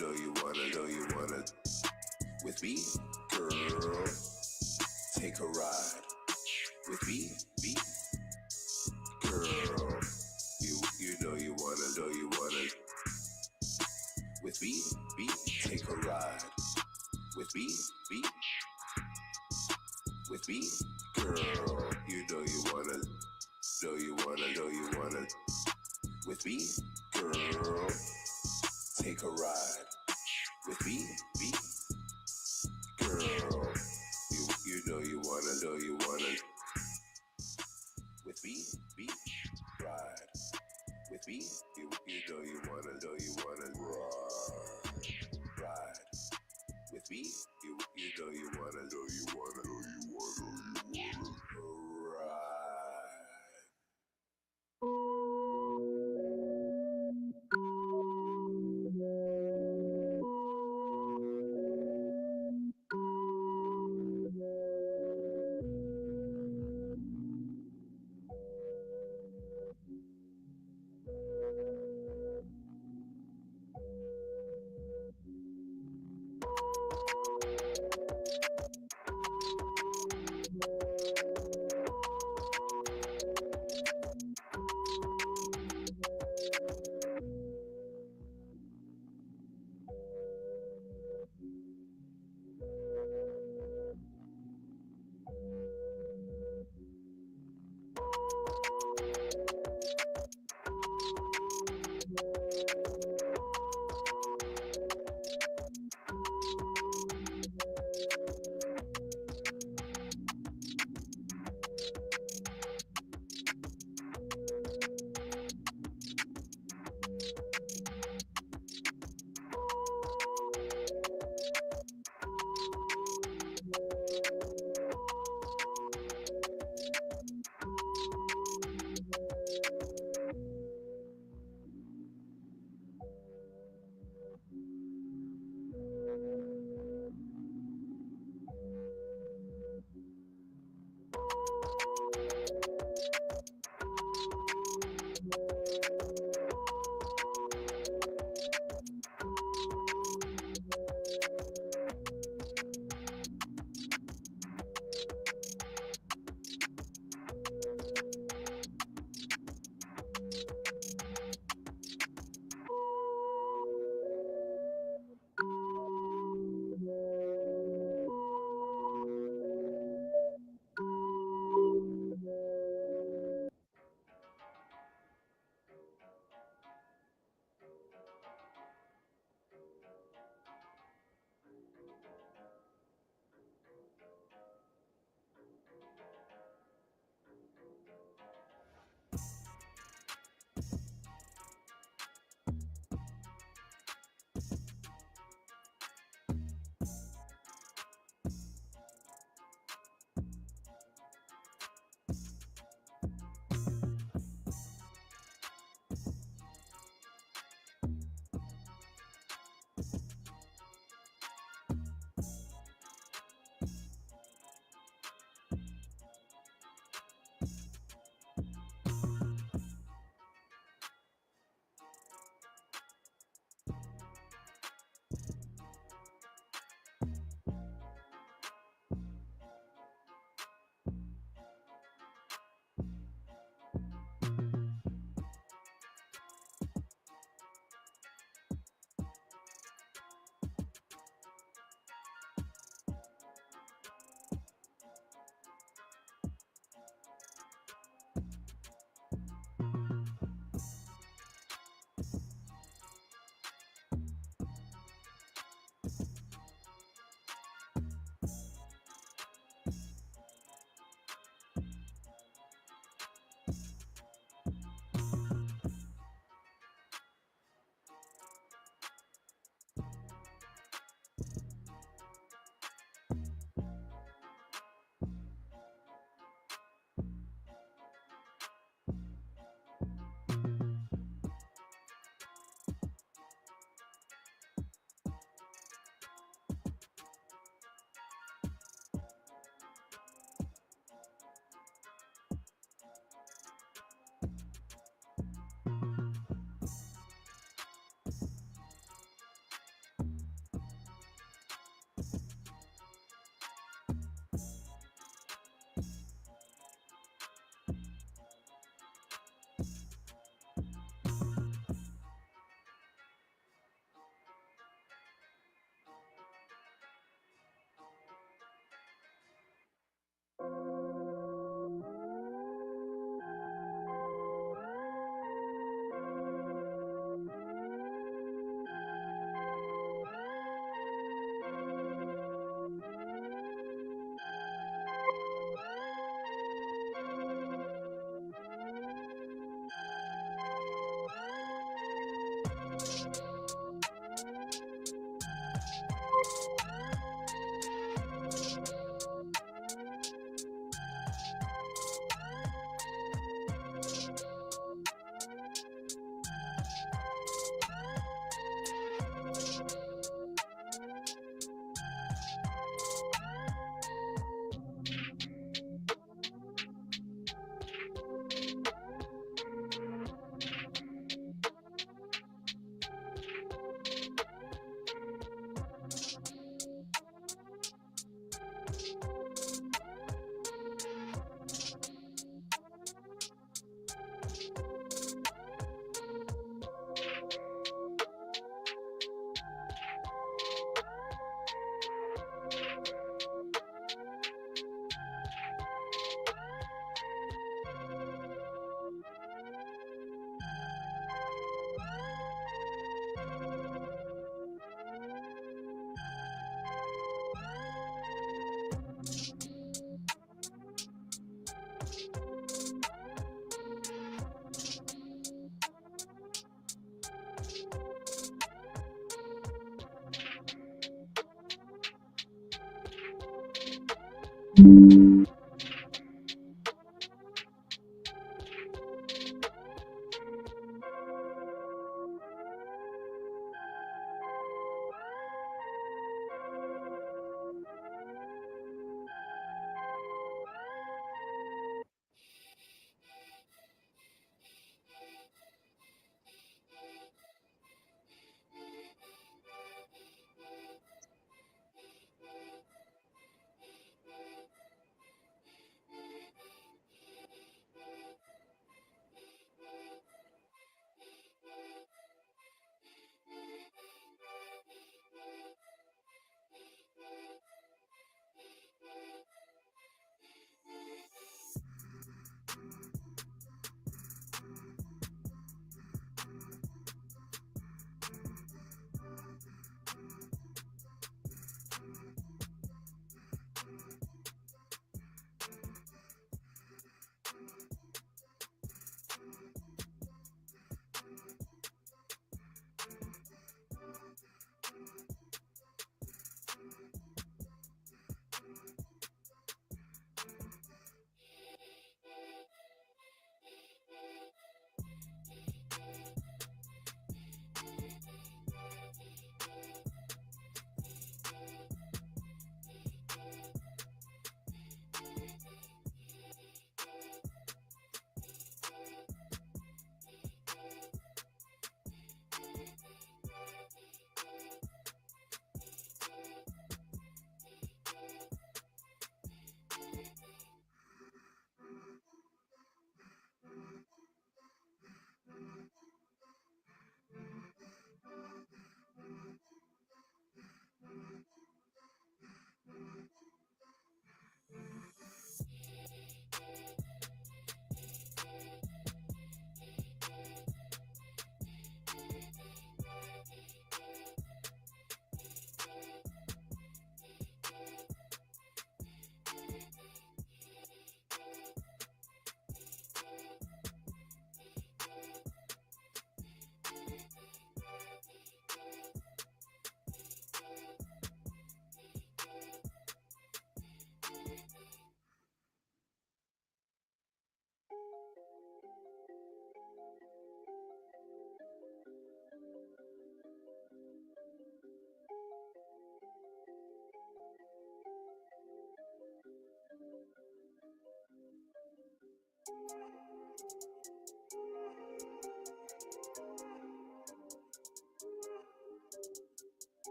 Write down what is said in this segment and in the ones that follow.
know you wanna, with me, girl, take a ride, with me, girl, know you wanna, with me, take a ride, with me, with me, girl, know you wanna, with me, girl, take a ride, with me, girl, know you wanna, with me, ride, with me, know you wanna, ride, with me, know you wanna, ride.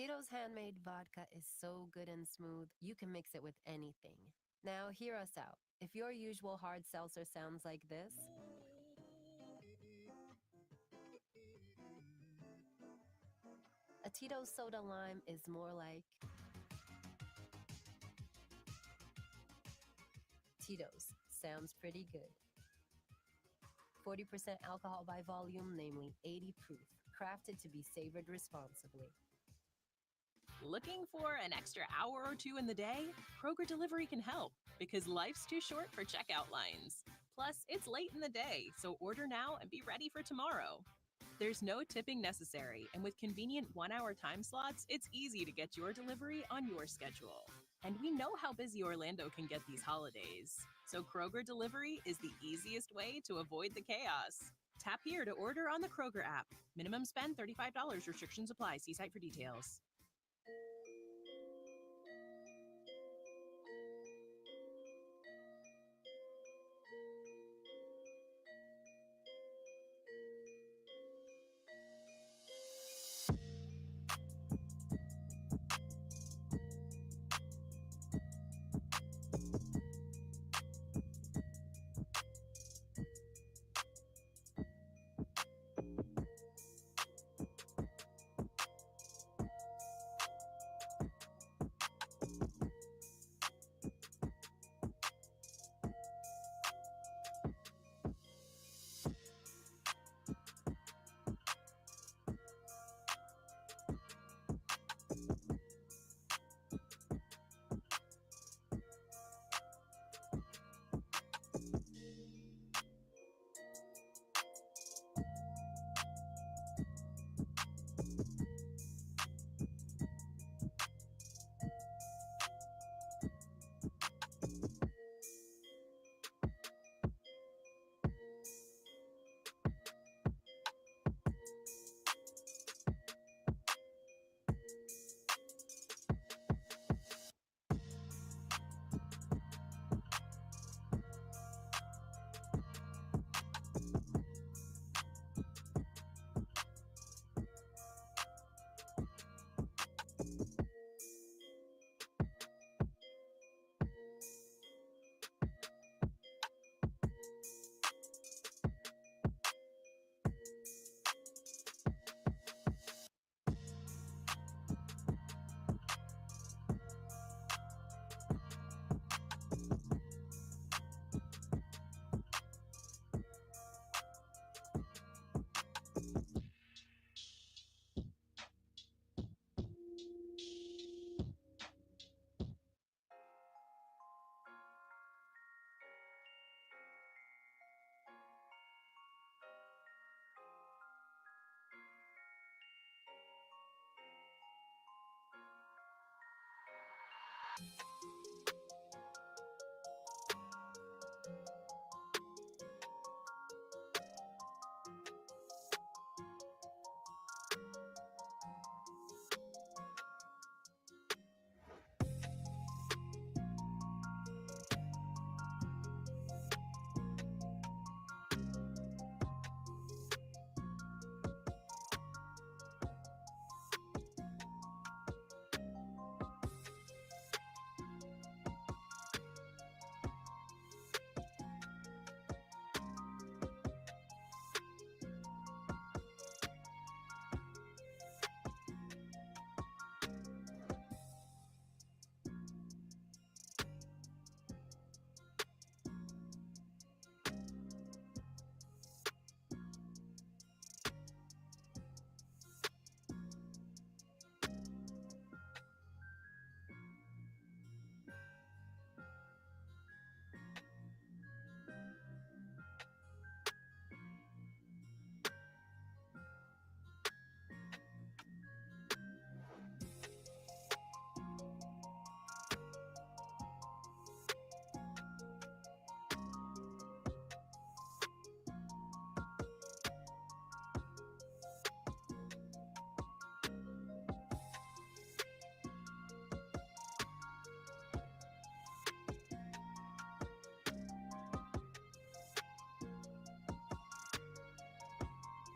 Tito's handmade vodka is so good and smooth, you can mix it with anything. Now, hear us out. If your usual hard seltzer sounds like this, a Tito's Soda Lime is more like Tito's. Sounds pretty good. 40% alcohol by volume, namely 80 proof, crafted to be savored responsibly. Looking for an extra hour or two in the day? Kroger Delivery can help because life's too short for checkout lines. Plus, it's late in the day, so order now and be ready for tomorrow. There's no tipping necessary, and with convenient 1-hour time slots, it's easy to get your delivery on your schedule. And we know how busy Orlando can get these holidays, so Kroger Delivery is the easiest way to avoid the chaos. Tap here to order on the Kroger app. Minimum spend $35. Restrictions apply. See site for details.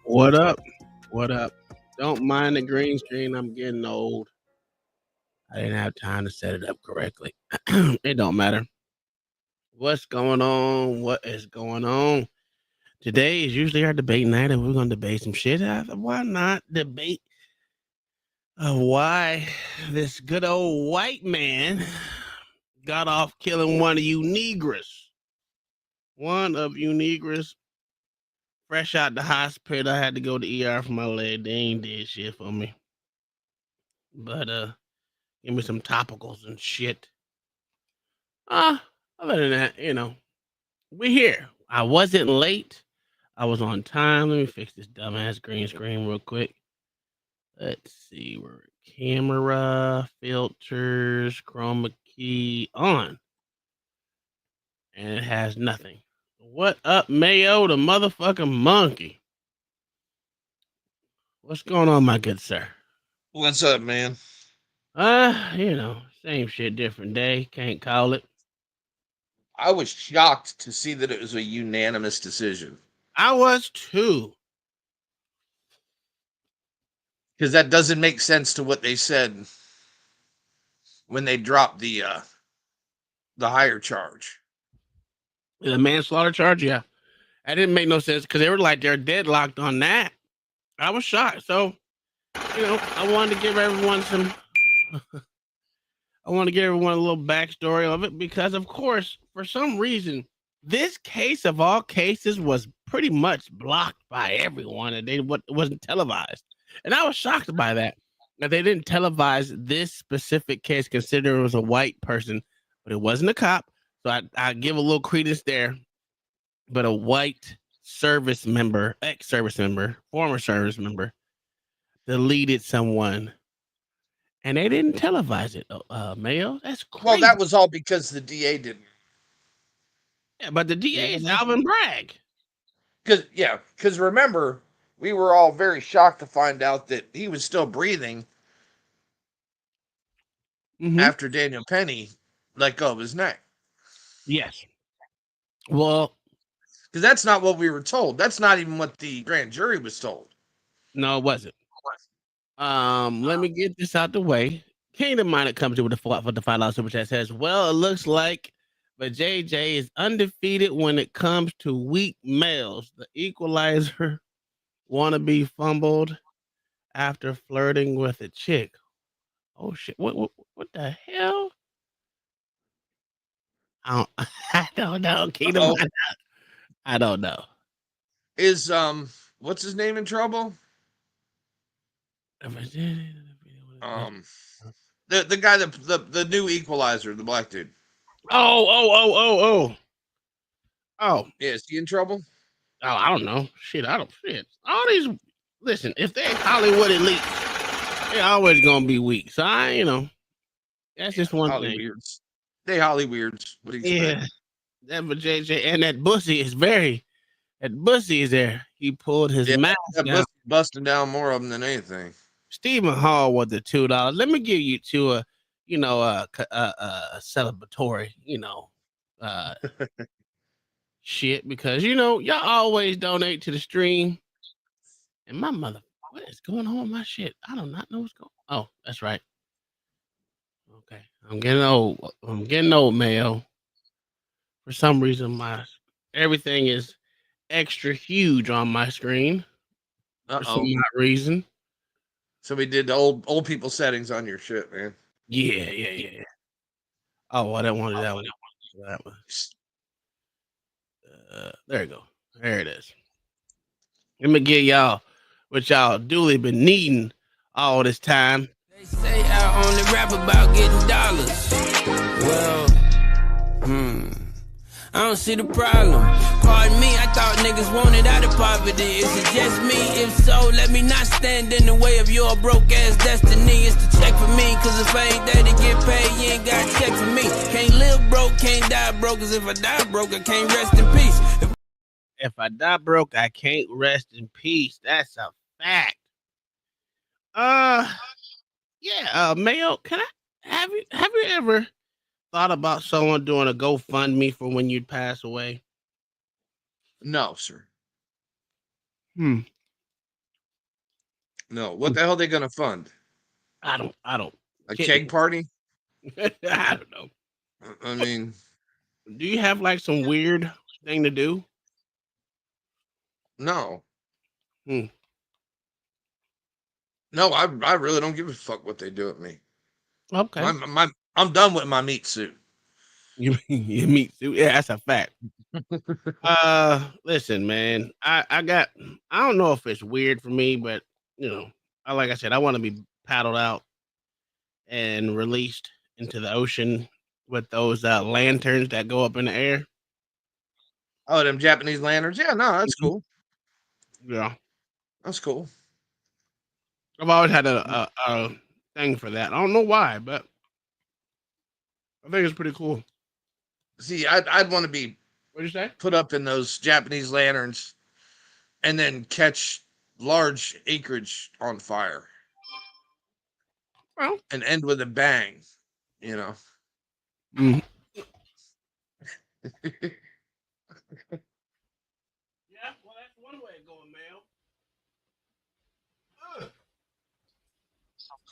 What up? What up? Don't mind the green screen. I'm getting old. I didn't have time to set it up correctly. It don't matter. What's going on? What is going on? Today is usually our debate night, and we're going to debate some shit. Why not debate why this good old white man got off killing one of you Negroes? One of you Negroes, fresh out the hospital. I had to go to ER for my leg. They ain't did shit for me. But give me some topicals and shit. Other than that, we're here. I wasn't late. I was on time. Let me fix this dumbass green screen real quick. Let's see where camera, filters, chroma key on. And it has nothing. What up, Mayo, the motherfucking monkey? What's going on, my good sir? What's up, man? Same shit, different day. Can't call it. I was shocked to see that it was a unanimous decision. I was too. Because that doesn't make sense to what they said when they dropped the higher charge. The manslaughter charge, yeah. That didn't make no sense because they were like they're deadlocked on that. I was shocked. So, I wanted to give everyone a little backstory of it because, of course, for some reason, this case of all cases was pretty much blocked by everyone, and it wasn't televised. And I was shocked by that they didn't televise this specific case, considering it was a white person, but it wasn't a cop. So I give a little credence there. But a white service member, ex-service member, former service member, deleted someone, and they didn't televise it. Mayo, that's crazy. Well, that was all because the DA didn't. Yeah, but the DA is Alvin Bragg. Because remember, we were all very shocked to find out that he was still breathing after Daniel Penny let go of his neck. Yes. Well, because that's not what we were told. That's not even what the grand jury was told. No, it wasn't. Let me get this out the way. Kingdom Minded comes in with the $5 super chat, says, well, it looks like the JJ is undefeated when it comes to weak males. The equalizer wanna be fumbled after flirting with a chick. Oh shit! What the hell? I don't know. Kingdom Minded. I don't know. Is what's his name in trouble? The guy, the new equalizer, the black dude. Oh. Yeah, is he in trouble? Oh, I don't know. Shit. All these, listen, if they're Hollywood elite, they're always gonna be weak. So that's just one Holly thing. Weirds. They Holly Weirds. What do you expect? That for JJ, and that bussy is there. He pulled his mask down. Busting down more of them than anything. Stephen Hall was the $2. Let me give you two a celebratory, shit, because y'all always donate to the stream. And my mother, what is going on with my shit? I do not know what's going on. Oh, that's right. Okay. I'm getting old, Mayo. For some reason, everything is extra huge on my screen. For some reason. So we did the old people settings on your shit, man. Yeah. Oh, I don't want that one. That one. There you go. There it is. Let me get y'all what y'all duly been needing all this time. They say I only rap about getting dollars. Well, I don't see the problem. Pardon me, I thought niggas wanted out of poverty. Is it just me? If so, let me not stand in the way of your broke ass destiny. It's the check for me, cause if I ain't there to get paid, you ain't got a check for me. Can't live broke, can't die broke, cause if I die broke, I can't rest in peace. If I die broke, I can't rest in peace. That's a fact. Mayo, have you ever thought about someone doing a GoFundMe for when you'd pass away? No, sir. No. What the hell are they gonna fund? I don't. A keg party? I don't know. I mean, Do you have like some weird thing to do? no. Hmm. No, I really don't give a fuck what they do at me. Okay. I'm done with my meat suit. You meet yeah, that's a fact. Listen, man, I don't know if it's weird for me, but you know, like I said, I want to be paddled out and released into the ocean with those lanterns that go up in the air. Oh, them Japanese lanterns? Yeah, no, that's cool. Yeah, That's cool. I've always had a thing for that. I don't know why, but I think it's pretty cool. See, I'd want to be What'd you say? put up in those Japanese lanterns and then catch large acreage on fire. Well, and end with a bang, you know. mm. Yeah, well, that's one way of going, man.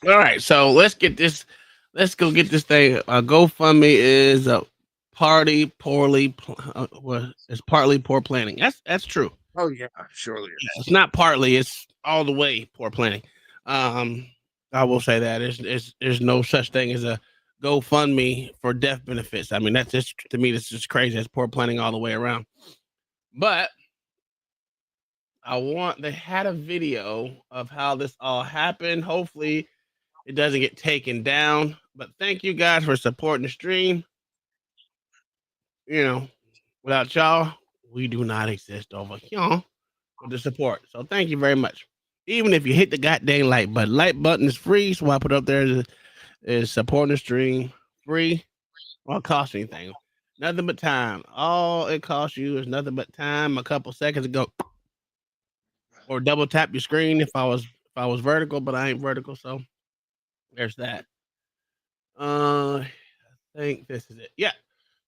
All right, so let's get this. Let's go get this thing. GoFundMe is partly poor planning. That's true. Oh yeah, surely. It's not partly. It's all the way poor planning. I will say that there's no such thing as a GoFundMe for death benefits. I mean, that's just, to me, that's just crazy. It's poor planning all the way around. But they had a video of how this all happened. Hopefully it doesn't get taken down. But thank you guys for supporting the stream. You know, without y'all, we do not exist over here with the support. So thank you very much. Even if you hit the goddamn like button is free. So I put up there is supporting the stream free. Won't cost anything. Nothing but time. All it costs you is nothing but time. A couple seconds ago, or double tap your screen if I was vertical, but I ain't vertical, so there's that. I think this is it. Yeah.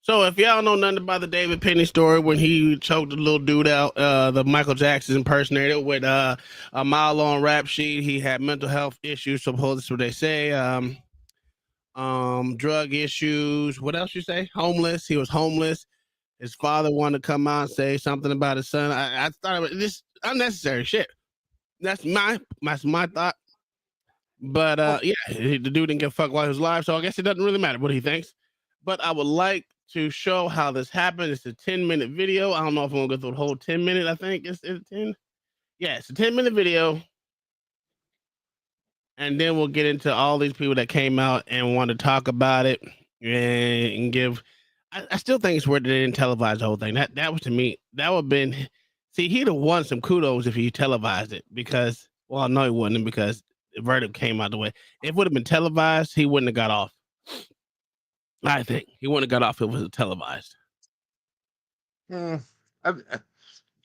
So if y'all know nothing about the David Penny story when he choked the little dude out, the Michael Jackson impersonator with a mile long rap sheet, he had mental health issues. Supposedly, that's what they say. Drug issues. What else you say? Homeless. He was homeless. His father wanted to come out and say something about his son. I thought it was this unnecessary shit. That's my thought. But yeah, the dude didn't give a fuck while he was alive, so I guess it doesn't really matter what he thinks. But I would like to show how this happened. It's a 10-minute video. I don't know if I'm gonna go through the whole 10 minute. I think it's 10. Yeah, it's a 10-minute video. And then we'll get into all these people that came out and want to talk about it and give. I still think it's weird that they didn't televise the whole thing. That was, to me, that would have been. See, he'd have won some kudos if he televised it because, well, no, he wouldn't because the verdict came out the way. If it would have been televised, he wouldn't have got off. I think he wouldn't have got off if it was televised. Because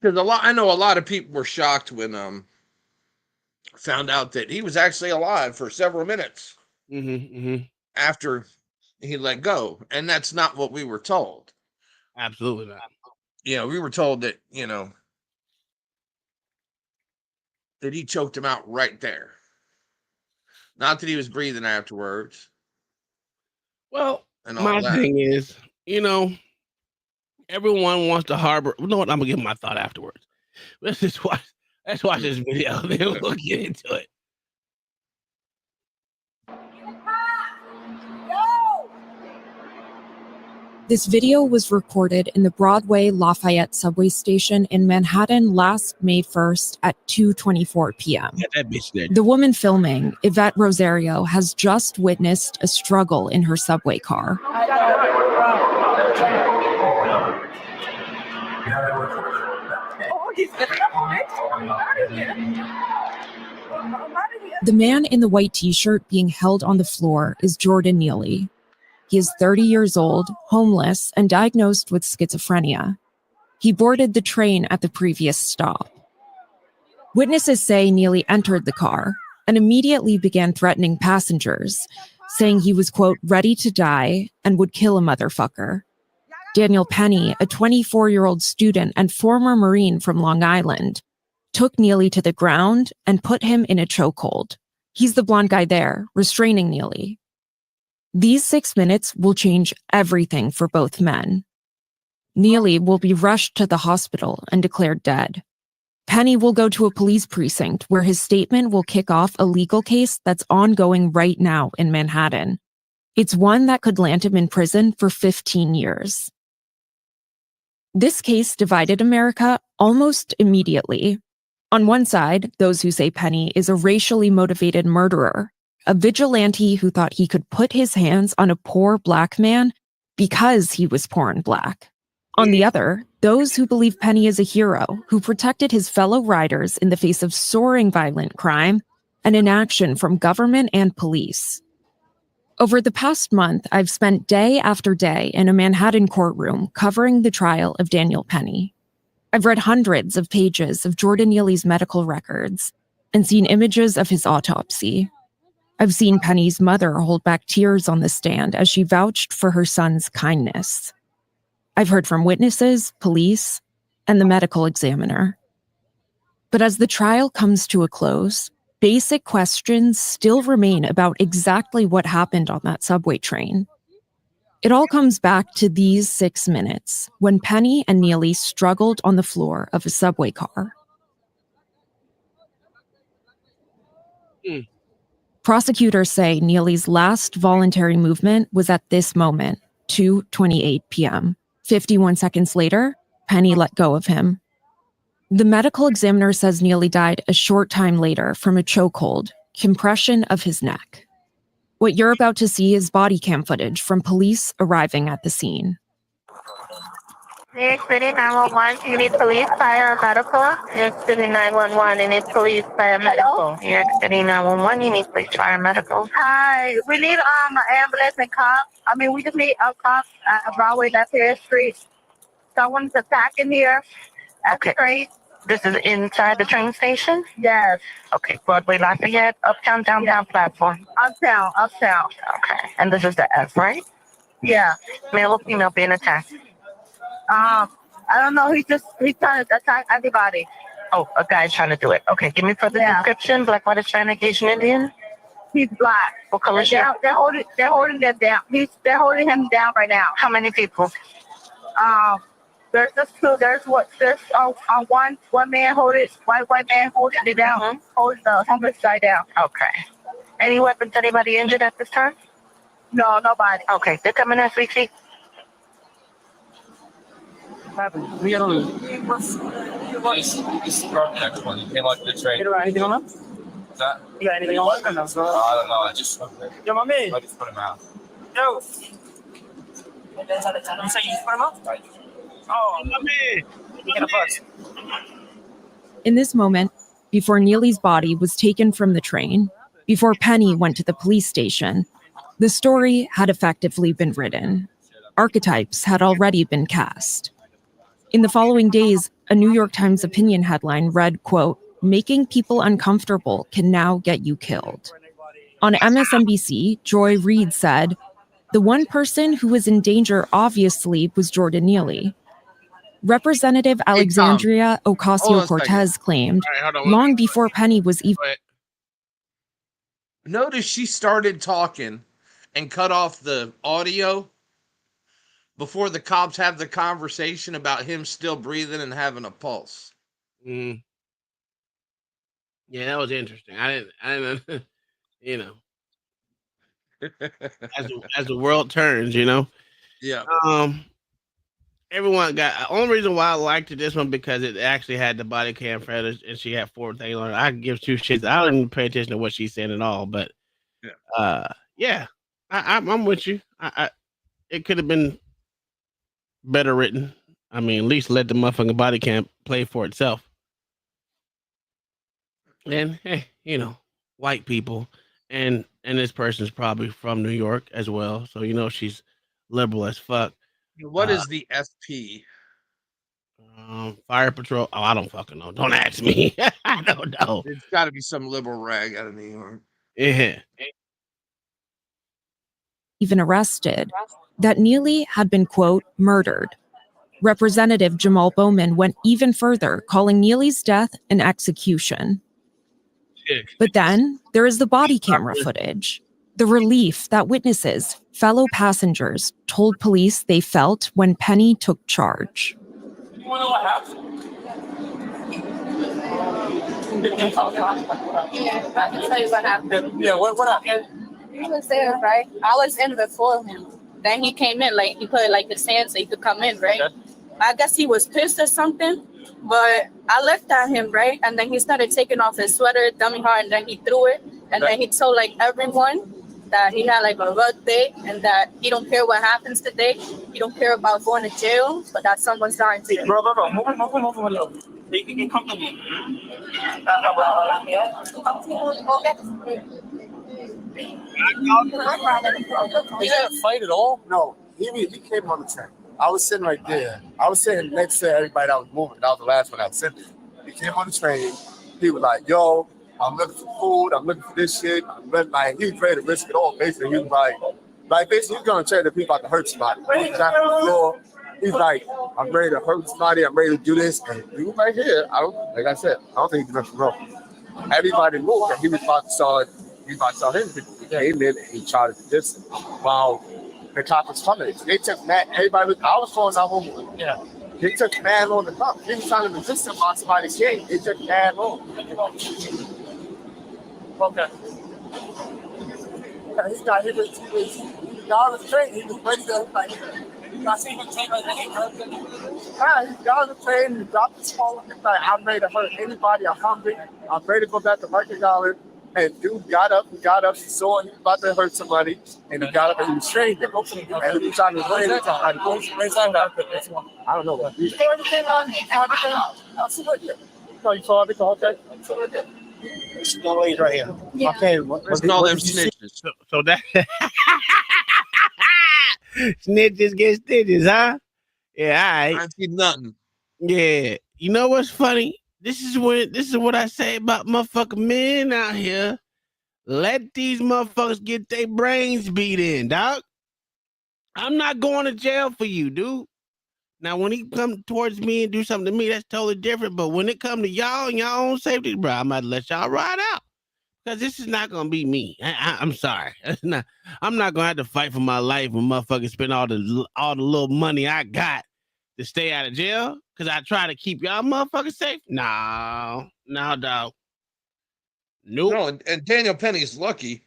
I know a lot of people were shocked when found out that he was actually alive for several minutes after he let go, and that's not what we were told. Absolutely not. Yeah, we were told that that he choked him out right there. Not that he was breathing afterwards. Well, my thing is, everyone wants to harbor. You know what? I'm gonna give my thought afterwards. Let's watch this video, then we'll get into it. This video was recorded in the Broadway Lafayette subway station in Manhattan last May 1st at 2:24 p.m. Get that bitch there. The woman filming, Yvette Rosario, has just witnessed a struggle in her subway car. The man in the white t-shirt being held on the floor is Jordan Neely. He is 30 years old, homeless, and diagnosed with schizophrenia. He boarded the train at the previous stop. Witnesses say Neely entered the car and immediately began threatening passengers, saying he was, quote, ready to die and would kill a motherfucker. Daniel Penny, a 24-year-old student and former Marine from Long Island, took Neely to the ground and put him in a chokehold. He's the blonde guy there, restraining Neely. These 6 minutes will change everything for both men. Neely will be rushed to the hospital and declared dead. Penny will go to a police precinct where his statement will kick off a legal case that's ongoing right now in Manhattan. It's one that could land him in prison for 15 years. This case divided America almost immediately. On one side, those who say Penny is a racially motivated murderer, a vigilante who thought he could put his hands on a poor Black man because he was poor and Black. On the other, those who believe Penny is a hero who protected his fellow riders in the face of soaring violent crime and inaction from government and police. Over the past month, I've spent day after day in a Manhattan courtroom covering the trial of Daniel Penny. I've read hundreds of pages of Jordan Neely's medical records and seen images of his autopsy. I've seen Penny's mother hold back tears on the stand as she vouched for her son's kindness. I've heard from witnesses, police, and the medical examiner. But as the trial comes to a close, basic questions still remain about exactly what happened on that subway train. It all comes back to these 6 minutes when Penny and Neely struggled on the floor of a subway car. Prosecutors say Neely's last voluntary movement was at this moment, 2:28 p.m. 51 seconds later, Penny let go of him. The medical examiner says Neely died a short time later from a chokehold, compression of his neck. What you're about to see is body cam footage from police arriving at the scene. New York City 911, you need police, fire, or medical? New York City 911, you need police, fire, medical. New York City 911, you need police, fire, medical. Hi, we need an ambulance and cops. We just need a cop at Broadway, that's here street. Someone's attacking here. Okay. Straight. This is inside the train station? Yes. Okay, Broadway, Lafayette, uptown, downtown platform. Uptown. Okay, and this is the F, right? Yeah. Male or female being attacked? I don't know. He's trying to attack everybody. Oh, a guy's trying to do it. Okay, give me further description. Black, white, Hispanic, Asian, Indian. He's Black. What color? They're holding them down. They're holding him down right now. How many people? There's just two. There's one man holding white man holding it down, holding the homeless guy down. Okay. Any weapons? Anybody injured at this time? No, nobody. Okay, they're coming as we speak. We got This next one. You came like the train. Anything on them? What's that? You got anything on them? I don't know. I just Yo, my man. I just put him out. Yo. You say you just put him out? Oh, my man. You get a bus. In this moment, before Neely's body was taken from the train, before Penny went to the police station, the story had effectively been written. Archetypes had already been cast. In the following days, a New York Times opinion headline read, quote, "Making people uncomfortable can now get you killed." On MSNBC, Joy Reid said, "The one person who was in danger obviously was Jordan Neely." Representative Alexandria Ocasio-Cortez claimed, long before Penny was even... Notice she started talking and cut off the audio before the cops have the conversation about him still breathing and having a pulse. Yeah, that was interesting. I didn't, you know, as the world turns, you know. Yeah. Everyone got. Only reason why I liked this one because it actually had the body cam footage and she had 4 things on it. I give 2 shits. I didn't pay attention to what she said at all, but yeah, I'm with you. It could have been better written. I mean, at least let the motherfucking body cam play for itself. And hey, you know, white people, and this person's probably from New York as well, so you know she's liberal as fuck. What is the SP? Fire Patrol. Oh, I don't fucking know. Don't ask me. I don't know. It's got to be some liberal rag out of New York. Yeah. even arrested, that Neely had been, quote, murdered. Representative Jamal Bowman went even further, calling Neely's death an execution. But then there is the body camera footage. The relief that witnesses, fellow passengers, told police they felt when Penny took charge. You want to know what happened? Yeah, I can tell you what happened. Yeah, what happened? He was there, right? I was in before him. Then he came in, like he put like his hand so he could come in, right? Okay. I guess he was pissed or something, but I looked at him, right? And then he started taking off his sweater, dummy hard, and then he threw it. And then he told like everyone that he had like a rough day and that he don't care what happens today. He don't care about going to jail, but that someone's dying to you. Bro, move a little. You can come to me. Is that a fight at all? No, he came on the train. I was sitting right there. I was sitting next to everybody that was moving. That was the last one I was sitting. He came on the train. He was like, yo, I'm looking for food. I'm looking for this shit. Like, he was ready to risk it all, basically. He was like basically, he's going to tell the people about to hurt somebody. He's on the floor. He's like, I'm ready to hurt somebody. I'm ready to do this. And he was right here. Like I said, I don't think he did nothing wrong. Everybody moved. And he was about to start him. He came in and he tried to distance while the cop was coming. They took Matt. I was calling out home. Yeah. They took Matt on the cop. He was trying to resist him while somebody came. They took Matt on. Okay. He got on the train. He was ready to like. I see him take like he got on the train. He dropped his phone. He's like, I'm ready to hurt anybody. I'm hungry. I'm ready to go back to Rikers Island. And dude got up, he saw he was about to hurt somebody, and he got up and he was trained. And he was trying to play it. I don't know. You saw everything on everything? No, you saw everything, okay? This young lady right here. Yeah. Okay, Listen to all them snitches. So that snitches get stitches, huh? Yeah, all right. I see nothing. Yeah. You know what's funny? This is what I say about motherfucking men out here. Let these motherfuckers get their brains beat in, dog. I'm not going to jail for you, dude. Now, when he come towards me and do something to me, that's totally different. But when it come to y'all and y'all own safety, bro, I might let y'all ride out. Because this is not going to be me. I'm sorry. I'm not going to have to fight for my life when motherfuckers spend all the little money I got to stay out of jail. Because I try to keep y'all motherfuckers safe. No, dog. Nope. No, and Daniel Penny's lucky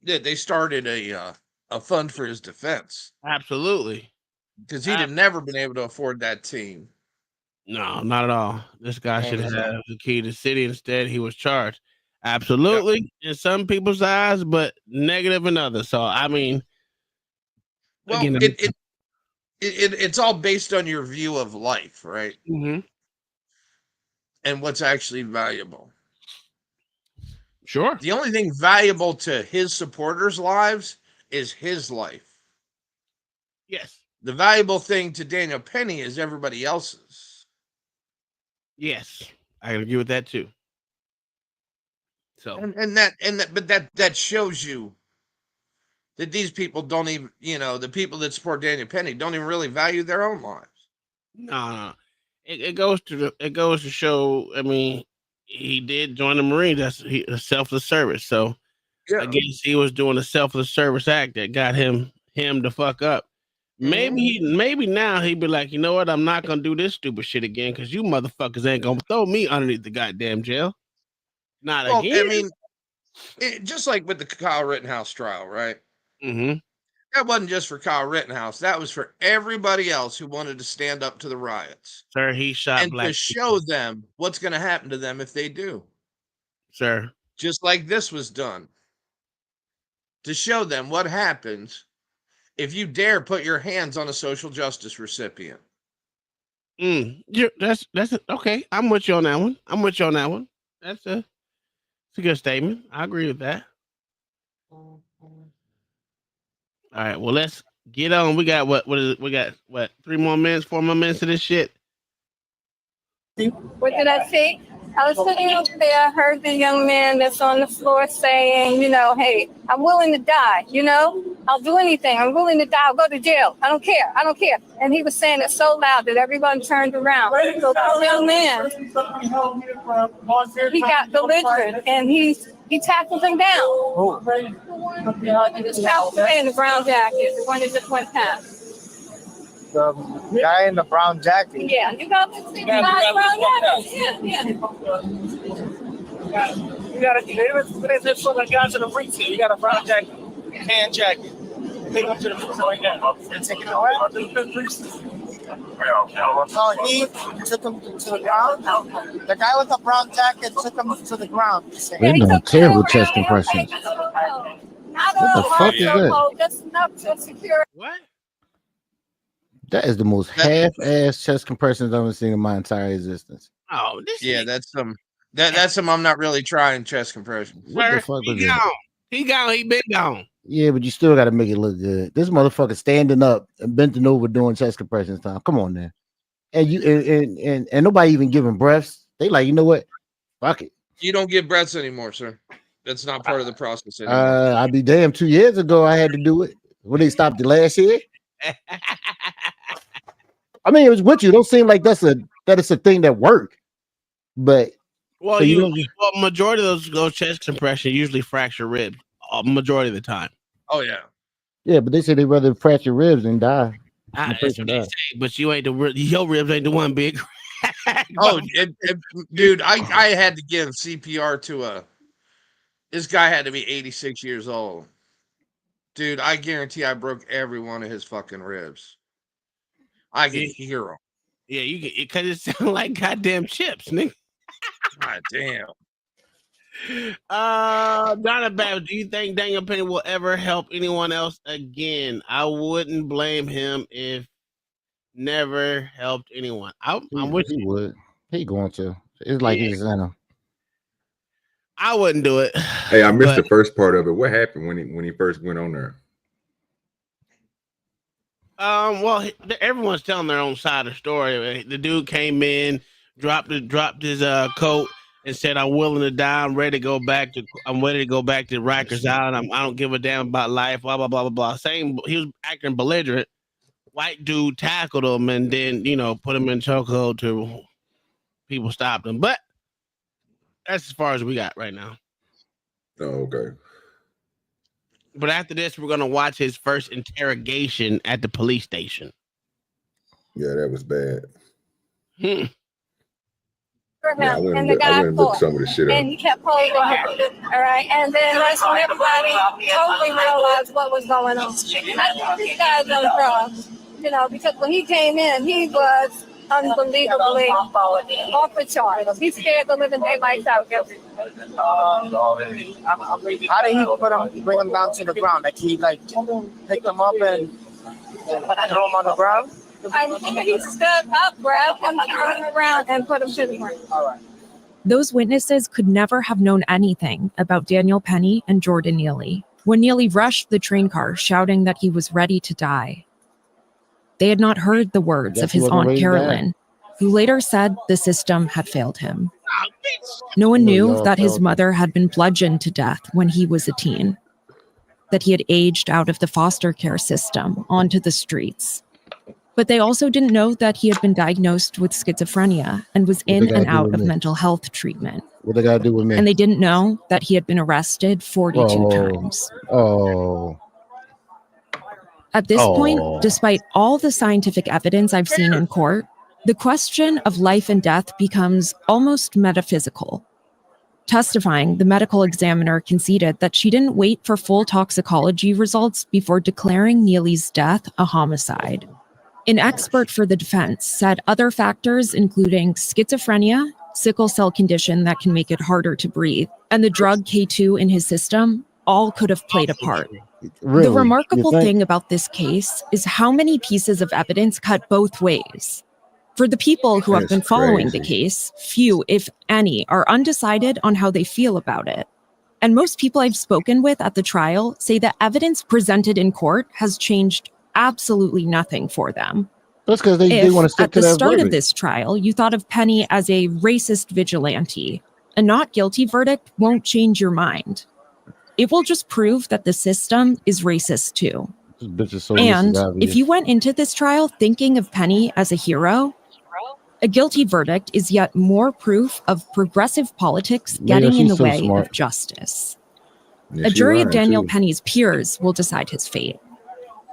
that they started a fund for his defense. Absolutely. Because he'd have never been able to afford that team. No, not at all. This guy should have the key to the city. Instead, he was charged. Absolutely, in some people's eyes, but negative in others. So, I mean, well, again, it's all based on your view of life, right? Mm-hmm. And what's actually valuable. Sure. The only thing valuable to his supporters' lives is his life. Yes. The valuable thing to Daniel Penny is everybody else's. Yes, I can agree with that too. So, but that shows you that these people don't even, the people that support Daniel Penny don't even really value their own lives. No. It goes to show. I mean, he did join the Marines. That's a selfless service. So, I guess he was doing a selfless service act that got him to fuck up. Maybe now he'd be like, you know what? I'm not gonna do this stupid shit again because you motherfuckers ain't gonna throw me underneath the goddamn jail. Not again. I mean, just like with the Kyle Rittenhouse trial, right? Mm-hmm. That wasn't just for Kyle Rittenhouse. That was for everybody else who wanted to stand up to the riots. Sir, he shot and black to show them what's going to happen to them if they do. Sir. Just like this was done. To show them what happens if you dare put your hands on a social justice recipient. That's okay. I'm with you on that one. That's a good statement. I agree with that. All right. Well, let's get on. We got what is it? We got 4 more minutes to this shit. What did I say? I was sitting up there, I heard the young man that's on the floor saying, hey, I'm willing to die, I'll do anything. I'm willing to die. I'll go to jail. I don't care. And he was saying it so loud that everyone turned around. So the young man, he got belligerent and he's He tackled him down. Oh. This guy in the brown jacket, the one that just went past. The guy in the brown jacket. Yeah, you got the guy in the brown jacket. Yeah. You gotta this for the guys in the briefs here. You got a brown jacket, tan jacket. Take them to the briefs right now. And take it away. So he took him to the ground. The guy with the brown jacket took him to the ground. They're doing terrible chest compressions. What the fuck is that? Just enough to secure. What? That is the most half-ass chest compressions I've ever seen in my entire existence. Oh, this Yeah, that's some. That's some. I'm not really trying chest compression. What the fuck he was gone. that? He gone. He been gone. Yeah, but you still got to make it look good. This motherfucker standing up and bending over doing chest compressions time. Come on, man. And you and nobody even giving breaths. They like, you know what? Fuck it. You don't give breaths anymore, sir. That's not part of the process anymore. I'd be damned. 2 years ago, I had to do it. When they stopped the last year. I mean, it was with you. Don't seem like that is a thing that worked. But well, so majority of those chest compression usually fracture ribs. Majority of the time. Oh yeah. Yeah, but they say they'd rather fracture ribs than die. That's what they say, but you ain't your ribs ain't the one big. Oh, dude, I had to give CPR to this guy had to be 86 years old. Dude, I guarantee I broke every one of his fucking ribs. I can hear them. Yeah, you get it because it sounds like goddamn chips, nigga. God damn. Donna Babbitt, do you think Daniel Penny will ever help anyone else again? I wouldn't blame him if never helped anyone. I'm with you. He would. He going to. It's like he's in him. I wouldn't do it. Hey, I missed the first part of it. What happened when he first went on there? Well, everyone's telling their own side of the story. The dude came in, dropped his coat, and said, "I'm willing to die. I'm ready to go back to Rikers Island. I don't give a damn about life." Blah blah blah blah blah. Saying he was acting belligerent. White dude tackled him and then put him in chokehold till people stopped him. But that's as far as we got right now. Oh, okay. But after this, we're gonna watch his first interrogation at the police station. Yeah, that was bad. Yeah, and the guy fought, and he kept holding him. All right, and then that's when everybody totally realized what was going on. I think these guys on drugs, because when he came in, he was unbelievably off the charts. He scared the living daylights out. How did he bring him down to the ground? Like he pick him up and throw him on the ground? I think he stood up, grabbed him, turned him around, and put him to the ground. All right. Those witnesses could never have known anything about Daniel Penny and Jordan Neely when Neely rushed the train car shouting that he was ready to die. They had not heard the words of his Aunt Carolyn, who later said the system had failed him. No one knew that his mother had been bludgeoned to death when he was a teen, that he had aged out of the foster care system onto the streets. But they also didn't know that he had been diagnosed with schizophrenia and was in and out of mental health treatment. What they gotta do with me? And they didn't know that he had been arrested 42 times. At this point, despite all the scientific evidence I've seen in court, the question of life and death becomes almost metaphysical. Testifying, the medical examiner conceded that she didn't wait for full toxicology results before declaring Neely's death a homicide. An expert for the defense said other factors, including schizophrenia, sickle cell condition that can make it harder to breathe, and the drug K2 in his system, all could have played a part. Really? The remarkable thing about this case is how many pieces of evidence cut both ways. For the people who have been following the case, few, if any, are undecided on how they feel about it. And most people I've spoken with at the trial say the evidence presented in court has changed absolutely nothing for them. That's because they want to stick to that At the start verdict. of this trial, you thought of Penny as a racist vigilante. A not guilty verdict won't change your mind. It will just prove that the system is racist too. This bitch is so And racist, if you went into this trial thinking of Penny as a hero, A guilty verdict is yet more proof of progressive politics Yeah, getting in she's the so way smart. of justice. Yeah, A she jury of lying, Daniel too. Penny's peers will decide his fate.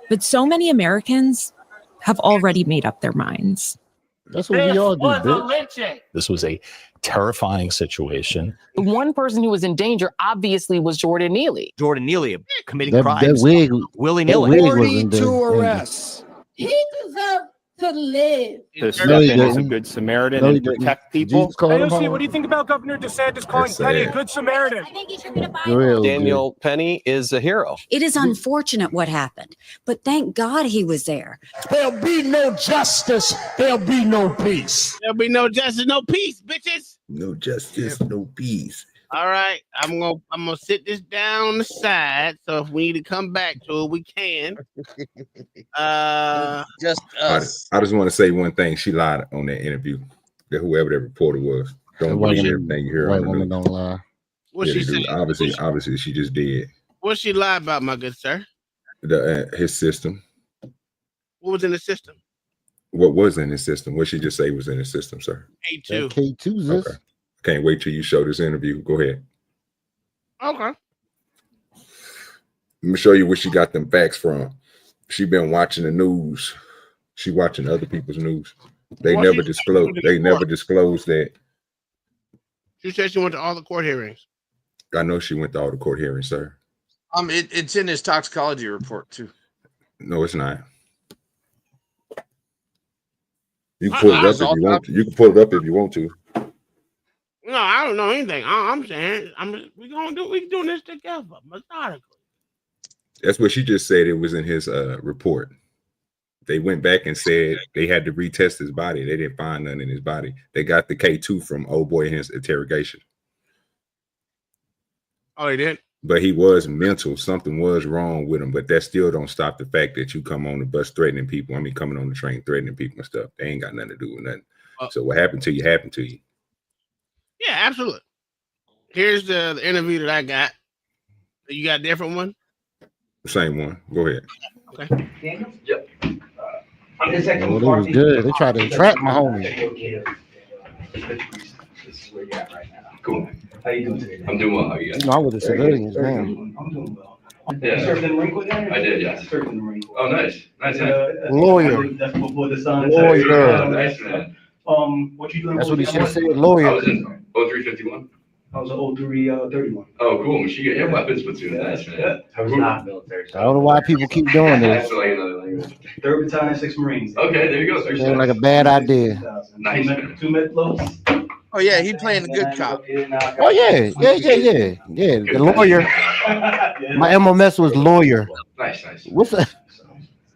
But so many Americans have already made up their minds. That's what we all do, bitch. lynching. This was a terrifying situation. The one person who was in danger obviously was Jordan Neely. Jordan Neely committing That crimes wig, willy-nilly. that wig was in there. 42 arrests. He deserved to live. No, To step he in as a didn't. good Samaritan No, he and didn't. protect people. Jesus called him AOC, home. what do you think about Governor DeSantis calling That's Penny a sad. good Samaritan? Daniel Penny is a hero. It is unfortunate what happened, but thank God he was there. There'll be no justice. There'll be no peace. There'll be no justice, no peace, bitches. No justice, no peace. All right, I'm gonna sit this down on the side. So if we need to come back to it, we can. Just I just want to say one thing. She lied on that interview. That whoever that reporter was. Don't White believe woman- everything you hear. white on the woman news. don't lie. What Yeah, she they do. say? Obviously, she just did. What she lie about, my good sir? His system. What was in the system? What was in his system? What she just say was in his system, sir? K2. K2's this. Okay. Can't wait till you show this interview. Go ahead. Okay. Let me show you where she got them facts from. She been watching the news. She watching other people's news. They Well, never she- disclose. They never disclosed that. She said she went to all the court hearings. I know she went to all the court hearings, sir. It's in his toxicology report too. No, it's not. You can pull it up if you want to. You can pull it up if you want to. No, I don't know anything. I'm saying we doing this together, methodically. That's what she just said. It was in his report. They went back and said they had to retest his body. They didn't find nothing in his body. They got the K2 from old boy in his interrogation. Oh, they did? But he was mental. Something was wrong with him. But that still don't stop the fact that you come on the bus threatening people. I mean, coming on the train threatening people and stuff. They ain't got nothing to do with nothing. So what happened to you happened to you. Yeah, absolutely. Here's the interview that I got. You got a different one? Same one. Go ahead. Okay. Well, it was good. They tried to trap my homie. This is where you're at right now. Cool. How you doing today? I'm doing well. How are you guys? You know, I was a civilian, man. I'm doing well. You served in the Marine Corps then? I did, yes. I served in the Marine Corps. Oh, nice. Nice. Lawyer. That's before the sun. Lawyer. Nice, man. What you doing? That's what he should have said, lawyer. I was in 0351. I was an 0331. Oh, cool. Michigan Air Weapons Platoon. Nice, man. I was not military. I don't know why people keep doing this. That's like another language. 3rd Battalion, 6th Marines. Okay, there you go. Sounds like a bad idea. Nice. 2 med floats. Oh yeah, he playing the good cop. Oh yeah. The lawyer. My MMS was lawyer. Nice. What's that?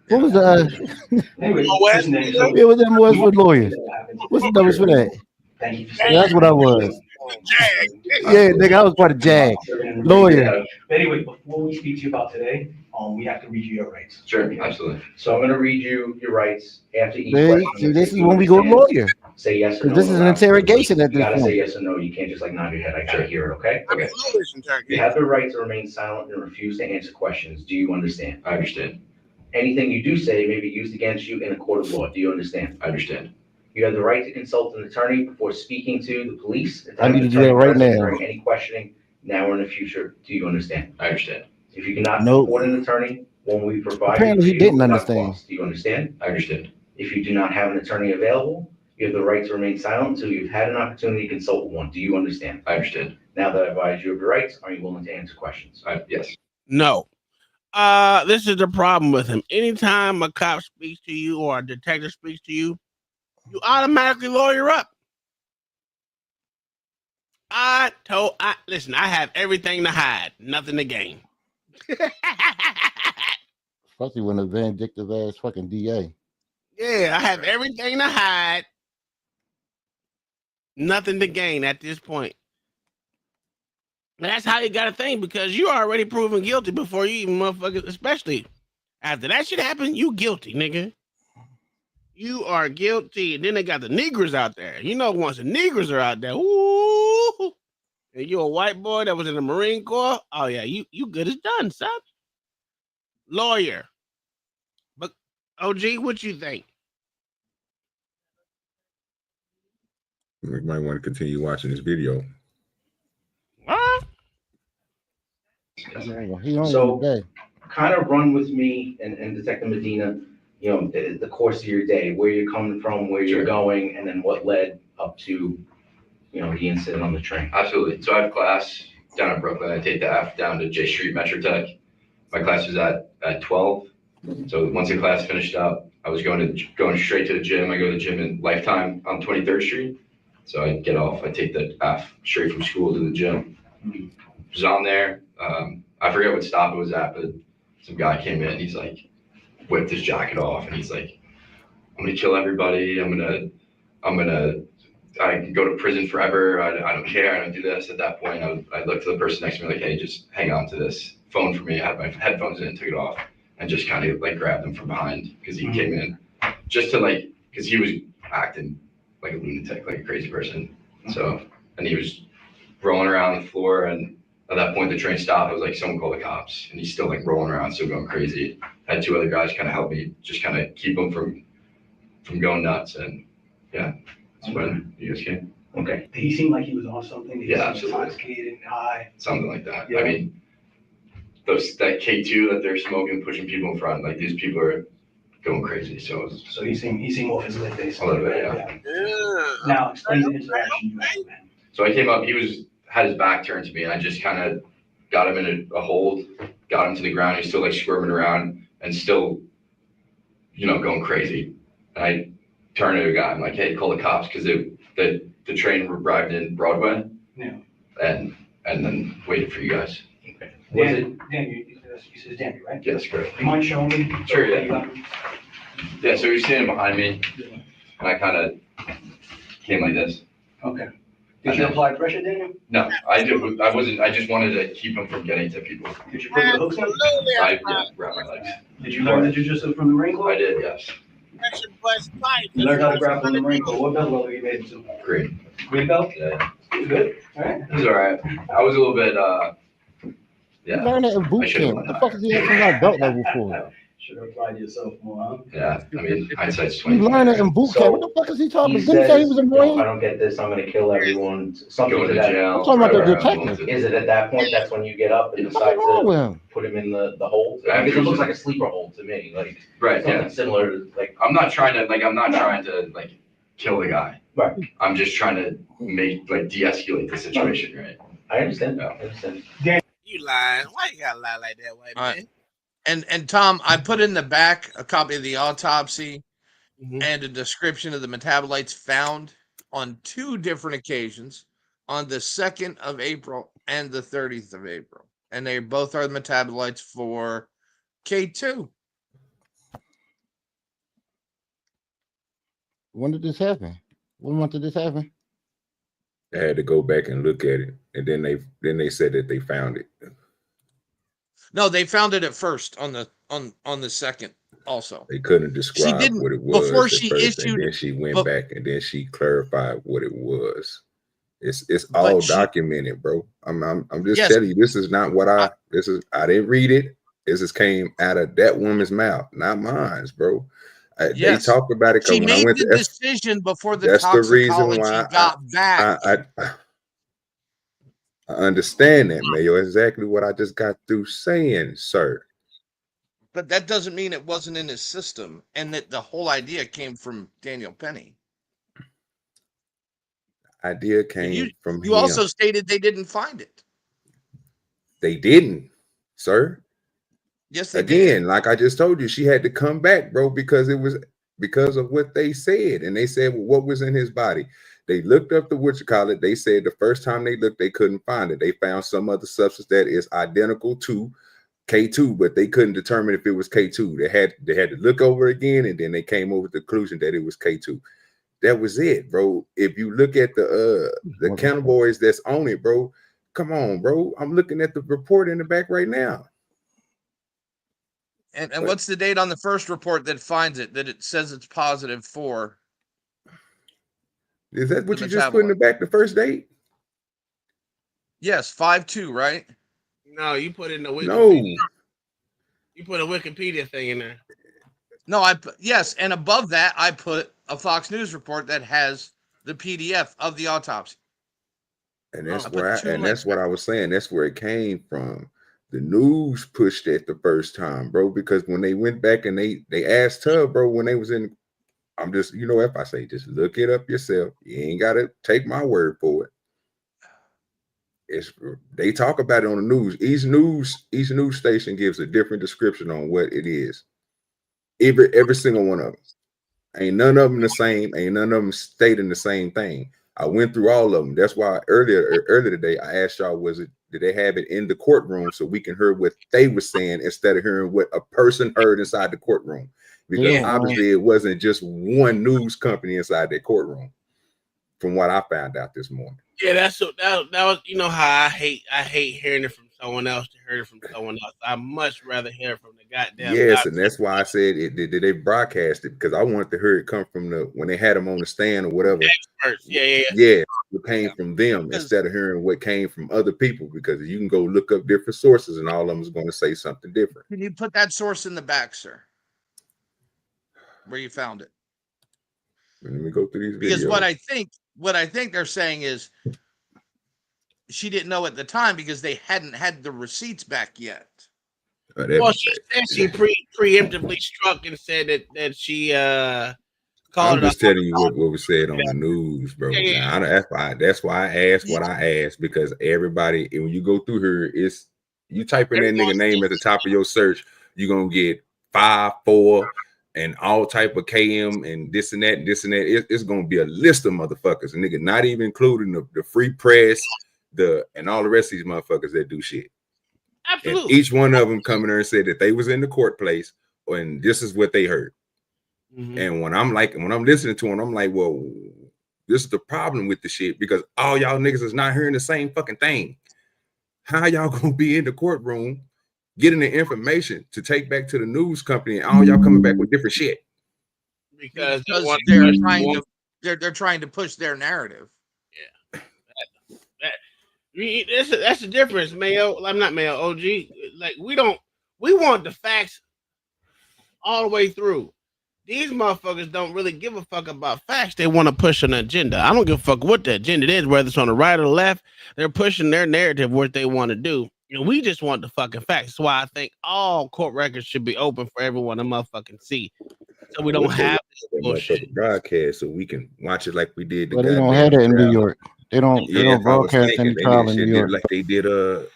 What was the? Yeah, what them was for lawyers? What's the numbers for that? Yeah, that's what I was. Yeah, nigga, I was part of JAG. Lawyer. Anyway, before we speak to you about today, we have to read you your rights. Sure, absolutely. So I'm going to read you your rights after each question. See, this is when we go lawyer. Say yes or no. This is an interrogation at You this gotta say point. yes or no. You can't just like nod your head. I gotta hear it. Okay. Okay. You have the right to remain silent and refuse to answer questions. Do you understand? I understand. Anything you do say may be used against you in a court of law. Do you understand? I understand. You have the right to consult an attorney before speaking to the police. I need to do that right now. During any questioning, now or in the future. Do you understand? I understand. If you cannot Nope. afford an attorney, one will be provided. Apparently to he you didn't without understand. cost. Do you understand? I understand. If you do not have an attorney available, you have the right to remain silent until you've had an opportunity to consult with one. Do you understand? I understand. Now that I've advised you of your rights, are you willing to answer questions? Yes. No. This is the problem with him. Anytime a cop speaks to you or a detective speaks to you, you automatically lawyer up. Listen, I have everything to hide, nothing to gain. Especially when a vindictive ass fucking DA. Yeah, I have everything to hide, nothing to gain at this point. And that's how you got to think, because you already proven guilty before you even motherfuckers, especially after that shit happened, you guilty, nigga. You are guilty. And then they got the niggers out there. You know, once the niggers are out there, ooh, and you're a white boy that was in the Marine Corps, oh yeah, you good as done, son. Lawyer. But OG, what you think? You might want to continue watching this video. So, kind of run with me and Detective Medina, you know, the course of your day, where you're coming from, where you're going, and then what led up to, you know, the incident on the train. Absolutely. So I have class down in Brooklyn. I take the F down to J Street Metro Tech. My class is at 12. So once the class finished up, I was going straight to the gym. I go to the gym in Lifetime on 23rd Street. So I get off, I take the F straight from school to the gym. Was on there. I forget what stop it was at, but some guy came in. He's like, whipped his jacket off, and he's like, "I'm gonna kill everybody. I can go to prison forever. I don't care. I don't do this." At that point, I looked to the person next to me like, "Hey, just hang on to this phone for me." I had my headphones in, took it off, and just kind of like grabbed him from behind because he came in just to like, because he was acting like a lunatic, like a crazy person. So, and he was rolling around the floor, and at that point the train stopped. I was like, "Someone call the cops," and he's still like rolling around, still going crazy. I had two other guys kind of help me, just kind of keep him from going nuts, and yeah, that's when you guys came. Okay. Did he seem like he was on something? Did he Yeah, seem absolutely. intoxicated and high? Something like that. Yeah. I mean, that K2 that they're smoking, pushing people in front, like these people are going crazy. So he seemed off his lid, a basically. little bit, yeah. Now explain the interaction you had with him. So I came up, he had his back turned to me, and I just kind of got him in a hold, got him to the ground. He's still like squirming around and still, you know, going crazy. And I turned to a guy, I'm like, "Hey, call the cops," because the train arrived in Broadway. Yeah. And then waited for you guys. Okay. Was Dan, you said Danny, right? Yes, correct. Do you mind showing me? Sure, what yeah. you got? Yeah, so he was standing behind me, and I kind of came like this. Okay. Did you apply pressure, Daniel? No, I wasn't. I just wanted to keep him from getting to people. Did you put the hooks on? I grabbed my legs. Did you learn the jujitsu from the Marine Corps? I did, yes. You learned how to grapple in the Marine Corps. What belt level you made it to? Green. Green belt? Yeah. Good? All right. It was all right. I was a little bit, yeah. You learn it in boot camp. What the fuck is he asking about belt level for? Should have applied to yourself more, huh? Yeah, I mean, hindsight's You 20. learn it in boot camp. What the fuck is he talking He about? Didn't he say he was a says, Marine? "I don't get this, I'm gonna kill everyone." Something Go to to that. jail. I'm talking about the forever, detective. Is it at that point, that's when you get up and decide What's wrong with to him? put him in the hold? Because it looks like a sleeper hold to me, like Right, something yeah. similar to like. I'm not trying to kill the guy. Right. I'm just trying to de-escalate the situation, right? I understand. Yeah. I understand. You lying? Why you gotta lie like that, white man? And Tom, I put in the back a copy of the autopsy and a description of the metabolites found on two different occasions, on the 2nd of April and the 30th of April. And they both are the metabolites for K2. When did this happen? What month did this happen? I had to go back and look at it, and then they said that they found it. No, they found it at first on the 2nd also. They couldn't describe didn't- what it was before at she first, issued- and then she went but- back and then she clarified what it was. It's all documented, bro. I'm just Yes. telling you, this is not what I didn't read it. This just came out of that woman's mouth, not mine, bro. Yes. They talked about it She when I made went the to decision before the that's the reason toxicology why got back. I understand that, Mayo. Exactly what I just got through saying, sir. But that doesn't mean it wasn't in his system and that the whole idea came from Daniel Penny. Idea came from You him. also stated they didn't find it. They didn't, sir. Yes, they Again, like I just told you, she had to come back, bro, because it was because of what they said. And they said, well, what was in his body? They looked up the They said the first time they looked, they couldn't find it. They found some other substance that is identical to K2, but they couldn't determine if it was K2. They had to look over again, and then they came over to the conclusion that it was K2. That was it, bro. If you look at the Counter Boys that's on it, bro, come on, bro. I'm looking at the report in the back right now. And what's the date on the first report that finds it, that it says it's positive for? Is that what the you just put in the back, the first date? Yes, 5/2, right? No, you put in the Wikipedia. No. You put a Wikipedia thing in there. No, yes, and above that, I put a Fox News report that has the PDF of the autopsy. And that's that's what I was saying. That's where it came from. The news pushed it the first time, bro, because when they went back and they asked her, bro, when they was in, I'm just, if I say just look it up yourself, you ain't gotta take my word for it. They talk about it on the news. Each news station gives a different description on what it is. Every single one of them. Ain't none of them the same. Ain't none of them stating the same thing. I went through all of them. That's why earlier today I asked y'all, did they have it in the courtroom so we can hear what they were saying instead of hearing what a person heard inside the courtroom? Because obviously it wasn't just one news company inside that courtroom, from what I found out this morning. Yeah, that was how I hate hearing it from someone else to hear it from someone else. I much rather hear it from the goddamn. Yes, and that's why I said did they broadcast it, because I wanted to hear it come from when they had them on the stand or whatever. Experts, yeah. It came from them instead of hearing what came from other people, because you can go look up different sources and all of them is going to say something different. Can you put that source in the back, sir? Where you found it? Let me go through these videos. Because what I think they're saying is she didn't know at the time because they hadn't had the receipts back yet. Well, she said she preemptively struck and said that she called. I'm just telling you what was said on the news, bro. Yeah. That's why I asked what I asked, because everybody, when you go through here, you type in that nigga name at the top of your search, you're gonna get 5, 4, and all type of KM and this and that and this and that. It's gonna be a list of motherfuckers, and nigga, not even including the free press, and all the rest of these motherfuckers that do shit. Absolutely. And each one of them coming there and said that they was in the court place, and this is what they heard. Mm-hmm. And when I'm listening to them, I'm like, well, this is the problem with the shit, because all y'all niggas is not hearing the same fucking thing. How y'all gonna be in the courtroom getting the information to take back to the news company, and all y'all coming back with different shit? Because they're trying to push their narrative. Yeah. That's the difference, Mayo. I'm not Mayo, OG. Like, we want the facts all the way through. These motherfuckers don't really give a fuck about facts. They want to push an agenda. I don't give a fuck what the agenda is, whether it's on the right or the left. They're pushing their narrative, what they want to do. And we just want the fucking facts. That's why I think all court records should be open for everyone to motherfucking see. So we don't have this bullshit broadcast, so we can watch it like we did. But they don't have it in New York. They don't broadcast any trial in New York. Like they did the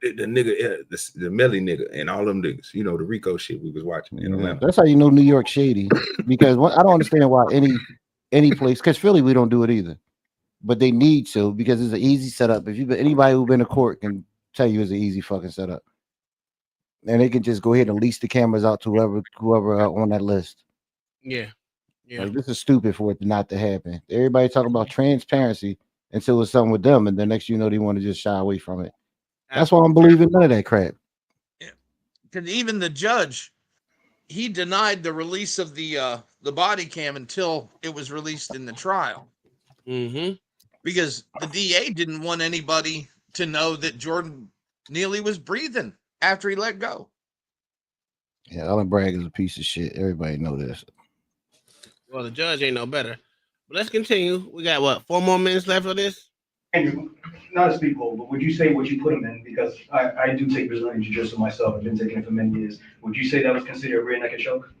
nigga, the Melly nigga, and all them niggas, the Rico shit we was watching in Atlanta. That's how you know New York shady, because I don't understand why any place, because Philly we don't do it either, but they need to, because it's an easy setup. If anybody who's been to court can tell you it's an easy fucking setup, and they can just go ahead and lease the cameras out to whoever on that list. Yeah. Like, this is stupid for it not to happen. Everybody talking about transparency until it's something with them, and the next they want to just shy away from it. That's why I'm believing none of that crap. Yeah, because even the judge, he denied the release of the body cam until it was released in the trial. Mm-hmm. Because the DA didn't want anybody to know that Jordan Neely was breathing after he let go. Yeah, Allen Bragg is a piece of shit. Everybody know this. Well, the judge ain't no better. But let's continue. We got 4 more minutes left of this? Andrew, not to speak bold, but would you say what you put him in? Because I do take Brazilian Jiu-Jitsu myself. I've been taking it for many years. Would you say that was considered a rear naked choke?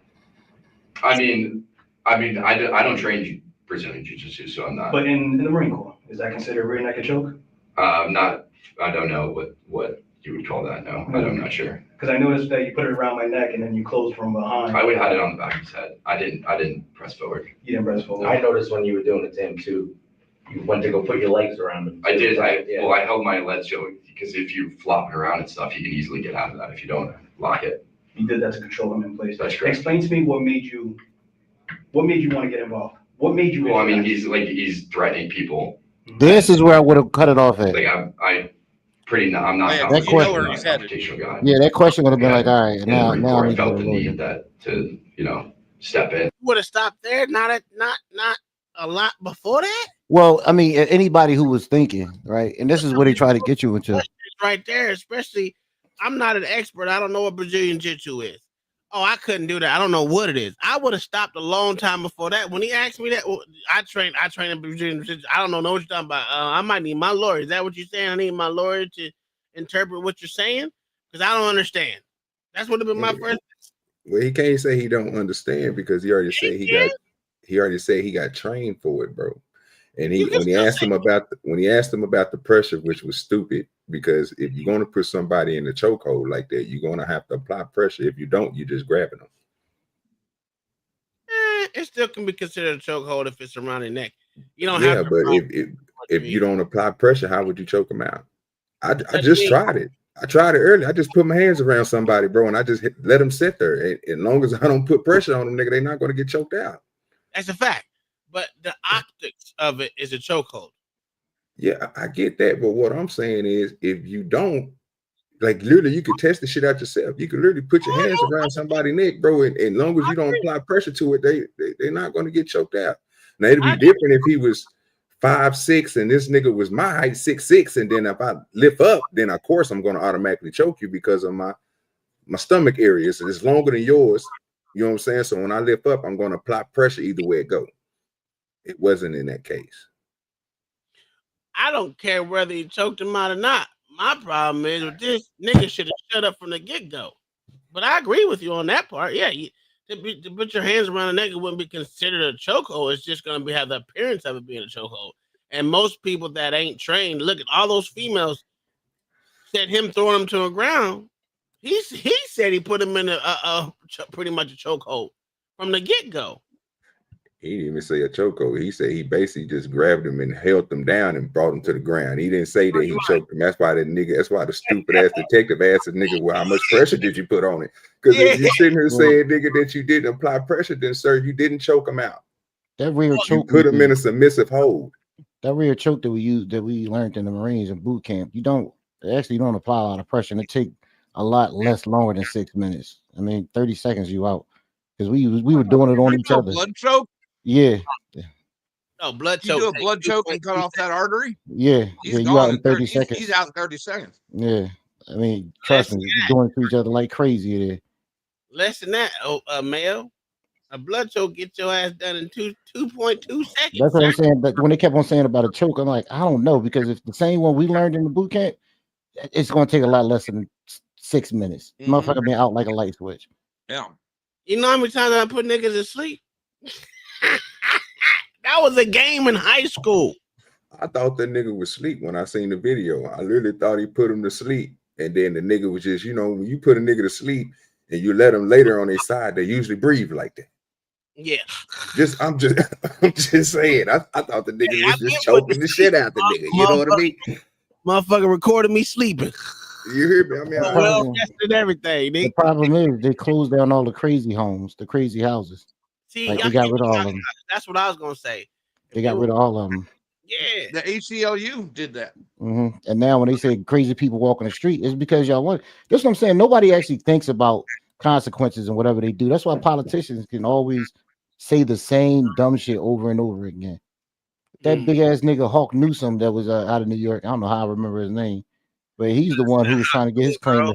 I mean, I don't train Brazilian Jiu-Jitsu, so I'm not. But in the Marine Corps, is that considered a rear naked choke? I don't know what you would call that. No, I'm not sure. Because I noticed that you put it around my neck and then you closed from behind. I would have had it on the back of his head. I didn't press forward. You didn't press forward. I noticed when you were doing it to him too. You went to go put your legs around him. I did. I held my legs because if you flop it around and stuff, you can easily get out of that if you don't lock it. You did that to control him in place. That's correct. Explain to me what made you want to get involved. What made you? Well, I mean, he's threatening people. This is where I would have cut it off at. Like I'm not a confrontational guy. Yeah, that question would have been like, all right, now I felt the need to step in. Would have stopped there. Not a lot before that. Well, I mean, anybody who was thinking, right, and this is what they try to get you into. Right there, especially, I'm not an expert. I don't know what Brazilian Jiu-Jitsu is. Oh, I couldn't do that. I don't know what it is. I would have stopped a long time before that. When he asked me that, well, I train in Brazilian. I don't know what you're talking about. I might need my lawyer. Is that what you're saying? I need my lawyer to interpret what you're saying because I don't understand. That's what would have been my first. Well, he can't say he don't understand because he already said he got trained for it, bro. And when he asked him about the pressure, which was stupid, because if you're going to put somebody in the chokehold like that, you're going to have to apply pressure. If you don't, you're just grabbing them. It still can be considered a chokehold if it's around the neck. You don't have. Yeah, but if you don't apply pressure, how would you choke them out? I just tried it. I tried it earlier. I just put my hands around somebody, bro, and I just let them sit there. And as long as I don't put pressure on them, nigga, they're not going to get choked out. That's a fact. But the optics of it is a chokehold. Yeah, I get that. But what I'm saying is, if you don't, like, literally, you could test the shit out yourself. You could literally put your hands around somebody's neck, bro. And as long as you don't apply pressure to it, they're not going to get choked out. Now, it'd be different if he was 5'6" and this nigga was my height 6'6", and then if I lift up, then of course I'm going to automatically choke you because of my stomach area. So it's longer than yours. You know what I'm saying? So when I lift up, I'm going to apply pressure either way it goes. It wasn't in that case. I don't care whether he choked him out or not. My problem is with this nigga should have shut up from the get-go. But I agree with you on that part. Yeah, to put your hands around a nigga wouldn't be considered a chokehold. It's just going to have the appearance of it being a chokehold. And most people that ain't trained, look at all those females said him throwing them to the ground. He said he put him in a pretty much a chokehold from the get-go. He didn't even say a chokehold. He said he basically just grabbed him and held them down and brought them to the ground. He didn't say that he choked him. That's why the stupid ass detective asked the nigga, well, how much pressure did you put on it? Because if you sitting here saying, nigga, that you didn't apply pressure, then sir, you didn't choke him out. That rear choke, put him in a submissive hold. That rear choke that we learned in the Marines and boot camp, you don't apply a lot of pressure, and it take a lot less longer than 6 minutes. I mean, 30 seconds you out, because we were doing it on each other. Blood choke. Yeah. No, blood choke. You do a blood choke and cut off that artery? Yeah. You out in 30 seconds. He's out in 30 seconds. Yeah. I mean, trust me, doing it to each other like crazy there. Less than that, Mayo. A blood choke get your ass done in 2.2 seconds. That's what I'm saying. But when they kept on saying about a choke, I'm like, I don't know, because if the same one we learned in the boot camp, it's going to take a lot less than 6 minutes. Motherfucker been out like a light switch. Yeah. You know how many times I put niggas to sleep? That was a game in high school. I thought that nigga was asleep when I seen the video. I literally thought he put him to sleep. And then the nigga was just, when you put a nigga to sleep and you let them later on their side, they usually breathe like that. Yeah. I'm just saying. I thought the nigga was just choking the shit out the nigga. You know what I mean? Motherfucker recorded me sleeping. You hear me? I mean, well tested everything. The problem is they closed down all the crazy homes, the crazy houses. See, like, they got rid of all of them. That's what I was gonna say. They got rid of all of them. Yeah, the ACLU did that. And now when they say crazy people walking the street, it's because y'all want. That's what I'm saying. Nobody actually thinks about consequences and whatever they do. That's why politicians can always say the same dumb shit over and over again. That big ass nigga Hawk Newsom that was out of New York. I don't know how I remember his name, but he's the one who was trying to get his claim.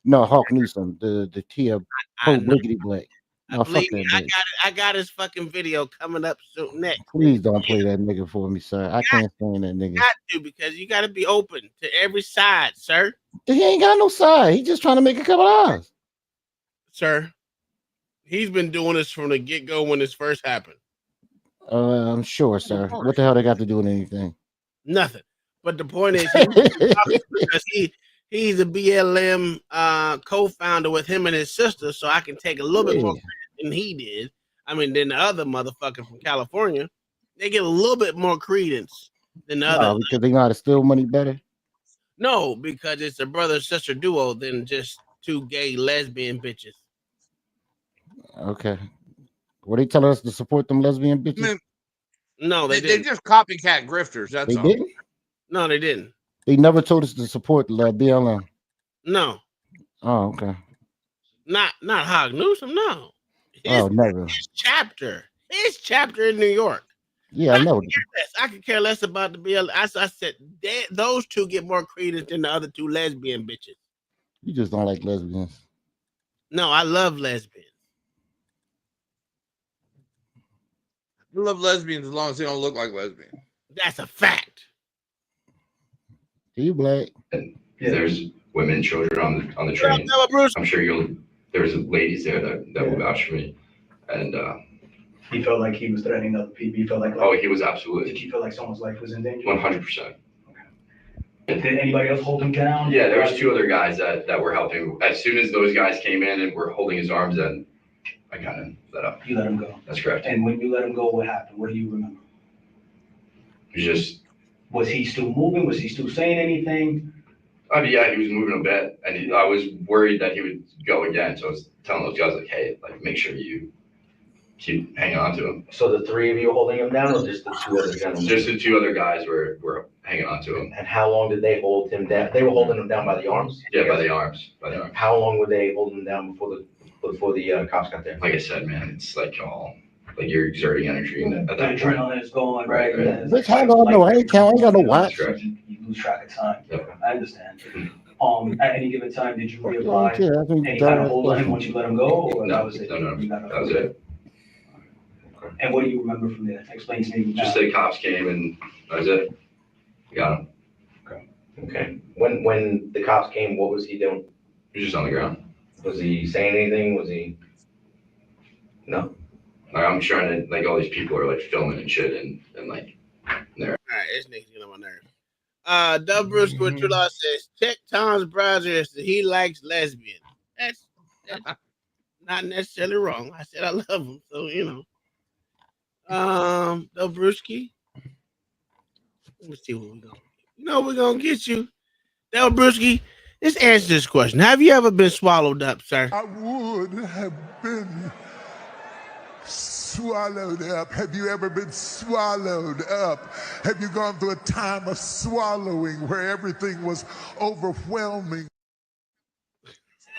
No, Hawk Newsom, the Tia Bliggity Black. I got his fucking video coming up soon next. Please don't play that nigga for me, sir. I can't stand that nigga. Got to, because you got to be open to every side, sir. He ain't got no side. He's just trying to make a couple eyes. Sir, he's been doing this from the get-go when this first happened. I'm sure, sir. What the hell they got to do with anything? Nothing. But the point is, he's a BLM co-founder with him and his sister, so I can take a little bit more credit than he did. I mean, than the other motherfucker from California. They get a little bit more credence than the other. Because they know how to steal money better? No, because it's a brother-sister duo than just two gay lesbian bitches. Okay. Were they telling us to support them lesbian bitches? I mean, no, they didn't. They're just copycat grifters. That's they all. Didn't? No, they didn't. They never told us to support BLM. No. Oh, okay. Not Hog Newsom. No. Never. His chapter in New York. Yeah, I know. I could care less about the BLM. As I said, those two get more credence than the other two lesbian bitches. You just don't like lesbians. No, I love lesbians. I love lesbians as long as they don't look like lesbians. That's a fact. You black. There's women, children on the train. I'm sure there's ladies there that will vouch for me. And he felt like he was threatening other people. He felt like he was absolutely. Did he feel like someone's life was in danger? 100%. Did anybody else hold him down? Yeah, there was 2 other guys that were helping. As soon as those guys came in and were holding his arms, then I kind of let up. You let him go. That's correct. And when you let him go, what happened? What do you remember? Was he still moving? Was he still saying anything? I mean, yeah, he was moving a bit, and I was worried that he would go again. So I was telling those guys, like, hey, like, make sure you keep hanging on to him. So the 3 of you holding him down, or just the 2 other gentlemen? Just the 2 other guys were hanging on to him. And how long did they hold him down? They were holding him down by the arms? Yeah, by the arms. How long were they holding him down before the cops got there? Like I said, man, it's like like you're exerting energy at that point. Adrenaline is going, right? Bitch, how do I know? I ain't got no watch. You lose track of time. Yep. I understand. At any given time, did you reapply any kind of hold on him once you let him go? Or No, that was it? no, that was it. And what do you remember from there? Explain to me. Just the cops came and that was it. We got him. Okay. When the cops came, what was he doing? He was just on the ground. Was he saying anything? Was he? No. Like, I'm trying to, like, all these people are like filming and shit and like there. All right, this nigga's getting on my nerves. Dub Bruce with True Law says, check Tom's browser as to he likes lesbians. That's not necessarily wrong. I said I love him, so you know. Dub Brewski. Let me see what we're gonna. You know we're gonna get you. Dub Brewski. Just answer this question. Have you ever been swallowed up, sir? I would have been swallowed up. Have you ever been swallowed up? Have you gone through a time of swallowing where everything was overwhelming?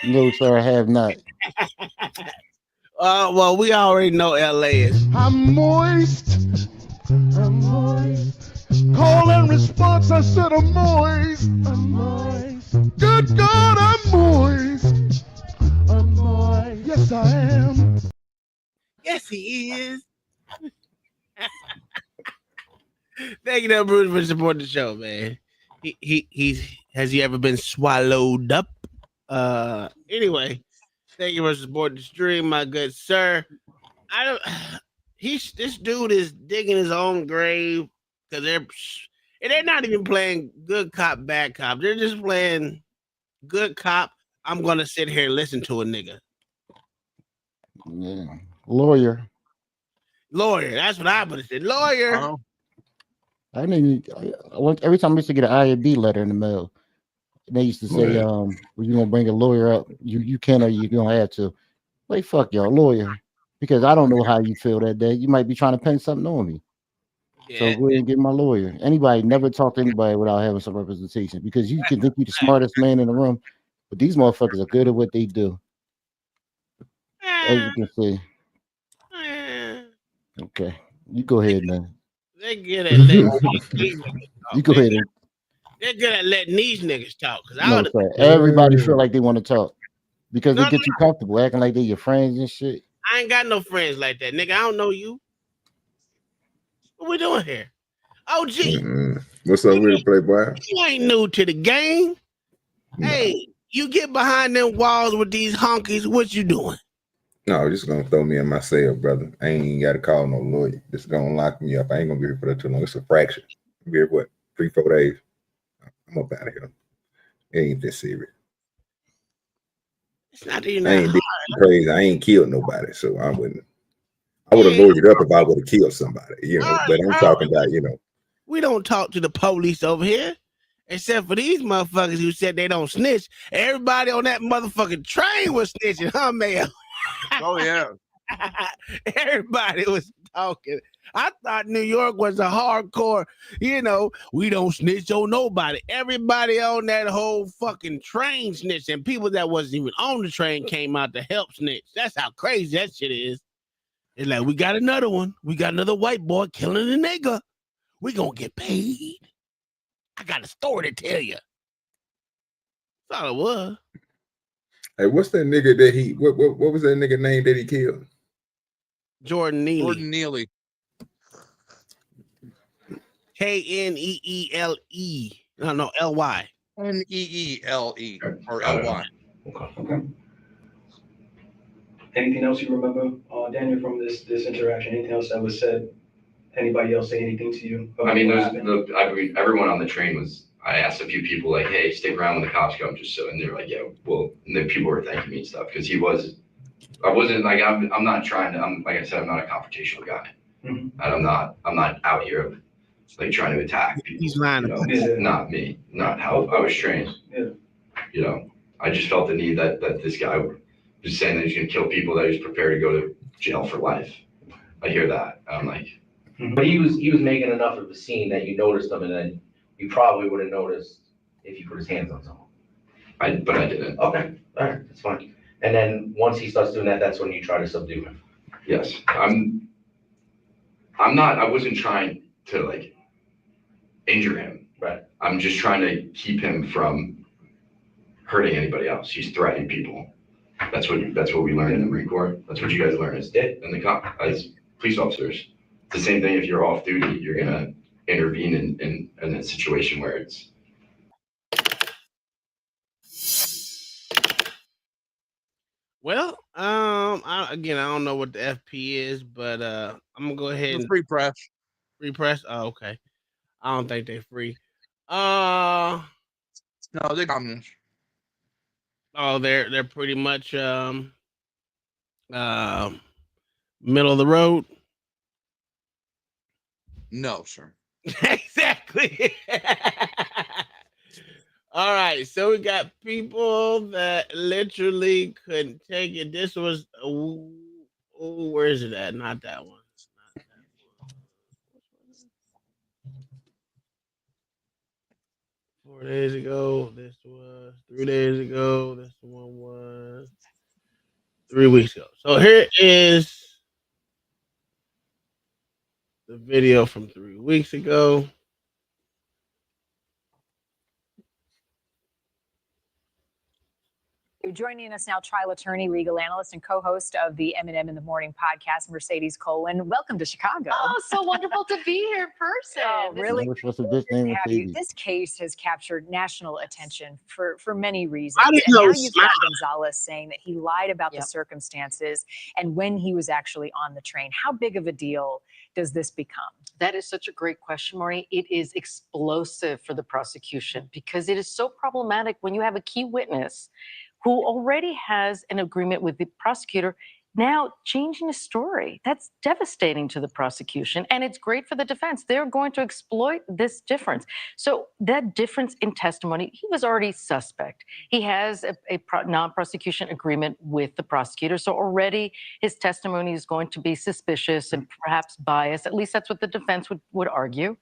No, sir, I have not. Well, we already know LA is. I'm moist. I'm moist. Call and response, I said I'm moist. I'm moist. Good God, I'm moist. I'm moist. Yes, I am. Yes, he is. Thank you, Bruce, for supporting the show, man. Has he ever been swallowed up? Anyway, thank you for supporting the stream, my good sir. This dude is digging his own grave because they're not even playing good cop, bad cop. They're just playing good cop. I'm gonna sit here and listen to a nigga. Yeah. Lawyer. That's what I would have said. Lawyer. I mean, every time I used to get an IAB letter in the mail, they used to say, "Well, you gonna bring a lawyer up? You can or you don't have to." Like, fuck y'all, lawyer, because I don't know how you feel that day. You might be trying to pin something on me. Yeah. So go ahead and get my lawyer. Anybody never talk to anybody without having some representation, because you can think you're the smartest man in the room, but these motherfuckers are good at what they do. As you can see. Okay, you go ahead, man. They're good at letting these niggas talk. You go ahead. They're good at letting these niggas talk. Everybody feel like they want to talk because they get you comfortable, acting like they're your friends and shit. I ain't got no friends like that, nigga. I don't know you. What we doing here? OG. What's up with it, Playboy? You ain't new to the game. No. Hey, you get behind them walls with these honkies. What you doing? No, just gonna throw me in my cell, brother. I ain't even gotta call no lawyer. Just gonna lock me up. I ain't gonna be here for that too long. It's a fraction. I'll be here what, 3-4 days. I'm up out of here. It ain't this serious. It's not even I ain't crazy. I ain't killed nobody, so I wouldn't. I would have lawyered up if I would have killed somebody, you know. But I'm talking about, you know. We don't talk to the police over here, except for these motherfuckers who said they don't snitch. Everybody on that motherfucking train was snitching, huh, Mayo? Oh yeah. Everybody was talking. I thought New York was a hardcore, you know, we don't snitch on nobody. Everybody on that whole fucking train snitched, and people that wasn't even on the train came out to help snitch. That's how crazy that shit is. It's like, we got another one. We got another white boy killing a nigga. We gonna get paid. I got a story to tell you. That's all it was. Hey, what's that nigga that he? What was that nigga name that he killed? Jordan Neely. Jordan Neely. K-N-E-E-L-E. No, L-Y. Neele or L-Y. Okay. Anything else you remember, Daniel, from this interaction? Anything else that was said? Anybody else say anything to you? I mean, everyone on the train was. I asked a few people like, "Hey, stick around when the cops come," just so, and they were like, "Yeah, well." And then people were thanking me and stuff because I wasn't like I'm not trying to. I'm like I said, I'm not a confrontational guy, and I'm not out here like trying to attack people. He's lying. Not me, not how I was trained. Yeah. You know, I just felt the need that this guy was saying that he's going to kill people, that he was prepared to go to jail for life. I hear that. I'm like. But he was making enough of a scene that you noticed him, and then you probably would have noticed if you put his hands on someone. But I didn't. Okay, all right, that's fine. And then once he starts doing that, that's when you try to subdue him. Yes, I wasn't trying to like injure him. Right. I'm just trying to keep him from hurting anybody else. He's threatening people. That's what we learned in the Marine Corps. That's what you guys learn as police officers. It's the same thing if you're off duty. You're gonna intervene in a situation where it's. Well, I don't know what the FP is, but I'm gonna go ahead and free press. Free press. Oh, okay. I don't think they're free. No, they're communist. Oh, they're pretty much middle of the road. No, sir. Exactly. All right, so we got people that literally couldn't take it. This was where is it at? Not that one. 4 days ago. This was 3 days ago. This one was 3 weeks ago. So here is the video from 3 weeks ago. Joining us now, trial attorney, legal analyst, and co-host of the M&M in the Morning podcast, Mercedes Colon. Welcome to Chicago. Oh, so wonderful to be here in person. Oh, really? What's the bitch name? Mercedes? This case has captured national attention for many reasons. I didn't and know now you've got Gonzalez saying that he lied about the circumstances and when he was actually on the train. How big of a deal does this become? That is such a great question, Maureen. It is explosive for the prosecution because it is so problematic when you have a key witness who already has an agreement with the prosecutor, now changing his story. That's devastating to the prosecution, and it's great for the defense. They're going to exploit this difference. So that difference in testimony, he was already suspect. He has a non-prosecution agreement with the prosecutor, so already his testimony is going to be suspicious and perhaps biased. At least that's what the defense would argue.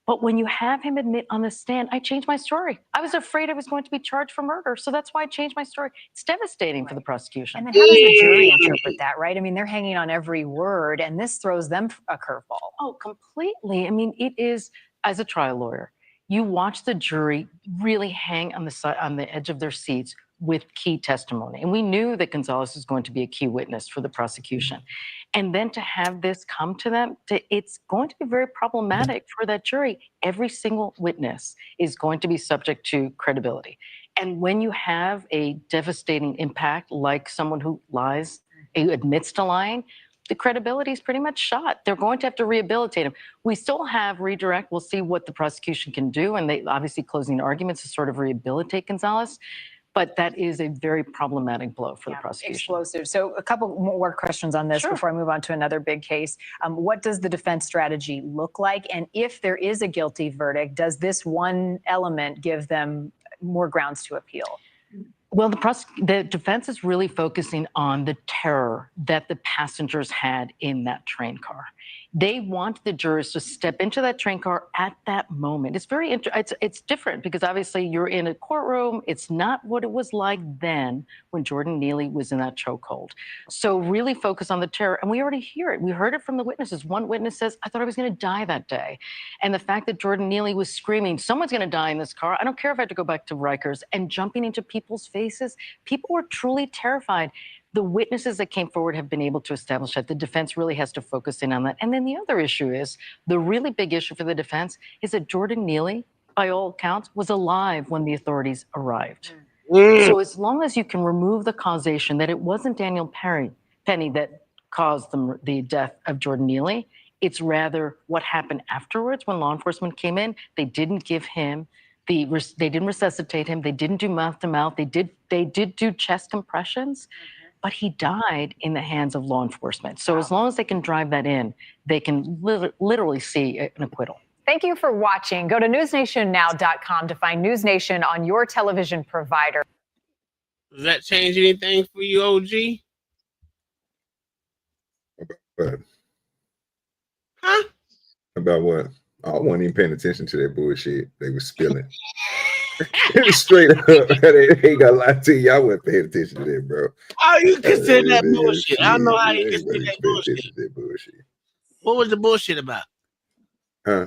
But when you have him admit on the stand, I changed my story. I was afraid I was going to be charged for murder, so that's why I changed my story. It's devastating for the prosecution. And then how does the jury interpret that, right? I mean, they're hanging on every word, and this throws them a curveball. Oh, completely. I mean, it is, as a trial lawyer, you watch the jury really hang on the edge of their seats with key testimony. And we knew that Gonzalez was going to be a key witness for the prosecution. And then to have this come to them, it's going to be very problematic for that jury. Every single witness is going to be subject to credibility. And when you have a devastating impact, like someone who lies, who admits to lying, the credibility is pretty much shot. They're going to have to rehabilitate him. We still have redirect. We'll see what the prosecution can do. And they obviously closing arguments to sort of rehabilitate Gonzalez. But that is a very problematic blow for the prosecution. Explosive. So a couple more questions on this before I move on to another big case. What does the defense strategy look like? And if there is a guilty verdict, does this one element give them more grounds to appeal? Well, the defense is really focusing on the terror that the passengers had in that train car. They want the jurors to step into that train car at that moment. It's very it's different because obviously you're in a courtroom. It's not what it was like then when Jordan Neely was in that chokehold. So really focus on the terror. And we already hear it. We heard it from the witnesses. One witness says, I thought I was going to die that day. And the fact that Jordan Neely was screaming, someone's going to die in this car. I don't care if I have to go back to Rikers, and jumping into people's faces. People were truly terrified. The witnesses that came forward have been able to establish that. The defense really has to focus in on that. And then the other issue is, the really big issue for the defense is that Jordan Neely, by all accounts, was alive when the authorities arrived. So as long as you can remove the causation that it wasn't Daniel Penny that caused the death of Jordan Neely, it's rather what happened afterwards when law enforcement came in. They didn't give him they didn't resuscitate him. They didn't do mouth to mouth. They did do chest compressions. But he died in the hands of law enforcement. So as long as they can drive that in, they can literally see an acquittal. Thank you for watching. Go to newsnationnow.com to find News Nation on your television provider. Does that change anything for you, OG? Huh? About what? I wasn't even paying attention to that bullshit they were spilling. It was straight up. They ain't got to lie to you. I wasn't paying attention to that, bro. Oh, you consider that bullshit. I don't know how you consider that bullshit. What was the bullshit about? Huh?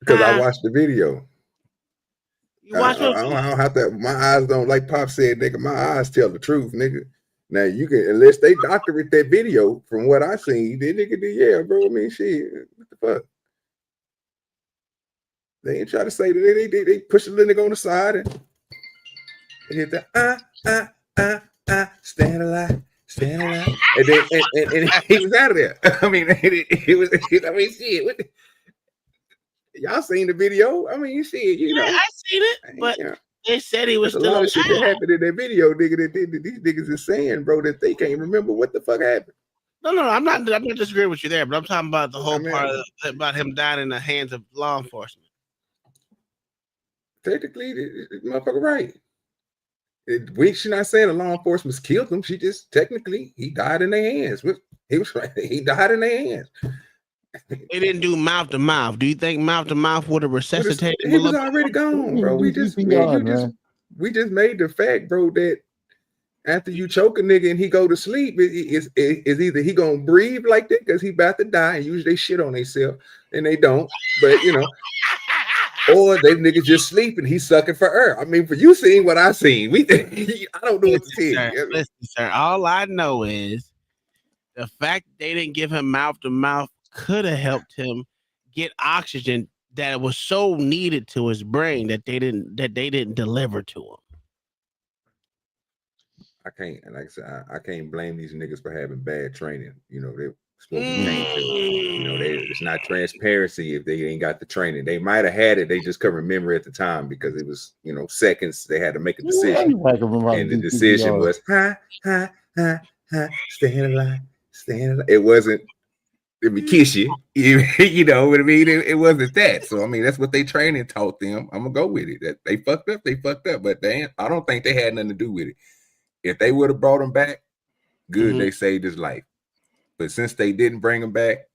Because I watched the video. You watched I don't have to. My eyes don't, like Pop said, nigga. My eyes tell the truth, nigga. Now you can, unless they doctorate that video, from what I seen, that nigga did, yeah, bro. I mean, shit, what the fuck? They ain't try to say that they push the little nigga on the side and hit the stand alive, and then and he was out of there. I mean, it was. I mean, shit. What y'all seen the video? I mean, you see it. You know, I seen it, but they said he was There's still a lot of shit that alive. happened in that video, nigga. That these niggas is saying, bro, that they can't remember what the fuck happened. No, I'm not disagreeing with you there, but I'm talking about the whole part about him dying in the hands of law enforcement. Technically, the motherfucker right. She's not saying the law enforcement killed him. She just technically he died in their hands. He was right. He died in their hands. They didn't do mouth to mouth. Do you think mouth to mouth would have resuscitated him? He was already gone, bro. We just made the fact, bro, that after you choke a nigga and he go to sleep, it's either he gonna breathe like that because he about to die, and usually they shit on themselves and they don't, but you know. Or they niggas just sleeping. He's sucking for air. I mean, for you seeing what I seen, I don't know what to tell you. Listen, sir. All I know is the fact they didn't give him mouth to mouth could have helped him get oxygen that was so needed to his brain that they didn't deliver to him. I can't, like I said, I can't blame these niggas for having bad training. You know, they supposed to be trained to, you know, it's not transparency if they ain't got the training. They might have had it, they just couldn't remember at the time because it was, you know, seconds. They had to make a decision, and the decision was staying alive. It wasn't. Let me kiss you. You know what I mean? It wasn't that. So I mean, that's what they training taught them. I'm gonna go with it. That they fucked up. But I don't think they had nothing to do with it. If they would have brought him back, good. They saved his life. But since they didn't bring him back,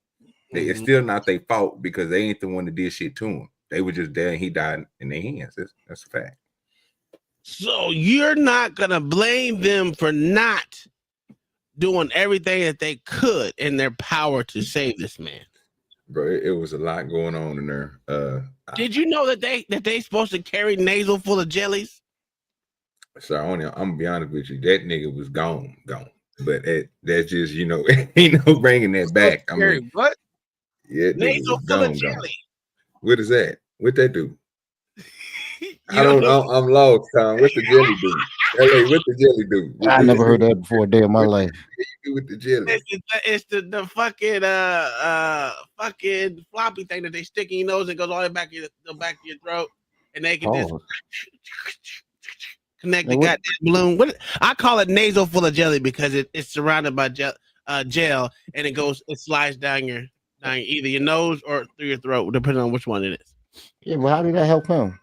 it's still not their fault because they ain't the one that did shit to him. They were just there and he died in their hands. That's a fact. So you're not gonna blame them for not doing everything that they could in their power to save this man. Bro, it was a lot going on in there. Did you know that they supposed to carry nasal full of jellies? So I'm gonna be honest with you, that nigga was gone. But that's just, you know, ain't no bringing that back. I mean, what? Yeah, nasal full of jelly. What is that? What that do? I don't know. I'm lost, Tom. What's the jelly do? LA, what the jelly do? I never heard that before a day in my life. What you do with the jelly? It's the fucking fucking floppy thing that they stick in your nose and goes all the way back to your throat, and they can just connect the goddamn balloon. What I call it, nasal full of jelly, because it's surrounded by gel, and it slides down your either your nose or through your throat, depending on which one it is. Yeah, well, how did that help him?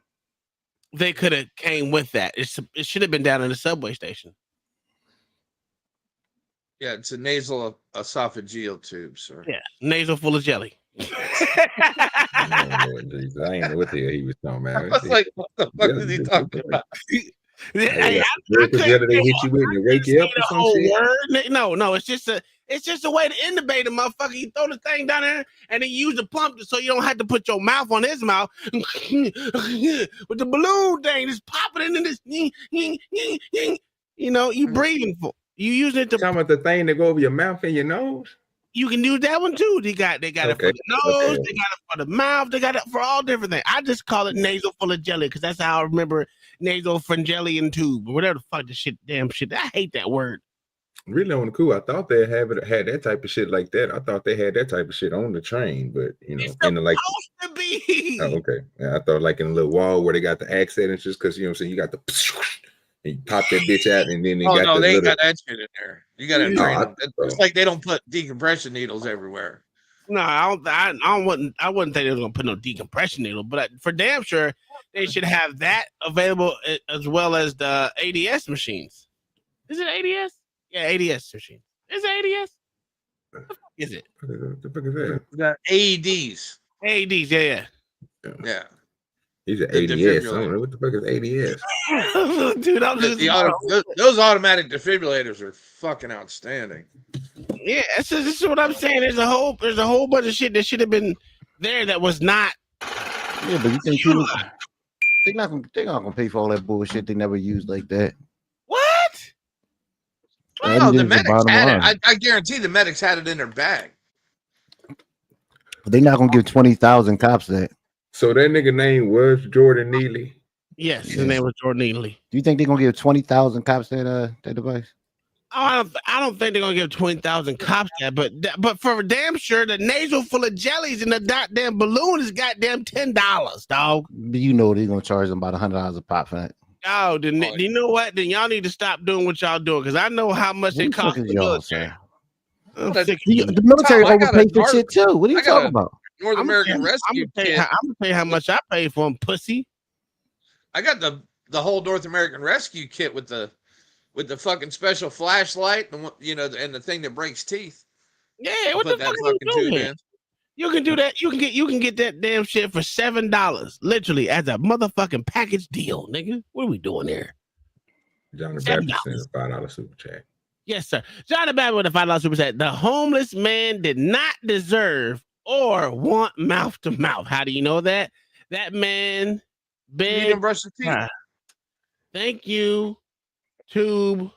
They could have came with that. It should have been down in the subway station. Yeah, it's a nasal esophageal tube, sir. Yeah, nasal full of jelly. I ain't know what the hell he was talking about. I was like, what the fuck is he talking about? Hey, I together they hit you with and wake you up or some shit. No, it's just a way to intubate a motherfucker. You throw the thing down there and then use the pump so you don't have to put your mouth on his mouth with the balloon thing just popping in this. You know, you breathing for. You using it to talking about the thing that go over your mouth and your nose. You can use that one too. They got it for the nose, they got it for the mouth, they got it for all different things. I just call it nasal full of jelly because that's how I remember nasal pharyngeal tube or whatever the fuck the damn shit. I hate that word. Really on the cool. I thought they had that type of shit like that. I thought they had that type of shit on the train, but you know, in the like. To be. Oh, okay. Yeah, I thought like in a little wall where they got the accent and just because you know what I'm saying, you got the. And you pop that bitch out, and then they got they ain't got that shit in there. You got to train them. It's like they don't put decompression needles everywhere. No, I wouldn't think they was gonna put no decompression needle, but for damn sure they should have that available as well as the ADS machines. Is it ADS? Yeah, ADS machine. Is it ADS? What the fuck is it? The fuck is that? The AEDs. AEDs, yeah. He's an ADS. I don't know what the fuck is ADS. Dude, I'm just those automatic defibrillators are fucking outstanding. Yeah, this is what I'm saying. There's a whole bunch of shit that should have been there that was not. Yeah, but you think people they're not gonna pay for all that bullshit they never used like that. What? No, the medics had it. I guarantee the medics had it in their bag. But they're not gonna give 20,000 cops that. So that nigga name was Jordan Neely. Yes, his name was Jordan Neely. Do you think they're gonna give 20,000 cops that device? Oh, I don't think they're gonna give 20,000 cops that, but for damn sure, the nasal full of jellies and the goddamn balloon is goddamn $10, dog. You know they're gonna charge them about $100 a pop for that. Oh, then you know what? Then y'all need to stop doing what y'all doing because I know how much it costs the military. The military overpaid for shit too. What are you talking about? North American Rescue Kit. I'm gonna tell you how much I paid for them, pussy. I got the whole North American Rescue Kit with the fucking special flashlight and and the thing that breaks teeth. Yeah, what the fuck are you doing? You can do that. You can get that damn shit for $7, literally as a motherfucking package deal, nigga. What are we doing there? John the Baptist sent a $5 super chat. Yes, sir. John the Baptist with a $5 super chat. The homeless man did not deserve or want mouth to mouth. How do you know that? That man begged. Brush the teeth. Thank you, Tube,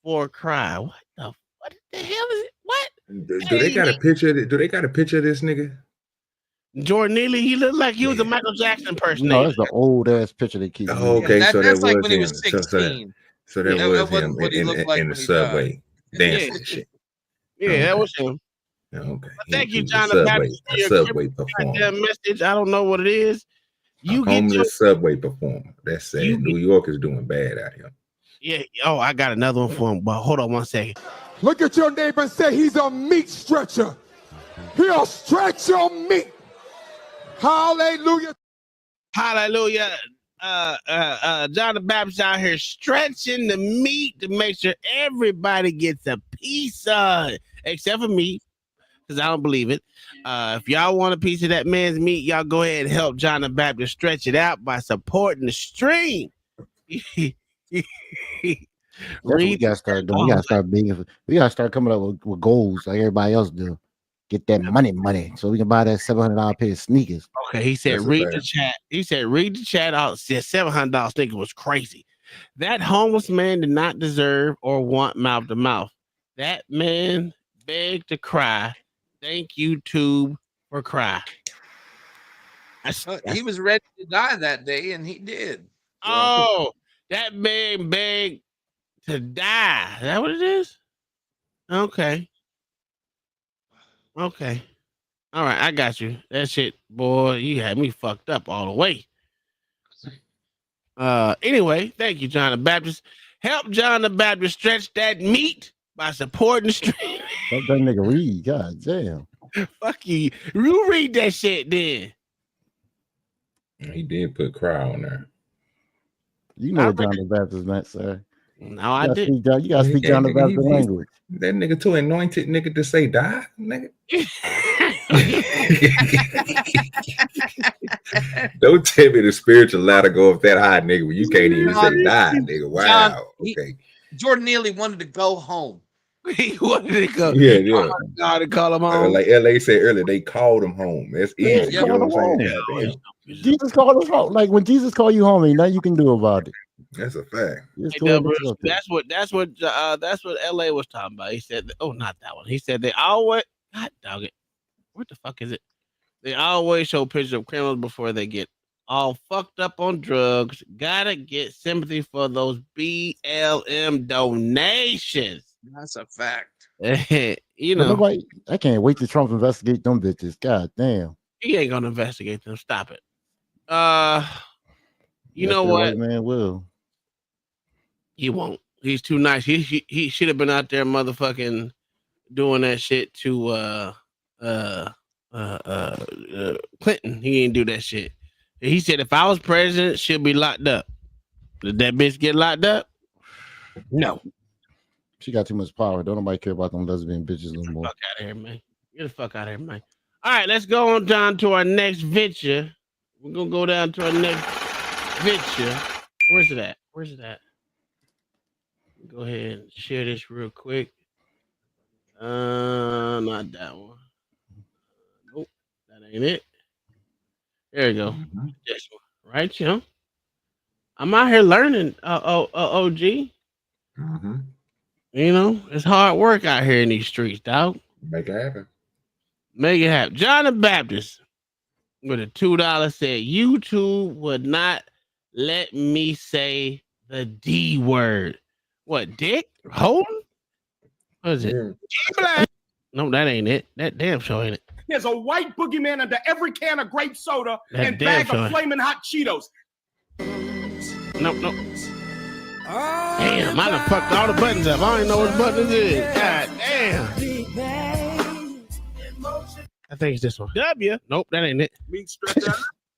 for cry. What the hell is it? What? Do they got a picture? Do they got a picture of this nigga? Jordan Neely, he looked like he was a Michael Jackson person. No, that's the old ass picture they keep. Oh, okay, so that's that like was when he him. was 16. So that was him like in the subway dancing and shit. Yeah, that was him. Okay. Thank you, John the Baptist, for your subway performer. message. I don't know what it is. You get your subway performer. That's sad. New York is doing bad out here. Yeah. Oh, I got another one for him. But hold on one second. Look at your neighbor and say he's a meat stretcher. He'll stretch your meat. Hallelujah. Hallelujah. John the Baptist out here stretching the meat to make sure everybody gets a piece of it, except for me, because I don't believe it. If y'all want a piece of that man's meat, y'all go ahead and help John the Baptist stretch it out by supporting the stream. What we gotta start doing. We gotta start coming up with goals like everybody else do. Get that money, so we can buy that $700 pair of sneakers. Okay, he said, read the chat. He said, read the chat out. Said $700 sneaker was crazy. That homeless man did not deserve or want mouth to mouth. That man begged to cry. Thank you, Tube, for cry. He was ready to die that day, and he did. Oh, that man begged to die. Is that what it is? Okay. All right, I got you. That shit, boy, you had me fucked up all the way. Anyway, thank you, John the Baptist. Help John the Baptist stretch that meat by supporting the stream. Let that nigga read. God damn. Fuck you. You read that shit then. He did put cry on there. You know what John the Baptist meant, sir. No, I did. You gotta speak John the Baptist language. That nigga too anointed, nigga, to say die, nigga. Don't tell me the spiritual ladder go up that high, nigga, when you can't even say die, nigga. Wow. John, okay. Jordan Neely wanted to go home. He wanted to go. Yeah. God to call him home. Like LA said earlier, they called him home. That's easy. You know what I'm saying? Jesus called us home. Like when Jesus called you home, ain't nothing you can do about it. That's a fact. That's what LA was talking about. He said, not that one. He said they always, God dog it. What the fuck is it? They always show pictures of criminals before they get all fucked up on drugs. Gotta get sympathy for those BLM donations. That's a fact. You know, I can't wait till Trump investigate them bitches. God damn. He ain't gonna investigate them. Stop it. You know what? White man will. He won't. He's too nice. He should have been out there motherfucking doing that shit to Clinton. He ain't do that shit. He said if I was president, she'll be locked up. Did that bitch get locked up? No. She got too much power. Don't nobody care about them lesbian bitches no more. Fuck out of here, man. Get the fuck out of here, man. All right, let's go on down to our next venture. We're gonna go down to our next venture. Where's it at? Go ahead and share this real quick. Not that one. Nope, that ain't it. There you go. This one, right, yo? I'm out here learning. OG. Mm-hmm. You know, it's hard work out here in these streets, dog. Make it happen. Make it happen. John the Baptist with a $2 said, YouTube would not let me say the D word. What, dick? Holden? What is it? Yeah. No, that ain't it. That damn show ain't it. There's a white boogeyman under every can of grape soda That and damn bag of show. flaming hot Cheetos. Nope. Damn, I done fucked all the buttons up. I don't even know what button it is. God damn. I think it's this one. W. Nope, that ain't it. Meat stretcher.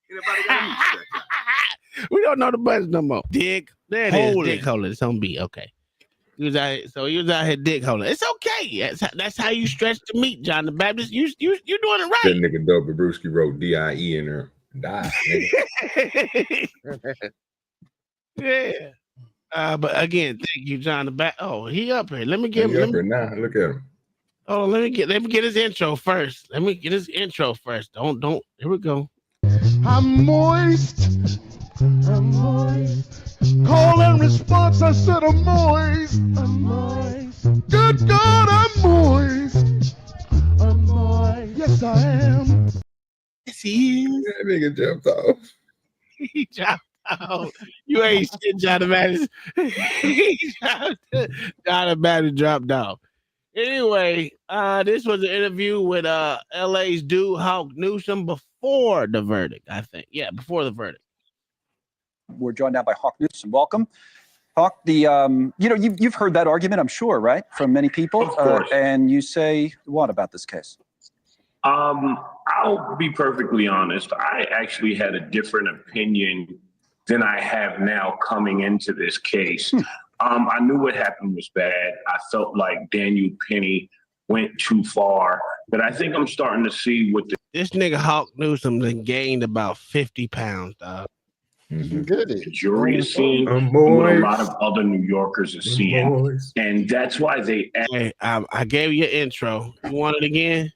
Anybody got meat stretcher? We don't know the buttons no more. Dick. There it is. Holy. Dick holder. It's on B. Okay. He was out here dick holder. It's okay. That's how you stretch the meat, John the Baptist. You doing it right. That nigga Dope Brewski wrote D-I-E in there. Die, nigga. Yeah. But again, thank you, John the Baptist. Oh, he up here. Let me get He up here now. Look at him. Oh, let me get his intro first. Don't. Here we go. I'm moist. Call and response, I said I'm moist. Good God, I'm moist. Yes, I am. Yes, he is. That nigga jumped off. He dropped out. You ain't shit, John the Baptist. John the Baptist dropped off. Anyway, this was an interview with LA's dude Hawk Newsome before the verdict, I think. Yeah, before the verdict. We're joined now by Hawk Newsome. Welcome. Hawk, you've heard that argument, I'm sure, right? From many people. Of course. And you say what about this case? I'll be perfectly honest. I actually had a different opinion than I have now coming into this case. I knew what happened was bad. I felt like Daniel Penny went too far, but I think I'm starting to see what This nigga Hawk Newsome then gained about 50 pounds, dog. the jury is seeing, and what a lot of other New Yorkers are seeing, and that's why they. Hey, I gave you your intro. You want it again?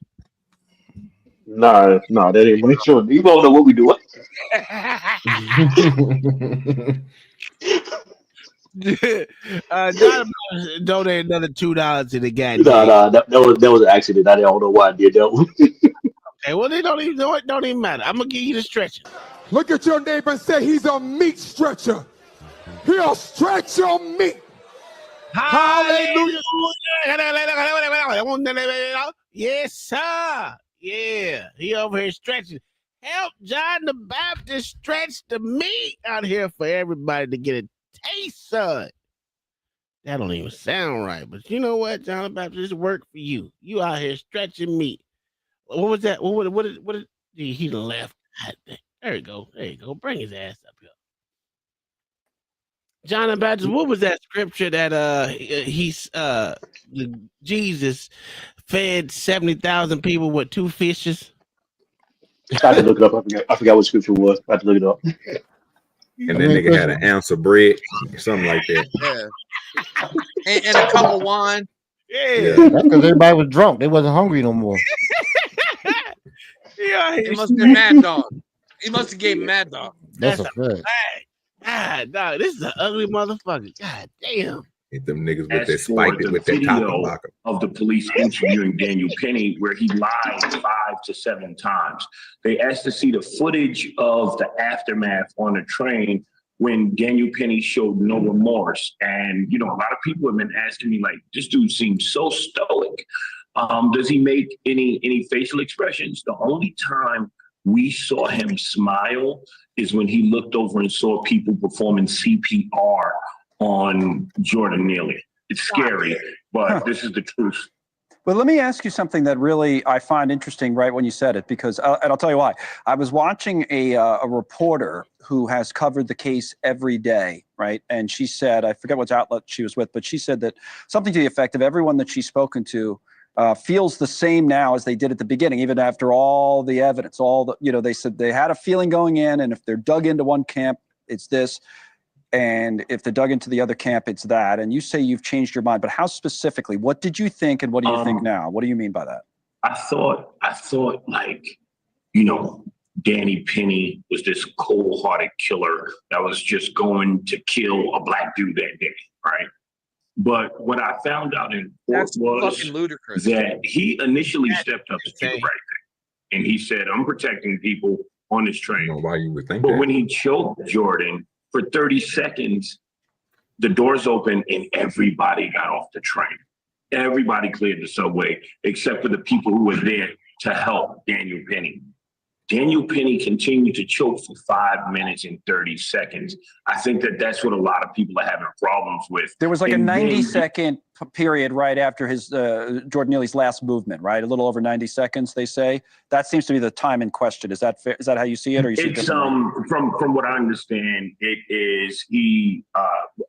Nah, that ain't my intro. You won't know what we doing. John donate another $2 to the guy. That was an accident. I don't know why I did that one. Okay, well, they don't even know it. Don't even matter. I'm gonna give you the stretching. Look at your neighbor and say he's a meat stretcher. He'll stretch your meat. Hallelujah. Yes, sir. Yeah, he over here stretching. Help John the Baptist stretch the meat out here for everybody to get a taste of it. That don't even sound right, but you know what, John the Baptist, this work for you. You out here stretching meat. What was that? What did he left? There you go. Bring his ass up here. John and Baptist, what was that scripture that Jesus fed 70,000 people with 2 fishes? I had to look it up. I forgot what scripture was. I had to look it up. And that nigga had an ounce of bread, something like that. Yeah. And a cup of wine. Yeah. That's because everybody was drunk. They wasn't hungry no more. Yeah, He must have been Mad Dog. He must have gave Mad Dog. That's a fact. God, dog, this is an ugly motherfucker. God damn. Hit them niggas with As that for spiked the it with that top video locker. of the police interviewing Daniel Penny, where he lied 5 to 7 times. They asked to see the footage of the aftermath on the train when Daniel Penny showed no remorse. And, you know, a lot of people have been asking me, like, this dude seems so stoic. Does he make any facial expressions? The only time we saw him smile is when he looked over and saw people performing CPR on Jordan Neely. It's scary, but this is the truth. But let me ask you something that really I find interesting right when you said it, because, and I'll tell you why. I was watching a reporter who has covered the case every day, right? And she said, I forget what outlet she was with, but she said that something to the effect of everyone that she's spoken to feels the same now as they did at the beginning, even after all the evidence, all the, you know, they said they had a feeling going in, and if they're dug into one camp, it's this. And if they're dug into the other camp, it's that. And you say you've changed your mind, but how specifically? What did you think, and what do you think now? What do you mean by that? I thought like, you know, Danny Penny was this cold-hearted killer that was just going to kill a black dude that day, right? But what I found out in court was fucking ludicrous that he initially stepped up to do the right thing. And he said, I'm protecting people on this train. I don't know why you would think But that. when he choked Jordan, for 30 seconds, the doors opened and everybody got off the train. Everybody cleared the subway except for the people who were there to help Daniel Penny. Daniel Penny continued to choke for 5 minutes and 30 seconds. I think that's what a lot of people are having problems with. There was like And a then- 90-second period right after his Jordan Neely's last movement, right? A little over 90 seconds, they say. That seems to be the time in question. Is that fair? Is that how you see it, or you see it It's differently? from what I understand, it is he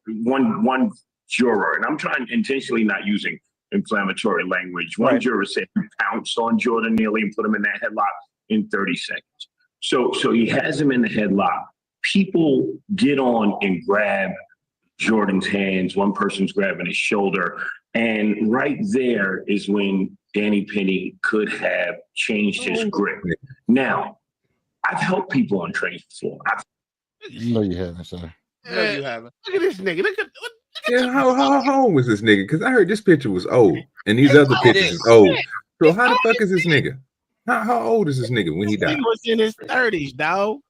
one juror, and I'm trying intentionally not using inflammatory language. One Right. juror said he pounced on Jordan Neely and put him in that headlock in 30 seconds. So he has him in the headlock. People get on and grab Jordan's hands. One person's grabbing his shoulder. And right there is when Danny Penny could have changed his grip. Now, I've helped people on trains before. No, you haven't, sir. No, you haven't. Look at this nigga. Look at Yeah, how old was this nigga? Because I heard this picture was old, and these other pictures is old. So how the fuck is this nigga? How old is this nigga when he died? He was in his 30s, dog.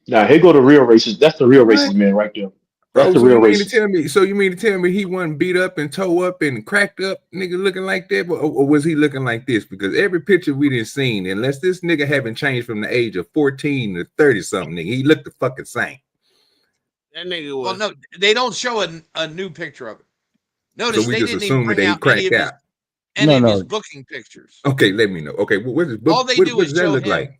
Now here go the real racist. That's the real racist man right there. That's the so real you mean to racist. tell me? So you mean to tell me he wasn't beat up and toe up and cracked up, nigga, looking like that, or was he looking like this? Because every picture we didn't seen, unless this nigga haven't changed from the age of 14 to 30 something, nigga, he looked the fucking same. That nigga was. Well, no, they don't show a new picture of it. Notice So we they just didn't even assume bring that he out cracked out. any of No, his no. booking pictures. Okay, let me know. Okay, what's his book? All they what do what is does that show look him. like?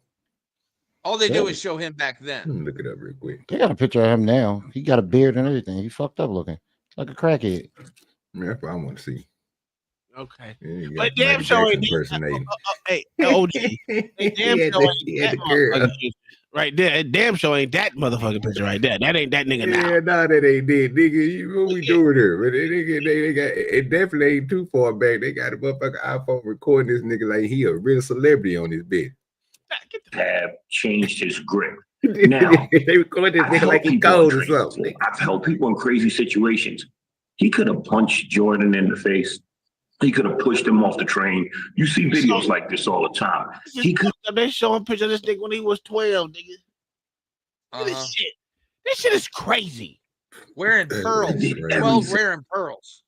All they do Yeah. is show him back then. Let me look it up real quick. They got a picture of him now. He got a beard and everything. He fucked up looking like a crackhead. Man, that's what I want to see. Okay. Yeah, you got But damn Michael sure Jackson ain't impersonating. Hey, OG. Hey, damn Yeah, sure ain't yeah, that the girl. motherfucking picture right there. Damn sure ain't that motherfucking picture right there. That ain't that nigga now. Yeah, no, that ain't dead, nigga. What we doing here? But they got it definitely ain't too far back. They got a motherfucking iPhone recording this nigga like he a real celebrity on this bitch. Have changed his grip. Now, they record this I've nigga helped like he people on cold or trains something. before. I've helped people in crazy situations. He could have punched Jordan in the face. He could have pushed him off the train. You see videos like this all the time. He could. They showing picture of this nigga when he was 12, nigga. Look at this shit. This shit is crazy. Wearing pearls. Did 12 everything. wearing pearls.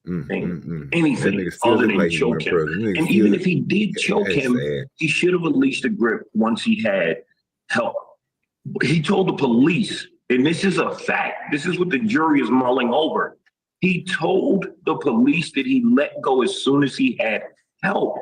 Anything That nigga still other look than like he choke wearing him. pearls. That nigga And still even look- if he did choke That's him, sad. he should have released the grip once he had help. He told the police, and this is a fact, this is what the jury is mulling over. He told the police that he let go as soon as he had help.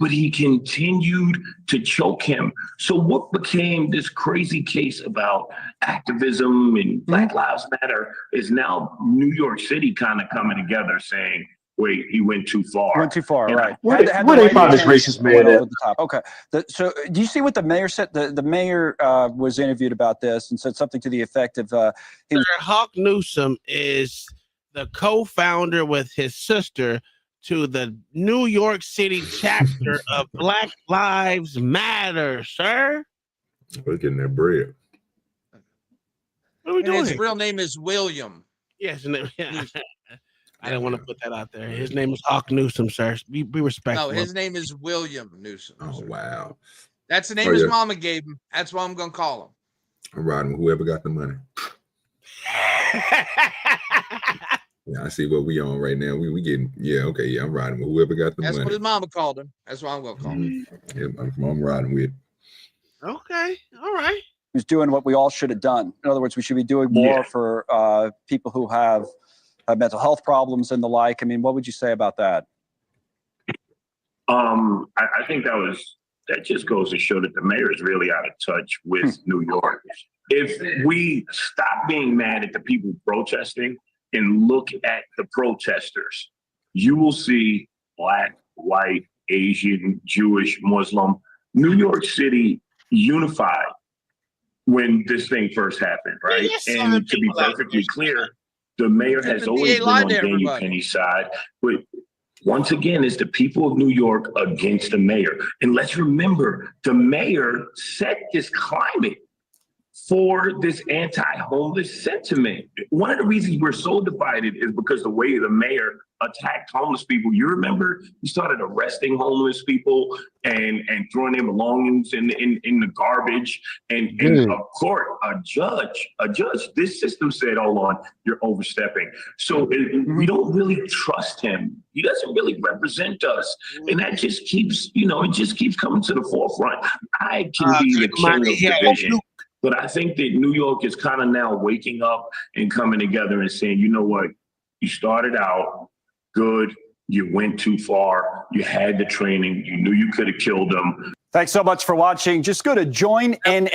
but he continued to choke him. So what became this crazy case about activism and Black Lives Matter is now New York City kind of coming together saying, wait, he went too far. Went too far, And right. I- Where they found this racist man at? Over the top. Okay. So do you see what the mayor said? The mayor was interviewed about this and said something to the effect of he was, Sir Hawk Newsom is the co-founder with his sister to the New York City chapter of Black Lives Matter, sir. We're getting that bread. What are we And doing? his real name is William. Yes, and I didn't want to put that out there. His name is Hawk Newsom, sir. Be respectful. No, his name is William Newsom. Oh, wow. That's the name Oh, his yeah. mama gave him. That's what I'm gonna call him. I'm riding with whoever got the money. Yeah, I see what we on right now. We getting, okay, I'm riding with whoever got the That's what money. his mama called him. That's what I'm gonna call him. Yeah, I'm riding with. Okay, all right. was doing what we all should have done. In other words, we should be doing more for people who have mental health problems and the like. I mean, what would you say about that? I think that just goes to show that the mayor is really out of touch with New York. If we stop being mad at the people protesting and look at the protesters, you will see Black, white, Asian, Jewish, Muslim, New York City unified when this thing first happened, right? And to be perfectly clear, the mayor has always been on Daniel Penny's side, but once again, it's the people of New York against the mayor. And let's remember, the mayor set this climate for this anti-homeless sentiment. One of the reasons we're so divided is because the way the mayor attacked homeless people. You remember he started arresting homeless people and throwing their belongings in the garbage. And a court, a judge, this system said, hold on, you're overstepping. So we don't really trust him. He doesn't really represent us. And that just keeps, it just keeps coming to the forefront. I can be the king of division. But I think that New York is kind of now waking up and coming together and saying, you know what, you started out good, you went too far, you had the training, you knew you could have killed them. Thanks so much for watching. Just go to join and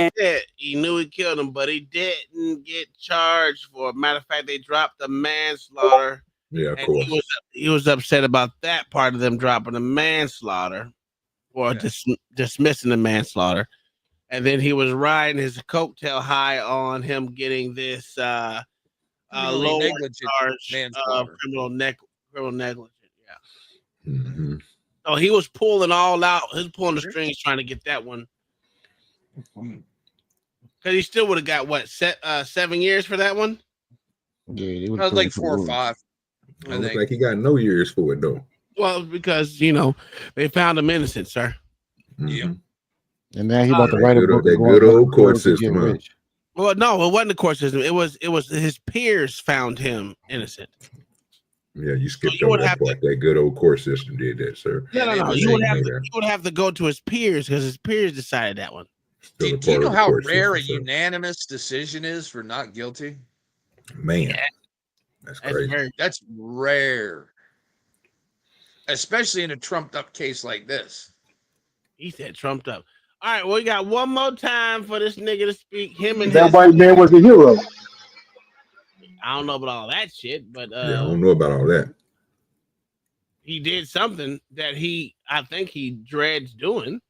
he knew he killed him, but he didn't get charged for. Matter of fact, they dropped the manslaughter. Yeah, of course. He was upset about that part of them dropping the manslaughter or dismissing the manslaughter. And then he was riding his coattail high on him getting this lower charge of criminal negligence. Yeah. Mm-hmm. So he was pulling all out. He was pulling the strings trying to get that one. Because he still would have got what 7 years for that one. Yeah, I was like 4 or 5. I look like he got no years for it though. Well, because they found him innocent, sir. Mm-hmm. Yeah. And now he about to write a book. That good old court system. Huh? Well, no, it wasn't the court system. It was his peers found him innocent. Yeah, you skipped over that part. That good old court system did that, sir. No. You would have to go to his peers because his peers decided that one. Do you know how rare a unanimous decision is for not guilty? Man, that's crazy. That's rare, especially in a trumped up case like this. He said trumped up. All right, well, we got one more time for this nigga to speak. Him and that white man was a hero. I don't know about all that shit, but I don't know about all that. He did something that I think he dreads doing.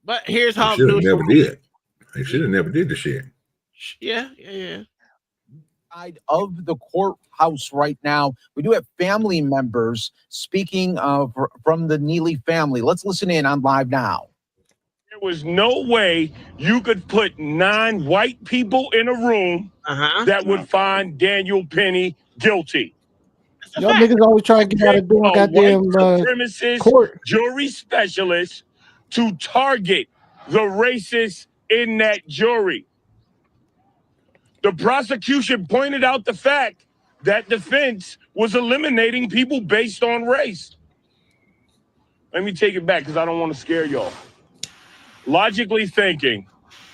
But here's how He should have never did. He should have never did the shit. Yeah. Of the courthouse right now, we do have family members speaking from the Neely family. Let's listen in on live now. There was no way you could put 9 white people in a room that would find Daniel Penny guilty. Y'all niggas always try to get out of doing goddamn supremacist jury specialist to target the racists in that jury. The prosecution pointed out the fact that defense was eliminating people based on race. Let me take it back because I don't want to scare y'all. Logically thinking,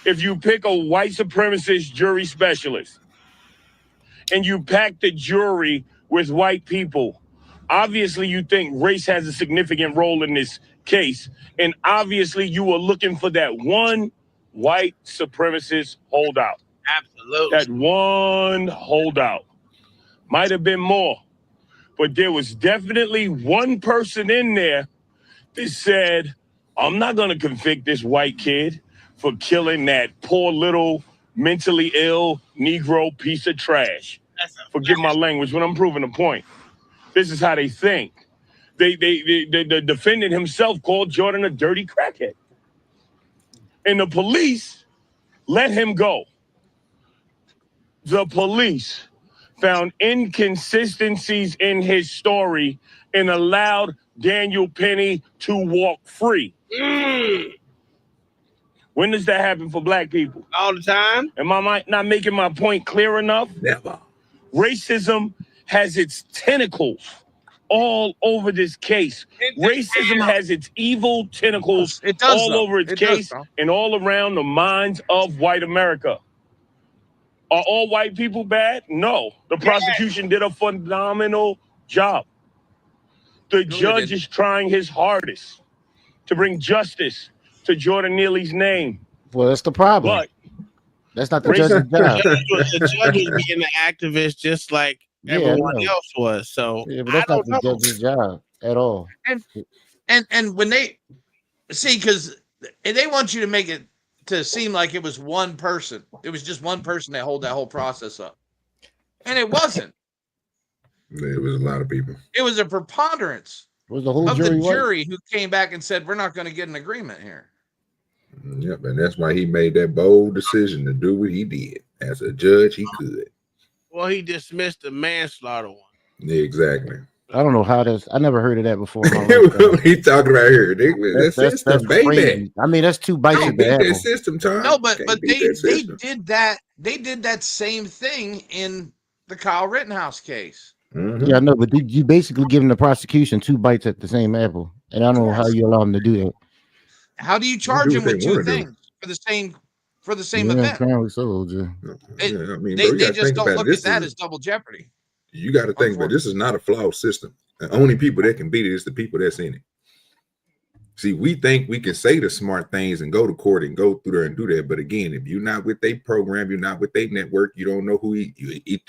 if you pick a white supremacist jury specialist and you pack the jury with white people, obviously you think race has a significant role in this case, and obviously you were looking for that one white supremacist holdout. Absolutely. That one holdout. Might have been more, but there was definitely one person in there that said, I'm not going to convict this white kid for killing that poor little mentally ill Negro piece of trash. Forgive my language, but I'm proving a point. This is how they think. The defendant himself called Jordan a dirty crackhead. And the police let him go. The police found inconsistencies in his story and allowed Daniel Penny to walk free. When does that happen for black people? All the time. Am I not making my point clear enough? Never. Racism has its tentacles all over this case. Racism has its evil tentacles all over its case and all around the minds of white America. Are all white people bad? No. The prosecution did a phenomenal job. The judge is trying his hardest to bring justice to Jordan Neely's name. Well, that's the problem. But that's not the judge's job. The judge was being an activist just like everyone else was. So yeah, but that's not the judge's job at all. And when they see, because they want you to make it to seem like it was one person. It was just one person that hold that whole process up. And it wasn't. It was a lot of people. It was a preponderance was the whole of jury the jury who came back and said, we're not going to get an agreement here. Yep, and that's why he made that bold decision to do what he did. As a judge, he could. Well, he dismissed the manslaughter one. Yeah, exactly. I don't know how this. I never heard of that before. He talking right here. That's system, baby. Crazy. I mean, that's two bites at the apple. That system, Tom. No, but they did that. They did that same thing in the Kyle Rittenhouse case. Mm-hmm. Yeah, I know, but you basically giving the prosecution two bites at the same apple, and I don't know how you allow them to do that. How do you charge him with two things for the same event? Apparently so, Jay. I mean, they just don't look at that as double jeopardy. You got to think, but this is not a flawed system. The only people that can beat it is the people that's in it. See, we think we can say the smart things and go to court and go through there and do that. But again, if you're not with their program, you're not with their network, you don't know who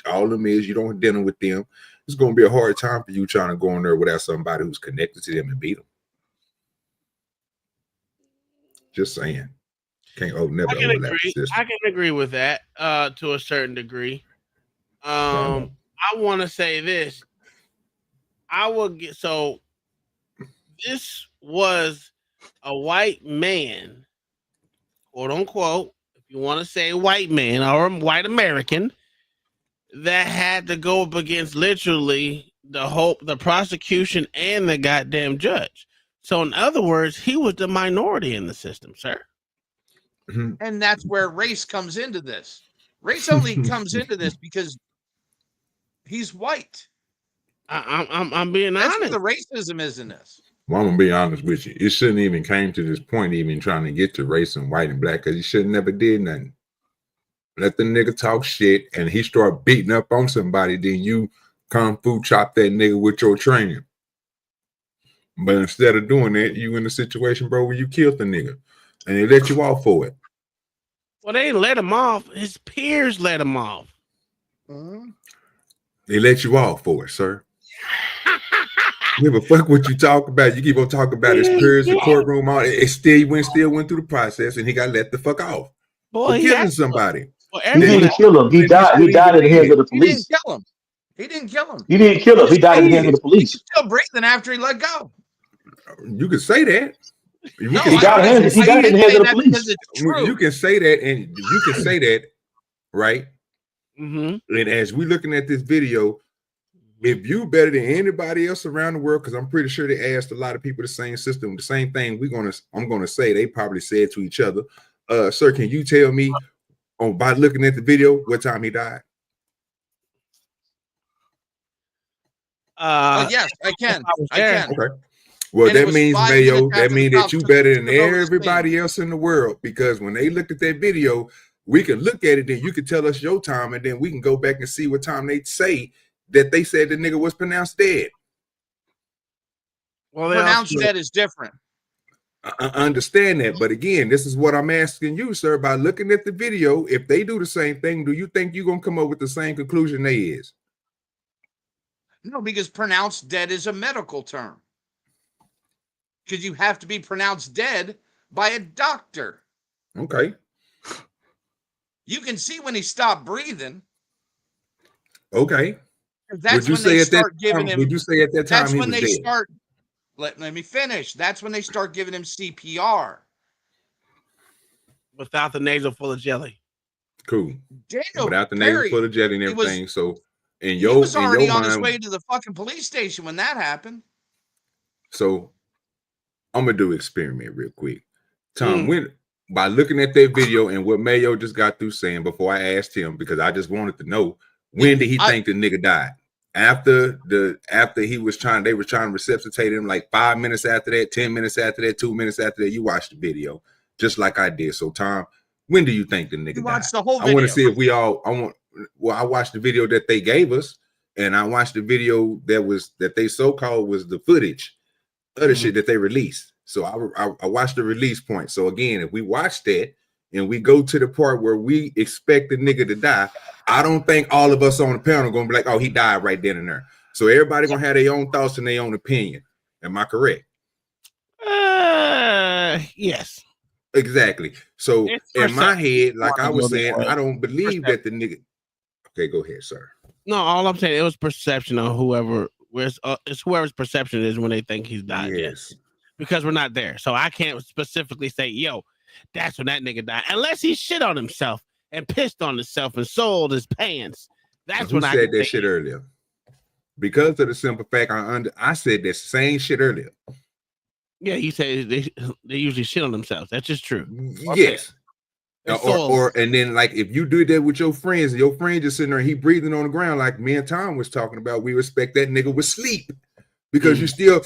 all of them is, you don't deal with them. It's going to be a hard time for you trying to go in there without somebody who's connected to them and beat them. Just saying. Can't never overlap the system. I can agree with that to a certain degree. I want to say this. This was a white man, quote unquote, if you want to say white man or white American, that had to go up against literally the prosecution and the goddamn judge. So in other words, he was the minority in the system, sir. And that's where race comes into this. Race only comes into this because he's white. I'm being honest. That's where the racism is in this. Well, I'm gonna be honest with you. It shouldn't even came to this point, even trying to get to race and white and black, because he should never did nothing. Let the nigga talk shit and he start beating up on somebody, then you kung fu chop that nigga with your training. But instead of doing that, you in a situation, bro, where you killed the nigga and they let you off for it. Well, they didn't let him off. His peers let him off. They let you off for it, sir. Give a fuck what you talk about. You keep on talking about his peers, the courtroom, all it still went through the process, and he got let the fuck off for killing somebody. He didn't kill him. He died. He died in the hands of the police. He didn't kill him. He didn't kill him. He died in the hands of the police. He's still breathing after he let go. You can say that. He died in the hands of the police. You can say that, and you can say that, right? Mm-hmm. And as we looking at this video, if you better than anybody else around the world, because I'm pretty sure they asked a lot of people the same system, the same thing. I'm gonna say they probably said to each other, "Sir, can you tell me, by looking at the video, what time he died?" Yes, I can. I can. Okay. Well, and that means, Mayo, that means that you better than everybody else in the world, because when they looked at that video, we can look at it, then you can tell us your time, and then we can go back and see what time they say that they said the nigga was pronounced dead. Well, pronounced dead is different. I understand that, but again, this is what I'm asking you, sir. By looking at the video, if they do the same thing, do you think you're gonna come up with the same conclusion they is? No, because pronounced dead is a medical term. Because you have to be pronounced dead by a doctor. Okay. You can see when he stopped breathing. Okay. That's when they start giving him. Would you say at that time That's he when was they dead? start. Let me finish. That's when they start giving him CPR. Without the nasal full of jelly. Cool. Daniel Without the nasal Perry, full of jelly and he was- everything. So in He your was already on his mind, way to the fucking police station when that happened. so I'm gonna do an experiment real quick. Tom, when by looking at that video and what Mayo just got through saying before I asked him, because I just wanted to know, when did he think the nigga died? After he was trying, they were trying to resuscitate him like 5 minutes after that, 10 minutes after that, 2 minutes after that. You watched the video just like I did. So Tom, when do you think the nigga died? Watched the whole I want video. to see if I watched the video that they gave us, and I watched the video that they so-called was the footage of the shit that they released. So I watched the release point. So again, if we watch that and we go to the part where we expect the nigga to die, I don't think all of us on the panel are gonna be like, oh, he died right then and there. So everybody gonna have their own thoughts and their own opinion. Am I correct? Yes. Exactly. So in my head, like I was saying, Perception. I don't believe that the nigga. Okay, go ahead, sir. No, all I'm saying, it was perception on whoever. It's whoever's perception is when they think he's died. Yes. Because we're not there, so I can't specifically say, "Yo, that's when that nigga died," unless he shit on himself and pissed on himself and soiled his pants. That's Who when I said can that say shit earlier? Because of the simple fact I said that same shit earlier. Yeah, you say they usually shit on themselves. That's just true. Yes. And And then like if you do that with your friends, and your friend just sitting there, he breathing on the ground like me and Tom was talking about, we respect that nigga with sleep because you still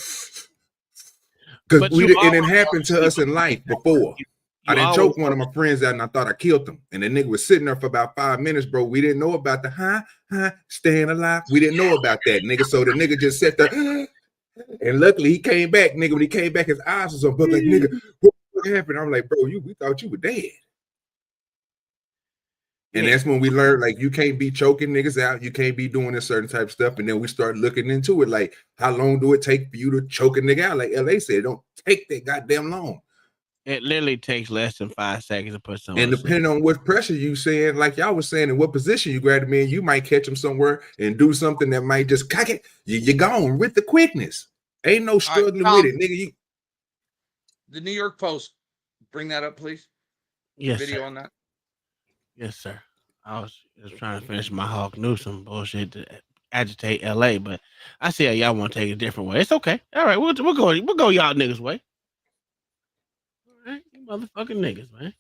because it didn't happen to us in life before. I didn't choke one of my friends out and I thought I killed him. And the nigga was sitting there for about 5 minutes, bro. We didn't know about the staying alive. We didn't know about that, nigga. So the nigga just sat there. And luckily he came back, nigga. When he came back, his eyes was on, but like, nigga, what happened? I'm like, bro, we thought you were dead. And that's when we learned, like, you can't be choking niggas out. You can't be doing this certain type of stuff. And then we start looking into it, like, how long do it take for you to choke a nigga out? Like LA said, it don't take that goddamn long. It literally takes less than 5 seconds to put someone. And depending on what pressure you saying, like y'all was saying, in what position you grab him in, you might catch him somewhere and do something that might just cock it. You're gone with the quickness. Ain't no struggling Tom, with it, nigga. The New York Post, bring that up, please. Yes, Video sir. on that. Yes, sir. I was just trying to finish my Hawk Newsom bullshit to agitate LA, but I see how y'all want to take it a different way. It's okay. All right, we'll go y'all niggas way. All right, you motherfucking niggas, man.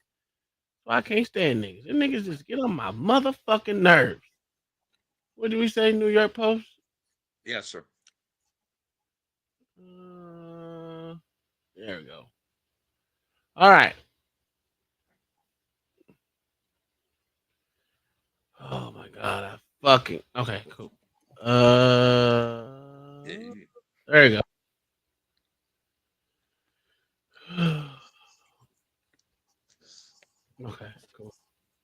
So I can't stand niggas. Them niggas just get on my motherfucking nerves. What do we say, New York Post? Yes, sir. There we go. All right. Oh my god, okay, cool. There you go. Okay, cool.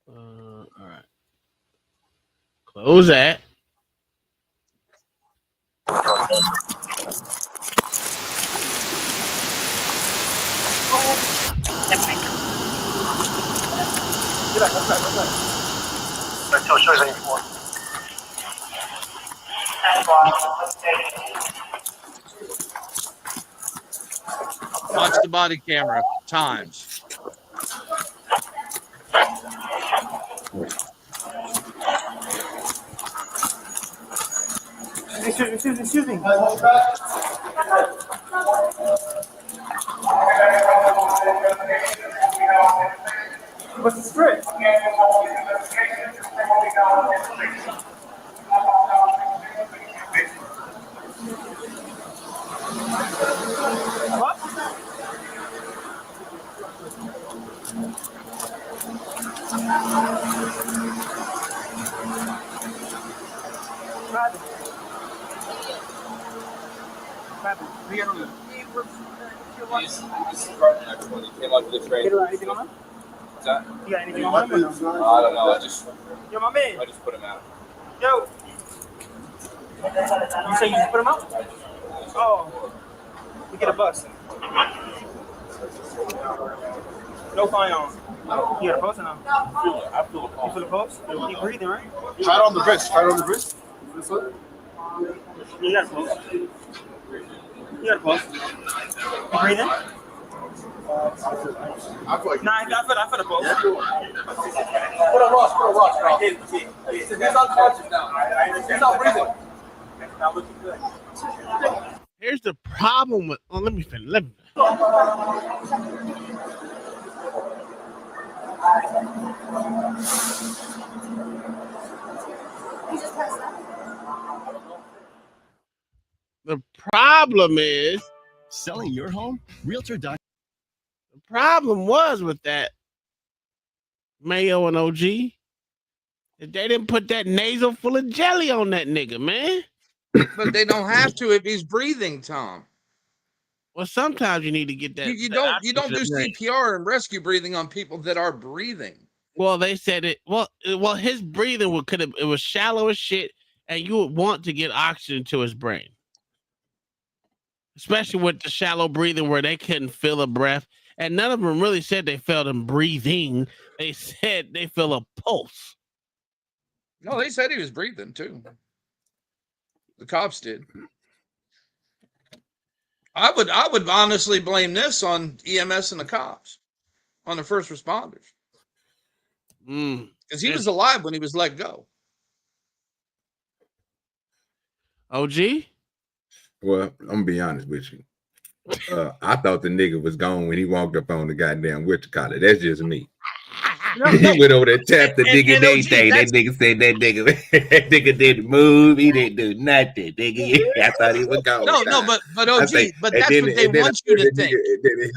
All right. Close that. Watch the body camera times. Excuse me. What's the script? He's threatening everyone. He came out to the train. Anything on him? What's that? You got anything on him? I don't know. Yo, my man. I just put him out. Yo. You say you just put him out? Oh. We get a bus. No firearm. You got a pulse or no? I feel a pulse. You feel the pulse? You breathing, right? Try it on the wrist. Try it on the wrist. This way. You got a pulse. You got a pulse. You breathing? I feel like. Nah, I feel the pulse. Put a Ross. He's unconscious now. He's not breathing. Now looking good. Here's the problem with. Oh, let me finish. The problem is selling your home. Realtor.com. The problem was with that Mayo and OG that they didn't put that nasal full of jelly on that nigga, man. But they don't have to if he's breathing, Tom. Well, sometimes you need to get that. You don't do CPR and rescue breathing on people that are breathing. Well, they said it. Well, his breathing it was shallow as shit, and you would want to get oxygen to his brain, especially with the shallow breathing where they couldn't feel a breath, and none of them really said they felt him breathing. They said they feel a pulse. No, they said he was breathing too. The cops did. I would honestly blame this on EMS and the cops, on the first responders. Because he was alive when he was let go. OG? Well, I'm gonna be honest with you. I thought the nigga was gone when he walked up on the goddamn collar. That's just me. He went over there, tapped the nigga, and everything. That nigga said that nigga didn't move. He didn't do nothing. Nigga, I thought he was gone. No, but OG, but that's what they want you to think.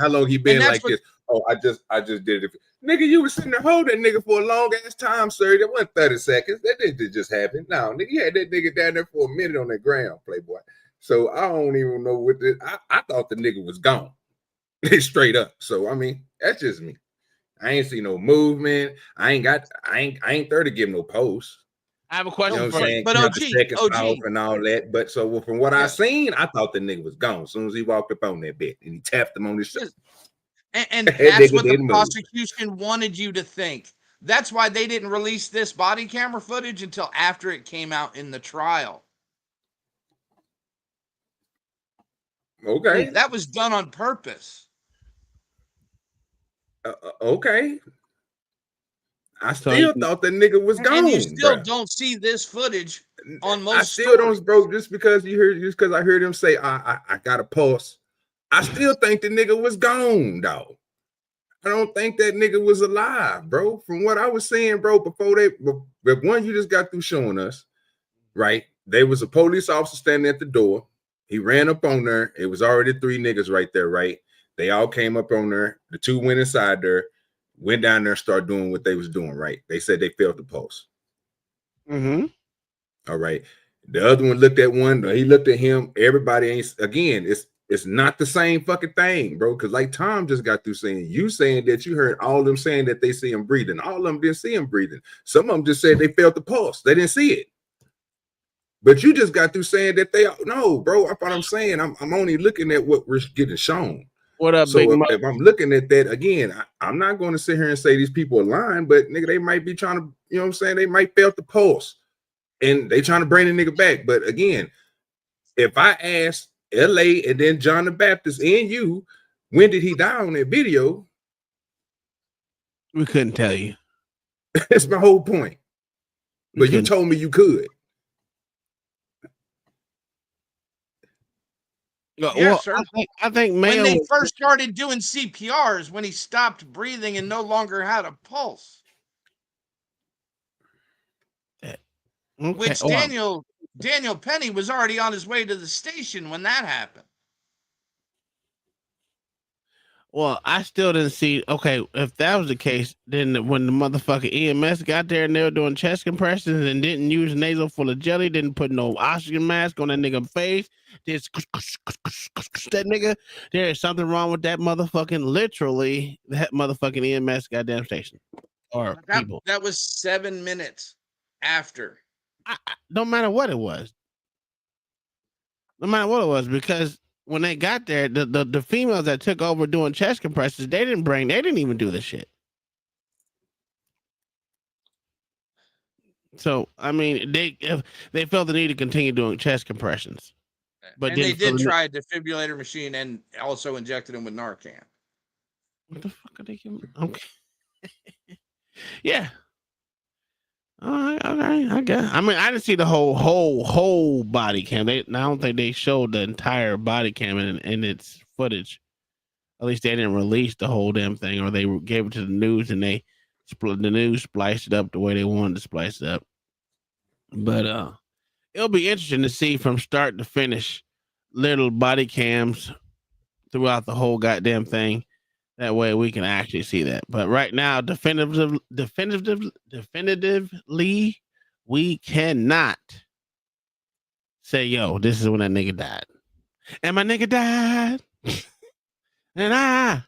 How long he been like this? Oh, I just did it. Nigga, you was sitting there holding that nigga for a long ass time, sir. That wasn't 30 seconds. That didn't just happen. No, nigga, you had that nigga down there for a minute on that ground, Playboy. So I don't even know what this. I thought the nigga was gone. Straight up. So I mean, that's just me. I ain't see no movement. I ain't there to give no post. I have a question. You know what I'm saying? But OG and all that. But so from what I seen, I thought the nigga was gone as soon as he walked up on that bed and he tapped him on his shoulder. And that's what the prosecution wanted you to think. That's why they didn't release this body camera footage until after it came out in the trial. Okay. That was done on purpose. Okay. I still thought the nigga was gone. And you still don't see this footage on most. I still don't, bro. Just because I heard him say I got a pulse. I still think the nigga was gone, dog. I don't think that nigga was alive, bro. From what I was saying, bro, before one you just got through showing us, right? There was a police officer standing at the door. He ran up on there. It was already 3 niggas right there, right? They all came up on there. The 2 went inside there, went down there, started doing what they was doing, right? They said they felt the pulse. Mm-hmm. All right. The other one looked at one. He looked at him. Everybody ain't, again, it's not the same fucking thing, bro. Because like Tom just got through saying, you saying that you heard all of them saying that they see him breathing. All of them didn't see him breathing. Some of them just said they felt the pulse. They didn't see it. But you just got through saying that no, bro. That's what I'm saying. I'm only looking at what we're getting shown. What up, so Big if I'm looking at that again, I'm not going to sit here and say these people are lying, but nigga, they might be trying to, you know what I'm saying? They might felt the pulse and they trying to bring the nigga back. But again, if I ask LA and then John the Baptist and you, when did he die on that video? We couldn't tell you. That's my whole point. But you told me you could. Yeah, sir. I think when they first started doing CPRs, when he stopped breathing and no longer had a pulse. Okay. Which Daniel Penny was already on his way to the station when that happened. Well, I still didn't see. Okay, if that was the case, then when the motherfucking EMS got there and they were doing chest compressions and didn't use a nasal full of jelly, didn't put no oxygen mask on that nigga face, just that nigga, there is something wrong with that motherfucking, literally, that motherfucking EMS goddamn station or people. That was 7 minutes after. No matter what it was. No matter what it was, because when they got there, the females that took over doing chest compressions, they didn't even do the shit. So I mean, they felt the need to continue doing chest compressions, but and they did try a defibrillator machine and also injected him with Narcan. What the fuck are they giving? Okay, yeah. All right, I guess. I mean, I didn't see the whole body cam. I don't think they showed the entire body cam in its footage. At least they didn't release the whole damn thing, or they gave it to the news and the news spliced it up the way they wanted to splice it up. But it'll be interesting to see from start to finish little body cams throughout the whole goddamn thing. That way we can actually see that. But right now, definitively, we cannot say, yo, this is when that nigga died. And my nigga died. And I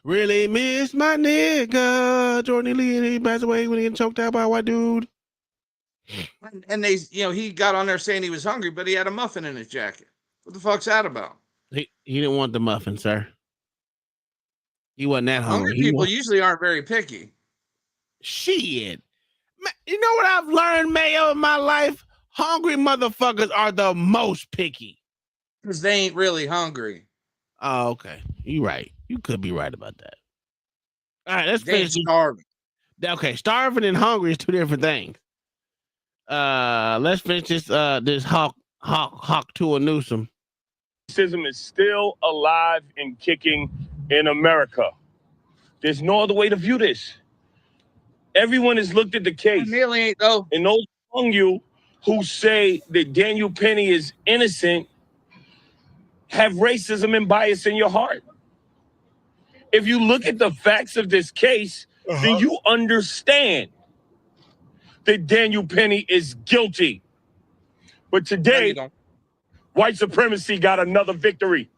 really miss my nigga. Jordan Lee, and he passed away when he got choked out by a white dude. And they, he got on there saying he was hungry, but he had a muffin in his jacket. What the fuck's that about? He didn't want the muffin, sir. He wasn't that hungry. Hungry people usually aren't very picky. Shit. You know what I've learned, Mayo, in my life? Hungry motherfuckers are the most picky. Because they ain't really hungry. Oh, okay. You right. You could be right about that. All right, let's finish. Starving. Okay, starving and hungry is two different things. Let's finish this Hawk to a Newsom. Racism is still alive and kicking in America. There's no other way to view this. Everyone has looked at the case. Nearly ain't though. And those among you who say that Daniel Penny is innocent have racism and bias in your heart. If you look at the facts of this case, then you understand that Daniel Penny is guilty. But today, white supremacy got another victory.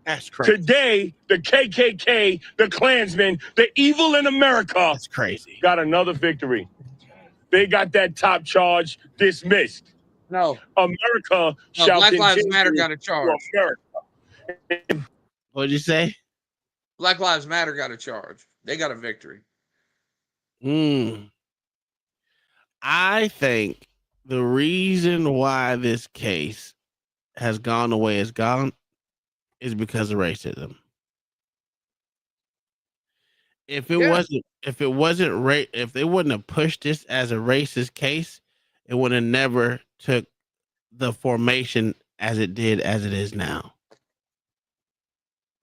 That's crazy. Today, the KKK, the Klansmen, the evil in America, that's crazy, got another victory. They got that top charge dismissed. No. America shall Black Lives continue Matter got a charge. What'd you say? Black Lives Matter got a charge. They got a victory. I think the reason why this case has gone the way it's gone is because of racism. If they wouldn't have pushed this as a racist case, it would have never took the formation as it did, as it is now.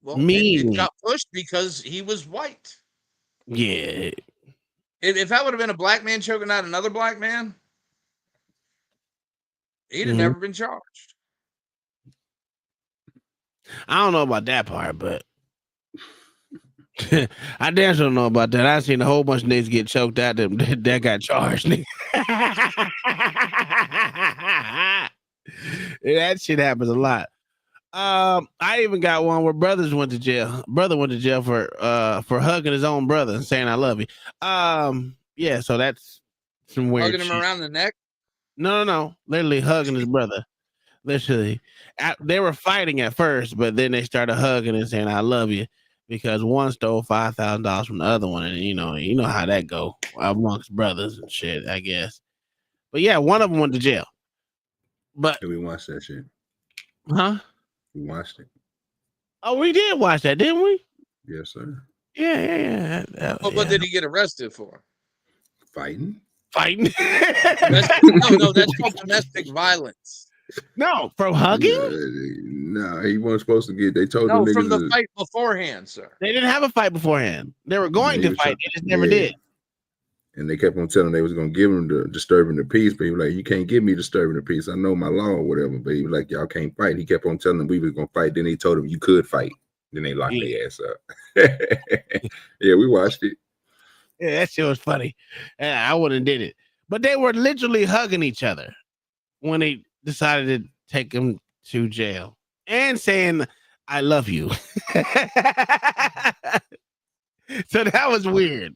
Well, it got pushed because he was white. Yeah. If that would have been a black man choking out another black man, he'd have never been charged. I don't know about that part, but I damn sure don't know about that. I've seen a whole bunch of niggas get choked out that got charged. That shit happens a lot. I even got one where brothers went to jail. Brother went to jail for hugging his own brother and saying I love you. Yeah, so that's some weird hugging him around the neck. No, literally hugging his brother. Literally, they were fighting at first, but then they started hugging and saying I love you because one stole $5,000 from the other one, and you know how that go amongst brothers and shit, I guess. But yeah, one of them went to jail. But we watched that shit. Huh? We watched it. Oh, we did watch that, didn't we? Yes, sir. Yeah. What did he get arrested for? Fighting. No, that's called domestic violence. No, from hugging? No, he wasn't supposed to get. They told no, the niggas from the fight beforehand, sir. They didn't have a fight beforehand. They were going to fight. They just never did. And they kept on telling they was going to give him the disturbing the peace, but he was like, you can't give me disturbing the peace. I know my law or whatever, but he was like, y'all can't fight. He kept on telling them we was going to fight. Then he told him you could fight. Then they locked their ass up. Yeah, we watched it. Yeah, that shit was funny. I wouldn't have did it. But they were literally hugging each other when they decided to take him to jail and saying, I love you. So that was weird.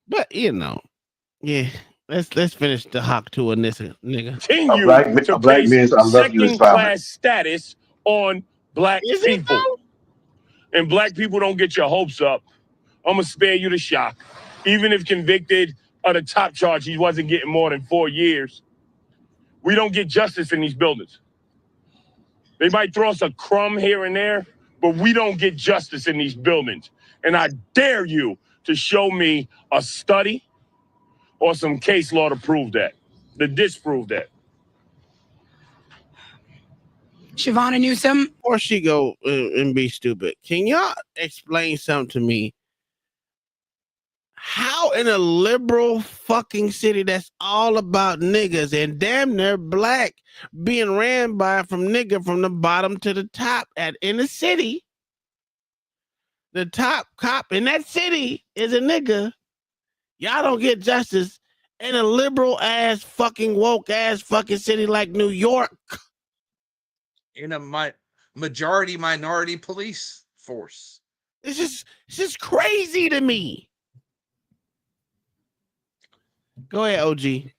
But, yeah, let's finish the Hawk tour on this nigga. Continue A black man's I love you is second-class status on black people. And black people don't get your hopes up. I'm going to spare you the shock. Even if convicted of the top charge, he wasn't getting more than 4 years. We don't get justice in these buildings. They might throw us a crumb here and there, but we don't get justice in these buildings. And I dare you to show me a study or some case law to prove that, to disprove that. Shavonna Newsom. Before she go and be stupid, can y'all explain something to me? How in a liberal fucking city that's all about niggas and damn near black being ran by from nigga from the bottom to the top in the city, the top cop in that city is a nigga. Y'all don't get justice in a liberal ass fucking woke ass fucking city like New York. In a majority minority police force. It's just crazy to me. Go ahead, OG.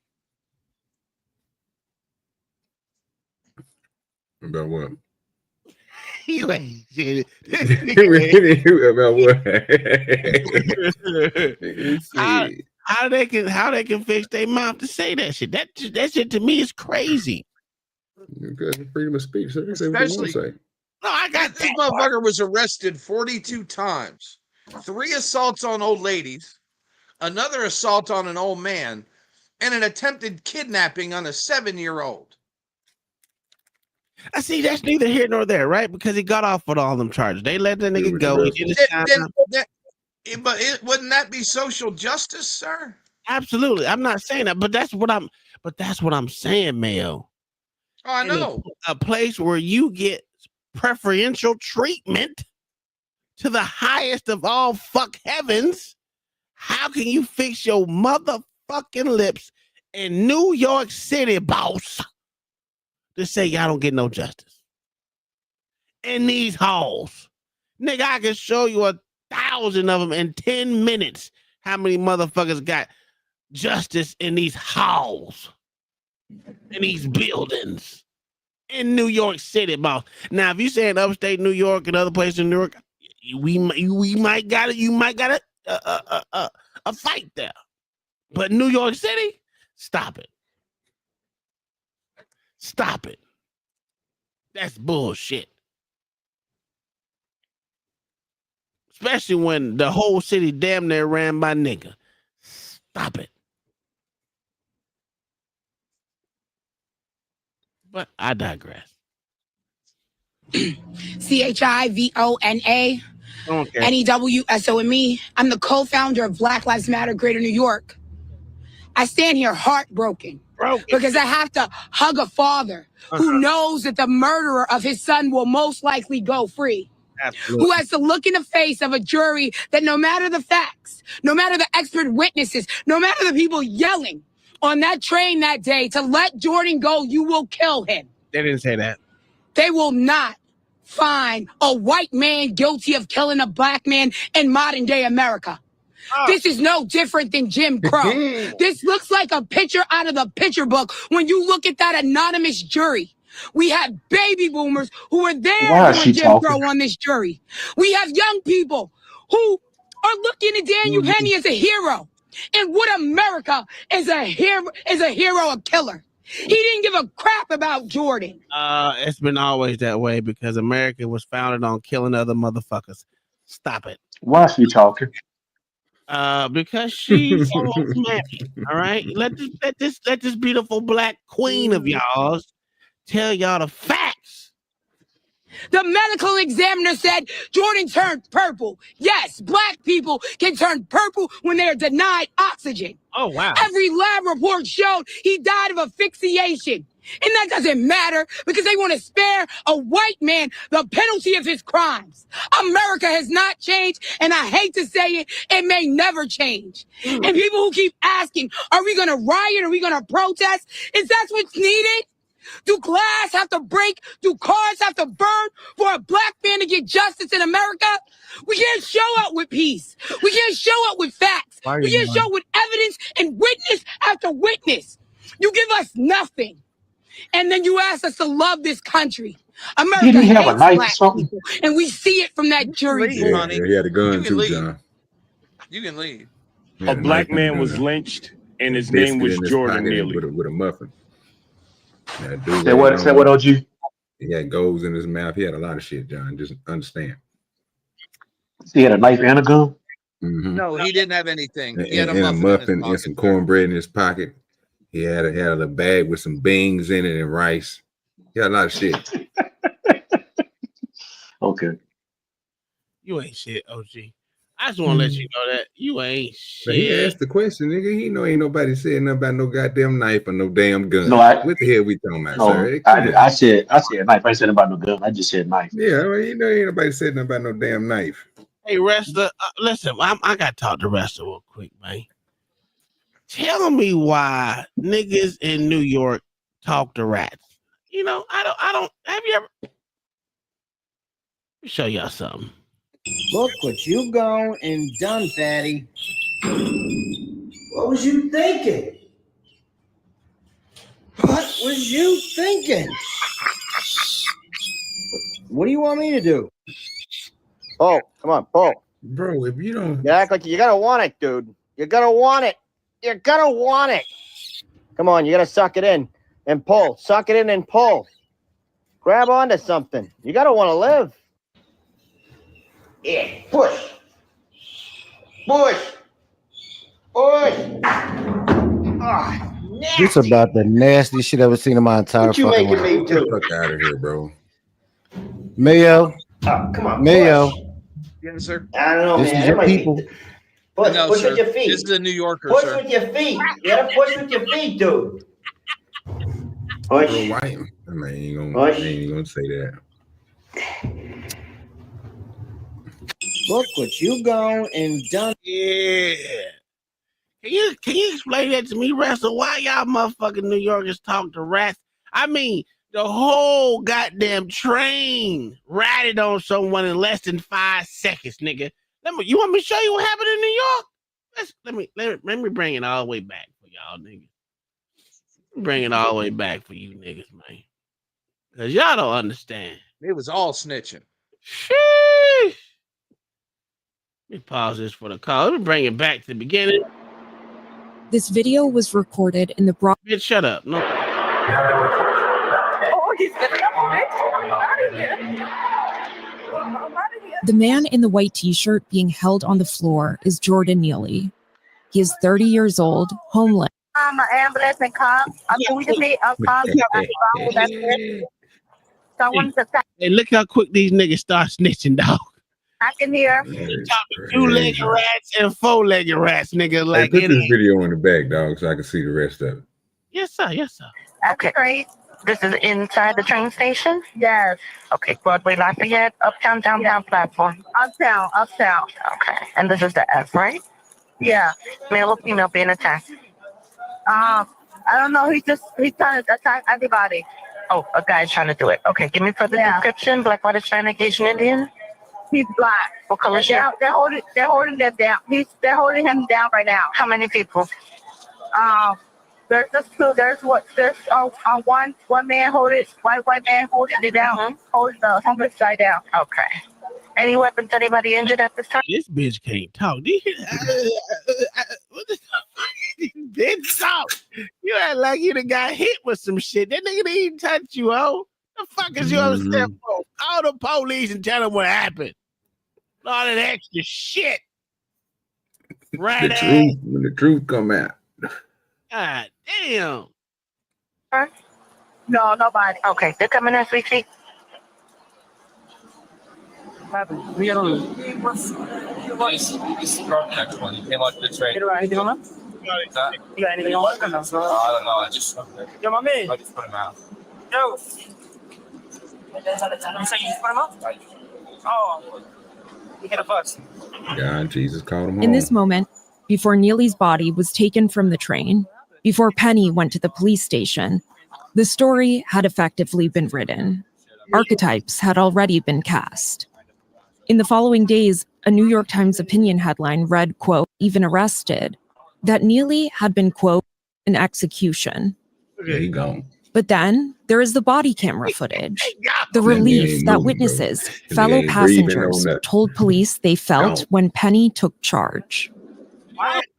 About what? You ain't shit. About what? How they can fix their mouth to say that shit? That shit to me is crazy. Because freedom of speech. So say what you want to say. No, I got this motherfucker was arrested 42 times. 3 assaults on old ladies, another assault on an old man, and an attempted kidnapping on a 7-year-old. I see that's neither here nor there, right? Because he got off with all them charges. They let that nigga go. He did his time. But wouldn't that be social justice, sir? Absolutely. I'm not saying that, but that's what I'm saying, Mayo. Oh, I know. A place where you get preferential treatment to the highest of all fuck heavens. How can you fix your motherfucking lips in New York City, boss, to say y'all don't get no justice in these halls? Nigga, I can show you 1,000 of them in 10 minutes. How many motherfuckers got justice in these halls, in these buildings, in New York City, boss? Now, if you say in upstate New York and other places in New York, we might got it. You might got a fight there. But New York City, stop it. Stop it. That's bullshit. Especially when the whole city damn near ran by nigga. Stop it. But I digress. CHIVONA NEWSOME. I'm the co-founder of Black Lives Matter Greater New York. I stand here heartbroken because I have to hug a father who knows that the murderer of his son will most likely go free. Absolutely. Who has to look in the face of a jury that no matter the facts, no matter the expert witnesses, no matter the people yelling on that train that day to let Jordan go, you will kill him. They didn't say that. They will not find a white man guilty of killing a black man in modern day America. This is no different than Jim Crow. This looks like a picture out of the picture book when you look at that anonymous jury. We have baby boomers who are there doing Jim Crow on this jury. We have young people who are looking at Daniel Penny as a hero. And what America is a hero, a killer. He didn't give a crap about Jordan. It's been always that way because America was founded on killing other motherfuckers. Stop it. Why is she talking? Because she's married. All right. Let this beautiful black queen of y'all's tell y'all the facts. The medical examiner said Jordan turned purple. Yes, black people can turn purple when they are denied oxygen. Oh, wow. Every lab report showed he died of asphyxiation. And that doesn't matter because they want to spare a white man the penalty of his crimes. America has not changed, and I hate to say it, it may never change. And people who keep asking, are we going to riot? Are we going to protest? Is that what's needed? Do glass have to break? Do cars have to burn for a black man to get justice in America? We can't show up with peace. We can't show up with facts. We can't show up with evidence and witness after witness. You give us nothing. And then you ask us to love this country. America Did he have a hates knife or black something? people, and we see it from that jury. Yeah, he had a gun too, John. You can leave. He had A knife black in man the was gun. lynched, and his name Biscuit was in his Jordan pocket Neely. with a muffin. That dude Say what? Say what, OG? He had goals in his mouth. He had a lot of shit, John. Just understand. He had a knife and a gun. Mm-hmm. No, he didn't have anything. He had And a a muffin, muffin in and his some pocket. cornbread in his pocket. He had a bag with some beans in it and rice. He had a lot of shit. Okay. You ain't shit, OG. I just want to let you know that you ain't But he shit. asked the question, nigga. He know ain't nobody said nothing about no goddamn knife or no damn gun. No, What the hell we talking about, No, sir? Come on. I said knife. I ain't said about no gun. I just said knife. Yeah, well, you know ain't nobody said nothing about no damn knife. Hey, Resta, listen, I got to talk to Resta real quick, man. Tell me why niggas in New York talk to rats. You know, I don't, have you ever? Let me show y'all something. Look what you gone and done, fatty. What was you thinking? What was you thinking? What do you want me to do? Paul, come on, Paul. Bro, if you don't... You act like you're gonna want it, dude. You're gonna want it. You're gonna want it. Come on, you gotta suck it in and pull. Suck it in and pull. Grab onto something. You gotta want to live. Yeah, push. Push. Push. Ah, This about the nastiest shit I've ever seen in my entire what you fucking making life. me Get the do? fuck out of here, bro. Mayo, Come on, Mayo, push. Yes, sir. I don't know, this man. is It your might be- people. Push, No, push sir. with your feet. This is a New Yorker, Push sir. with your feet. You gotta push with your feet, dude. Bro, Push. why? I mean, ain't Push. gonna say that. Look what you gone and done. Yeah. Can you explain that to me, Resta? Why y'all motherfucking New Yorkers talk to rats? I mean, the whole goddamn train ratted on someone in less than 5 seconds, nigga. You want me to show you what happened in New York? Let me bring it all the way back for y'all, niggas. Bring it all the way back for you niggas, man. Cause y'all don't understand. It was all snitching. Sheesh. Let me pause this for the call. Let me bring it back to the beginning. This video was recorded in the broad. Bitch, shut up. No. The man in the white t-shirt being held on the floor is Jordan Neely. He is 30 years old, homeless. I'm an ambulance and cop. We just need a cop. That's it. So I wanted to say Hey, look how quick these niggas start snitching, dog. I can hear. Two-legged rats and four-legged rats, nigga. Hey, Like put it this ain't. video on the back, dog, so I can see the rest of it. Yes, sir. Yes, sir. Okay, great. This is inside the train station? Yes. Okay, Broadway, Lafayette, uptown, downtown platform. Uptown. Okay. And this is the F, right? Yeah. Male or female being attacked? I don't know. He's trying to attack everybody. Oh, a guy's trying to do it. Okay, give me further description. Black, white, Hispanic, Asian, Indian? He's black. What color is he? They're holding them down. They're holding him down right now. How many people? There's just two. There's one man holding white man holding it down, holding the homeless guy down. Okay. Any weapons? Anybody injured at this time? This bitch can't talk. What the bitch talk? You act like you done got hit with some shit. That nigga didn't even touch you, oh. The fuck is you upset for? Call the police and tell them what happened. All that extra shit. Right. The truth, when the truth come out. God damn. No, nobody. Okay, they're coming as we speak. Anything on them? That? You got anything on? I don't know. I just. Yo, my man. I just put him out. Yo. You say you just put him out? Oh. You get a bus. God, Jesus called him home. In this moment, before Neely's body was taken from the train, before Penny went to the police station, the story had effectively been written. Archetypes had already been cast. In the following days, a New York Times opinion headline read, quote, even arrested, that Neely had been, quote, an execution. There you go. But then there is the body camera footage, the relief that witnesses, fellow passengers, told police they felt when Penny took charge.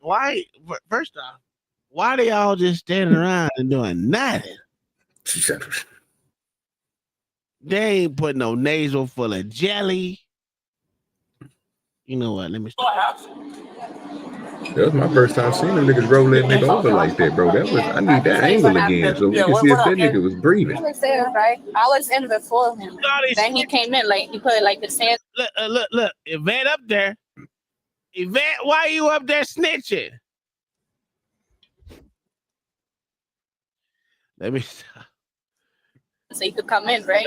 Why? First off, why they all just standing around and doing nothing? They ain't put no nasal full of jelly. You know what? Let me stop. That was my first time seeing them niggas roll that nigga over like that, bro. That was I need that angle again so we can see if that nigga was breathing. I was there, right? I was in before him. Then he came in, like he put like the sand. Look, Yvette up there. Yvette, why you up there snitching? Let me stop. So he could come in, right?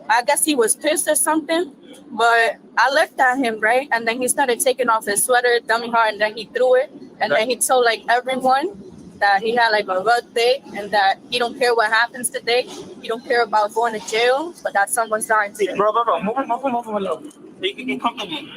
I guess he was pissed or something, but I looked at him, right? And then he started taking off his sweater, dummy hard, and then he threw it. And then he told like everyone that he had like a rough day and that he don't care what happens today. He don't care about going to jail, but that someone's dying today. Bro, move. You can come to me.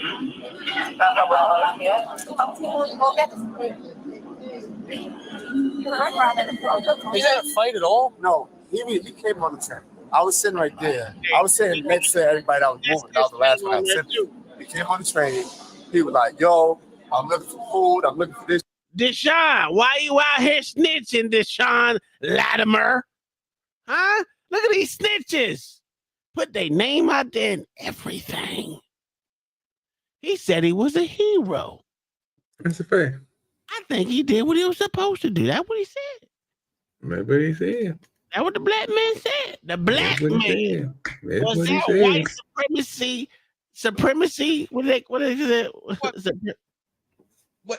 He didn't fight at all? No, he came on the train. I was sitting right there. I was sitting next to everybody that was moving. That was the last one I was sitting. He came on the train. He was like, yo, I'm looking for food. I'm looking for this. Deshaun, why you out here snitching, Deshaun Latimer? Huh? Look at these snitches. Put their name out there and everything. He said he was a hero. That's a fact. I think he did what he was supposed to do. That's what he said. That's what he said. That's what the black man said. The black man. That's was what he that said. white supremacy? What is it?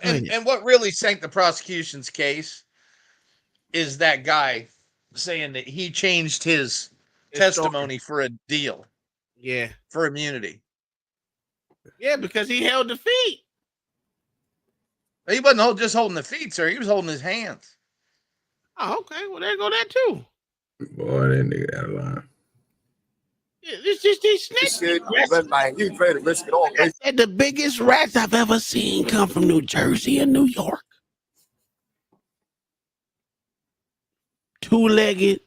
And what really sank the prosecution's case is that guy saying that he changed his testimony for a deal. Yeah. For immunity. Yeah, because he held the feet. He wasn't just holding the feet, sir. He was holding his hands. Oh, okay. Well, there go that too. Boy, that nigga out of line. Yeah, it's just these snitches. He's ready to risk it all. I said the biggest rats I've ever seen come from New Jersey and New York. Two-legged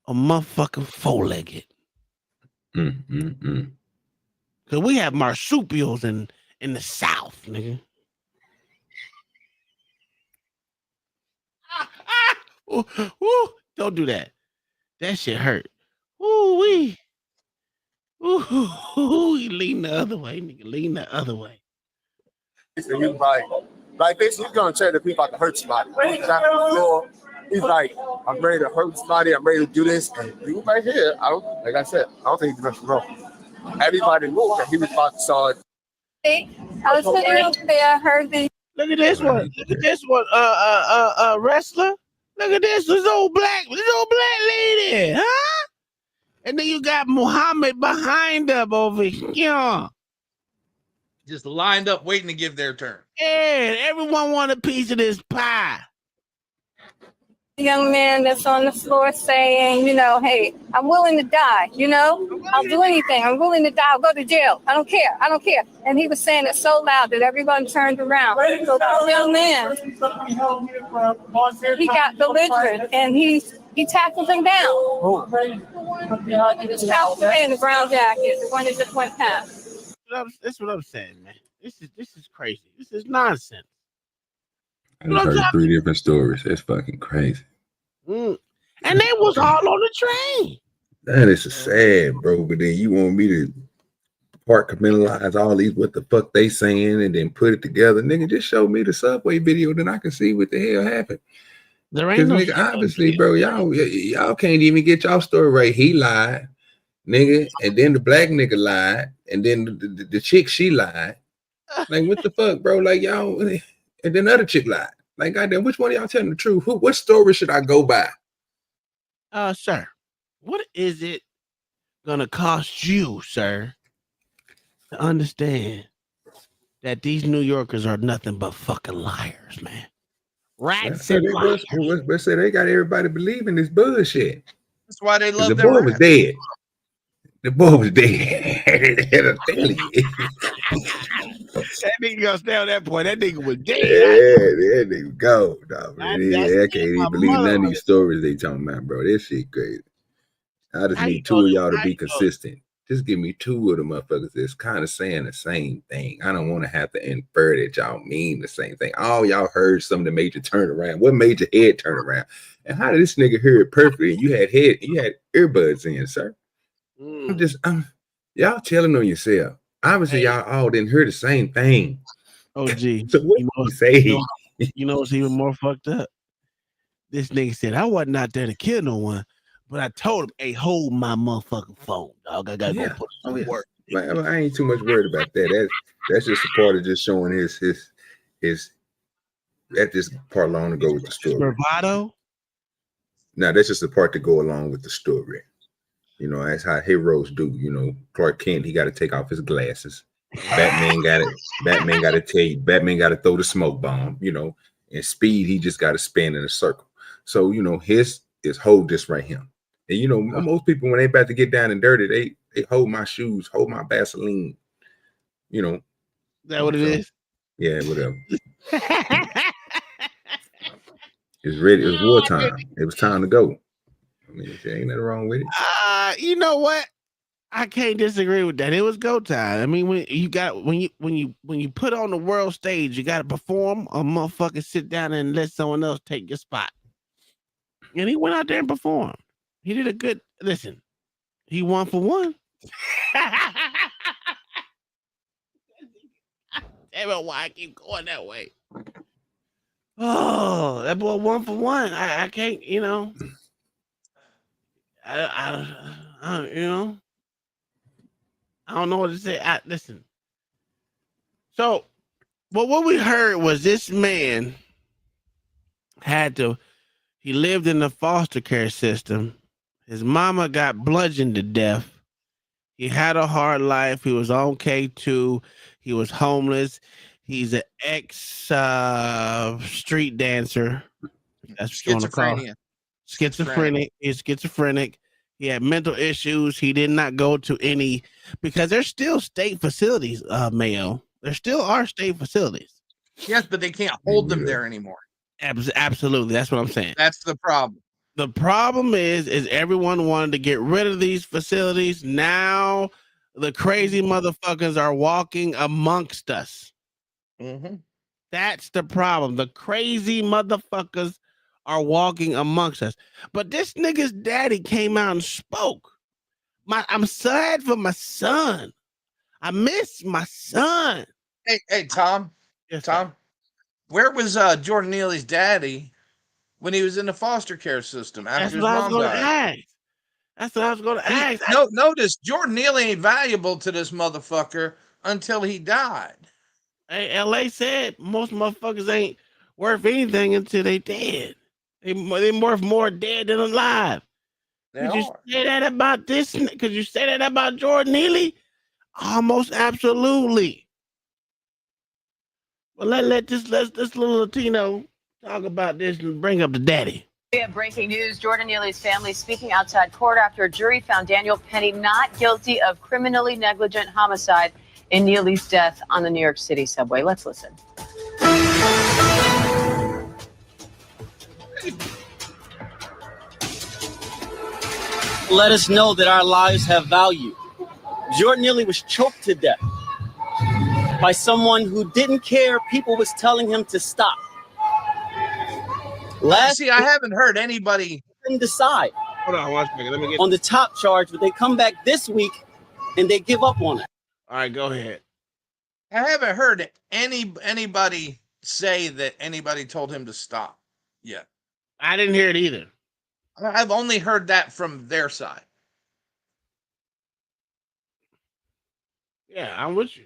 or motherfucking four-legged. Because we have marsupials in the South, nigga. Ooh, don't do that. That shit hurt. Ooh, wee. Ooh, he lean the other way, nigga. Lean the other way. So he's like basically, you're gonna tell the people about to hurt somebody. He's like, I'm ready to hurt somebody. I'm ready to do this. And he was right here. Like I said, I don't think he's nothing wrong. Everybody moved, and he was about to start. I was sitting up there, I heard the. Look at this one. Look at this one. Wrestler. Look at this old black lady, huh? And then you got Muhammad behind up over here. Just lined up waiting to give their turn. Yeah, everyone want a piece of this pie. Young man that's on the floor saying, hey, I'm willing to die, I'll do anything. I'm willing to die. I'll go to jail. I don't care. And he was saying it so loud that everyone turned around. So that young man, he got belligerent and he tackled him down. He was tackled in the brown jacket, the one that just went past. That's what I'm saying, man. This is crazy. This is nonsense. I heard 3 different stories. That's fucking crazy. And they was all on the train. That is sad, bro. But then you want me to compartmentalize all these what the fuck they saying and then put it together. Nigga, just show me the subway video, then I can see what the hell happened. There ain't no nigga, obviously, bro, y'all can't even get y'all story right. He lied, nigga, and then the black nigga lied, and then the chick, she lied. Like, what the fuck, bro? Like, y'all, and then the other chick lied. Like, goddamn, which one of y'all telling the truth? What story should I go by? Sir, what is it gonna cost you, sir, to understand that these New Yorkers are nothing but fucking liars, man? Rats and liars. Let's say they got everybody believing this bullshit. That's why they love The their boy was rats. dead. The boy was dead. I'm telling you. That nigga gonna stay on that point. That nigga was dead. Yeah, that nigga go. Dog, I I can't even believe none of these stories they talking about, bro. This shit crazy. I just need two of y'all to be consistent. Just give me two of the motherfuckers that's kind of saying the same thing. I don't want to have to infer that y'all mean the same thing. All y'all heard some of the major turnaround. What made your head turn around? And how did this nigga hear it perfectly? And you had earbuds in, sir. Y'all telling on yourself. Obviously, y'all all didn't hear the same thing. Oh, gee. So what you say? You know what's even more fucked up? This nigga said, I wasn't out there to kill no one, but I told him, hey, hold my motherfucking phone, dog. I gotta go put some work. Man, I ain't too much worried about that. That's just a part of just showing his that's just part along to go with the story. Bravado? Now, that's just the part to go along with the story. You know, that's how heroes do. You know, Clark Kent, he got to take off his glasses. Batman got to tell you, Batman got to throw the smoke bomb, you know, and Speed, he just got to spin in a circle. So, you know, his is hold this right here. And, you know, most people, when they about to get down and dirty, they hold my shoes, hold my Vaseline, you know. Is that what it is? Yeah, whatever. It's ready. It was wartime. It was time to go. I mean, there ain't nothing wrong with it. You know what? I can't disagree with that. It was go time. I mean, when you put on the world stage, you got to perform or motherfucker sit down and let someone else take your spot. And he went out there and performed. He did a good. Listen, he won for one. Damn, why I keep going that way? Oh, that boy 1 for 1. I can't, you know. I you know. I don't know what to say. Listen. So, but what we heard was this man he lived in the foster care system. His mama got bludgeoned to death. He had a hard life. He was on K2. He was homeless. He's an street dancer. That's what you want to call it. Schizophrenic. He's schizophrenic. He had mental issues. He did not go to any, because there's still state facilities, Mayo. There still are state facilities. Yes, but they can't hold them there anymore. Absolutely. That's what I'm saying. That's the problem. The problem is everyone wanted to get rid of these facilities. Now the crazy motherfuckers are walking amongst us. Mm-hmm. That's the problem. The crazy motherfuckers are walking amongst us. But this nigga's daddy came out and spoke. I'm sad for my son. I miss my son. Hey, Tom. Yes, Tom. Where was Jordan Neely's daddy when he was in the foster care system after his mom died? That's what I was going to ask. Notice Jordan Neely ain't valuable to this motherfucker until he died. Hey, LA said most motherfuckers ain't worth anything until they dead. They worth more dead than alive. Could you say that about this? Could you say that about Jordan Neely? Almost absolutely. Well, let this little Latino talk about this and bring up the daddy. We have breaking news. Jordan Neely's family speaking outside court after a jury found Daniel Penny not guilty of criminally negligent homicide in Neely's death on the New York City subway. Let's listen. Let us know that our lives have value. Jordan Neely was choked to death by someone who didn't care people was telling him to stop. I haven't heard anybody decide. Hold on, one second. Let me get on the top charge, but they come back this week and they give up on it. All right, go ahead. I haven't heard anybody say that anybody told him to stop yet. I didn't hear it either. I've only heard that from their side. Yeah, I'm with you.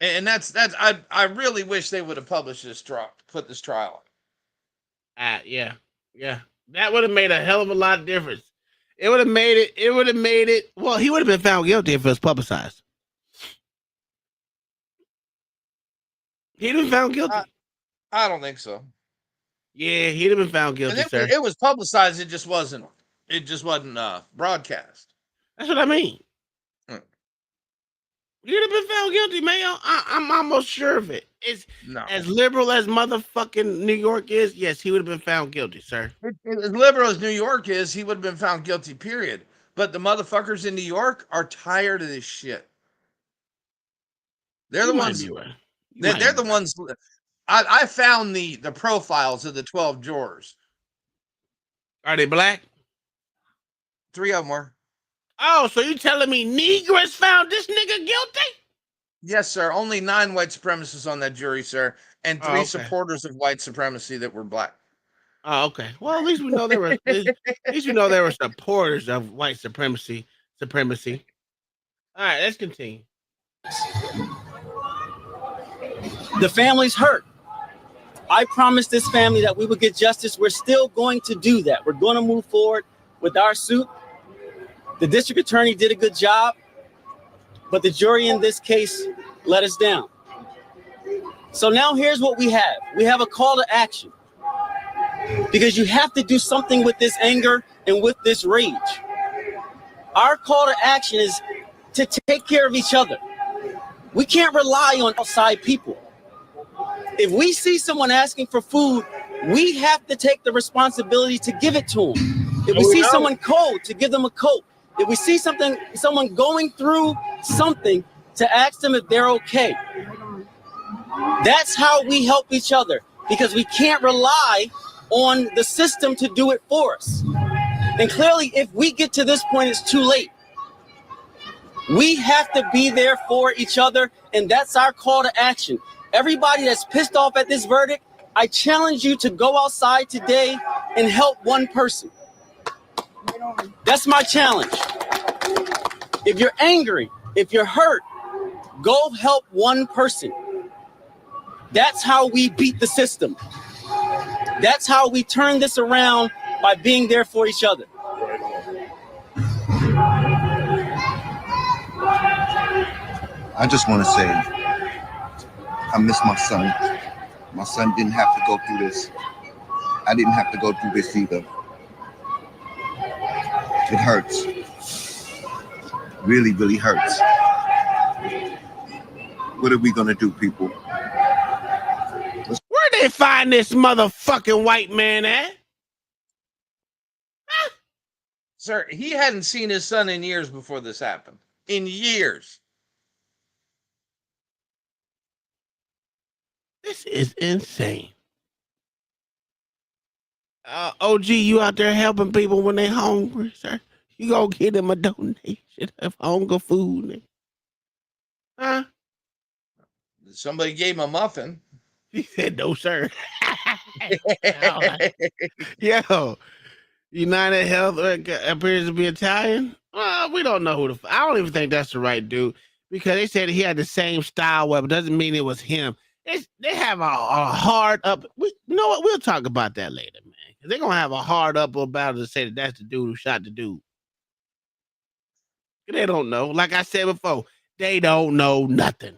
And that's I really wish they would have published this trial, put this trial Yeah. That would have made a hell of a lot of difference. It would have made it. Well, he would have been found guilty if it was publicized. He'd have been found guilty. I don't think so. Yeah, he'd have been found guilty, sir. It was publicized. It just wasn't broadcast. That's what I mean. He'd have been found guilty, man. I'm almost sure of it. It's as liberal as motherfucking New York is. Yes, he would have been found guilty, sir. As liberal as New York is, he would have been found guilty, period. But the motherfuckers in New York are tired of this shit. They're the ones. They're the ones. I found the profiles of the 12 jurors. Are they black? 3 of them were. Oh, so you telling me Negress found this nigga guilty? Yes, sir. Only 9 white supremacists on that jury, sir, and 3 supporters of white supremacy that were black. Oh, okay. Well, at least we know there were. At least we know there were supporters of white supremacy. All right, let's continue. The family's hurt. I promised this family that we would get justice. We're still going to do that. We're going to move forward with our suit. The district attorney did a good job, but the jury in this case let us down. So now here's what we have. We have a call to action, because you have to do something with this anger and with this rage. Our call to action is to take care of each other. We can't rely on outside people. If we see someone asking for food, we have to take the responsibility to give it to them. If we see someone cold, to give them a coat. If we see someone going through something, to ask them if they're okay. That's how we help each other, because we can't rely on the system to do it for us. And clearly, if we get to this point, it's too late. We have to be there for each other, and that's our call to action. Everybody that's pissed off at this verdict, I challenge you to go outside today and help one person. That's my challenge. If you're angry, if you're hurt, go help one person. That's how we beat the system. That's how we turn this around, by being there for each other. I just want to say, I miss my son. My son didn't have to go through this. I didn't have to go through this either. It hurts. Really, really hurts. What are we gonna do, people? Where they find this motherfucking white man at? Sir, he hadn't seen his son in years before this happened. In years. This is insane. OG, you out there helping people when they hungry, sir? You go get them a donation of hunger food. Huh? Somebody gave him a muffin. He said, no, sir. Yo, United Health appears to be Italian. Well, we don't know who I don't even think that's the right dude, because they said he had the same style weapon. Doesn't mean it was him. They have a hard up. You know what? We'll talk about that later, man. They're going to have a hard up about it to say that that's the dude who shot the dude. They don't know. Like I said before, they don't know nothing.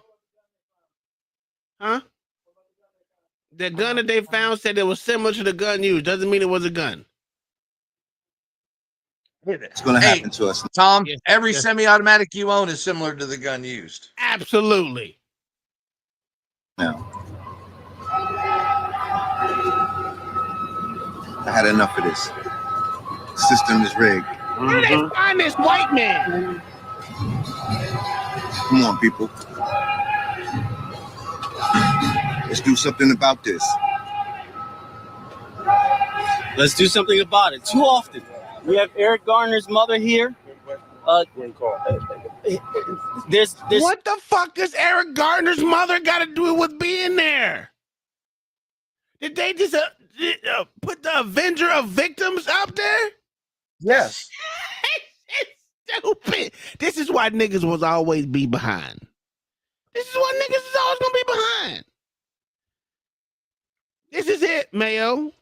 Huh? The gun that they found said it was similar to the gun used. Doesn't mean it was a gun. It's going to happen to us. Tom, every semi-automatic you own is similar to the gun used. Absolutely. Now, I had enough of this. The system is rigged. Where did they find this white man? Come on, people. Let's do something about this. Let's do something about it. Too often, we have Eric Garner's mother here. There's what the fuck does Eric Garner's mother got to do with being there? Did they just put the Avenger of Victims up there? Yes. It's stupid. This is why niggas will always be behind. This is why niggas is always gonna be behind. This is it, Mayo.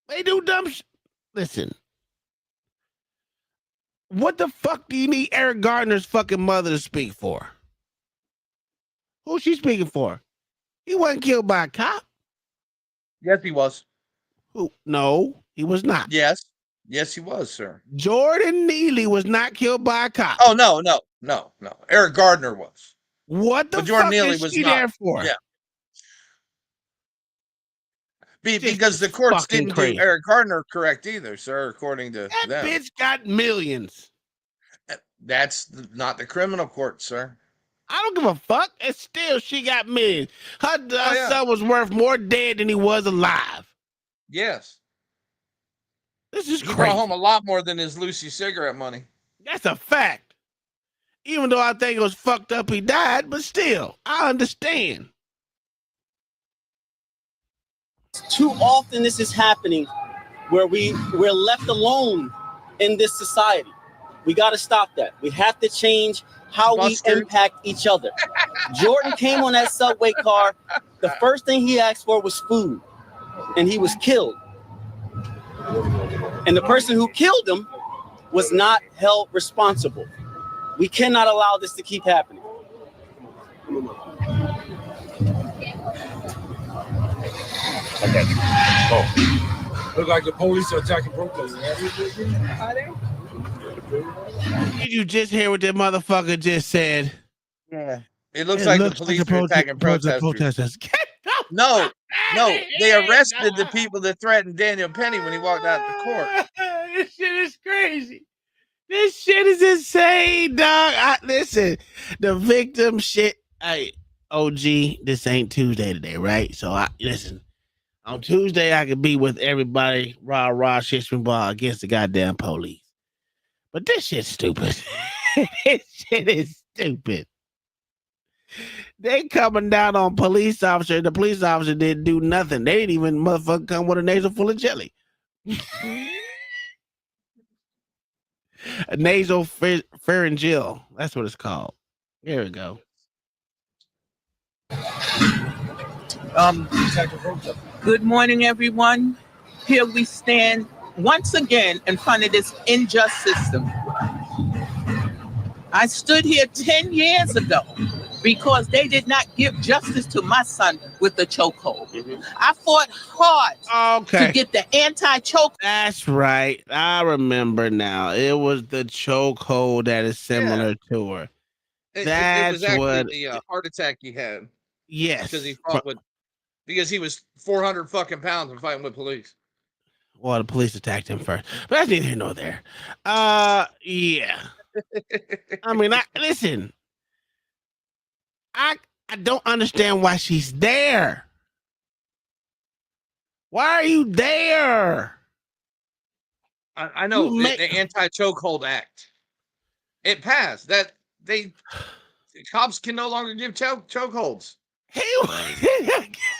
They do dumb shit. Listen. What the fuck do you need Eric Gardner's fucking mother to speak for? Who's she speaking for? He wasn't killed by a cop. Yes, he was. Who? No, he was not. Yes. Yes, he was, sir. Jordan Neely was not killed by a cop. Oh, no. Eric Gardner was. What the Jordan fuck Neely is was she not. there for? Yeah. Because the courts fucking didn't crazy. do Eric Gardner correct either, sir, according to That them. bitch got millions. That's not the criminal court, sir. I don't give a fuck. And still, she got millions. Her yeah. son was worth more dead than he was alive. Yes. This is He crazy. brought home a lot more than his Lucy cigarette money. That's a fact. Even though I think it was fucked up he died, but still, I understand. Too often this is happening where we're left alone in this society. We got to stop that. We have to change how we impact each other. Jordan came on that subway car. The first thing he asked for was food, and he was killed. And the person who killed him was not held responsible. We cannot allow this to keep happening. Okay. Oh. Look like the police are attacking protesters. Are they? Did you just hear what that motherfucker just said? Yeah. It looks like the police are attacking protesters. No, they arrested the people that threatened Daniel Penny when he walked out the court. This shit is crazy. This shit is insane, dog. Listen, the victim shit. Hey, OG, this ain't Tuesday today, right? So listen. On Tuesday, I could be with everybody, rah, shit and ball against the goddamn police. But this shit's stupid. This shit is stupid. They coming down on police officer. The police officer didn't do nothing. They didn't even motherfucker come with a nasal full of jelly. A nasal pharyngeal. That's what it's called. Here we go. Good morning, everyone. Here we stand once again in front of this unjust system. I stood here 10 years ago because they did not give justice to my son with the chokehold. I fought hard to get the anti-choke. That's right. I remember now. It was the chokehold that is similar to her. It That's was actually what. the heart attack he had. Yes. Because he was 400 fucking pounds and fighting with police. Well, the police attacked him first, but that's neither here nor there. Yeah. I mean, listen. I don't understand why she's there. Why are you there? I know the Anti-Chokehold Act. It passed. That cops can no longer give chokeholds.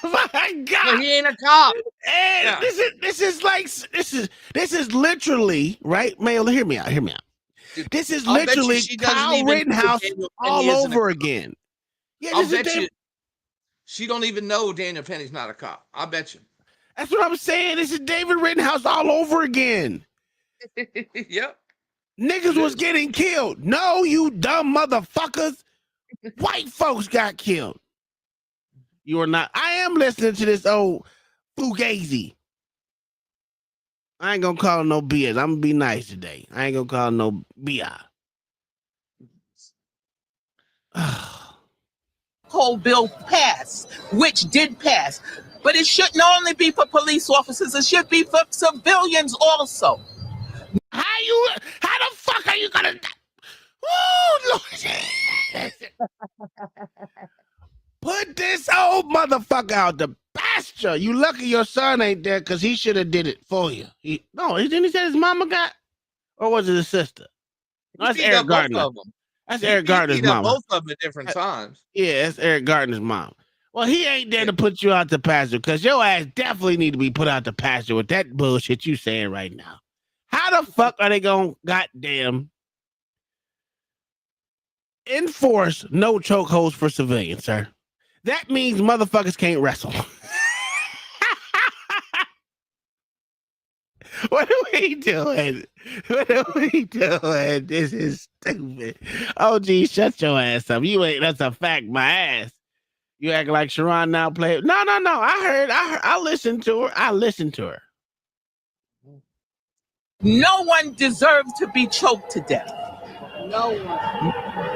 My God, but he ain't a cop. And this is literally right. Mail, hear me out. This is literally Kyle Rittenhouse all over again. Yeah, I'll bet you she don't even know Daniel Penny's not a cop. I bet you. That's what I'm saying. This is David Rittenhouse all over again. Yep. Niggas was getting killed. No, you dumb motherfuckers. White folks got killed. You are not. I am listening to this old Fugazi. I ain't gonna call him no BS. I'm gonna be nice today. I ain't gonna call him no BI. Whole bill passed, which did pass, but it shouldn't only be for police officers. It should be for civilians also. How the fuck are you gonna? Ooh, Lord. Put this old motherfucker out the pasture. You lucky your son ain't there because he should have did it for you. He didn't he say his mama got, or was it his sister? No, that's Eric Gardner. That's Eric Gardner's mama. Both of them at different times. Yeah, that's Eric Gardner's mom. Well, he ain't there to put you out the pasture because your ass definitely need to be put out the pasture with that bullshit you saying right now. How the fuck are they gonna goddamn enforce no chokeholds for civilians, sir? That means motherfuckers can't wrestle. What are we doing? What are we doing? This is stupid. Oh, gee, shut your ass up. You ain't. That's a fact. My ass. You act like Sharon now play. No. I listened to her. No one deserves to be choked to death. No one.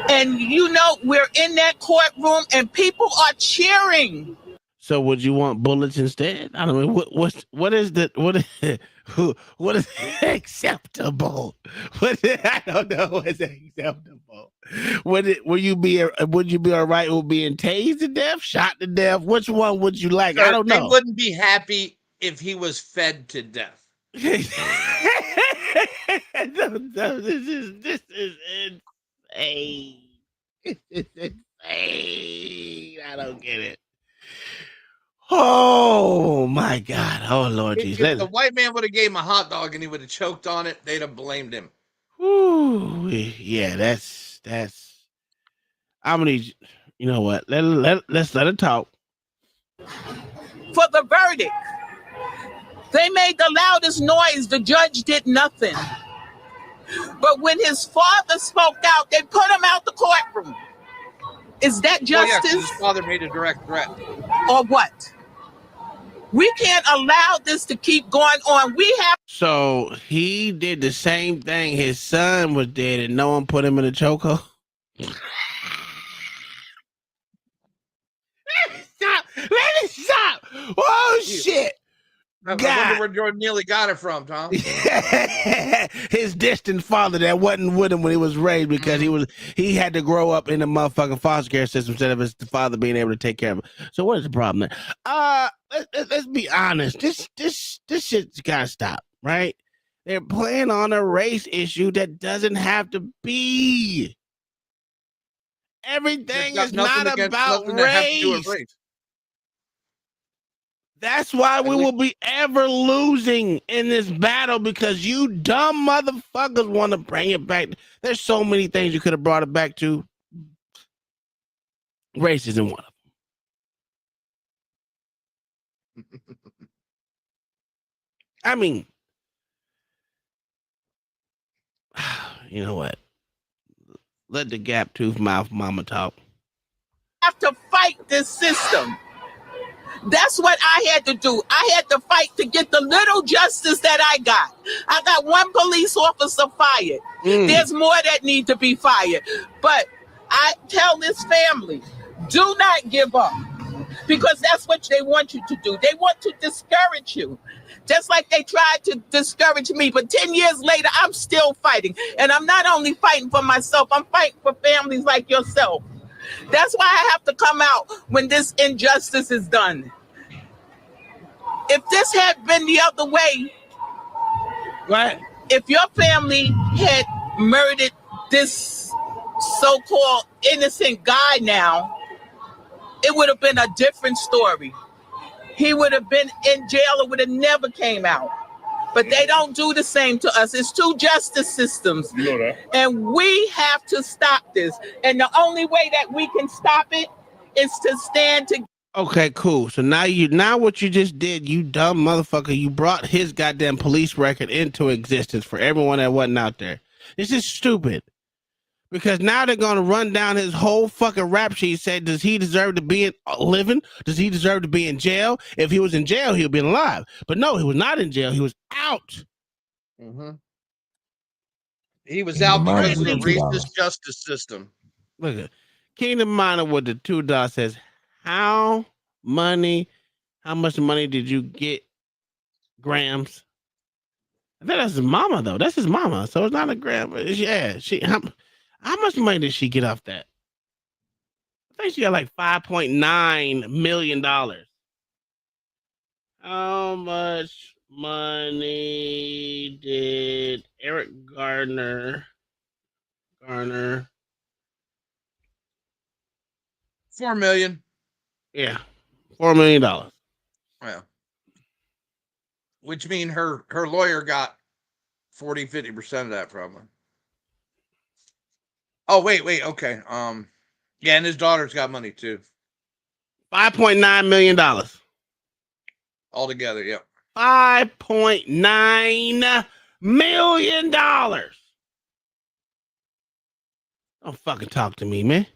And you know, we're in that courtroom and people are cheering. So would you want bullets instead? I don't know what is acceptable? I don't know what's acceptable. Would you be all right with being tased to death, shot to death? Which one would you like? I don't know. They wouldn't be happy if he was fed to death. This is insane. This is insane. I don't get it. Oh my God! Oh Lord If Jesus! the white man would have gave him a hot dog and he would have choked on it, they'd have blamed him. Ooh, yeah, that's. I'm gonna need. You know what? Let's let it talk. For the verdict, they made the loudest noise. The judge did nothing. But when his father spoke out, they put him out the courtroom. Is that justice? Well, yeah, his father made a direct threat. Or what? We can't allow this to keep going on. We have. So he did the same thing. His son was dead, and no one put him in a chokehold. Let me stop. Oh shit. I wonder where Jordan Neely got it from, Tom. His distant father that wasn't with him when he was raised because he had to grow up in the motherfucking foster care system instead of his father being able to take care of him. So what is the problem there? Let's be honest. This shit's gotta stop, right? They're playing on a race issue that doesn't have to be. Everything is not about race. That's why we will be ever losing in this battle because you dumb motherfuckers want to bring it back. There's so many things you could have brought it back to. Race isn't one of them. I mean, you know what? Let the gap tooth mouth mama talk. Have to fight this system. That's what I had to do. I had to fight to get the little justice that I got. I got one police officer fired. There's more that need to be fired. But I tell this family, do not give up. Because that's what they want you to do. They want to discourage you. Just like they tried to discourage me. But 10 years later, I'm still fighting. And I'm not only fighting for myself, I'm fighting for families like yourself. That's why I have to come out when this injustice is done. If this had been the other way, right? If your family had murdered this so-called innocent guy now, it would have been a different story. He would have been in jail. It would have never came out. But they don't do the same to us. It's two justice systems. You know that. And we have to stop this. And the only way that we can stop it is to stand together. Okay, cool. So now what you just did, you dumb motherfucker, you brought his goddamn police record into existence for everyone that wasn't out there. This is stupid. Because now they're going to run down his whole fucking rap sheet. Say, does he deserve to be living? Does he deserve to be in jail? If he was in jail, he'd be alive. But no, he was not in jail. He was out. Mm-hmm. He was out because of the racist justice system. Look at Kingdom Miner with the $2 says, how much money did you get, Grams? I think that's his mama, though. That's his mama. So it's not a gram. Yeah, how much money did she get off that? I think she got like $5.9 million. How much money did Eric Garner? 4 million. Yeah, $4 million. Yeah. Which means her lawyer got 40-50% of that from her. Oh, wait, okay. Yeah, and his daughter's got money too. $5.9 million. Altogether, yep. $5.9 million. Don't fucking talk to me, man.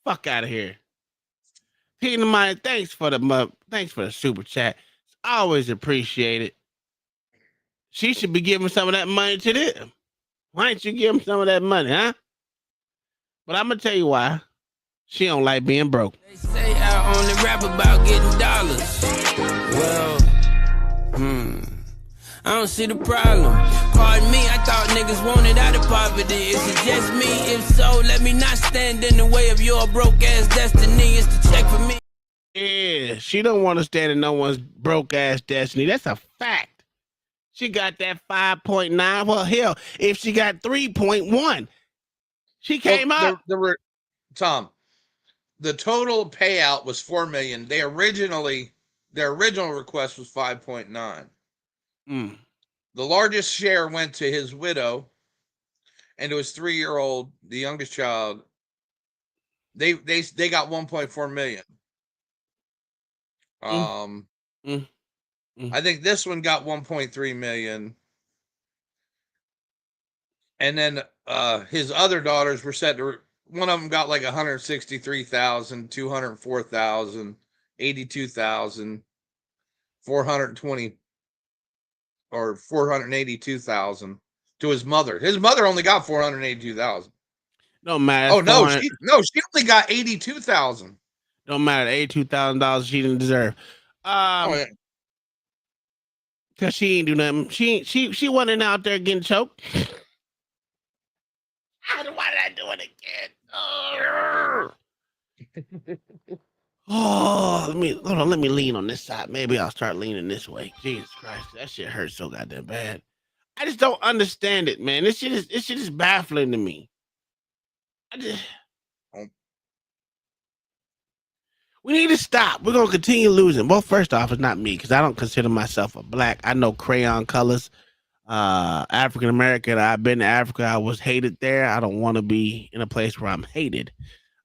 Fuck out of here. Tina Mine, thanks for the super chat. It's always appreciated. She should be giving some of that money to them. Why don't you give them some of that money, huh? But I'm gonna tell you why. She don't like being broke. They say I only rap about getting dollars. Well, I don't see the problem. Pardon me, I thought niggas wanted out of poverty. Is it just me? If so, let me not stand in the way of your broke ass destiny. It's the check for me. Yeah, she don't want to stand in no one's broke ass destiny. That's a fact. She got that 5.9. Well, hell, if she got 3.1, she came up. Tom, the total payout was $4 million. Their original request was 5.9. The largest share went to his widow and to his 3-year-old, the youngest child. They got 1.4 million. I think this one got 1.3 million. And then his other daughters were set to, one of them got like 163,000, 204,000, 82,000, 420 or 482,000 to his mother. His mother only got 482,000. No matter. Oh no, she only got 82,000. Don't matter. $82,000 she didn't deserve. Cause she ain't do nothing. She wasn't out there getting choked. Why did I do it again? Oh, let me lean on this side. Maybe I'll start leaning this way. Jesus Christ, that shit hurts so goddamn bad. I just don't understand it, man. This shit is baffling to me. We need to stop. We're gonna continue losing. Well, first off, it's not me because I don't consider myself a black. I know crayon colors. African American. I've been to Africa. I was hated there. I don't want to be in a place where I'm hated.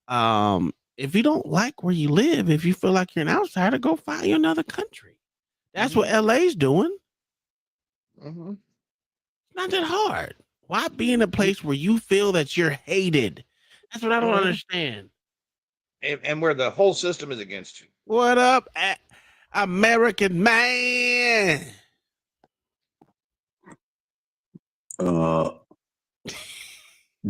If you don't like where you live, if you feel like you're an outsider, go find you another country. That's what LA's doing. It's not that hard. Why be in a place where you feel that you're hated? That's what I don't understand. And where the whole system is against you. What up, American man?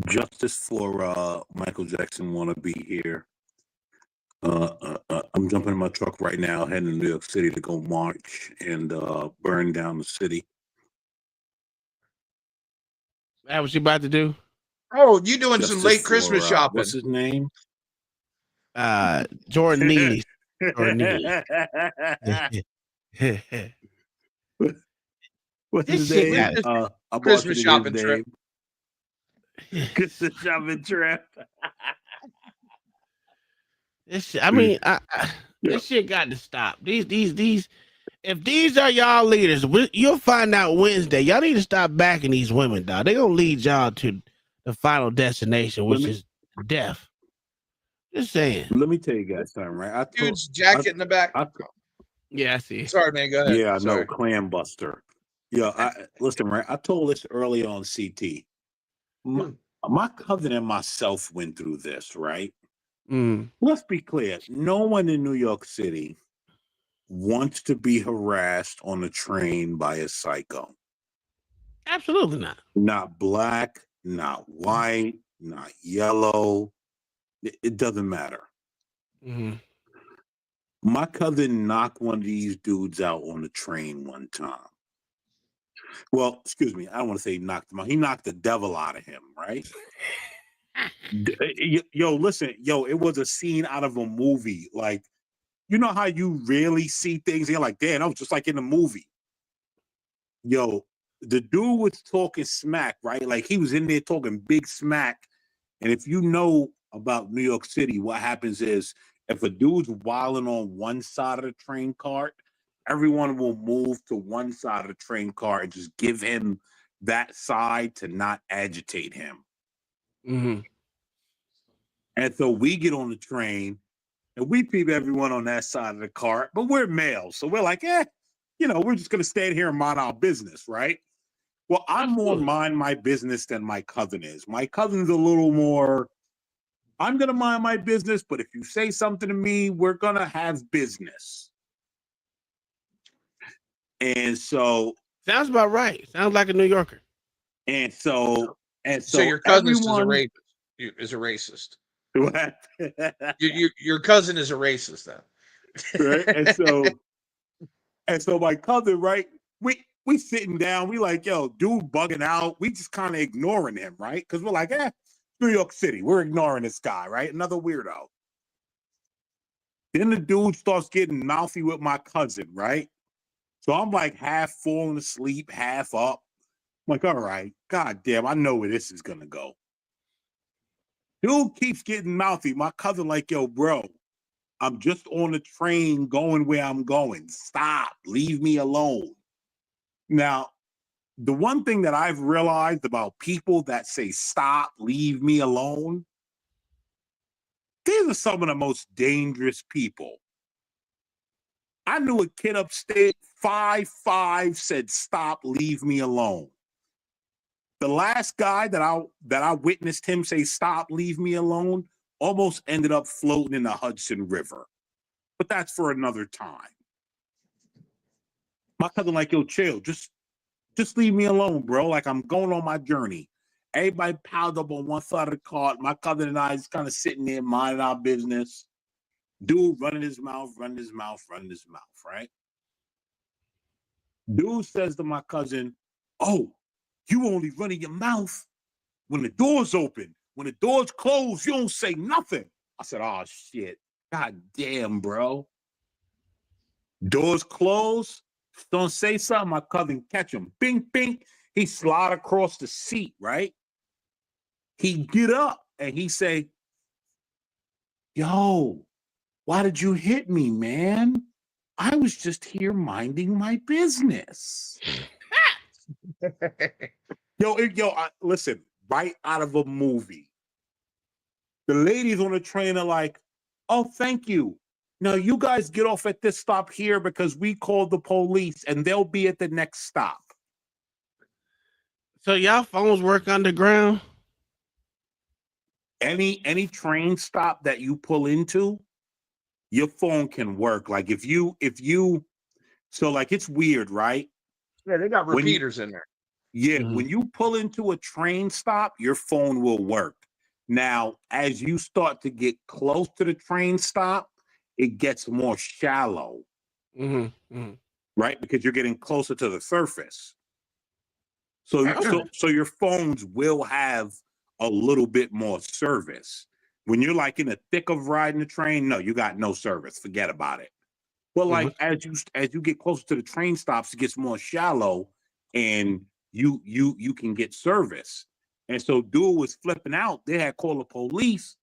Justice for Michael Jackson wanna be here. I'm jumping in my truck right now, heading to New York City to go march and burn down the city. That what you about to do? Oh, you doing some late Christmas shopping? What's his name? Jordan Neely. What's his name? Christmas shopping trip. Christmas shopping trip. This shit got to stop. These. If these are y'all leaders, you'll find out Wednesday. Y'all need to stop backing these women, dog. They're gonna lead y'all to the final destination, which is death. Just saying. Let me tell you guys something, right? Dude's jacket in the back. Yeah, I see. Sorry, man. Go ahead. Yeah, I know. Sorry. Clam Buster. Yeah, listen, right? I told this early on CT. My cousin and myself went through this, right? Let's be clear. No one in New York City wants to be harassed on a train by a psycho. Absolutely not. Not black, not white, not yellow. It doesn't matter. My cousin knocked one of these dudes out on the train one time. Well, excuse me. I don't want to say knocked him out. He knocked the devil out of him, right? Yo, listen. Yo, it was a scene out of a movie. Like, you know how you really see things and you're like, damn, that was just like in the movie. Yo, the dude was talking smack, right? Like he was in there talking big smack. And if you know about New York City, what happens is if a dude's wilding on one side of the train cart, everyone will move to one side of the train cart and just give him that side to not agitate him. And so we get on the train and we peep everyone on that side of the cart, but we're males. So we're like, we're just gonna stand here and mind our business, right? Well, I'm more mind my business than my cousin is. My cousin's a little more, I'm gonna mind my business, but if you say something to me, we're gonna have business. And so sounds about right. Sounds like a New Yorker. And so your cousin everyone, is a racist. What? Your cousin is a racist then. Right? And so my cousin, right? We sitting down, we like, yo, dude bugging out. We just kind of ignoring him, right? Because we're like, New York City. We're ignoring this guy, right? Another weirdo. Then the dude starts getting mouthy with my cousin, right? So I'm like half falling asleep, half up. I'm like, all right, God damn, I know where this is gonna go. Dude keeps getting mouthy. My cousin like, yo, bro, I'm just on the train going where I'm going. Stop, leave me alone. Now, the one thing that I've realized about people that say, stop, leave me alone, these are some of the most dangerous people. I knew a kid upstate, 5'5", said, stop, leave me alone. The last guy that I witnessed him say, stop, leave me alone, almost ended up floating in the Hudson River. But that's for another time. My cousin like, yo, chill, just leave me alone, bro. Like, I'm going on my journey. Everybody piled up on one side of the cart. My cousin and I just kind of sitting there minding our business. Dude running his mouth, right? Dude says to my cousin, oh, you only running your mouth when the door's open. When the door's closed, you don't say nothing. I said, oh, shit. God damn, bro. Doors closed, don't say something. My cousin catch him. Bing, bing. He slide across the seat, right? He get up and he say, yo, why did you hit me, man? I was just here minding my business. Listen, right out of a movie. The ladies on the train are like, oh, thank you. Now you guys get off at this stop here because we called the police and they'll be at the next stop. So y'all phones work underground? Any train stop that you pull into, your phone can work. Like if you, so like it's weird, right? Yeah, they got repeaters in there. Yeah, when you pull into a train stop, your phone will work. Now, as you start to get close to the train stop, it gets more shallow, right? Because you're getting closer to the surface. So your phones will have a little bit more service. When you're like in the thick of riding the train, no, you got no service. Forget about it. But like as you get closer to the train stops, it gets more shallow, and you can get service. And so dude was flipping out. They had called the police.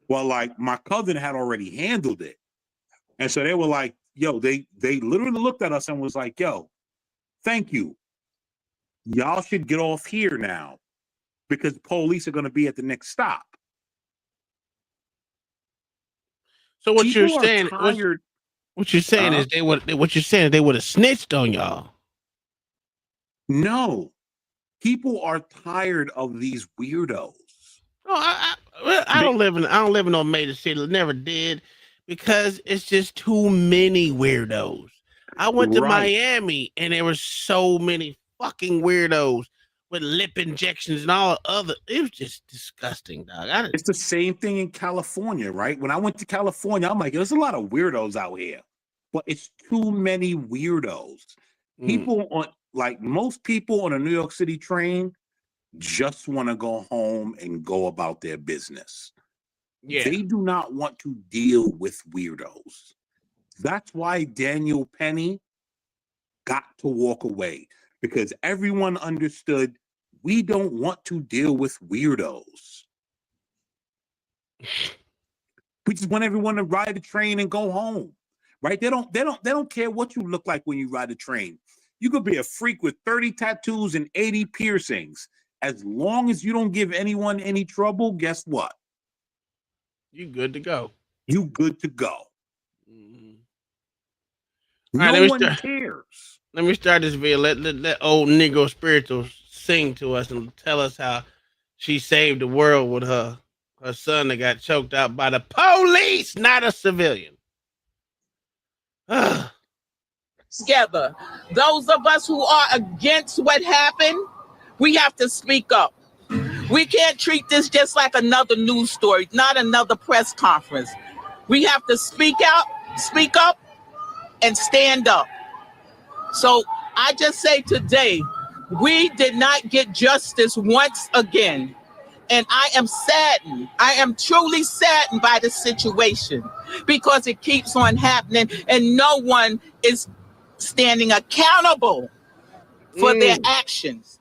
Well, like my cousin had already handled it. And so they were like, yo, they literally looked at us and was like, yo, thank you. Y'all should get off here now because police are going to be at the next stop. So what you're saying, what you're saying is they would have snitched on y'all. No, people are tired of these weirdos. Oh, I don't live in no major city. Never did, because it's just too many weirdos. I went to Miami and there were so many fucking weirdos with lip injections and all other. It was just disgusting, dog. It's the same thing in California, right? When I went to California, I'm like, there's a lot of weirdos out here, but it's too many weirdos. People on, like most people on a New York City train just want to go home and go about their business. Yeah. They do not want to deal with weirdos. That's why Daniel Penny got to walk away, because everyone understood we don't want to deal with weirdos. We just want everyone to ride the train and go home, right? They don't care what you look like when you ride the train. You could be a freak with 30 tattoos and 80 piercings. As long as you don't give anyone any trouble, guess what? You good to go. You good to go. All right, No one cares. Let me start this video. Let old Negro spiritual sing to us and tell us how she saved the world with her son that got choked out by the police, not a civilian. Together, those of us who are against what happened, we have to speak up. We can't treat this just like another news story, not another press conference. We have to speak up, and stand up. So I just say today, we did not get justice once again. And I am saddened. I am truly saddened by the situation because it keeps on happening and no one is standing accountable for their actions.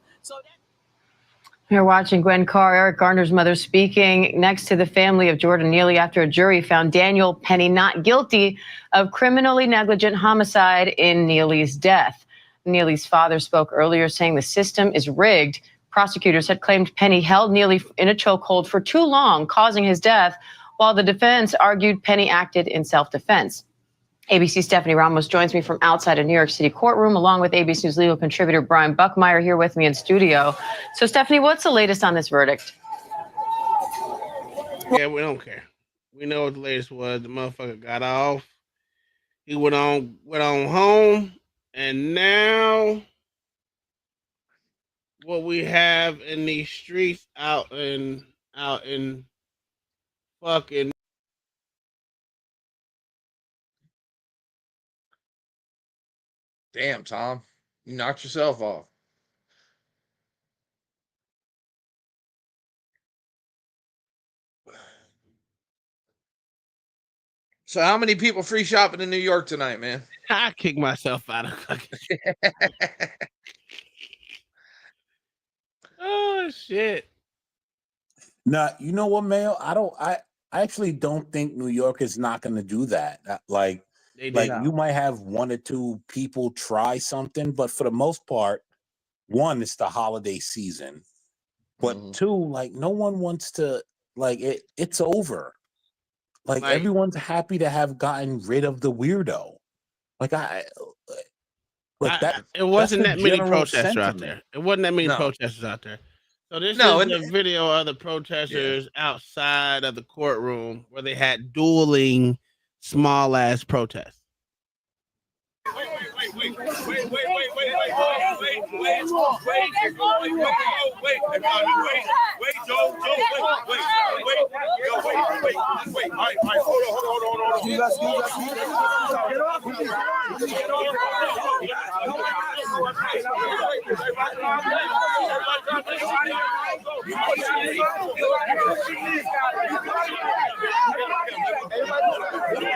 You're watching Gwen Carr, Eric Garner's mother, speaking next to the family of Jordan Neely after a jury found Daniel Penny not guilty of criminally negligent homicide in Neely's death. Neely's father spoke earlier saying the system is rigged. Prosecutors had claimed Penny held Neely in a chokehold for too long, causing his death, while the defense argued Penny acted in self-defense. ABC's Stephanie Ramos joins me from outside a New York City courtroom, along with ABC News legal contributor Brian Buckmeyer here with me in studio. So, Stephanie, what's the latest on this verdict? Yeah, we don't care. We know what the latest was. The motherfucker got off. He went on home, and now what we have in these streets out in fucking. Damn, Tom, you knocked yourself off. So how many people free shopping in New York tonight, man? I kick myself out of fucking. Oh shit. Now, you know what, Mayo? I actually don't think New York is not going to do that. Like you might have one or two people try something, but for the most part, one, it's the holiday season. But two, like no one wants to it's over. Like everyone's happy to have gotten rid of the weirdo. It wasn't that many protesters out there. It wasn't that many protesters out there. So this is a video of the protesters outside of the courtroom where they had dueling small ass protests.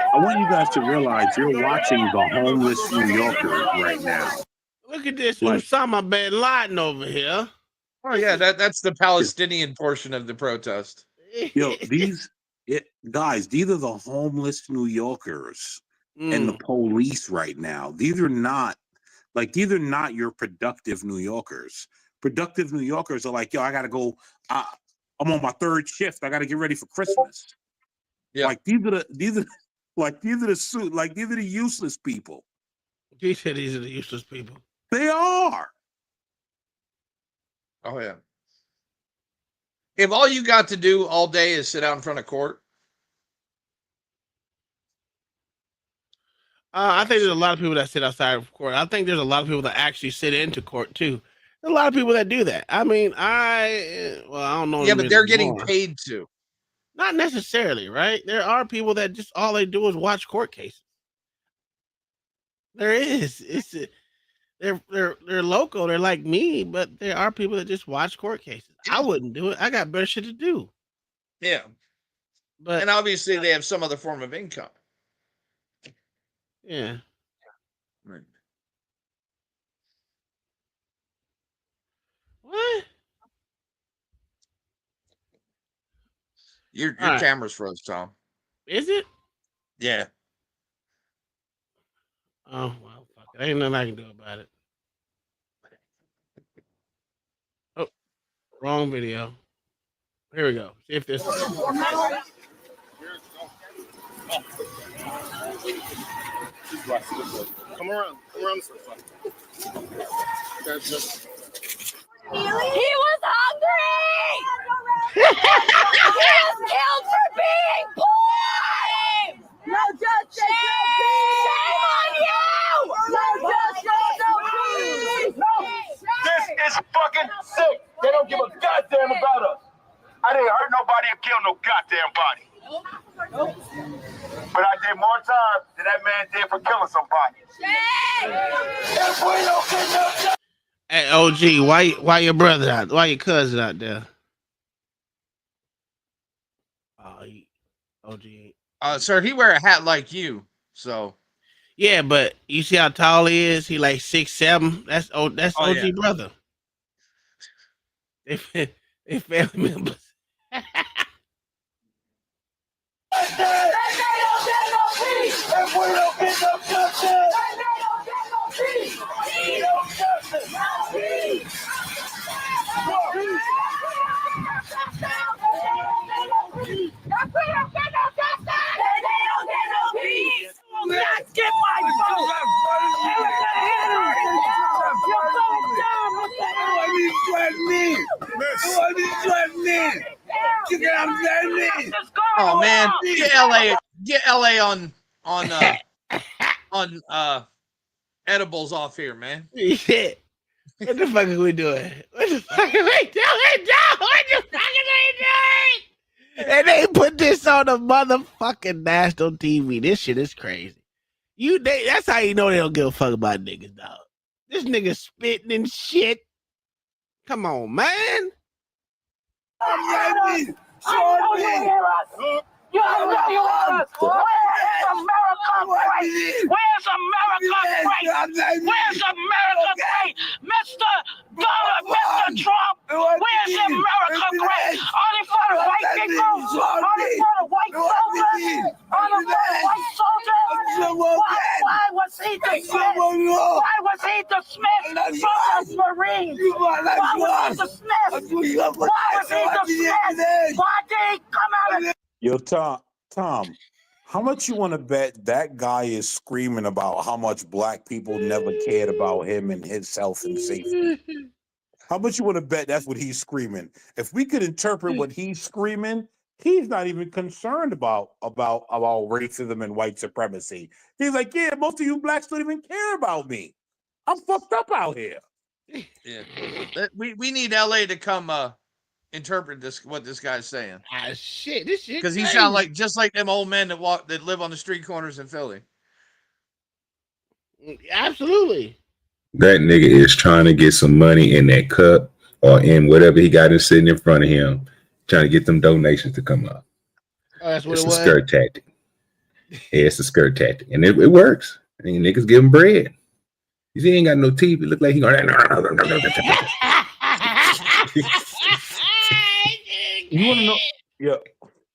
I want you guys to realize you're watching the homeless New Yorkers right now. Look at this Osama bin Laden over here. Oh yeah, that's the Palestinian portion of the protest. Yo, guys, these are the homeless New Yorkers and the police right now. These are not your productive New Yorkers. Productive New Yorkers are like, yo, I gotta go. I'm on my third shift. I gotta get ready for Christmas. Yeah, these are the useless people. He said these are the useless people. They are. Oh yeah. If all you got to do all day is sit out in front of court. I think there's a lot of people that sit outside of court. I think there's a lot of people that actually sit into court too. There's a lot of people that do that. I mean, I don't know. Yeah, but they're getting paid to. Not necessarily, right? There are people that just all they do is watch court cases. There is. They're local. They're like me, but there are people that just watch court cases. I wouldn't do it. I got better shit to do. Yeah, and obviously they have some other form of income. Yeah. Right. What? Your All right. camera's froze, Tom. Is it? Yeah. Oh well, fuck it. Ain't nothing I can do about it. Oh, wrong video. Here we go. See if this. Come around. Come around this way. He was hungry! He was killed for being poor! No justice, no peace! Shame on you! No justice, no peace! This is fucking sick. They don't give a goddamn about us. I didn't hurt nobody or kill no goddamn body. But I did more time than that man did for killing somebody. If we don't get no justice. Hey, OG, why your brother out? Why your cousin out there? OG. Sir, he wear a hat like you, so. Yeah, but you see how tall he is? He like 6'7". That's OG yeah. brother. They family members. If we don't get no justice, no justice, no peace. Let's get my vote! Oh man, get LA on edibles off here, man. Shit. What the fuck are we doing? What the fuck are we doing? What the fuck are we doing? And they put this on the motherfucking national TV. This shit is crazy. That's how you know they don't give a fuck about niggas, dog. This nigga spitting and shit. Come on, man. You know you hear us. Where's America great? Where's America great? Where's America great? Mr. Donald, Mr. Trump, where's America great? Only for the white people? Only for the white soldiers? Only for the white soldiers? Why was he dismissed? Why was he dismissed from the Marines? Why was he dismissed? Why was he dismissed? Why did he come out of... Yo, Tom, how much you want to bet that guy is screaming about how much black people never cared about him and his health and safety? How much you want to bet that's what he's screaming? If we could interpret what he's screaming, he's not even concerned about racism and white supremacy. He's like, yeah, most of you blacks don't even care about me. I'm fucked up out here. Yeah, we need LA to come interpret what this guy's saying. This shit. Because he sound like just like them old men that live on the street corners in Philly. Absolutely. That nigga is trying to get some money in that cup or in whatever he got sitting in front of him, trying to get them donations to come up. Oh, that's what it's it a was? skirt tactic. Yeah, it's a skirt tactic. And it works. I mean, niggas give him bread. You see, he ain't got no teeth. It look like he going. You want to know?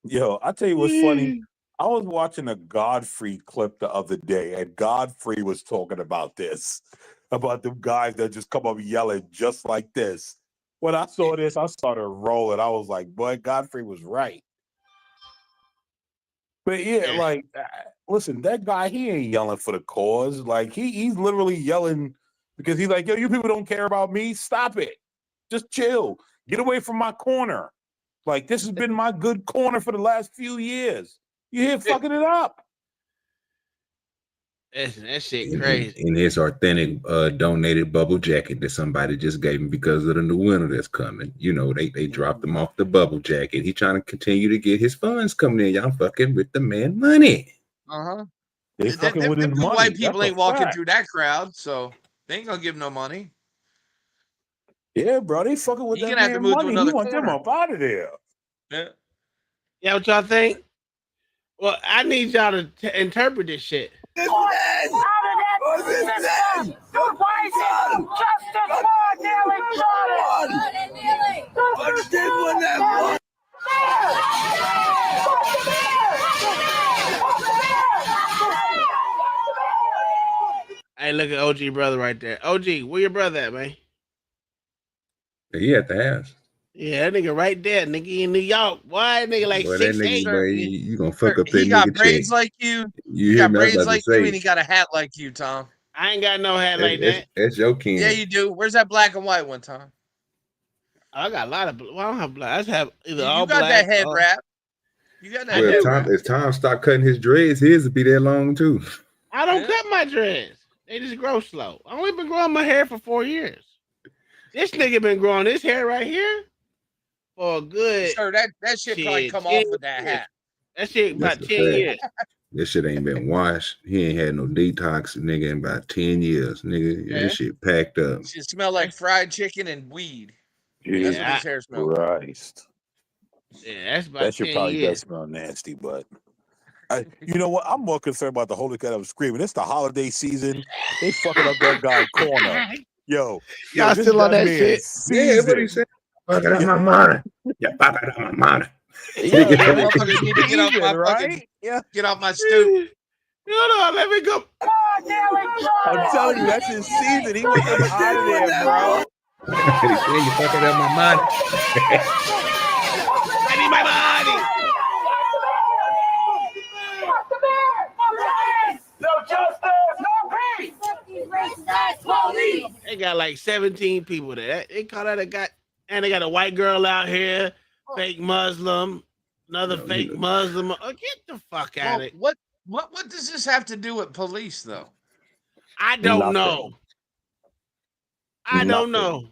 Yo, I tell you what's funny. I was watching a Godfrey clip the other day, and Godfrey was talking about this, about them guys that just come up yelling just like this. When I saw this, I started rolling. I was like, boy, Godfrey was right. But yeah, like, listen, that guy, he ain't yelling for the cause. Like, he's literally yelling because he's like, yo, you people don't care about me. Stop it. Just chill. Get away from my corner. Like, this has been my good corner for the last few years. You here fucking it up. That shit crazy. In his authentic donated bubble jacket that somebody just gave him because of the new winter that's coming. You know, they dropped him off the bubble jacket. He trying to continue to get his funds coming in. Y'all fucking with the man money. Uh-huh. They fucking with his money. White people That's ain't a walking fact. through that crowd, so they ain't gonna give no money. Yeah, bro, they fucking with You that gonna have to man move to money. He another want them corner. up out of there. Yeah, what y'all think? Well, I need y'all to interpret this shit. Hey, look at OG brother right there. OG, where your brother at, man? He at the house. Yeah, that nigga right there, nigga in New York. Why nigga like Boy, that 6'8"? nigga, boy, you gonna fuck up that He got nigga braids check. like you. You He hear got me? I was braids about to like you, and say, he got a hat like you, Tom. I ain't got no hat like that. that's your king. Yeah, you do. Where's that black and white one, Tom? I got a lot of. Well, I don't have black. I just have either all You got black. that head or- wrap. You got that Well, head wrap. if Tom start cutting his dreads, his will be that long too. I don't cut my dreads. They just grow slow. I only been growing my hair for 4 years. This nigga been growing his hair right here for a good. Sir, that shit probably come 10 off with that years. hat. That shit about That's a 10 fact. years. That shit ain't been washed. He ain't had no detox, nigga, in about 10 years. Nigga, Yeah. this shit packed up. Shit smell like fried chicken and weed. That's what Yeah, his hair smells like. Christ. Yeah, that's about That shit 10 probably years. does smell nasty, but you know what? I'm more concerned about the Holy God of screaming. It's the holiday season. They fucking up that guy's corner. Yo, Y'all this still on young that man shit? Yeah, what he said. Fuck it up my mind. Yeah, fuck it up my mind. Yeah, motherfucker need to get off my right? Yeah, get off my stoop. Hold on, let me go. I'm telling you, that's his season. He wants him out of there, bro. He said, you fuck it up my mind. I need my body. No justice, no peace. They got like 17 people there. They call that a guy, and they got a white girl out here, fake Muslim, another fake Muslim. Oh, get the fuck out of it. What does this have to do with police, though? I don't Nothing. know. I don't Nothing. know.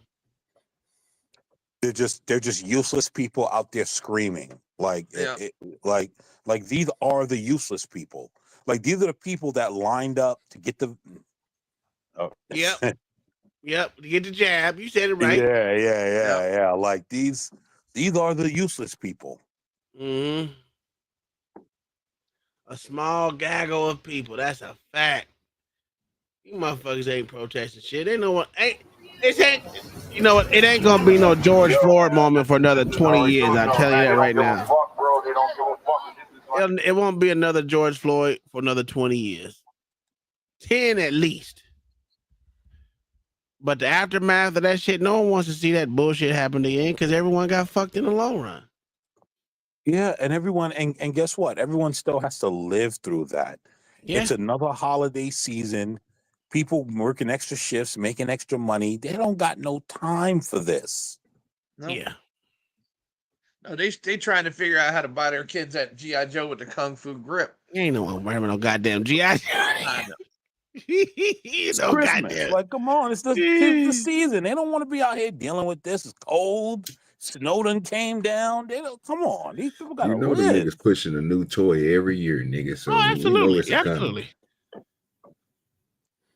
They're just useless people out there screaming. Like Yeah. like these are the useless people. Like these are the people that lined up to get the. Oh. Yep. Yep. To get the jab. You said it right. Yeah. Like these are the useless people. Mm-hmm. A small gaggle of people. That's a fact. You motherfuckers ain't protesting shit. They know what you know what? It ain't gonna be no George Floyd moment for another 20 years. I'll tell you that right now. It won't be another George Floyd for another 20 years. 10 at least. But the aftermath of that shit, no one wants to see that bullshit happen again because everyone got fucked in the long run. Yeah, and everyone and guess what? Everyone still has to live through that. Yeah. It's another holiday season. People working extra shifts, making extra money. They don't got no time for this. No. Yeah. No, they trying to figure out how to buy their kids that G.I. Joe with the Kung Fu grip. Ain't no one wearing no goddamn G.I. I know. It's no Christmas. goddamn. Like, come on, it's the season. They don't want to be out here dealing with this. It's cold. Snow done came down. They don't. Come on, these people gotta You know the live. niggas pushing a new toy every year, nigga. So Oh, you know absolutely. it's coming. Absolutely.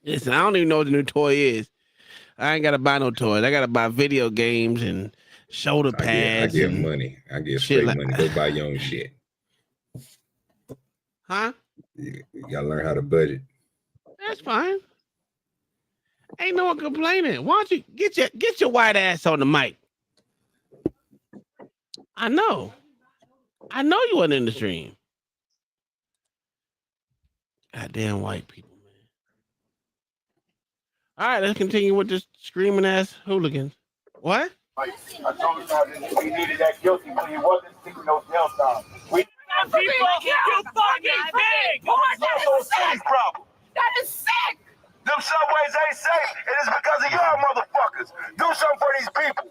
Listen, I don't even know what the new toy is. I ain't gotta buy no toys. I gotta buy video games and shoulder I pads. get and money. I get shit straight like- money. Go buy your own shit. Huh? You gotta learn how to budget. That's fine. Ain't no one complaining. Why don't you get your white ass on the mic? I know you wasn't in the stream. Goddamn white people, man. All right, let's continue with this screaming ass hooligans. What? I told you that we needed that guilty when he wasn't seeking no jail time. We people, you fucking big! That's a sick problem. That is sick! Them subways ain't safe, and it's because of y'all motherfuckers. Do something for these people.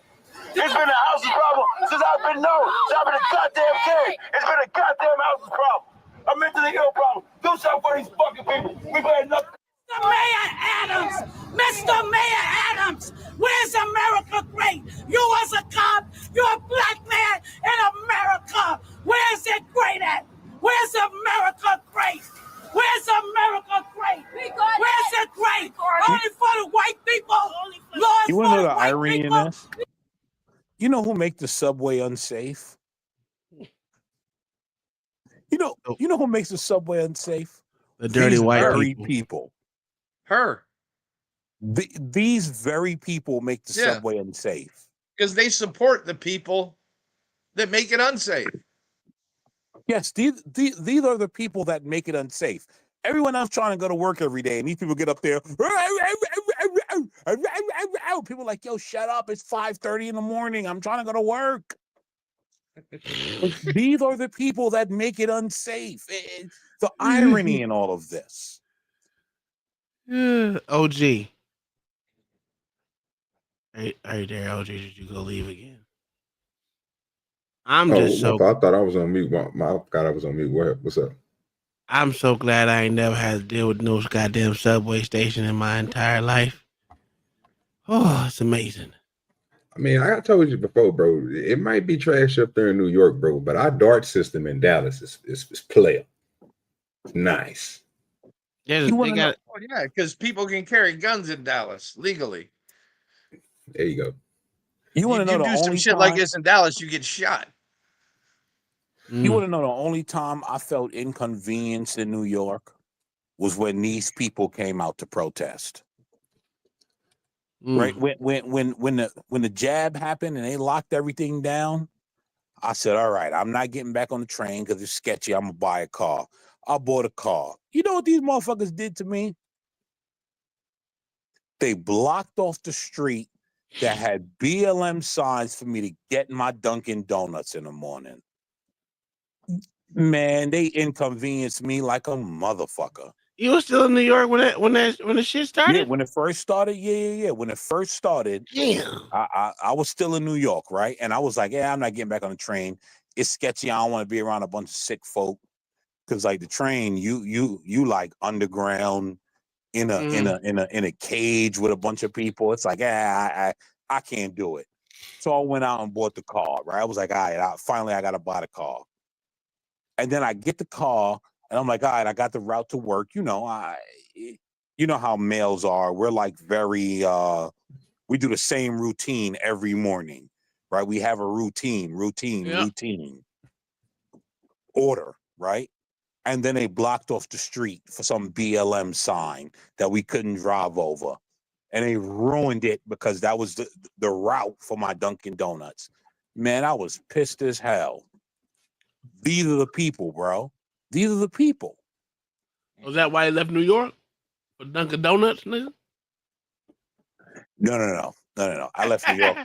It's been a housing problem since I've been known. Since I've been a goddamn kid. It's been a goddamn housing problem. A mentally ill problem. Do something for these fucking people. We pay nothing. Mr. Mayor Adams! Mr. Mayor Adams! Where's America great? You as a cop, you're a black man in America. Where's it great at? Where's America great? Where's America great? Where's it great? Only for the white people. Laws You for want to know the the white irony in people. this? You know who make the subway unsafe? You know who makes the subway unsafe? The dirty These white very people. Her. These very people make the Yeah. subway unsafe. Because they support the people that make it unsafe. Yes, these are the people that make it unsafe. Everyone else trying to go to work every day, and these people get up there. People like, yo, shut up. It's 5:30 in the morning. I'm trying to go to work. These are the people that make it unsafe. The irony in all of this. OG. Hey there, OG. Did you go leave again? I'm just so. I thought I was on mute. I forgot I was on mute. What's up? I'm so glad I ain't never had to deal with no goddamn subway station in my entire life. Oh, it's amazing. I mean, I told you before, bro. It might be trash up there in New York, bro, but our DART system in Dallas is player. Nice. Yeah, because people can carry guns in Dallas legally. There you go. You want to know the do some only shit like this in Dallas, you get shot. You want to know the only time I felt inconvenienced in New York was when these people came out to protest. Right when the jab happened and they locked everything down, I said, "All right, I'm not getting back on the train because it's sketchy. I'm gonna buy a car." I bought a car. You know what these motherfuckers did to me? They blocked off the street that had BLM signs for me to get my Dunkin' Donuts in the morning. Man, they inconvenienced me like a motherfucker. You were still in New York when the shit started? Yeah, when it first started, yeah. When it first started, I was still in New York, right? And I was like, yeah, I'm not getting back on the train. It's sketchy. I don't want to be around a bunch of sick folk. Cause like the train, you like underground in a cage with a bunch of people. It's like, I can't do it. So I went out and bought the car, right? I was like, all right, finally I gotta buy the car. And then I get the car and I'm like, all right, I got the route to work. You know how males are. We're like very we do the same routine every morning, right? We have a routine, order, right? And then they blocked off the street for some BLM sign that we couldn't drive over. And they ruined it because that was the route for my Dunkin' Donuts. Man, I was pissed as hell. These are the people, bro. These are the people. Was that why he left New York? For Dunkin' Donuts, nigga? No. I left New York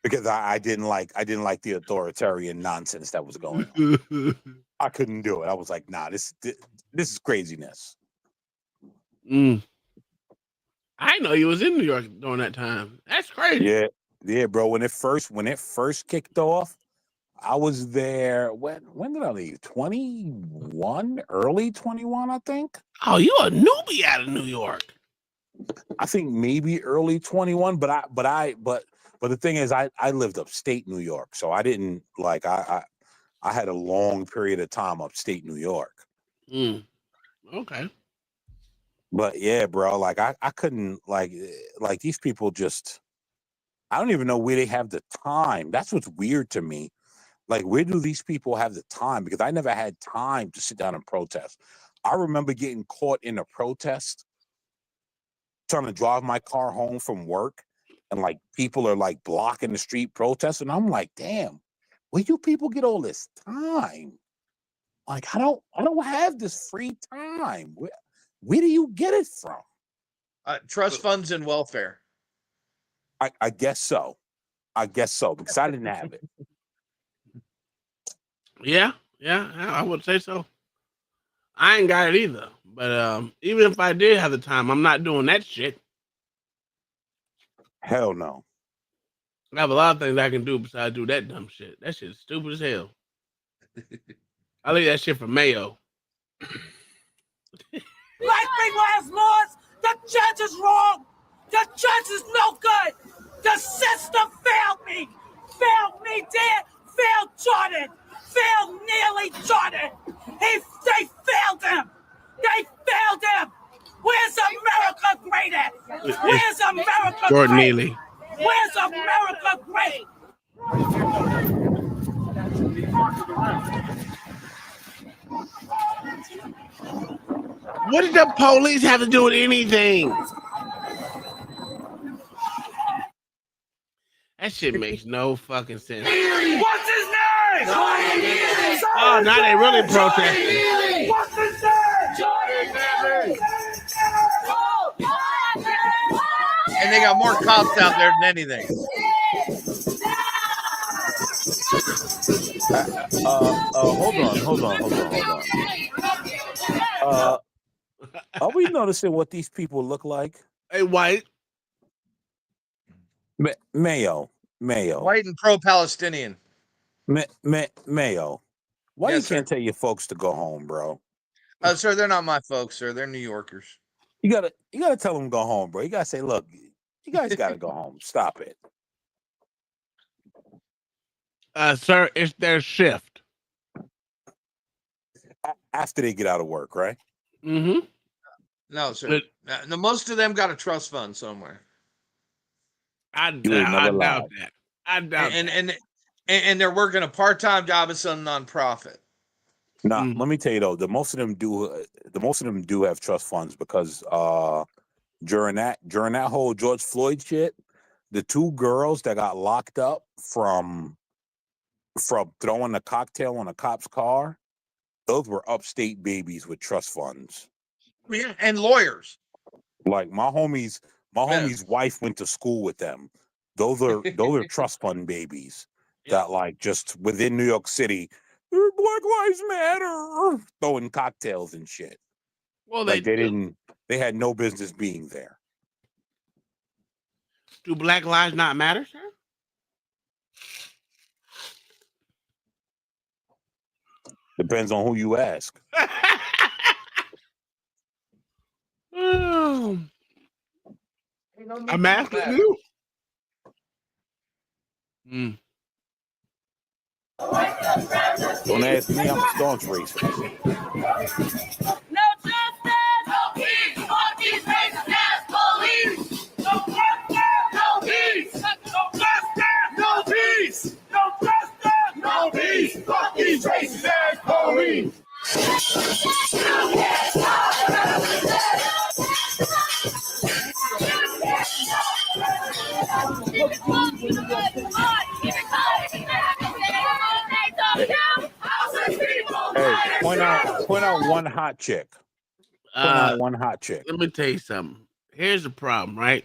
because I didn't like the authoritarian nonsense that was going on. I couldn't do it. I was like, nah, this is craziness. I didn't know you was in New York during that time. That's crazy. Yeah, bro. When it first kicked off, I was there. When did I leave? 21, early 21, I think. Oh, you a newbie out of New York. I think maybe early 21, but the thing is, I lived upstate New York, so I didn't like I had a long period of time upstate New York. Okay. But yeah, bro, like I couldn't like these people just, I don't even know where they have the time. That's what's weird to me. Like, where do these people have the time? Because I never had time to sit down and protest. I remember getting caught in a protest, trying to drive my car home from work, and like people are like blocking the street protesting. I'm like, damn, where do people get all this time? Like, I don't have this free time. Where do you get it from? Trust funds and welfare. I guess so. Because I didn't have it. Yeah, I would say so. I ain't got it either. But even if I did have the time, I'm not doing that shit. Hell no. I have a lot of things I can do besides do that dumb shit. That shit's stupid as hell. I leave that shit for Mayo. Black people has laws. The judge is wrong. The judge is no good. The system failed me. Failed me, Dad. Failed Jordan. Failed Neely Jordan. They failed him. They failed him. Where's America great at? Where's America Jordan great? Neely. Where's America great? What did the police have to do with anything? That shit makes no fucking sense. What's his name? Oh, now they really protesting. What's his name? they got more cops out there than anything. Hold on. Are we noticing what these people look like? Hey, white. Mayo. White and pro-Palestinian. Mayo. Why Yes, you can't tell your folks to go home, bro? Sir, they're not my folks, sir. They're New Yorkers. You gotta tell them to go home, bro. You gotta say, look, you guys gotta go home. Stop it. Sir, it's their shift. After they get out of work, right? Mm-hmm. No, sir. No, most of them got a trust fund somewhere. I doubt that. I doubt that. And they're working a part-time job at some nonprofit. Nah, let me tell you though, the most of them do have trust funds because during that whole George Floyd shit, the two girls that got locked up from throwing a cocktail on a cop's car, those were upstate babies with trust funds. Yeah, and lawyers. Like my homie's wife went to school with them. Those are trust fund babies that like just within New York City, Black Lives Matter, throwing cocktails and shit. Well, they had no business being there. Do Black Lives not matter, sir? Depends on who you ask. I'm asking you. Don't ask me, I'm a staunch racist. No justice, no peace, fuck these racist ass police. No justice, no peace, no justice, no peace, no justice, no peace, fuck these racist ass police. Hey, point out one hot chick. One hot chick. Let me tell you something. Here's the problem, right?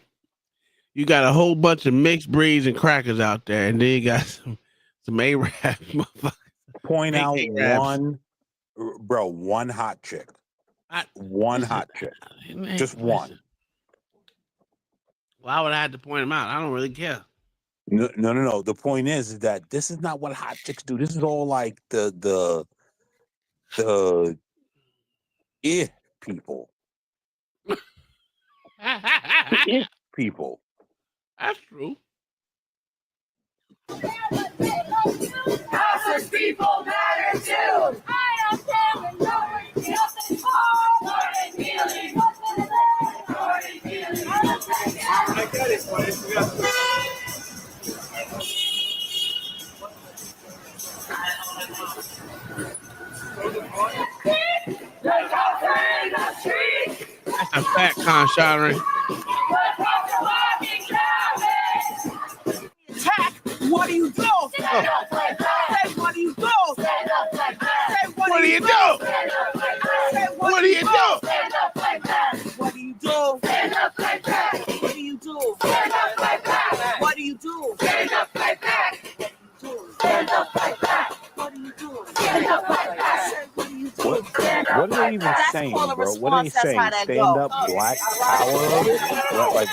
You got a whole bunch of mixed breeds and crackers out there, and then you got some A-Rap motherfuckers. Point out one hot chick. One hot chick. Just one. Why would I have to point them out? I don't really care. No. The point is that this is not what hot chicks do. This is all like the people. People. That's true. Houses people matter too. I am telling you, nothing more. Gordon Neely. Gordon Neely. I got it. That's a fat conshawry. Attack! What do you do? Say what do you do? Say what do you do? What do you do? What do you do? Stand up, fight back. What do you do? Stand up, fight back. What do you do? Stand up, fight back. Stand up, fight back. What do you do? Stand up, fight back. What are they even saying, bro? What are they saying? Stand up, black power?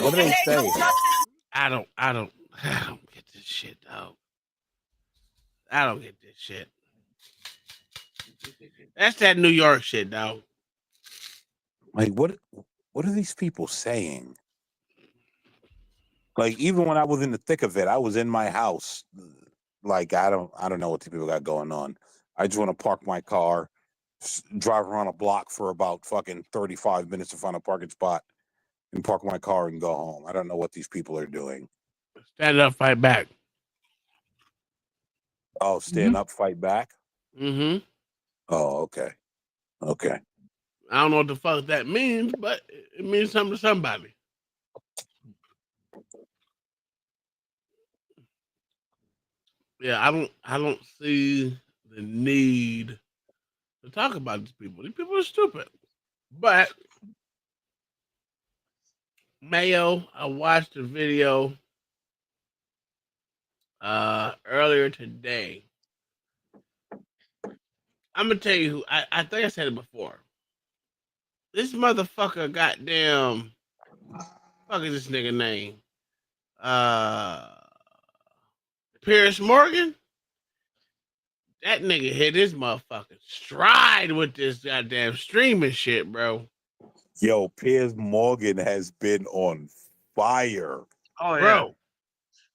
What do they say? I don't get this shit, dog. I don't get this shit. That's that New York shit, dog. Like what are these people saying? Like even when I was in the thick of it, I was in my house. Like I don't know what these people got going on. I just want to park my car, drive around a block for about fucking 35 minutes to find a parking spot and park my car and go home. I don't know what these people are doing. Stand up, fight back. Oh, stand up, fight back? Mm-hmm. Oh, okay. Okay. I don't know what the fuck that means, but it means something to somebody. Yeah, I don't see the need to talk about these people. These people are stupid. But Mayo, I watched a video earlier today. I'm gonna tell you who I think I said it before. This motherfucker, goddamn, fuck is this nigga name? Piers Morgan. That nigga hit his motherfucking stride with this goddamn streaming shit, bro. Yo, Piers Morgan has been on fire. Oh yeah. Bro.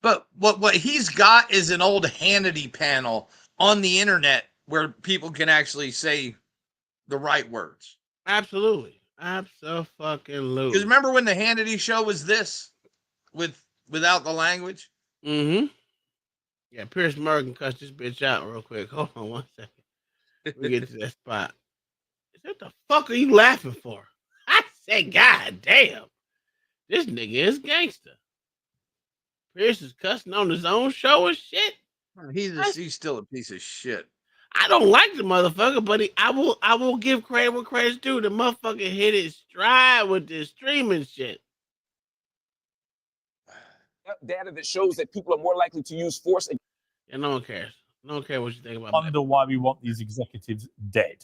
But what he's got is an old Hannity panel on the internet where people can actually say the right words. Absolutely. Absolutely. Because remember when the Hannity show was this without the language? Mm-hmm. Yeah, Piers Morgan cussed this bitch out real quick. Hold on 1 second. We get to that spot. What the fuck are you laughing for? I said, God damn. This nigga is gangster. Pierce is cussing on his own show and shit. He's still a piece of shit. I don't like the motherfucker, but I will give credit where credit's due. The motherfucker hit his stride with this streaming shit. Data that shows that people are more likely to use force. Yeah, no one cares. No one cares what you think about Wonder why we want these executives dead.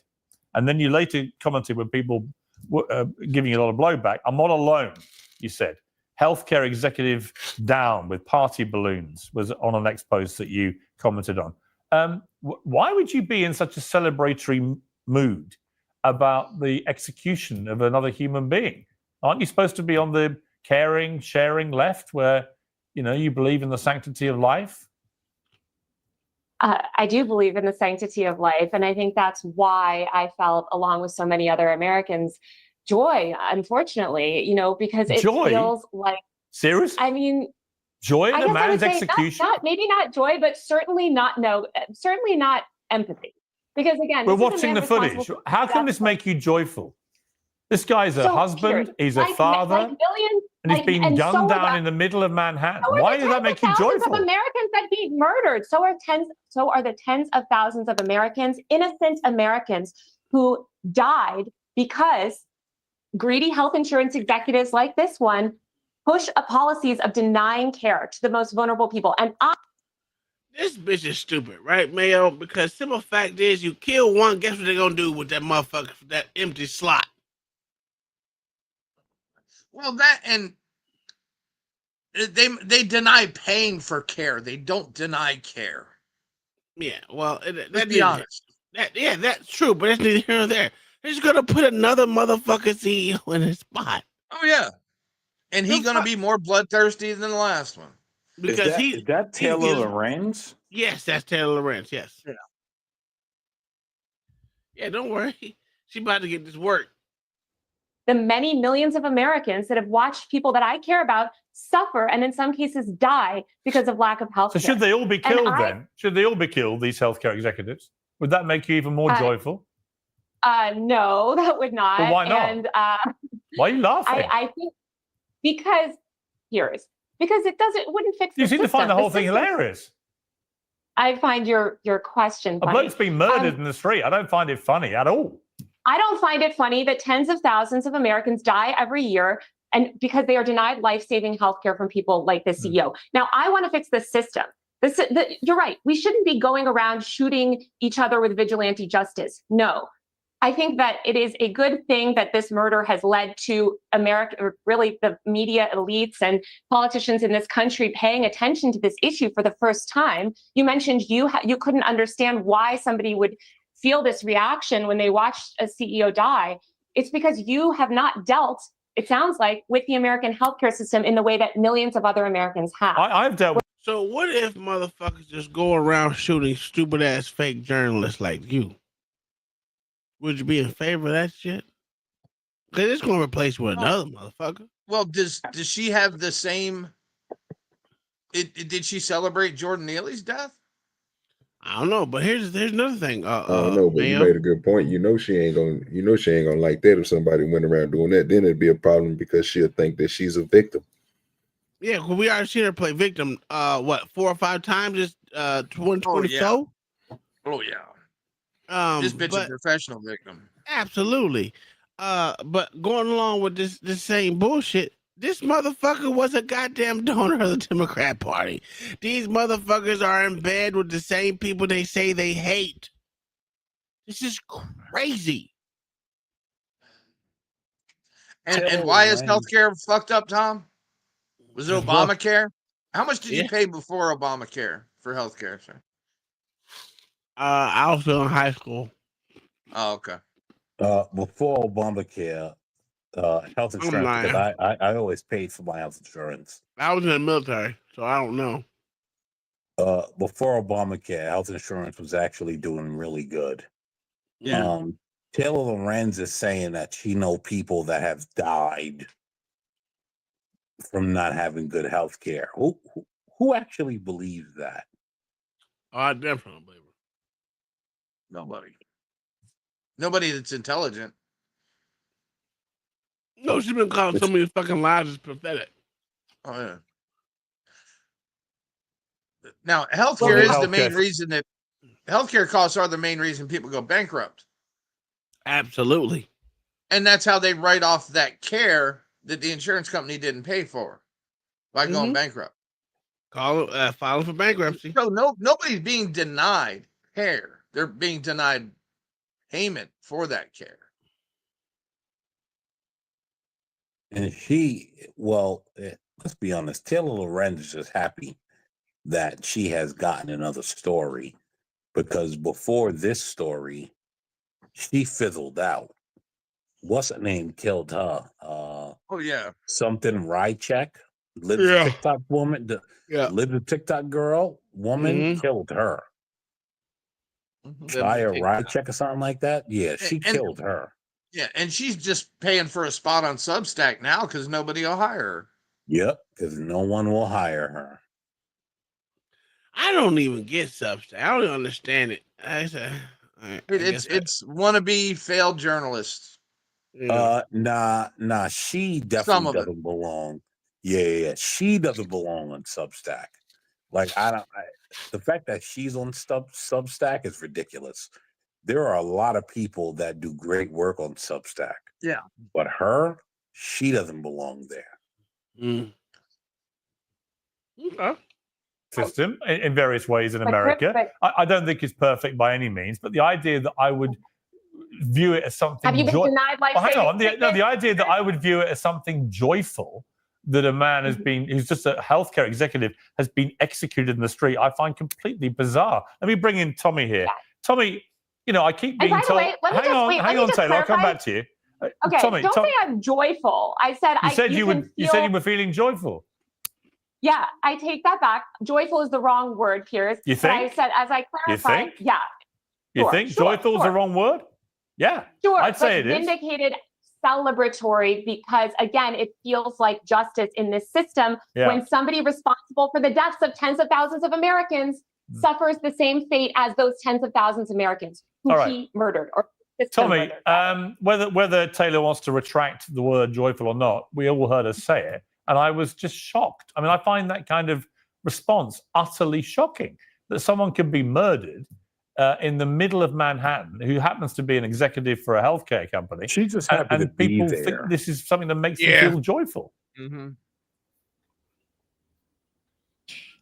And then you later commented when people were giving you a lot of blowback. I'm not alone, you said. Healthcare executive down with party balloons was on an next post that you commented on. Why would you be in such a celebratory mood about the execution of another human being? Aren't you supposed to be on the caring, sharing left where, you believe in the sanctity of life? I do believe in the sanctity of life. And I think that's why I felt, along with so many other Americans, joy, unfortunately, because it feels like... Seriously? I mean... Joy in a man's execution? Maybe not joy, but certainly not empathy. Because again... We're watching the footage. How can this make you joyful? This guy's a husband, he's a father, and he's being gunned down in the middle of Manhattan. Why does that make you joyful? Of Americans that being murdered. So are the tens of thousands of Americans, innocent Americans, who died because greedy health insurance executives like this one push policies of denying care to the most vulnerable people. And this bitch is stupid, right, Mayo? Because simple fact is, you kill one, guess what they're gonna do with that motherfucker, that empty slot? Well, that and they deny paying for care. They don't deny care. Yeah, well, let's be honest. That's true, but it's neither here nor there. They're just gonna put another motherfucking CEO in his spot. Oh yeah, and he's gonna be more bloodthirsty than the last one. Because is that Taylor Lorenz? Yes, that's Taylor Lorenz. Yes. Yeah. Yeah, don't worry. She about to get this work. the many millions of Americans that have watched people that I care about suffer and in some cases die because of lack of health care. So should they all be killed then? Should they all be killed, these healthcare executives? Would that make you even more joyful? No, that would not. Well, why not? And, why are you laughing? I think because it wouldn't fix the You seem to find the whole thing hilarious. I find your question funny. A bloke's been murdered in the street. I don't find it funny at all. I don't find it funny that tens of thousands of Americans die every year and because they are denied life-saving healthcare from people like the CEO. Now, I want to fix the system. You're right. We shouldn't be going around shooting each other with vigilante justice. No. I think that it is a good thing that this murder has led to America, or really the media elites and politicians in this country paying attention to this issue for the first time. You mentioned you couldn't understand why somebody would feel this reaction when they watched a CEO die. It's because you have not dealt, it sounds like, with the American healthcare system in the way that millions of other Americans have. I've dealt with. So what if motherfuckers just go around shooting stupid ass fake journalists like you? Would you be in favor of that shit? Because it's going to replace with another motherfucker. Well, does she have the same? Did she celebrate Jordan Neely's death? I don't know, but here's another thing. I don't know, but you made a good point. You know she ain't gonna like that if somebody went around doing that. Then it'd be a problem because she'll think that she's a victim. Yeah, well, we already seen her play victim. 4 or 5 times this 2020 show. Oh yeah. This bitch is a professional victim. Absolutely. But going along with this same bullshit, This motherfucker was a goddamn donor of the Democrat Party. These motherfuckers are in bed with the same people they say they hate. This is crazy. And why is healthcare fucked up, Tom? Was it Obamacare? How much did you pay before Obamacare for healthcare, sir? I was still in high school. Oh, okay. Before Obamacare, health insurance, because I always paid for my health insurance. I was in the military, so I don't know. Before Obamacare, health insurance was actually doing really good. Yeah. Taylor Lorenz is saying that she know people that have died from not having good health care. Who actually believes that? Oh, I definitely believe it. Nobody that's intelligent. No, she's been calling so many fucking lies. It's pathetic. Oh, yeah. Now, healthcare is the main reason that healthcare costs are the main reason people go bankrupt. Absolutely. And that's how they write off that care that the insurance company didn't pay for by going bankrupt. Filing for bankruptcy. So nobody's being denied care. They're being denied payment for that care. And let's be honest, Taylor Lorenz is just happy that she has gotten another story, because before this story, she fizzled out. What's her name killed her? Oh yeah, something Rycheck, the TikTok woman, the TikTok girl woman killed her. Shia Rycheck or something like that. Yeah, she killed her. Yeah, and she's just paying for a spot on Substack now because nobody will hire her. Yep, because no one will hire her. I don't even get Substack. I don't even understand it. It's wannabe failed journalists. Nah, she definitely doesn't belong. Yeah, she doesn't belong on Substack. Like, the fact that she's on Substack is ridiculous. There are a lot of people that do great work on Substack. Yeah. But she doesn't belong there. Okay. System in various ways in America. I don't think it's perfect by any means, but the idea that I would view it as something. Have you been denied life? Hang on. The idea that I would view it as something joyful that a man who's just a healthcare executive has been executed in the street, I find completely bizarre. Let me bring in Tommy here. Tommy, I keep being told. Hang on, Taylor. I'll come back to you. Okay, Tommy, don't say I'm joyful. I said you said you were feeling joyful. Yeah, I take that back. Joyful is the wrong word, Piers. You think? But I said, as I clarified, yeah. You think joyful is the wrong word? Yeah. Sure. I'd say it is. Vindicated, celebratory, because again, it feels like justice in this system when somebody responsible for the deaths of tens of thousands of Americans suffers the same fate as those tens of thousands of Americans who he murdered or Tommy, whether Taylor wants to retract the word joyful or not, we all heard her say it. And I was just shocked. I mean, I find that kind of response utterly shocking, that someone can be murdered in the middle of Manhattan, who happens to be an executive for a healthcare company. She's just happy and to be people there. think this is something that makes them feel joyful. Mm-hmm.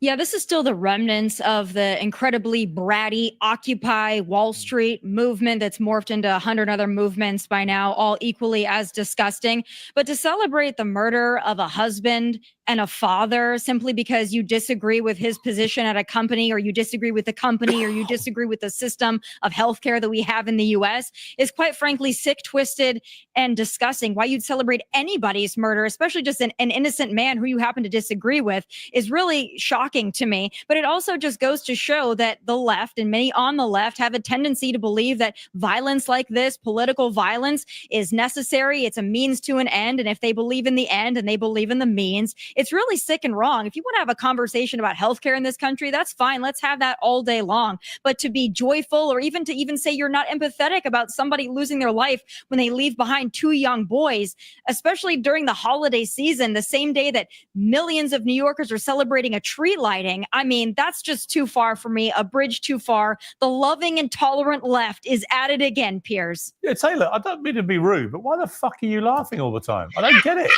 Yeah, this is still the remnants of the incredibly bratty Occupy Wall Street movement that's morphed into 100 other movements by now, all equally as disgusting. But to celebrate the murder of a husband and a father simply because you disagree with his position at a company, or you disagree with the company, or you disagree with the system of healthcare that we have in the US is quite frankly sick, twisted, and disgusting. Why you'd celebrate anybody's murder, especially just an innocent man who you happen to disagree with, is really shocking to me. But it also just goes to show that the left and many on the left have a tendency to believe that violence like this, political violence, is necessary. It's a means to an end. And if they believe in the end and they believe in the means, it's really sick and wrong. If you want to have a conversation about healthcare in this country, that's fine. Let's have that all day long. But to be joyful, or even to say you're not empathetic about somebody losing their life when they leave behind two young boys, especially during the holiday season, the same day that millions of New Yorkers are celebrating a tree lighting, I mean, that's just too far for me, a bridge too far. The loving and tolerant left is at it again, Piers. Yeah, Taylor, I don't mean to be rude, but why the fuck are you laughing all the time? I don't get it.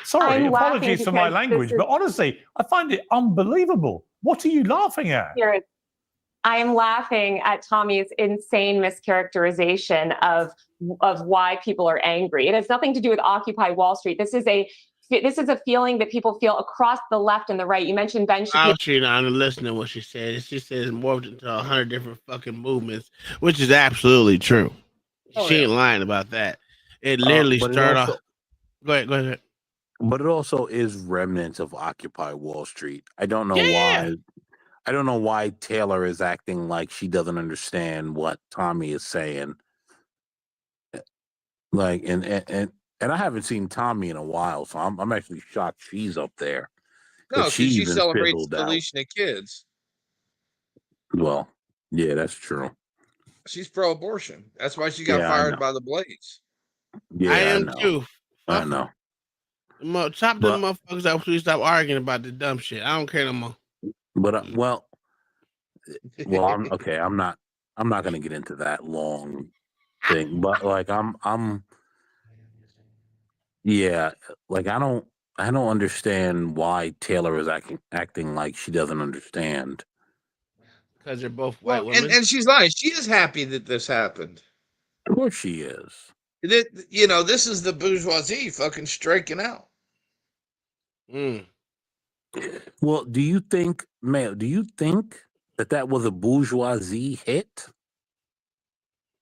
Sorry, I'm laughing apologies for my because language, this but honestly, I find it unbelievable. What are you laughing at? Here, I am laughing at Tommy's insane mischaracterization of why people are angry. It has nothing to do with Occupy Wall Street. This is a feeling that people feel across the left and the right. You mentioned Ben Shapiro. Actually, I'm listening to what she said. She says morphed into 100 different fucking movements, which is absolutely true. She ain't lying about that. It literally but it started also- off. Go ahead. But it also is remnants of Occupy Wall Street. I don't know Yeah. why. I don't know why Taylor is acting like she doesn't understand what Tommy is saying. Like, and I haven't seen Tommy in a while, so I'm actually shocked she's up there. No, That because she even celebrates fizzled out. deletion of kids. Well, yeah, that's true. She's pro-abortion. That's why she got Yeah, I fired know. by the Blaze. Yeah, I am know. too. I know. Chop them motherfuckers out. Please stop arguing about the dumb shit. I don't care no more. But well, I'm okay. I'm not going to get into that long thing. But like, yeah, like I don't understand why Taylor is acting like she doesn't understand. Because they're both white Well, women. and she's lying. She is happy that this happened. Of course she is. This is the bourgeoisie fucking striking out. Well, do you think that was a bourgeoisie hit?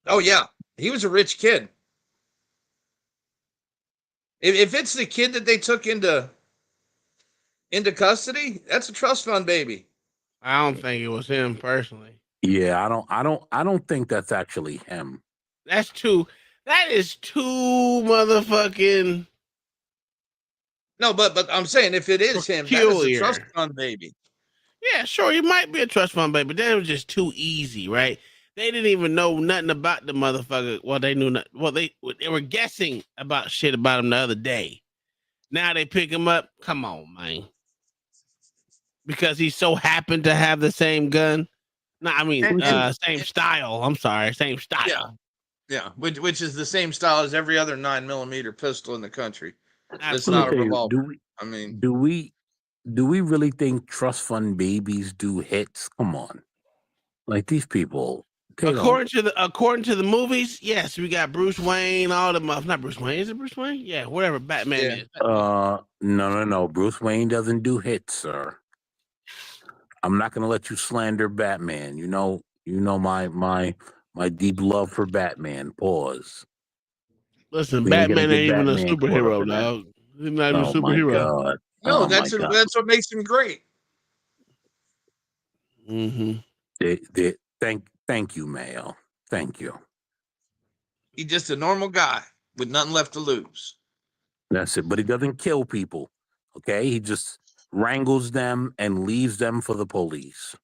Oh yeah, he was a rich kid. If it's the kid that they took into custody, that's a trust fund baby. I don't think it was him personally. Yeah, I don't think that's actually him. That is too motherfucking. No, but I'm saying if it is him, that is a Peculiar. trust fund baby. Yeah, sure, he might be a trust fund baby, but that was just too easy, right? They didn't even know nothing about the motherfucker. Well, they knew not. Well, they were guessing about shit about him the other day. Now they pick him up. Come on, man. Because he so happened to have the same gun. No, I mean same style. I'm sorry, same style. Yeah, which is the same style as every other 9mm pistol in the country. It's Absolutely. not a revolver. Do we really think trust fund babies do hits? Come on, like these people. According to the movies, yes, we got Bruce Wayne, all the not Bruce Wayne. Is it Bruce Wayne? Yeah, whatever Batman is. No. Bruce Wayne doesn't do hits, sir. I'm not gonna let you slander Batman. You know my deep love for Batman. Pause. Listen, We ain't gonna Batman get ain't even a Batman caught up superhero, in that. dog. He's not even a Oh, my superhero. God. No, Oh, that's my God. what makes him great. Mm-hmm. Thank you, Mayo. Thank you. He's just a normal guy with nothing left to lose. That's it. But he doesn't kill people. Okay, he just wrangles them and leaves them for the police.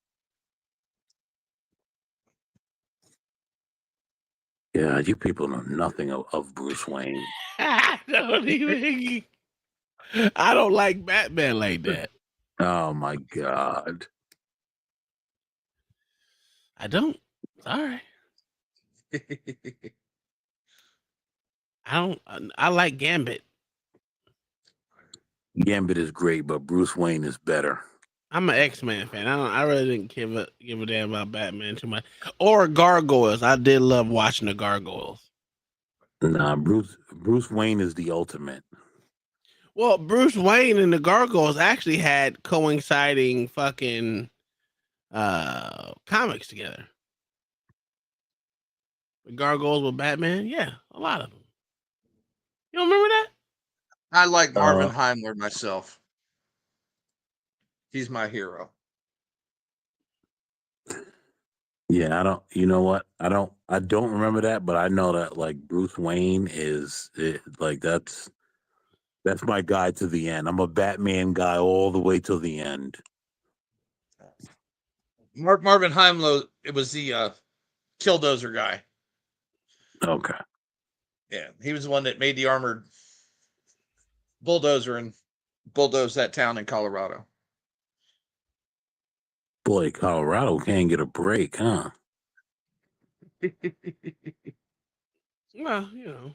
Yeah, you people know nothing of Bruce Wayne. I don't like Batman like that. Oh my God. I don't. Sorry. I like Gambit. Gambit is great, but Bruce Wayne is better. I'm an X-Men fan. I really didn't give a damn about Batman too much. Or Gargoyles. I did love watching the Gargoyles. Nah, Bruce Wayne is the ultimate. Well, Bruce Wayne and the Gargoyles actually had coinciding fucking comics together. The Gargoyles with Batman, yeah, a lot of them. You don't remember that? I like Marvin Heimler myself. He's my hero. Yeah, I don't. You know what? I don't remember that, but I know that like Bruce Wayne is like that's my guy to the end. I'm a Batman guy all the way to the end. Marvin Heimler, it was the Killdozer guy. Okay. Yeah, he was the one that made the armored bulldozer and bulldozed that town in Colorado. Boy, Colorado can't get a break, huh? Well, you know.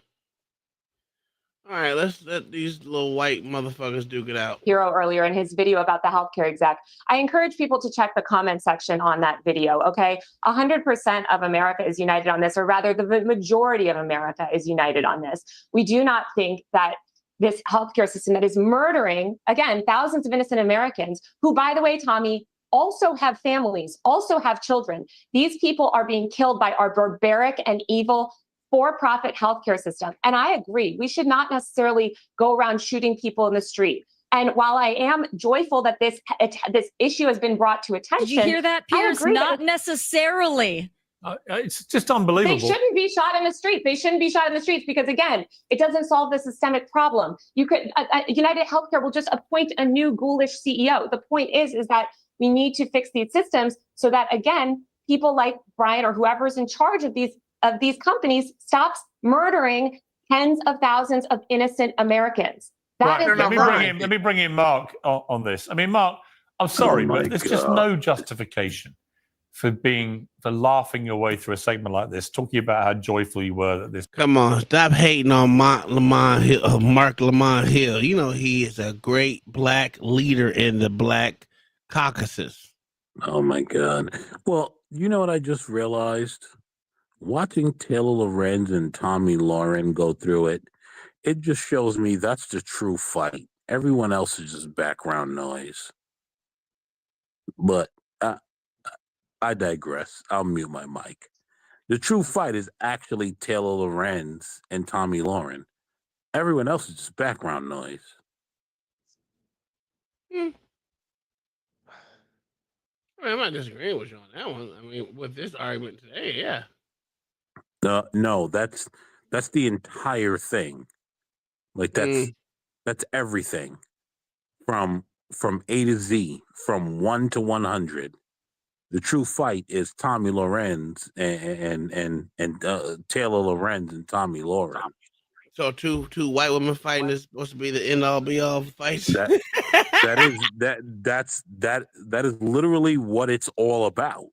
All right, let's let these little white motherfuckers duke it out. Hero earlier in his video about the healthcare exec. I encourage people to check the comment section on that video, okay? 100% of America is united on this, or rather the majority of America is united on this. We do not think that this healthcare system that is murdering, again, thousands of innocent Americans, who, by the way, Tommy, also have families, also have children. These people are being killed by our barbaric and evil for-profit healthcare system. And I agree, we should not necessarily go around shooting people in the street. And while I am joyful that this issue has been brought to attention, Did you hear that, Pierce? I agree Not necessarily. It's just unbelievable. They shouldn't be shot in the streets. They shouldn't be shot in the streets because, again, it doesn't solve the systemic problem. You could United Healthcare will just appoint a new ghoulish CEO. The point is that we need to fix these systems so that, again, people like Brian or whoever's in charge of these companies stops murdering tens of thousands of innocent Americans. Let me bring in Mark on this. I mean, Mark, I'm sorry, but there's just no justification for laughing your way through a segment like this, talking about how joyful you were that this. Come on, stop hating on Mark Lamont Hill. You know he is a great black leader in the Black Caucasus. Oh my God! Well, you know what I just realized? Watching Taylor Lorenz and Tommy Lauren go through it, it just shows me that's the true fight. Everyone else is just background noise. But I digress. I'll mute my mic. The true fight is actually Taylor Lorenz and Tommy Lauren. Everyone else is just background noise. I mean, I'm not disagreeing with you on that one. I mean, with this argument today, yeah. No, that's the entire thing. Like that's everything from A to Z, from 1 to 100. The true fight is Tommy Lorenz and Taylor Lorenz and Tommy Lauren. So two white women fighting is supposed to be the end all be all fights. That is literally what it's all about.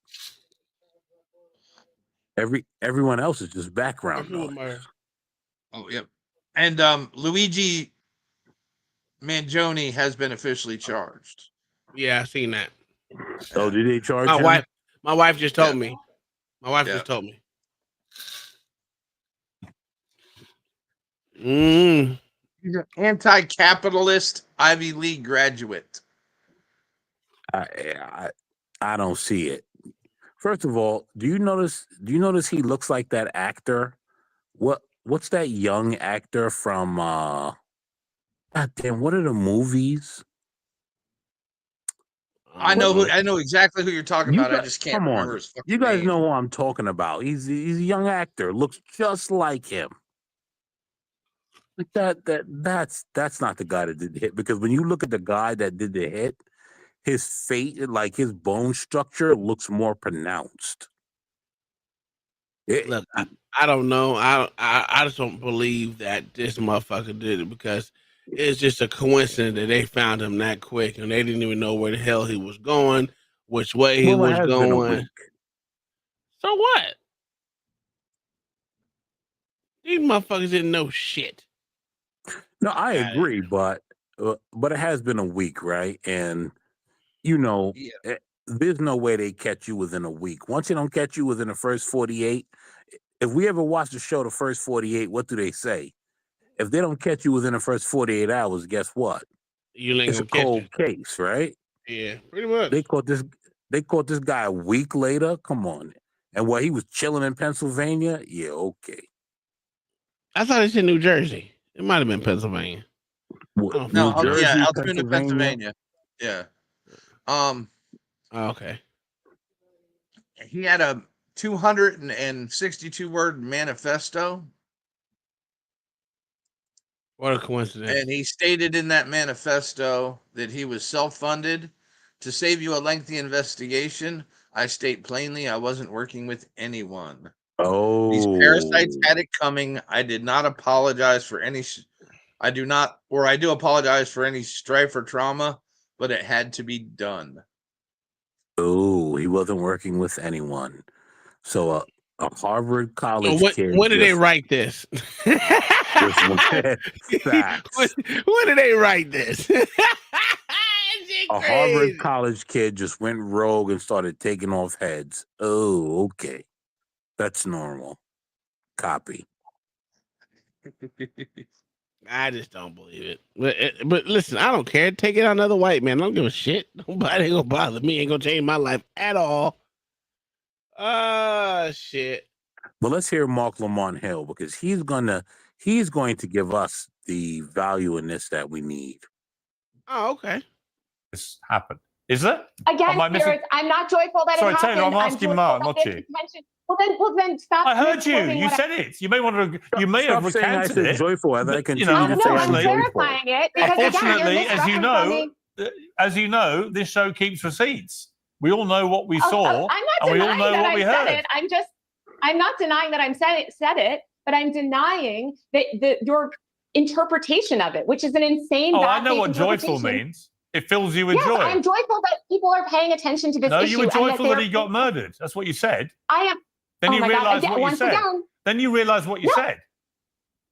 Everyone else is just background noise. Oh, yep. And Luigi Mangione has been officially charged. Yeah, I've seen that. So did they charge him? My wife just told me. My wife just told me. He's an anti-capitalist Ivy League graduate. I don't see it. First of all, do you notice he looks like that actor? What's that young actor from God damn, what are the movies? I know exactly who you're talking about. I just can't remember his fucking You guys name. know who I'm talking about. He's a young actor, looks just like him. Like that's not the guy that did the hit, because when you look at the guy that did the hit, his face, like his bone structure, looks more pronounced. Look, I don't know. I just don't believe that this motherfucker did it, because it's just a coincidence that they found him that quick and they didn't even know where the hell he was going, which way he was going. So what? These motherfuckers didn't know shit. No, I agree, but it has been a week, right? And there's no way they catch you within a week. Once they don't catch you within the first 48, if we ever watch the show, the first 48, what do they say? If they don't catch you within the first 48 hours, guess what? It's a cold case, right? Yeah, pretty much. They caught this guy a week later. Come on. And while he was chilling in Pennsylvania, yeah, okay. I thought it's in New Jersey. It might have been Pennsylvania. What, No, New Jersey, Altoona, Pennsylvania. Yeah. Okay. He had a 262-word manifesto. What a coincidence. And he stated in that manifesto that he was self-funded. To save you a lengthy investigation, I state plainly I wasn't working with anyone. Oh. These parasites had it coming. I did not apologize for any... I do apologize for any strife or trauma, but it had to be done. Oh, he wasn't working with anyone. So A Harvard College When kid. did they write this? When did they write this? A Harvard College kid just went rogue and started taking off heads. Oh, okay. That's normal. Copy. I just don't believe it. But listen, I don't care. Take it on another white man. I don't give a shit. Nobody ain't gonna bother me. Ain't gonna change my life at all. Shit. Well, let's hear Mark Lamont Hill because he's going to give us the value in this that we need. Oh, okay. This happened. Is it? Again, Am I missing- spirits, I'm not joyful that Sorry, it happened. Taylor, I'm asking joyful Mark, that not this you. attention- Well, then stop. I heard you. misquoting You what I- said it. You may want to. You may have Stop saying I recanted said it. joyful, and I but, continue No, to I'm say I'm joyful. clarifying it because again, Unfortunately, you're as you know, this show keeps receipts. We all know what we saw, I'm not and we all denying know that what I we said heard. it. I'm not denying that I said it, but I'm denying that your interpretation of it, which is an insane. Oh, bad I know faith what joyful interpretation. means. It fills you with Yes, joy. I'm joyful that people are paying attention to this No, issue. you were and joyful that they're- he got murdered. That's what you said. I am. Then oh you my God, realized again, what you once said. again. Then you realized what you Yeah. said.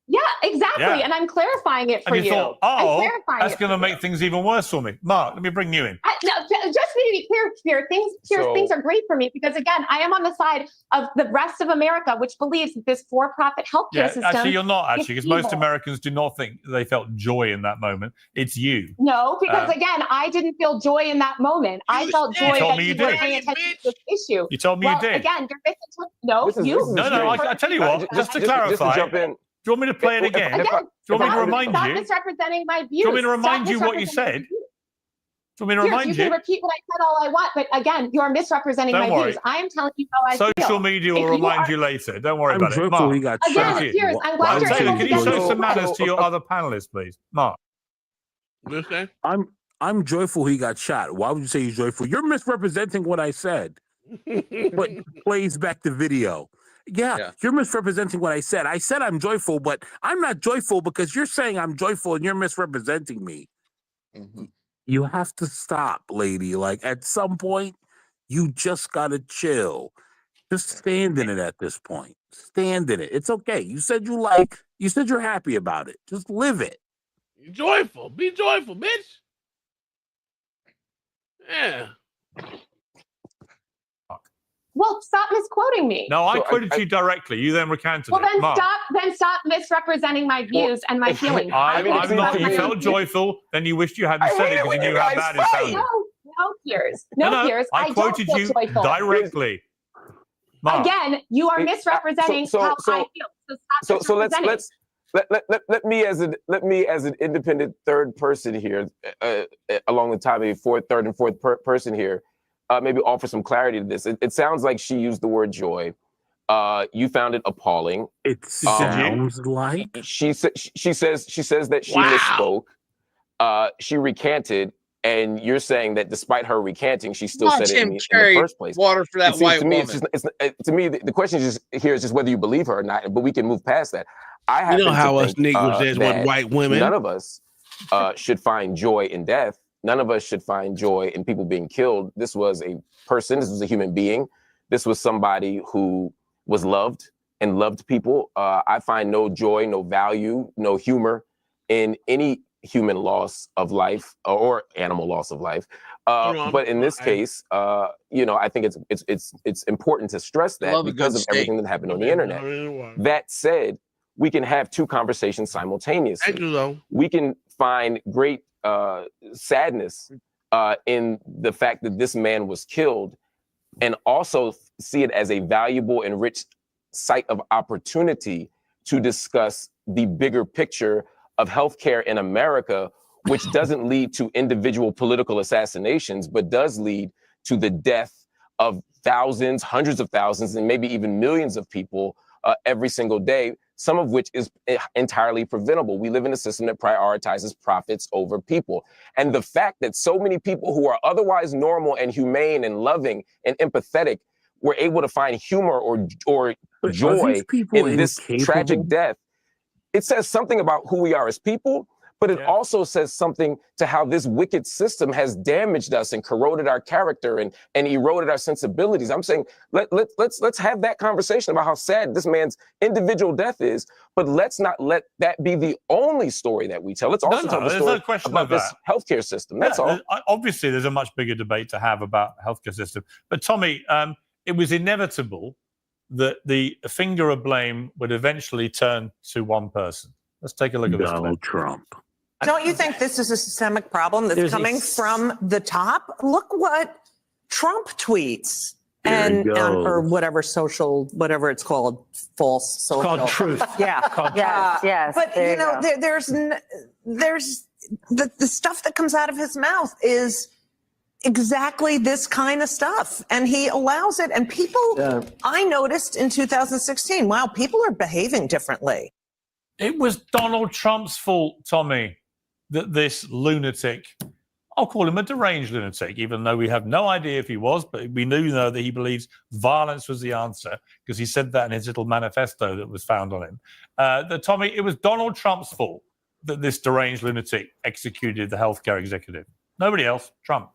Yeah, exactly. Yeah. And I'm clarifying it for And you thought, I'm oh, clarifying that's it going to for make things even worse for me. Mark, let me bring you in. No, just to be clear, things are great for me because again, I am on the side of the rest of America, which believes that this for-profit healthcare Yeah, system. actually, you're not is actually, because most evil. Americans do not think they felt joy in that moment. It's you. No, because Uh, again, I didn't feel joy in that moment. I felt You joy told that me you people were did. paying attention to this issue. You told me you Well, did. Again, you're misinterpreting. No, No, I tell you what, just to clarify, jump in. do you want me to play it again? Again, Do you want me to stop- remind stop you? Do misrepresenting my views. you want me to Stop remind you what you misrepresenting said? my views. Do you want me to Yes, remind you can you? repeat what I said all I want, but again, you're misrepresenting Don't my worry. views. I am telling you how I feel. Social media will If remind are- you later. Don't worry I'm about it. joyful Mark. he got Again, shot. Piers, I'm glad you're Taylor, able can to you get show me some right. manners to your other panelists, please? Mark. Okay. I'm joyful he got shot. Why would you say he's joyful? You're misrepresenting what I said. But plays back the video. Yeah, you're misrepresenting what I said. I said I'm joyful, but I'm not joyful because you're saying I'm joyful and you're misrepresenting me. You have to stop, lady. Like at some point, you just gotta chill. Just stand in it at this point. Stand in it. It's okay. You said you said you're happy about it. Just live it. Joyful. Be joyful, bitch. Yeah. Well, stop misquoting me. No, I quoted you directly. You then recanted Well, it. then Mark. stop misrepresenting my views and my feelings. I'm not. You misrepresenting felt my joyful, then you wished you hadn't said it because you knew how bad it sounded. No, Piers. No, Piers. I don't quoted feel you joyful. directly. Mark. Again, you are misrepresenting how I feel. So stop So misrepresenting. let me as an independent third person here, along the time of third and fourth person here, maybe offer some clarity to this. It sounds like she used the word joy. You found it appalling. It sounds like she says that she misspoke. She recanted, and you're saying that despite her recanting, she still Come on, said it Tim in the Cherry, first place. water for that It seems white to me, woman. to me, the question is just whether you believe her or not. But we can move past that. I You happen know how to us think, Negroes is with that white women. None of us should find joy in death. None of us should find joy in people being killed. This was a person. This was a human being. This was somebody who was loved and loved people. I find no joy, no value, no humor in any human loss of life or animal loss of life. But in this case, I think it's important to stress that because of everything that happened on the internet. That said, we can have two conversations simultaneously. Thank you, though. We can find great sadness in the fact that this man was killed, and also see it as a valuable and rich site of opportunity to discuss the bigger picture of healthcare in America, which doesn't lead to individual political assassinations, but does lead to the death of thousands, hundreds of thousands, and maybe even millions of people every single day, some of which is entirely preventable. We live in a system that prioritizes profits over people. And the fact that so many people who are otherwise normal and humane and loving and empathetic were able to find humor or joy in this tragic death, it says something about who we are as people, but it also says something to how this wicked system has damaged us and corroded our character and eroded our sensibilities. I'm saying let's have that conversation about how sad this man's individual death is, but let's not let that be the only story that we tell. Let's also tell the there's story no question about of this that. healthcare system. That's all. Obviously, there's a much bigger debate to have about the healthcare system. But Tommy, it was inevitable that the finger of blame would eventually turn to one person. Let's take a look at this clip. Donald Trump. Don't you think this is a systemic problem that's There's coming from the top? Look what Trump tweets or whatever whatever it's called, false social. Called truth. Yeah. Yes. But there you know, go. there's the stuff that comes out of his mouth is exactly this kind of stuff, and he allows it. And people, I noticed in 2016, wow, people are behaving differently. It was Donald Trump's fault, Tommy, that this lunatic, I'll call him a deranged lunatic, even though we have no idea if he was, but we do know that he believes violence was the answer because he said that in his little manifesto that was found on him. Tommy, it was Donald Trump's fault that this deranged lunatic executed the healthcare executive. Nobody else, Trump.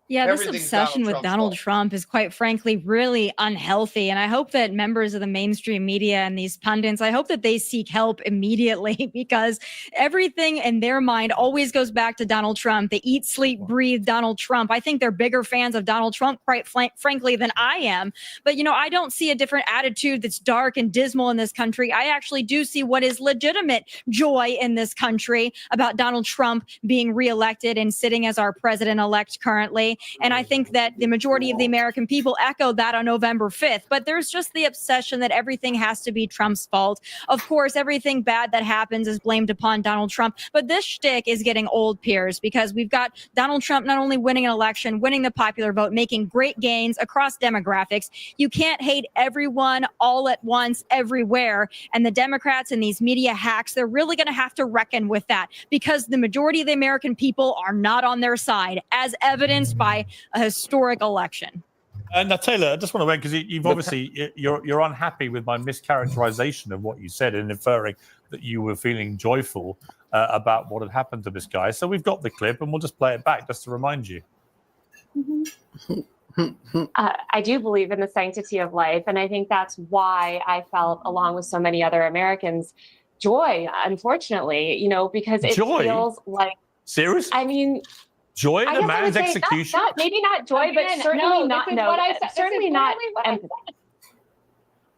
Yeah, this Everything's obsession Donald with Trump's Donald fault. Trump is quite frankly really unhealthy. And I hope that members of the mainstream media and these pundits, I hope that they seek help immediately because everything in their mind always goes back to Donald Trump. They eat, sleep, breathe Donald Trump. I think they're bigger fans of Donald Trump, quite frankly, than I am. But, you know, I don't see a different attitude that's dark and dismal in this country. I actually do see what is legitimate joy in this country about Donald Trump being reelected and sitting as our president-elect currently. And I think that the majority of the American people echoed that on November 5th. But there's just the obsession that everything has to be Trump's fault. Of course, everything bad that happens is blamed upon Donald Trump. But this shtick is getting old, Piers, because we've got Donald Trump not only winning an election, winning the popular vote, making great gains across demographics. You can't hate everyone all at once, everywhere. And the Democrats and these media hacks, they're really going to have to reckon with that because the majority of the American people are not on their side, as evidenced by a historic election. Now, Taylor, I just want to win because you've obviously you're unhappy with my mischaracterization of what you said and inferring that you were feeling joyful about what had happened to this guy. So we've got the clip and we'll just play it back just to remind you. I do believe in the sanctity of life, and I think that's why I felt, along with so many other Americans, joy. Unfortunately, you know, because it feels like serious. I mean. Joy in I a guess I man's would say execution? maybe not joy, but certainly not certainly not empathy.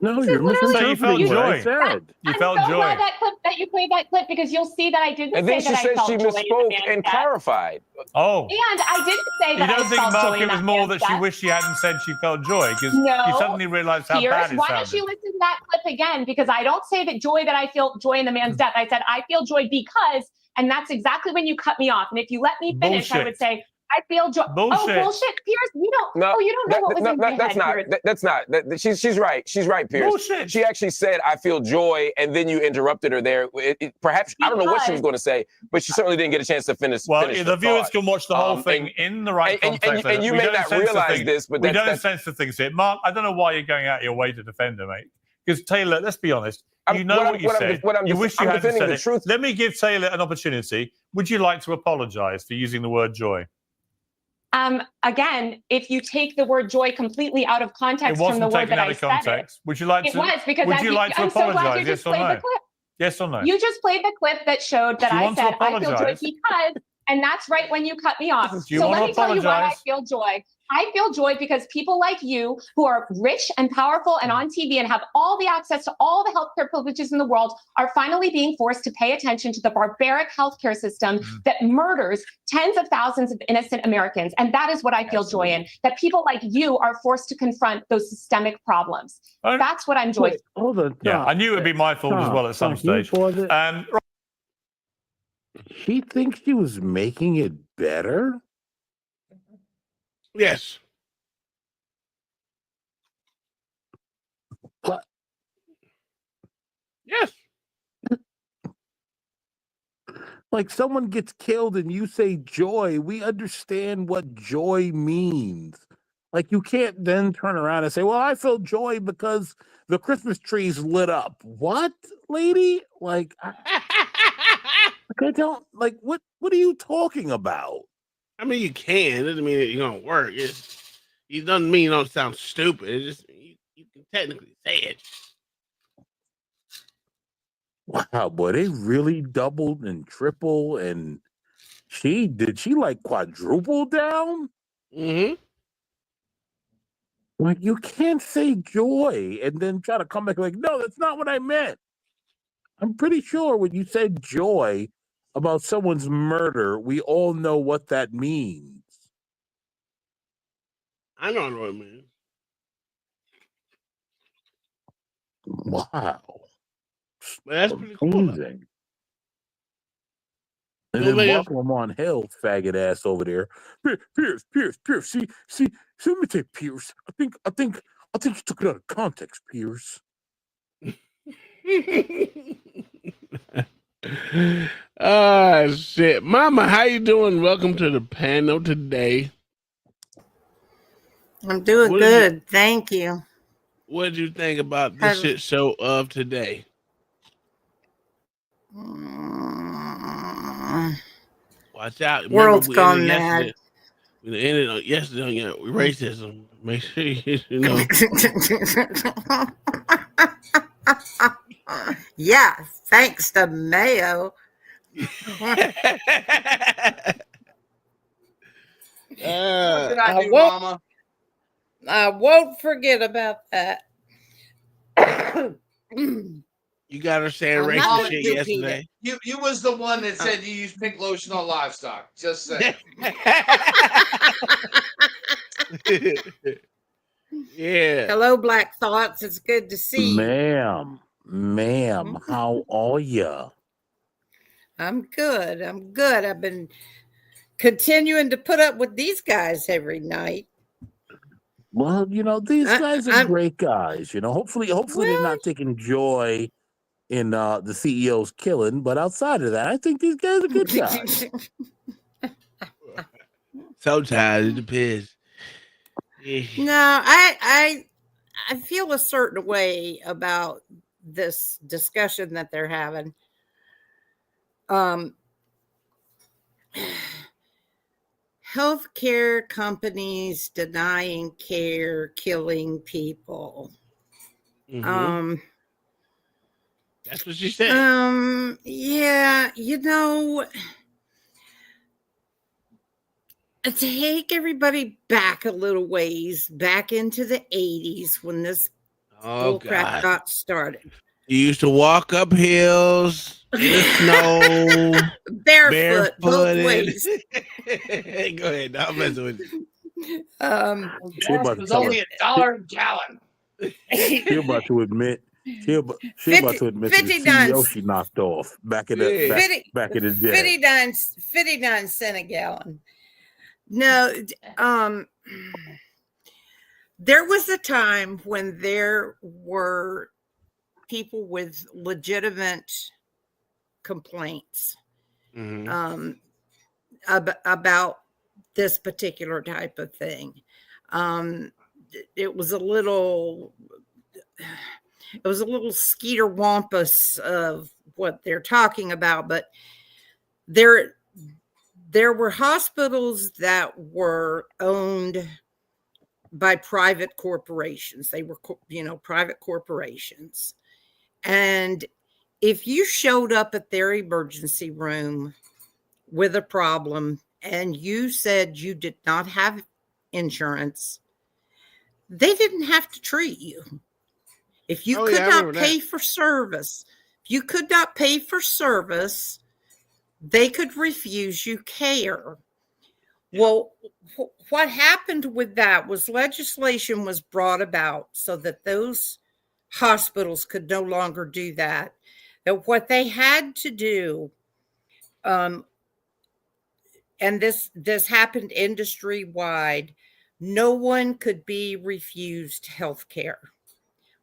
No, This you're is literally- So you felt misinterpreting what I joy. said. You I'm felt so joy. glad that you played that clip because you'll see that I didn't And say then she that I said felt she joy in the misspoke man's and death. clarified. Oh. And I didn't say You that I don't think, felt Mark, joy in it was that more man's that she death? wished she hadn't said she felt joy because No. you suddenly realized how Piers, bad it why don't sounded. you listen to that clip again? Because I don't say that joy that I feel joy in the man's death. I said I feel joy because, and that's exactly when you cut me off. And if you let me finish, I would say I feel joy. Bullshit. Oh, bullshit, Piers. You don't. No, you don't know what was in my that's head, not. Piers. That's not. She's right. She's right, Piers. Bullshit. She actually said, "I feel joy," and then you interrupted her there. Perhaps I don't know what she was going to say, but she certainly didn't get a chance to finish. Well, finish the her viewers thought. can watch the whole thing and- in the right context. and you We may don't not censor realize things. this, but we that's- don't that's- censor things here. Mark, I don't know why you're going out of your way to defend her, mate. Because Taylor, let's be honest. You know what you said. You wish you hadn't defending said the it. truth. Let me give Taylor an opportunity. Would you like to apologize for using the word joy? Again, if you take the word joy completely out of It context from the wasn't word taken that out I of said context. Would you like it to? was because would you like to I'm so glad apologize? you Yes just or played no? the clip. Yes or no? You just played the clip that showed that Do you I want to said I feel joy apologize? because, and that's right when you cut me off. Do you So want let to me tell you why I apologize? feel joy. I feel joy because people like you who are rich and powerful and on TV and have all the access to all the healthcare privileges in the world are finally being forced to pay attention to the barbaric healthcare system that murders tens of thousands of innocent Americans. And that is what I feel joy in, that people like you are forced to confront those systemic problems. That's what I'm joyful. Hold on. Yeah, I knew it would be my fault as well at some stage. She thinks she was making it better? Yes. What? Yes. Like someone gets killed and you say joy. We understand what joy means. Like, you can't then turn around and say, well, I felt joy because the Christmas trees lit up. What, lady? Like, I don't, like, what are you talking about? I mean, you can. It doesn't mean that you're gonna work. It doesn't mean you don't sound stupid. It just you can technically say it. Wow, boy, they really doubled and tripled, and she like quadruple down? Mm-hmm. Like, you can't say joy and then try to come back like, no, that's not what I meant. I'm pretty sure when you said joy about someone's murder, we all know what that means. I don't know what it means. Wow. But that's pretty cool. Amazing. And then Mark Lamont Hill, faggot ass over there. Pierce. See, let me take Pierce. I think you took it out of context, Pierce. Ah, shit. Mama, how you doing? Welcome to the panel today. I'm doing good. Thank you. What did you think about the shit show of today? Watch out. World's gone mad. We ended on yesterday on your racism. Make sure you know. Yeah, thanks to Mayo. I won't forget about that. You got her saying I'm racist not shit gonna yesterday. You was the one that said you use pink lotion on livestock. Just saying. Yeah. Hello, Black Thoughts. It's good to see you. Ma'am, how are ya? I'm good. I've been continuing to put up with these guys every night. Well, these guys are great guys. Hopefully they're not taking joy in the CEO's killing, but outside of that, I think these guys are good guys. Sometimes it depends. No, I feel a certain way about this discussion that they're having. Healthcare companies denying care, killing people. Mhm. That's what she said. Yeah, take everybody back a little ways, back into the 80s when this bullcrap got started. You used to walk up hills in the snow, barefoot both ways. Go ahead. I'm messing with you. Gas was only $1 a gallon. She's about to admit that the CEO she knocked off back in the day. 59 cents a gallon. No, there was a time when there were people with legitimate complaints about this particular type of thing. It was a little skeeter wampus of what they're talking about, but there were hospitals that were owned by private corporations. They were, private corporations. And if you showed up at their emergency room with a problem and you said you did not have insurance, they didn't have to treat you. If you could not pay for service, they could refuse you care. Well, what happened with that was legislation was brought about so that those hospitals could no longer do that. That what they had to do, and this happened industry wide, no one could be refused health care.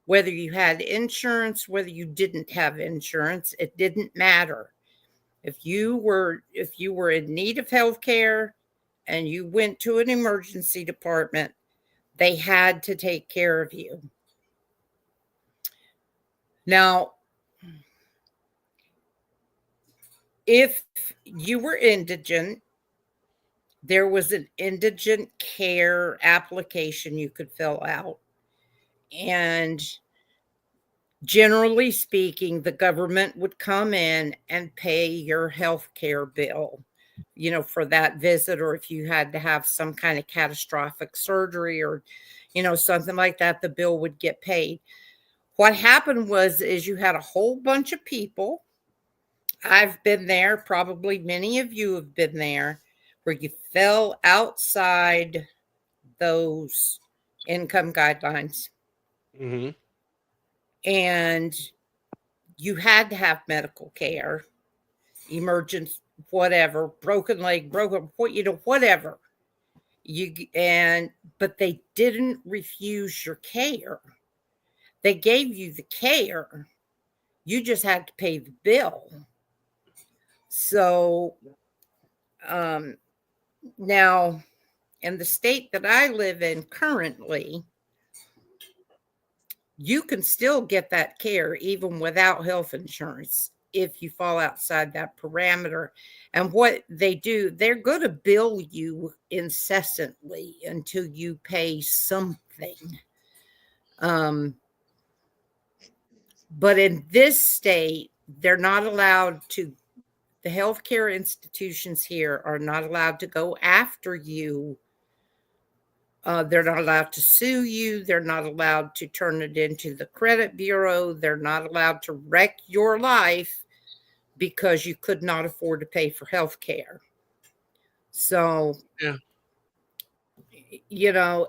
Whether you had insurance, whether you didn't have insurance, it didn't matter. If you were in need of health care and you went to an emergency department, They had to take care of you. Now, if you were indigent, there was an indigent care application you could fill out. And generally speaking, the government would come in and pay your health care bill, you know, for that visit, or if you had to have some kind of catastrophic surgery or, you know, something like that, the bill would get paid. What happened is you had a whole bunch of people. I've been there, probably many of you have been there, where you fell outside those income guidelines. Mm-hmm. And you had to have medical care, emergency, whatever, broken leg, broken, you know, whatever. But they didn't refuse your care. They gave you the care. You just had to pay the bill. So now, in the state that I live in currently, you can still get that care even without health insurance if you fall outside that parameter. And what they do, they're going to bill you incessantly until you pay something. But in this state, they're not allowed to, the healthcare institutions here are not allowed to go after you. They're not allowed to sue you. They're not allowed to turn it into the credit bureau. They're not allowed to wreck your life because you could not afford to pay for health care. So, yeah, you know,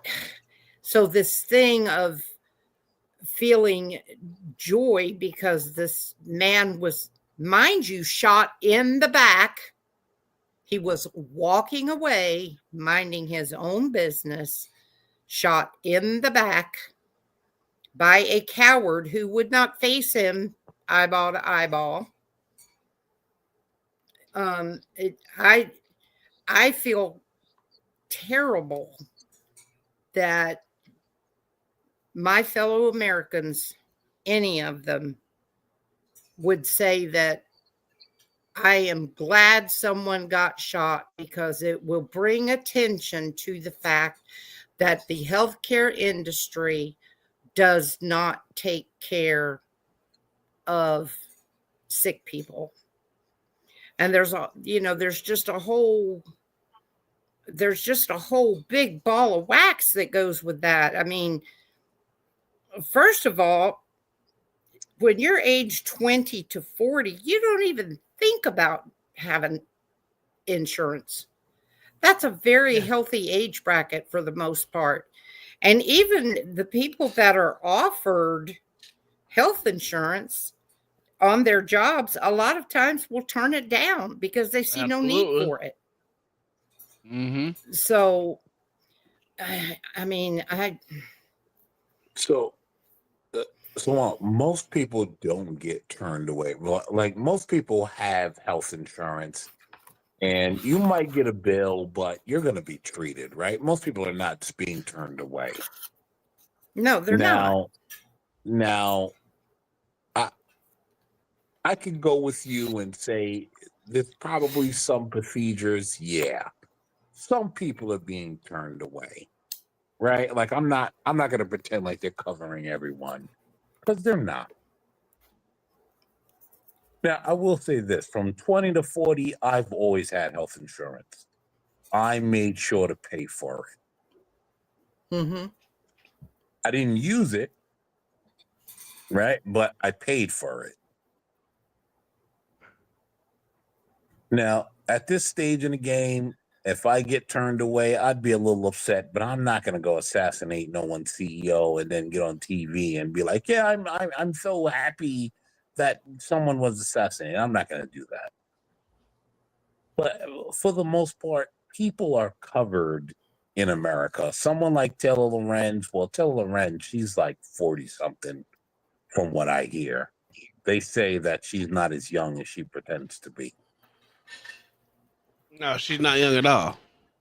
so this thing of feeling joy because this man was, mind you, shot in the back. He was walking away, minding his own business, shot in the back by a coward who would not face him eyeball to eyeball. I feel terrible that my fellow Americans, any of them, would say that I am glad someone got shot because it will bring attention to the fact that the healthcare industry does not take care of sick people. And there's just a whole big ball of wax that goes with that. I mean, first of all, when you're age 20 to 40, you don't even think about having insurance. That's a very healthy age bracket for the most part. And even the people that are offered health insurance on their jobs, a lot of times will turn it down because they see no need for it. Mm-hmm. So, So most people don't get turned away. Like most people have health insurance and you might get a bill, but you're going to be treated, right? Most people are not just being turned away. No, they're not. Now, I could go with you and say there's probably some procedures. Yeah. Some people are being turned away, right? Like I'm not going to pretend like they're covering everyone. Because they're not. Now, I will say this. From 20 to 40, I've always had health insurance. I made sure to pay for it. Mm-hmm. I didn't use it, right? But I paid for it. Now, at this stage in the game, if I get turned away, I'd be a little upset, but I'm not going to go assassinate no one's CEO and then get on TV and be like, yeah, I'm so happy that someone was assassinated. I'm not going to do that. But for the most part, people are covered in America. Someone like Taylor Lorenz, she's like 40 something from what I hear. They say that she's not as young as she pretends to be. No, she's not young at all.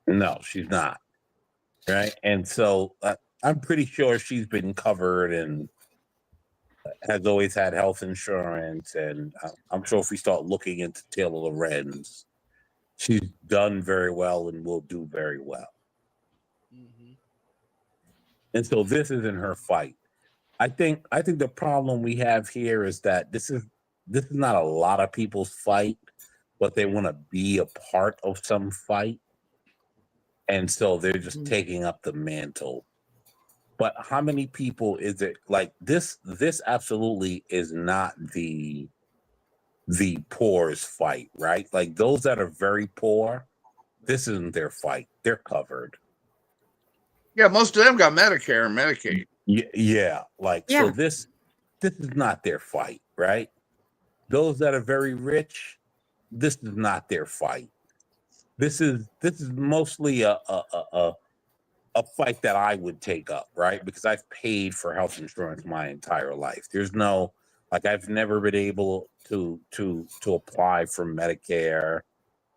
No, she's not. Right. And so I'm pretty sure she's been covered and has always had health insurance. And I'm sure if we start looking into Taylor Lorenz, she's done very well and will do very well. And so this isn't her fight. I think the problem we have here is that this is not a lot of people's fight, but they want to be a part of some fight. And so they're just taking up the mantle. But how many people is it like this? This absolutely is not the poor's fight, right? Like those that are very poor, this isn't their fight. They're covered. Yeah, most of them got Medicare and Medicaid. Yeah. So this is not their fight, right? Those that are very rich, this is not their fight. This is mostly a fight that I would take up, right? Because I've paid for health insurance my entire life. There's no I've never been able to apply for Medicare.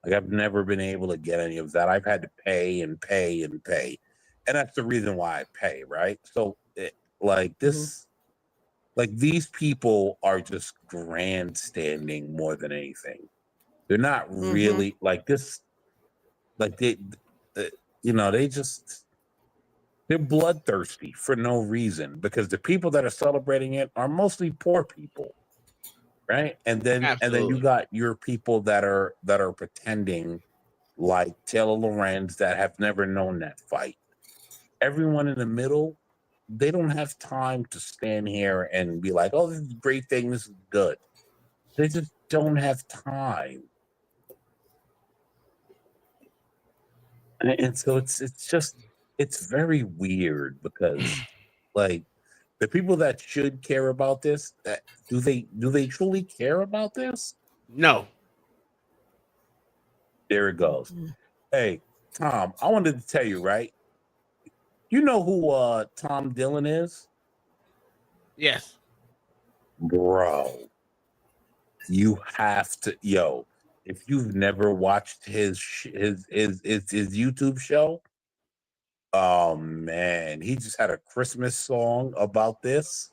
I've never been able to get any of that. I've had to pay and pay and pay. And that's the reason why I pay, right? So these people are just grandstanding more than anything. They're not really they're bloodthirsty for no reason, because the people that are celebrating it are mostly poor people, right? And then you got your people that are pretending like Taylor Lorenz that have never known that fight. Everyone in the middle, they don't have time to stand here and be like, oh, this is a great thing, this is good. They just don't have time. And so it's very weird, because the people that should care about this, do they truly care about this? No. There it goes. Hey, Tom, I wanted to tell you, right? You know who Tom Dillon is? Yes. Bro, you have to, if you've never watched his YouTube show, oh man, he just had a Christmas song about this.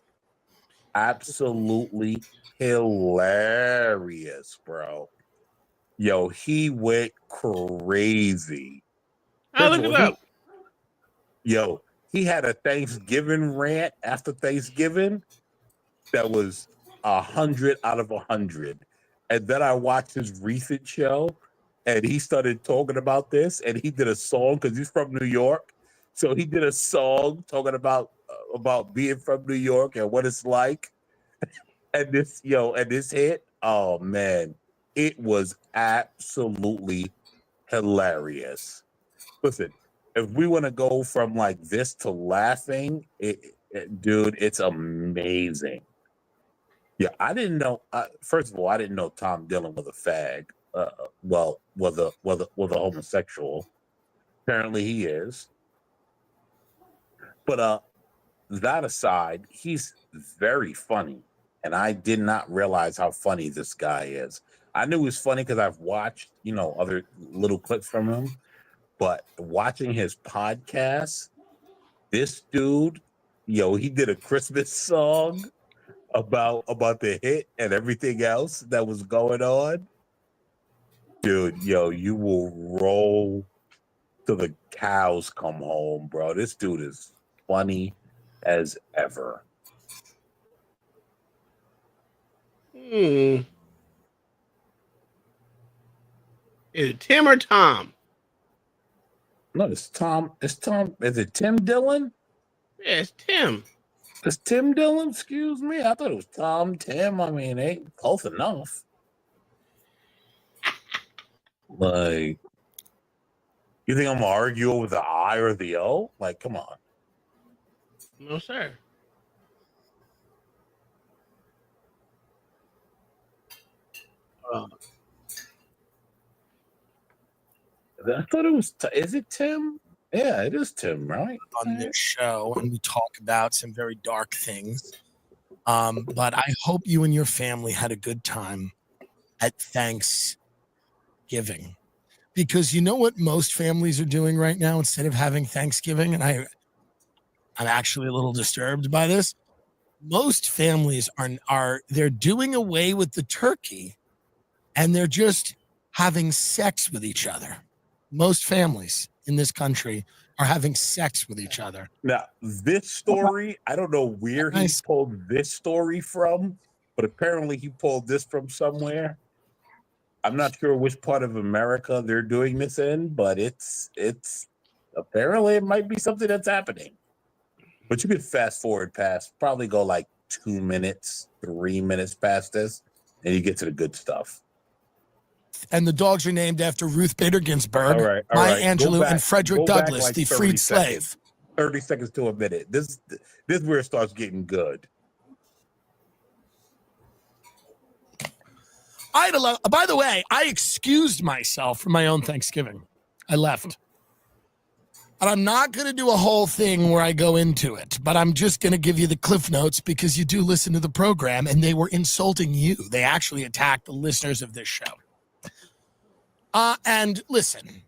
Absolutely hilarious, bro. He went crazy. I'll look it up. He had a Thanksgiving rant after Thanksgiving that was 100 out of 100. And then I watched his recent show, and he started talking about this, and he did a song because he's from New York. So he did a song talking about being from New York and what it's like. And this hit, oh man, it was absolutely hilarious. Listen, if we want to go from like this to laughing, dude, it's amazing. Yeah, I didn't know. First of all, I didn't know Tom Dillon was a fag. Was a homosexual. Apparently, he is. But that aside, he's very funny, and I did not realize how funny this guy is. I knew he was funny because I've watched, other little clips from him. But watching his podcast, this dude, he did a Christmas song about the hit and everything else that was going on. Dude, you will roll till the cows come home, bro. This dude is funny as ever. Is it Tim or Tom? No, it's Tom. It's Tom. Is it Tim Dillon? Yeah, it's Tim. It's Tim Dillon? Excuse me. I thought it was Tom, Tim. I mean, they ain't close enough. You think I'm gonna argue over the I or the O? Come on. No, sir. I thought it was. Is it Tim? Yeah, it is Tim, right? On this show, and we talk about some very dark things. But I hope you and your family had a good time at Thanksgiving, because you know what most families are doing right now instead of having Thanksgiving, and I'm actually a little disturbed by this. Most families they're doing away with the turkey and they're just having sex with each other. Most families in this country are having sex with each other. Now, this story, I don't know where he pulled this story from, but apparently he pulled this from somewhere. I'm not sure which part of America they're doing this in, but it's apparently it might be something that's happening. But you could fast forward past, probably go like 2 minutes, 3 minutes past this, and you get to the good stuff. And the dogs are named after Ruth Bader Ginsburg, All right. Maya Angelou, and Frederick Go back Douglass, like the 30 freed seconds. slave. 30 seconds to a minute. This is where it starts getting good. By the way, I excused myself from my own Thanksgiving. I left. And I'm not going to do a whole thing where I go into it, but I'm just going to give you the cliff notes because you do listen to the program and they were insulting you. They actually attacked the listeners of this show. And listen,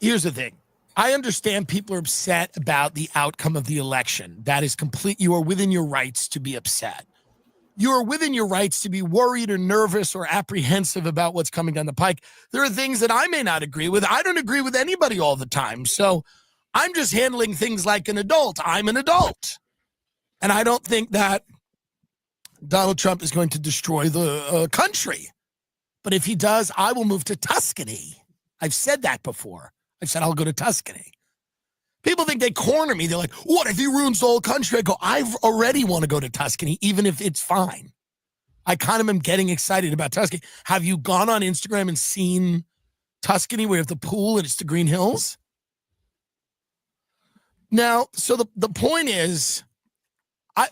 here's the thing. I understand people are upset about the outcome of the election. That is complete. You are within your rights to be upset. You are within your rights to be worried or nervous or apprehensive about what's coming down the pike. There are things that I may not agree with. I don't agree with anybody all the time. So I'm just handling things like an adult. I'm an adult. And I don't think that Donald Trump is going to destroy the country. But if he does, I will move to Tuscany. I've said that before. I've said I'll go to Tuscany. People think they corner me. They're like, what if he ruins the whole country? I go, I've already want to go to Tuscany, even if it's fine. I kind of am getting excited about Tuscany. Have you gone on Instagram and seen Tuscany where you have the pool and it's the Green Hills? Now, so the point is,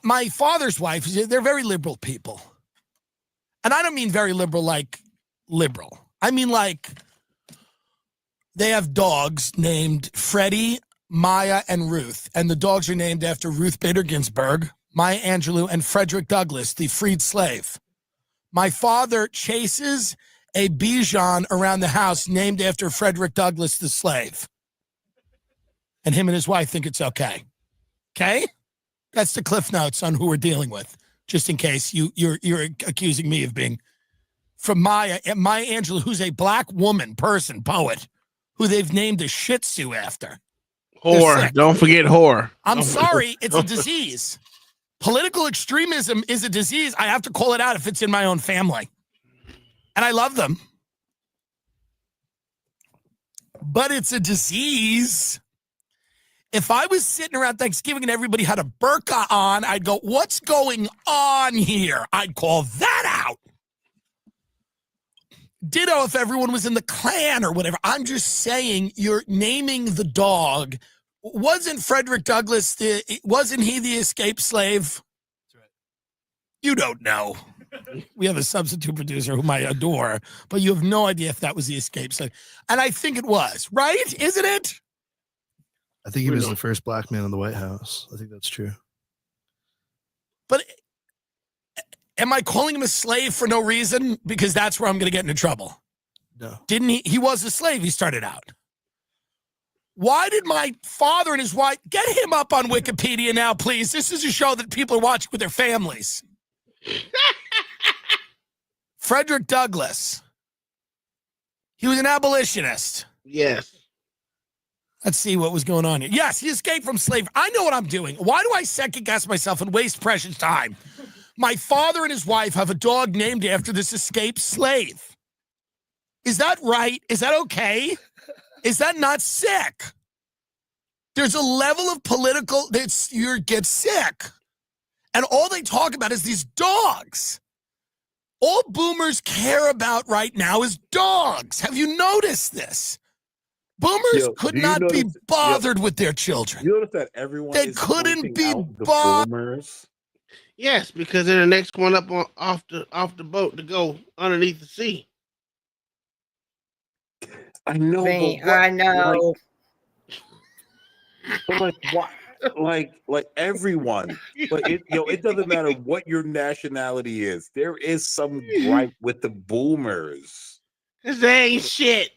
my father's wife, they're very liberal people. And I don't mean very liberal like liberal. I mean like they have dogs named Freddie, Maya, and Ruth. And the dogs are named after Ruth Bader Ginsburg, Maya Angelou, and Frederick Douglass, the freed slave. My father chases a Bichon around the house named after Frederick Douglass, the slave. And him and his wife think it's okay. Okay? That's the cliff notes on who we're dealing with, just in case you're accusing me of being from Maya Angelou, who's a black woman, person, poet, who they've named a Shih Tzu after. Whore. Don't forget whore. I'm sorry, it's a disease. Political extremism is a disease. I have to call it out if it's in my own family. And I love them. But it's a disease. If I was sitting around Thanksgiving and everybody had a burqa on, I'd go, what's going on here? I'd call that out. Ditto if everyone was in the Klan or whatever. I'm just saying you're naming the dog. Wasn't Frederick Douglass, wasn't he the escaped slave? That's right. You don't know. We have a substitute producer whom I adore, but you have no idea if that was the escaped slave. And I think it was, right? Isn't it? I think he was the first black man in the White House. I think that's true. But am I calling him a slave for no reason? Because that's where I'm going to get into trouble. No. Didn't he? He was a slave. He started out. Why did my father and his wife get him up on Wikipedia now, please? This is a show that people are watching with their families. Frederick Douglass. He was an abolitionist. Yes. Let's see what was going on here. Yes, he escaped from slavery. I know what I'm doing. Why do I second guess myself and waste precious time? My father and his wife have a dog named after this escaped slave. Is that right? Is that okay? Is that not sick? There's a level of political that you get sick. And all they talk about is these dogs. All boomers care about right now is dogs. Have you noticed this? Boomers could not be bothered with their children. You notice that everyone they is couldn't be bothered. bothered. Yes, because they're the next one up off the boat to go underneath the sea. I know. Me, I know. But like what? Like everyone, but it doesn't matter what your nationality is. There is some gripe with the boomers. Cause they ain't shit.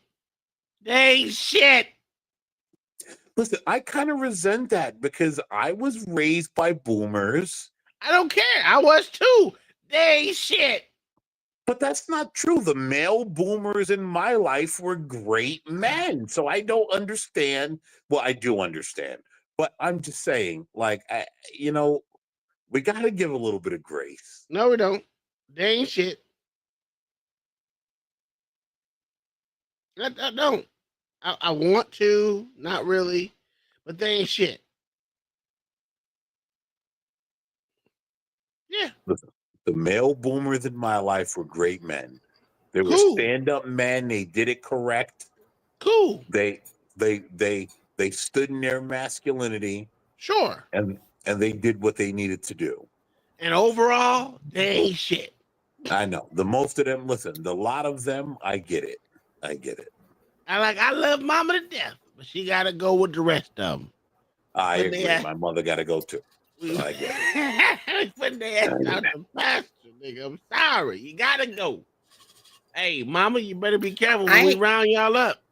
They ain't shit. Listen, I kind of resent that because I was raised by boomers. I don't care. I was too. They ain't shit. But that's not true. The male boomers in my life were great men. So I don't understand. Well, I do understand. But I'm just saying, like, we got to give a little bit of grace. No, we don't. They ain't shit. I don't. I want to, not really, but they ain't shit. Yeah. Listen, the male boomers in my life were great men. They were Cool. stand-up men. They did it correct. Cool. They stood in their masculinity. Sure. And they did what they needed to do. And overall, they ain't shit. I know. The most of them, listen, the lot of them, I get it. I get it. I love Mama to death, but she gotta go with the rest of them. I agree. My mother got to go too. So I get it. Put their ass out the pasture, nigga. I'm sorry. You gotta go. Hey, Mama, you better be careful when we round y'all up.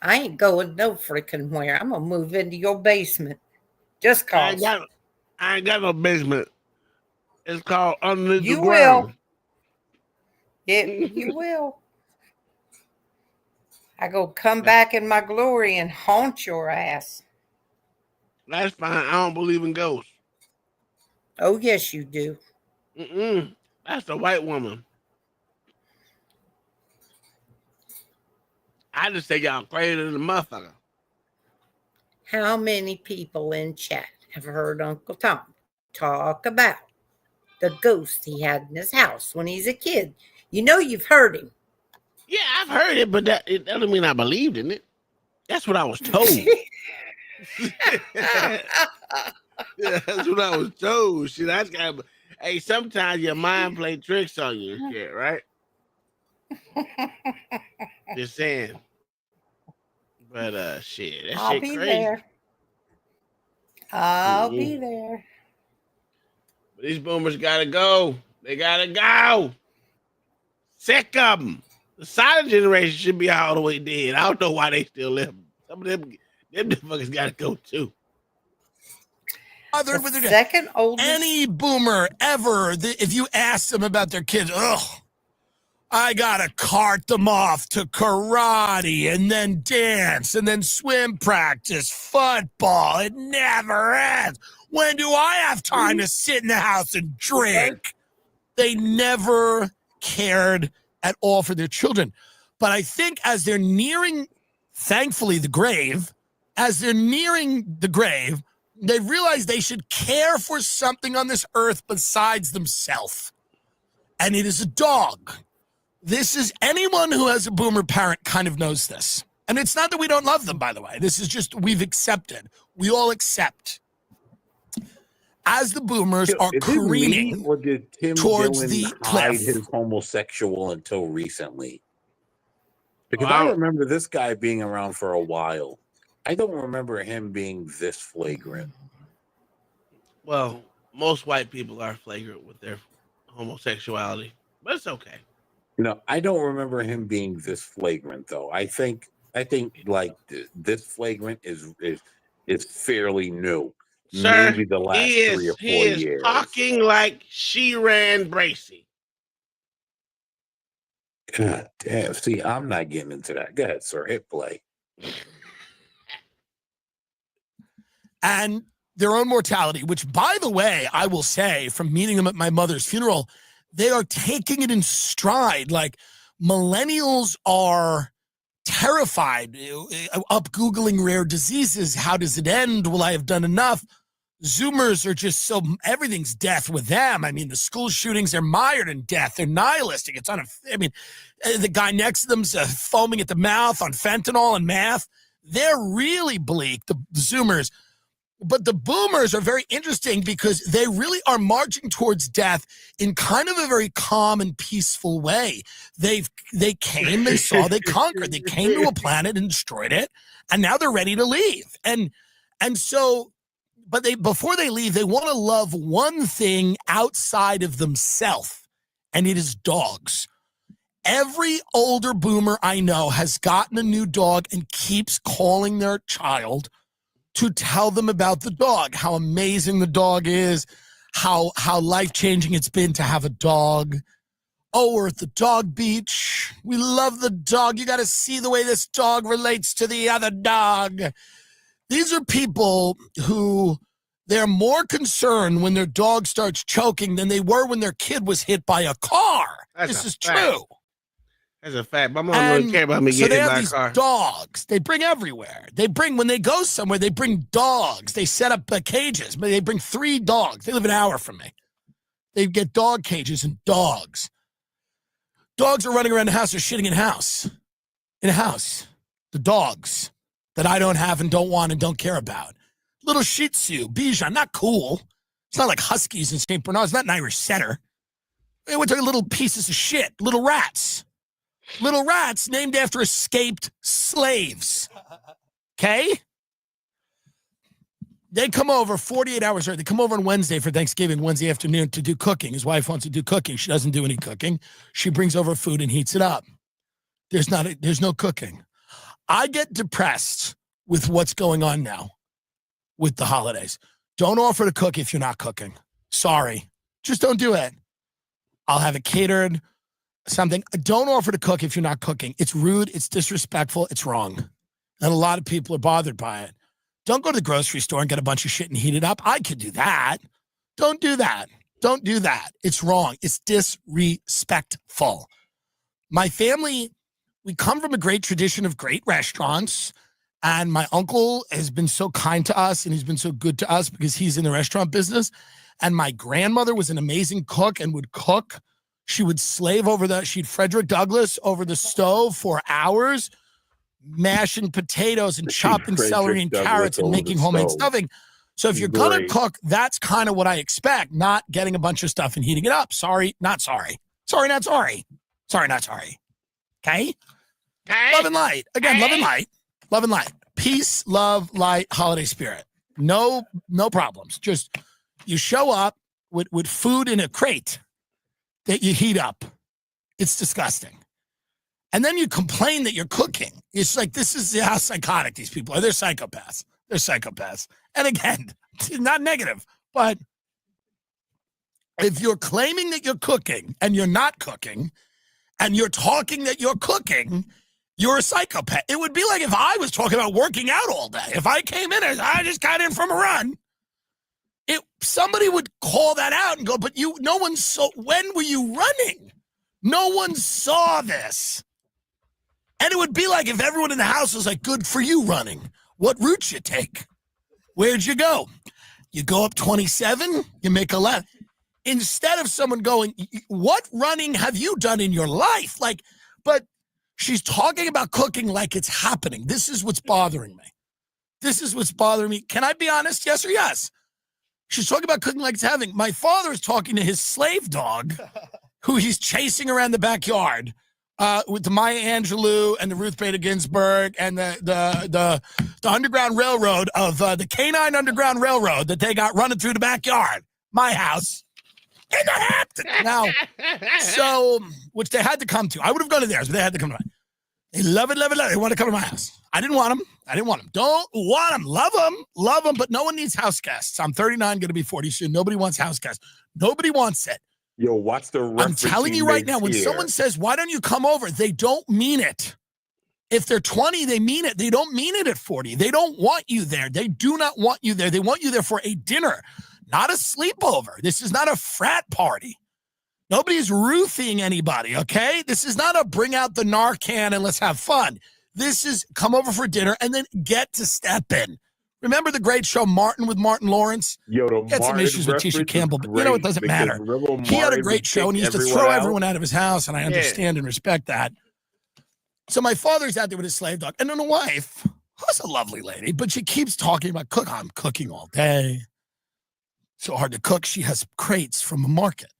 I ain't going no freaking where. I'm gonna move into your basement. Just cause. I ain't got no basement. It's called underneath the You ground. will. Yeah, you will. I go come back in my glory and haunt your ass. That's fine. I don't believe in ghosts. Oh, yes, you do. That's a white woman. I just say y'all crazy than a motherfucker. How many people in chat have heard Uncle Tom talk about the ghost he had in his house when he's a kid? You know you've heard him. Yeah, I've heard it, but it doesn't mean I believed in it. That's what I was told. Yeah, that's what I was told. Shit, hey, sometimes your mind play tricks on you, and shit, right? Just saying. But shit, that I'll shit be crazy. there. I'll be there. But these boomers gotta go. They gotta go. Sick of them. The silent generation should be all the way dead. I don't know why they still live. Some of them motherfuckers gotta go too. With their second oldest. Any boomer ever, if you ask them about their kids, I gotta cart them off to karate and then dance and then swim practice, football. It never ends. When do I have time to sit in the house and drink? They never cared at all for their children. But I think as they're nearing, thankfully, the grave, they realize they should care for something on this earth besides themselves. And it is a dog. This is anyone who has a boomer parent kind of knows this. And it's not that we don't love them, by the way. This is just we've accepted. We all accept. As the boomers are Is it me, careening or did Tim towards Dillon the hide cliff. his homosexual until recently? Because I remember this guy being around for a while. I don't remember him being this flagrant. Well, most white people are flagrant with their homosexuality, but it's okay. No, I don't remember him being this flagrant, though. I think like this flagrant is fairly new. Sir, Maybe the last he 3 or 4 is years. talking like she ran Bracy. God damn. See, I'm not getting into that. Go ahead, sir. Hit play. And their own mortality, which, by the way, I will say from meeting them at my mother's funeral, they are taking it in stride. Like millennials are terrified, up Googling rare diseases. How does it end? Will I have done enough? Zoomers are just everything's death with them. I mean, the school shootings, they're mired in death. They're nihilistic. The guy next to them's foaming at the mouth on fentanyl and meth. They're really bleak, the Zoomers. But the boomers are very interesting because they really are marching towards death in kind of a very calm and peaceful way. They came, they saw, they conquered. They came to a planet and destroyed it, and now they're ready to leave. And so, but before they leave, they want to love one thing outside of themselves, and it is dogs. Every older boomer I know has gotten a new dog and keeps calling their child to tell them about the dog, how amazing the dog is, how life-changing it's been to have a dog. Oh, we're at the dog beach. We love the dog. You got to see the way this dog relates to the other dog. These are people who they're more concerned when their dog starts choking than they were when their kid was hit by a car. This is true. That's a fact. My mom doesn't care about me So getting they hit have by a these car. dogs. They bring everywhere. When they go somewhere, they bring dogs. They set up cages. They bring 3 dogs. They live an hour from me. They get dog cages and dogs. Dogs are running around the house. They're shitting in a house. The dogs that I don't have and don't want and don't care about. Little Shih Tzu, Bichon, not cool. It's not like Huskies in St. Bernard. It's not an Irish setter. They went to little pieces of shit, little rats. Little rats named after escaped slaves. Okay? They come over 48 hours early. They come over on Wednesday for Thanksgiving, Wednesday afternoon to do cooking. His wife wants to do cooking. She doesn't do any cooking. She brings over food and heats it up. There's no cooking. I get depressed with what's going on now with the holidays. Don't offer to cook if you're not cooking. Sorry. Just don't do it. I'll have it catered, something. Don't offer to cook if you're not cooking. It's rude. It's disrespectful. It's wrong. And a lot of people are bothered by it. Don't go to the grocery store and get a bunch of shit and heat it up. I could do that. Don't do that. Don't do that. It's wrong. It's disrespectful. My family, we come from a great tradition of great restaurants. And my uncle has been so kind to us and he's been so good to us because he's in the restaurant business. And my grandmother was an amazing cook and would cook. She would slave over she'd Frederick Douglass over the stove for hours, mashing potatoes and chopping celery and carrots and making homemade stuffing. So if you're going to cook, that's kind of what I expect, not getting a bunch of stuff and heating it up. Sorry, not sorry. Sorry, not sorry. Sorry, not sorry. Okay? Love and light. Again, love and light. Love and light. Peace, love, light, holiday spirit. No problems. Just you show up with food in a crate that you heat up. It's disgusting. And then you complain that you're cooking. It's like, this is how psychotic these people are. They're psychopaths. They're psychopaths. And again, not negative, but if you're claiming that you're cooking and you're not cooking and you're talking that you're cooking, you're a psychopath. It would be like if I was talking about working out all day. If I came in and I just got in from a run, somebody would call that out and go, but no one saw, when were you running? No one saw this. And it would be like if everyone in the house was like, good for you running. What route you take? Where'd you go? You go up 27, you make a left. Instead of someone going, what running have you done in your life? But she's talking about cooking like it's happening. This is what's bothering me. This is what's bothering me. Can I be honest? Yes or yes? She's talking about cooking like it's happening. My father is talking to his slave dog, who he's chasing around the backyard with the Maya Angelou and the Ruth Bader Ginsburg and the Underground Railroad of the Canine Underground Railroad that they got running through the backyard. My house. In the Hampton. Now, so, which they had to come to. I would have gone to theirs, but they had to come to mine. They love it, love it, love it. They want to come to my house. I didn't want them. Don't want them. Love them, but no one needs house guests. I'm 39, going to be 40 soon. Nobody wants house guests. Nobody wants it. Yo, what's the reference? I'm telling you right now, when someone says, why don't you come over? They don't mean it. If they're 20, they mean it. They don't mean it at 40. They don't want you there. They do not want you there. They want you there for a dinner. Not a sleepover. This is not a frat party. Nobody's roofing anybody, okay? This is not a bring out the Narcan and let's have fun. This is come over for dinner and then get to step in. Remember the great show Martin with Martin Lawrence? Yo, the Get some issues with Tisha Campbell, but you know, it doesn't matter. He had a great show and he used to throw everyone out of his house, and I understand and respect that. So my father's out there with his slave dog, and then a wife, who's a lovely lady, but she keeps talking about I'm cooking all day. So hard to cook. She has crates from a market.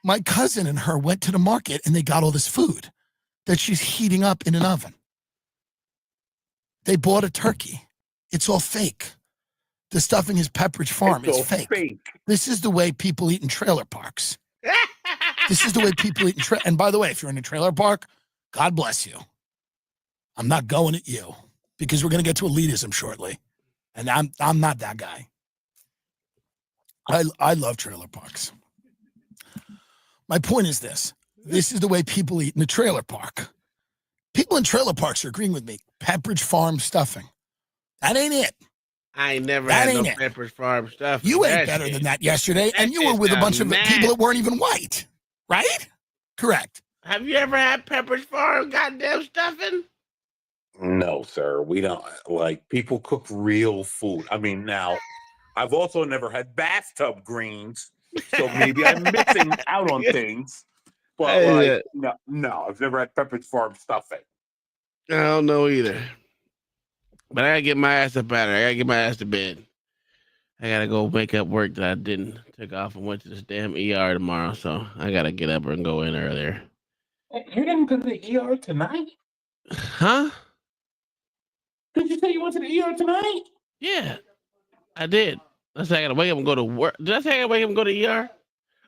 My cousin and her went to the market and they got all this food that she's heating up in an oven. They bought a turkey. It's all fake. The stuffing is Pepperidge Farm. It's fake. This is the way people eat in trailer parks. This is the way people eat. And by the way, if you're in a trailer park, God bless you. I'm not going at you because we're going to get to elitism shortly. And I'm not that guy. I love trailer parks. My point is this. This is the way people eat in a trailer park. People in trailer parks are agreeing with me. Pepperidge Farm stuffing. That ain't it. I ain't never That had no ain't it. Pepperidge Farm stuff. You ate better than that yesterday, and you were with a bunch of people that weren't even white, right? Correct. Have you ever had Pepperidge Farm goddamn stuffing? No, sir. We don't like people cook real food. I mean, now I've also never had bathtub greens, so maybe I'm missing out on things. But no, I've never had Pepperidge Farm stuffing. I don't know either. But I gotta get my ass up out of there. I gotta get my ass to bed. I gotta go make up work that I didn't took off and went to this damn ER tomorrow. So I gotta get up and go in earlier. You didn't go to the ER tonight? Huh? Did you say you went to the ER tonight? Yeah, I did. I said I gotta wake up and go to work. Did I say I gotta wake up and go to ER?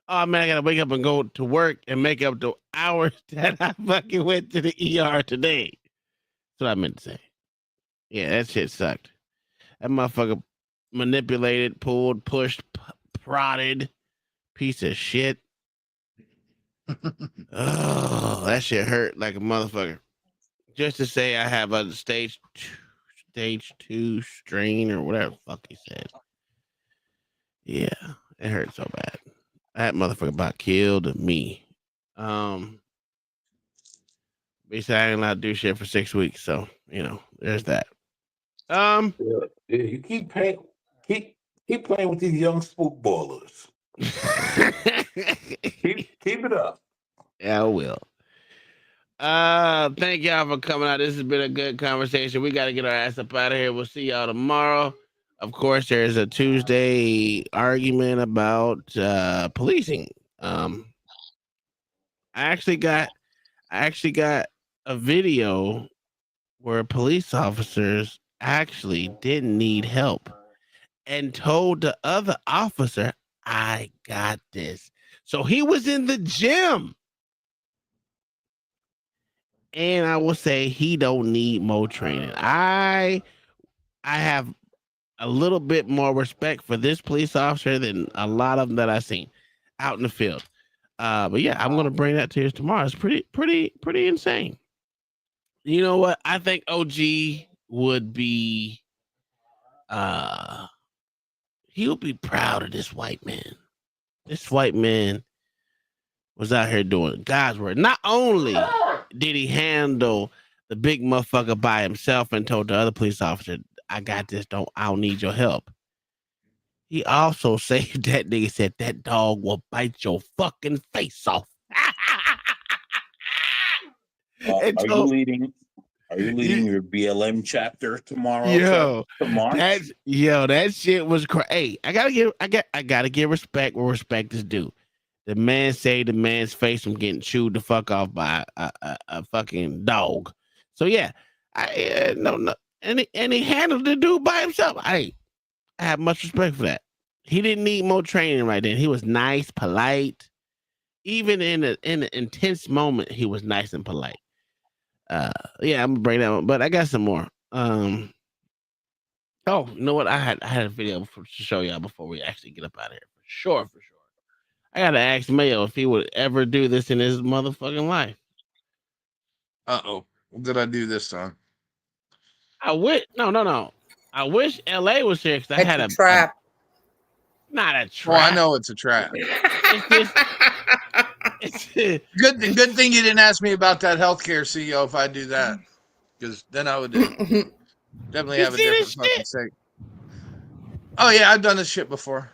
Oh man, I gotta wake up and go to work and make up the hours that I fucking went to the ER today. That's what I meant to say. Yeah, that shit sucked. That motherfucker manipulated, pulled, pushed, prodded, piece of shit. Oh, that shit hurt like a motherfucker. Just to say I have a stage 2 strain or whatever the fuck he said. Yeah, it hurt so bad. That motherfucker about killed me. Basically, I ain't allowed to do shit for 6 weeks, so there's that. Yeah, you keep playing with these young spook ballers. keep it up. Yeah, I will. Thank y'all for coming out. This has been a good conversation. We got to get our ass up out of here. We'll see y'all tomorrow. Of course, there's a Tuesday argument about policing. I actually got a video where police officers actually didn't need help and told the other officer, I got this. So he was in the gym. And I will say he don't need more training. I have a little bit more respect for this police officer than a lot of them that I've seen out in the field. But yeah, I'm gonna bring that to you tomorrow. It's pretty insane. You know what? I think OG would be he would be proud of this white man. This white man was out here doing God's work. Not only did he handle the big motherfucker by himself and told the other police officer, I got this, I don't need your help. He also saved that nigga, said that dog will bite your fucking face off. Are you leading your BLM chapter tomorrow? Yo, tomorrow? That shit was crazy. Hey, I gotta give respect where respect is due. The man saved the man's face from getting chewed the fuck off by a fucking dog. So yeah, and he handled the dude by himself. I have much respect for that. He didn't need more training right then. He was nice, polite. Even in an intense moment, he was nice and polite. Yeah, I'm gonna bring that one, but I got some more. Oh, you know what? I had a video to show y'all before we actually get up out of here. For sure. I gotta ask Mayo if he would ever do this in his motherfucking life. Uh-oh. What did I do this time? I wish no. I wish LA was here because I had a trap. Not a trap. Well, I know it's a trap. Good thing you didn't ask me about that healthcare CEO if I do that. Because then I would definitely have a different fucking say. Oh yeah, I've done this shit before.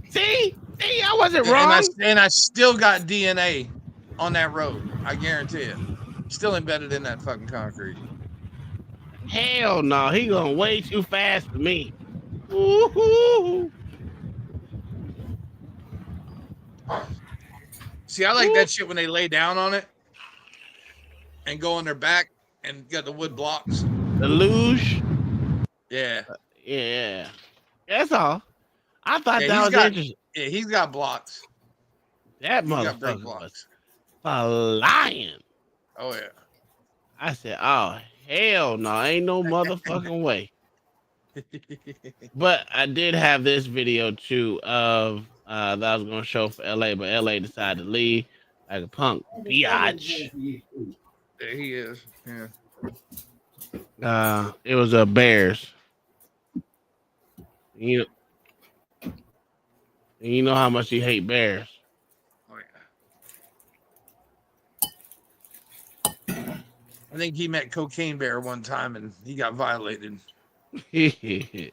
See, I wasn't wrong. And I still got DNA on that road. I guarantee it. Still embedded in that fucking concrete. Hell no, he going way too fast for me. Woo-hoo. See, I like that shit when they lay down on it and go on their back and got the wood blocks. The luge. Yeah. Yeah. That's all. I thought that was interesting. Yeah, he's got blocks. That He got break motherfucker blocks. was flying. Oh yeah. I said, "Oh hell no, ain't no motherfucking way." But I did have this video too of that I was gonna show for LA, but LA decided to leave like a punk biatch. There he is. Yeah. It was a Bears. You know how much he hate Bears. I think he met Cocaine Bear one time and he got violated. You seen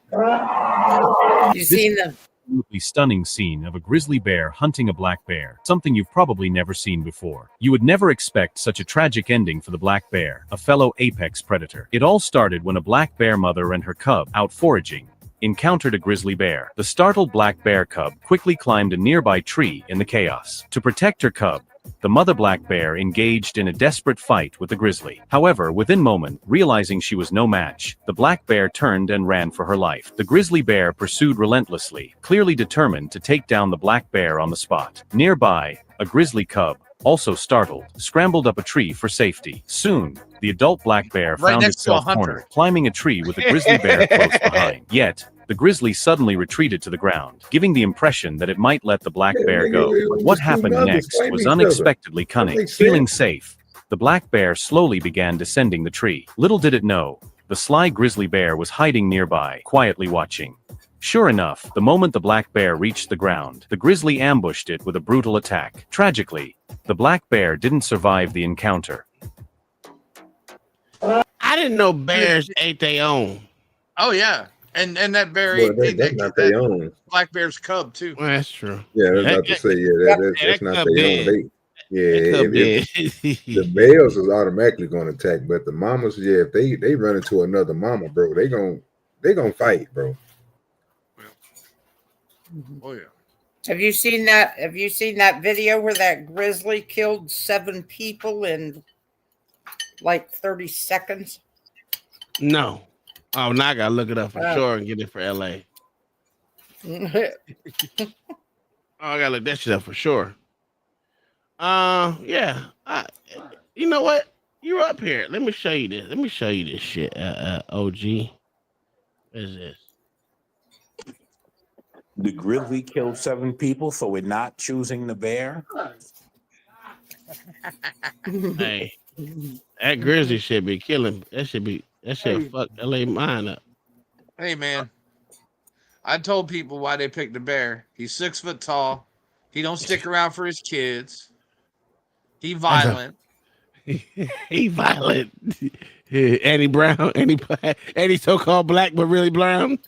the absolutely stunning scene of a grizzly bear hunting a black bear, something you've probably never seen before. You would never expect such a tragic ending for the black bear, a fellow apex predator. It all started when a black bear mother and her cub, out foraging, encountered a grizzly bear. The startled black bear cub quickly climbed a nearby tree in the chaos. To protect her cub, the mother black bear engaged in a desperate fight with the grizzly. However, within moment, realizing she was no match, the black bear turned and ran for her life. The grizzly bear pursued relentlessly, clearly determined to take down the black bear on the spot. Nearby, a grizzly cub, also startled, scrambled up a tree for safety. Soon, the adult black bear Right found next to a itself hunter. cornered, climbing a tree with a grizzly bear close behind. Yet, the grizzly suddenly retreated to the ground, giving the impression that it might let the black bear go. But what happened next was unexpectedly cunning. Feeling safe, the black bear slowly began descending the tree. Little did it know, the sly grizzly bear was hiding nearby, quietly watching. Sure enough, the moment the black bear reached the ground, the grizzly ambushed it with a brutal attack. Tragically, the black bear didn't survive the encounter. I didn't know bears ate their own. Oh yeah. And that bear Well, ate that's not their own. black bear's cub too. Well, that's true. Yeah, I was about to say, that's not cub their own. dead. The males is automatically going to attack, but the mamas, if they run into another mama, bro, they gonna fight, bro. Oh yeah. Have you seen that? Have you seen that video where that grizzly killed 7 people in like 30 seconds? No. Oh, now I gotta look it up for Oh. sure and get it for LA. Oh, I gotta look that shit up for sure. Yeah. You know what? You're up here. Let me show you this. Let me show you this shit. OG. What is this? The grizzly killed 7 people, so we're not choosing the bear. Hey, that grizzly shit be killing. That shit fuck LA mine up. Hey man. I told people why they picked the bear. He's 6 foot tall. He don't stick around for his kids. He violent. He violent. Eddie Brown, Eddie so-called black but really brown.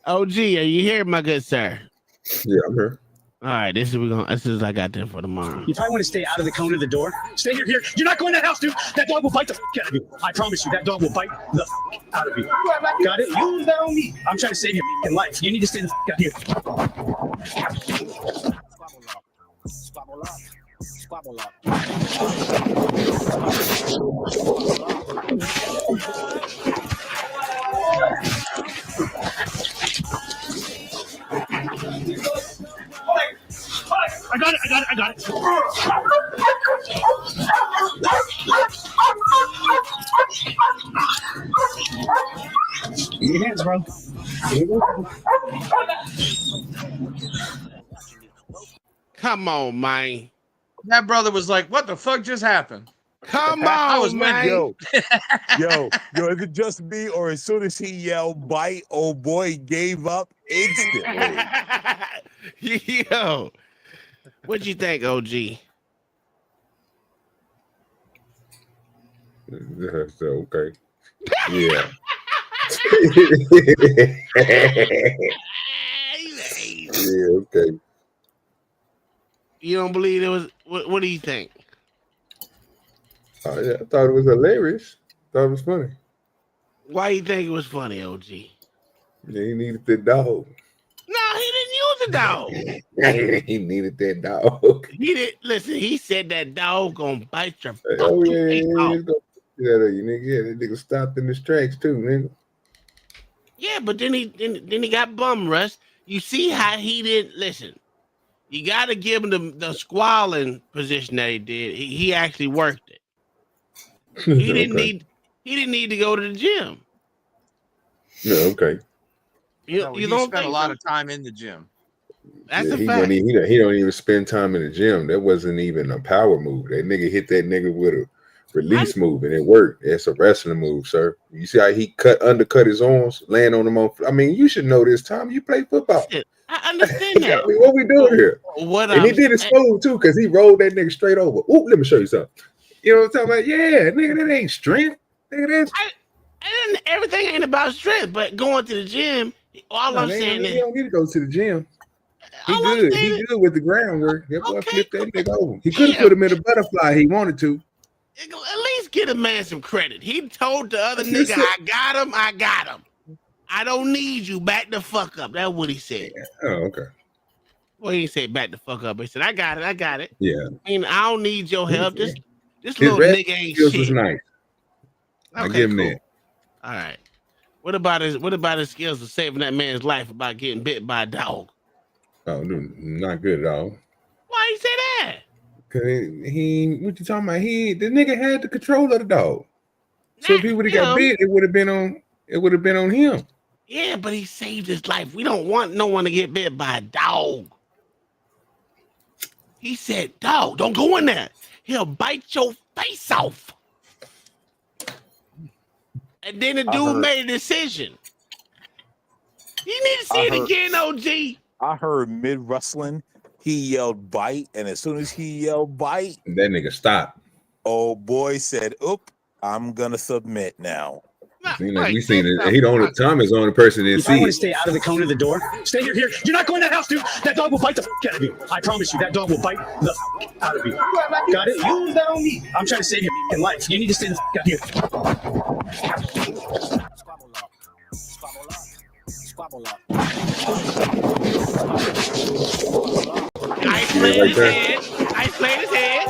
OG, are you here, my good sir? Yeah, I'm here. All right, this is I got them for tomorrow. You probably want to stay out of the cone of the door. Stay here. You're not going to that house, dude. That dog will bite the out of you. I promise you, that dog will bite the out of you. Got it? You lose that on me. I'm trying to save your life. You need to stay the out here. I got it. Your hands, bro. Come on, man. That brother was like, what the fuck just happened? Come on, I was man. Yo, is it just me, or as soon as he yelled bite, old boy gave up instantly? Yo, what'd you think, OG? So, okay. Yeah. Yeah, okay. You don't believe it was? What do you think? Yeah, I thought it was hilarious. Thought it was funny. Why you think it was funny, OG? Yeah, he needed the dog. No, he didn't use a dog. He needed that dog. He did. Listen, he said that dog gonna bite your Oh fucking yeah, face off. you nigga. Yeah, that nigga stopped in his tracks too, nigga. Yeah, but then he got bum rushed. You see how he didn't listen. You got to give him the squalling position that he did. He actually worked it. He didn't Okay. need to go to the gym. Yeah, okay. You He don't spent a think lot so? of time in the gym. That's Yeah, a he fact. he don't even spend time in the gym. That wasn't even a power move. That nigga hit that nigga with a release move and it worked. It's a wrestling move, sir. You see how he undercut his arms, land on him on. I mean, you should know this, Tom. You play football. I understand that. I mean, what we doing here? What And he I'm did it saying- smooth too, because he rolled that nigga straight over. Ooh, let me show you something. You know what I'm talking about? Yeah, nigga, that ain't strength. Nigga, that's and everything ain't about strength, but going to the gym. All I'm saying he is, don't need to go to the gym. He good. He good with the groundwork. That boy flipped that nigga over. He could have put him in a butterfly. He wanted to. at least give a man some credit. He told the other That's nigga, just it. I got him. I don't need you. Back the fuck up. That's what he said. Oh, okay. Well, he didn't say back the fuck up. He said, I got it. Yeah. I mean, I don't need your help. This His little rap nigga ain't skills shit. was nice. I give him that. All right. What about his skills of saving that man's life about getting bit by a dog? Oh, dude, not good at all. Why you say that? Cause he what you talking about? The nigga had the control of the dog. So if he would have got bit, it would have been on him. Yeah, but he saved his life. We don't want no one to get bit by a dog. He said, dog, don't go in there. He'll bite your face off. And then the dude made a decision. You need to see it again, OG. I heard mid wrestling, he yelled bite, and as soon as he yelled bite, that nigga stopped. Oh boy said, "Oop, I'm gonna submit now." We seen it. He the only Thomas the only person that If I see want to it. stay out of the cone of the door, stay here. You're not going to that house, dude. That dog will bite the out of you. I promise you, that dog will bite the out of you. Got it? Use that on me. I'm trying to save your life. You need to stay the out here. Isolate his head. Isolate his head.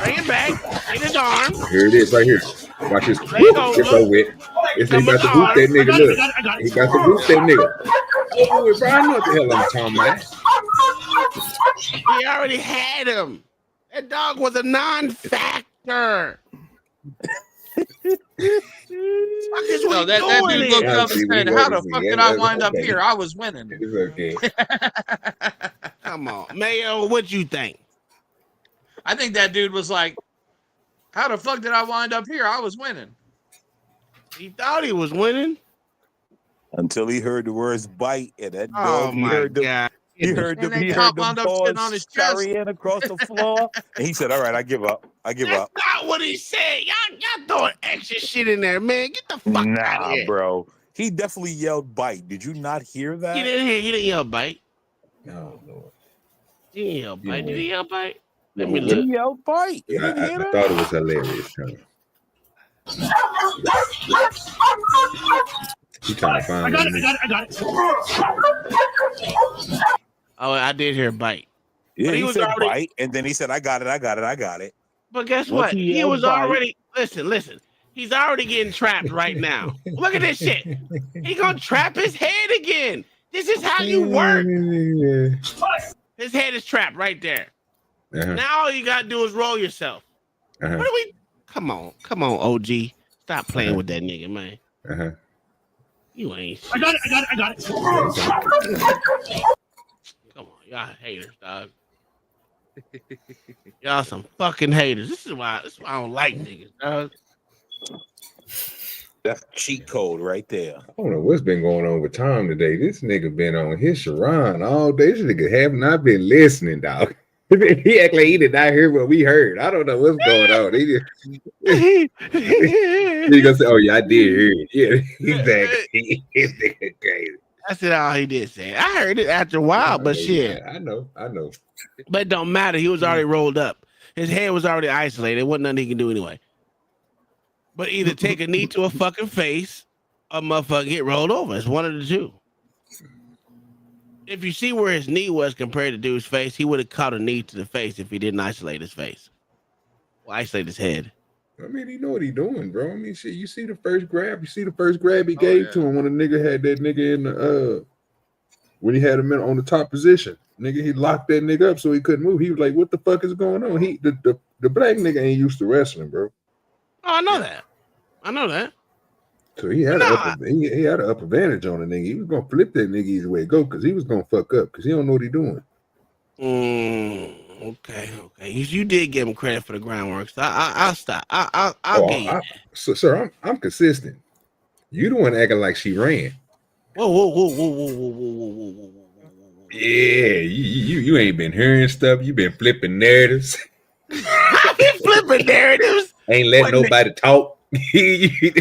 Bring it back. Hit his arm. Here it is, right here. Watch this. There you go, It's so wet. It's he about to boot that nigga. Look, he about to boot that nigga. Oh, bro, I know what the hell I'm talking about. He already had him. That dog was a non-factor. No, that dude looked up and said, "How the fuck did I wind up here? I was winning." It's okay. Come on, Mayo, what you think? I think that dude was like, "How the fuck did I wind up here? I was winning." He thought he was winning until he heard the words bite, and that Oh dog. my God. He heard And the then he Cop heard wound the up sitting balls on his chest. scurrying across the floor, and he said, "All right, I give up. I give up." Not what he said. Y'all throwing extra shit in there, man. Get the fuck out of Nah, here. bro. He definitely yelled bite. Did you not hear that? He didn't yell bite. No, Lord. He didn't yell bite. Did he yell bite? Let No, me he look. yelled bite. You I didn't hear that? thought it was hilarious. Huh? He trying to find I him. got it. Oh, I did hear bite. Yeah, But he, was said already. bite, and then he said, I got it. But guess Once what? he He yelled was bite- already. Listen. He's already getting trapped right now. Look at this shit. He gonna trap his head again. This is how you work. His head is trapped right there. Uh-huh. Now all you gotta do is roll yourself. Uh-huh. What do we? Come on, OG. Stop playing with that nigga, man. Uh-huh. You ain't shit. I got it. Come on, y'all haters, dog. Y'all some fucking haters. This is why I don't like niggas, dog. That's cheat code right there. I don't know what's been going on with Tom today. This nigga been on his Sharon all day. This nigga have not been listening, dog. He act like he did not hear what we heard. I don't know what's going on. He gonna say, "Oh yeah, I did hear it." Yeah, exactly. This nigga crazy. That's all he did say. I heard it after a while, but shit. I know. But it don't matter. He was already rolled up. His head was already isolated. There wasn't nothing he can do anyway. But either take a knee to a fucking face or motherfucker get rolled over. It's one of the two. If you see where his knee was compared to dude's face, he would have caught a knee to the face if he didn't isolate his face. Well, isolate his head. I mean, he know what he doing, bro. I mean, shit. You see the first grab. You see the first grab he gave to him when a nigga had that nigga in the when he had him on the top position. Nigga, he locked that nigga up so he couldn't move. He was like, "What the fuck is going on?" The black nigga ain't used to wrestling, bro. Oh, I know that. I know that. So he had he had an up advantage on the nigga. He was gonna flip that nigga either way go because he was gonna fuck up because he don't know what he doing. Okay. You did give him credit for the groundwork. So I'll stop. I'll give you that. So, sir, I'm consistent. You the one acting like she ran. Whoa. Yeah, you ain't been hearing stuff. You been flipping narratives. I've been flipping narratives. Ain't letting nobody talk.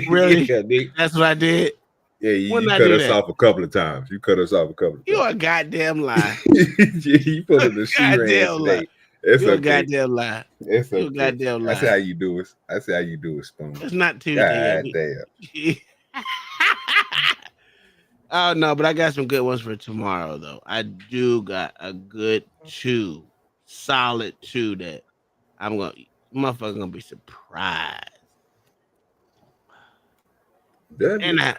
Really? Yeah, That's what I did. Yeah, you cut us off a couple of times. You You a goddamn lie. You put in the she ran today. It's You a okay. goddamn lie. It's You a okay. goddamn lie. That's how you do it. That's how you do it, Spoon. It's not Tuesday. God damn. Oh no, but I got some good ones for tomorrow though. I do got a good solid two that motherfucker gonna be surprised. Yeah.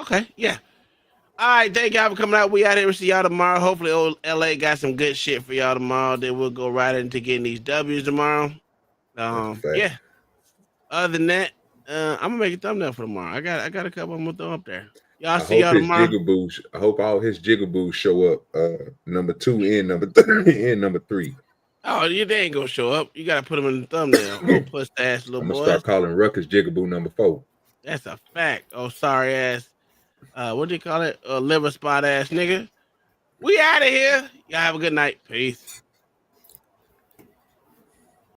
Okay. Yeah. All right. Thank y'all for coming out. We out here. We'll see y'all tomorrow. Hopefully, old LA got some good shit for y'all tomorrow. Then we'll go right into getting these W's tomorrow. Yeah. Other than that, I'm gonna make a thumbnail for tomorrow. I got a couple I'm gonna throw up there. Y'all see y'all tomorrow. I hope all his jigaboos show up. Number 2 and number 3 and number 3. Oh, they ain't gonna show up. You gotta put them in the thumbnail. Little puss ass little I'm boy. gonna start calling Ruckus Jigaboo number 4. That's a fact. Oh, sorry ass. What do you call it? Liver spot ass nigga. We out of here. Y'all have a good night. Peace.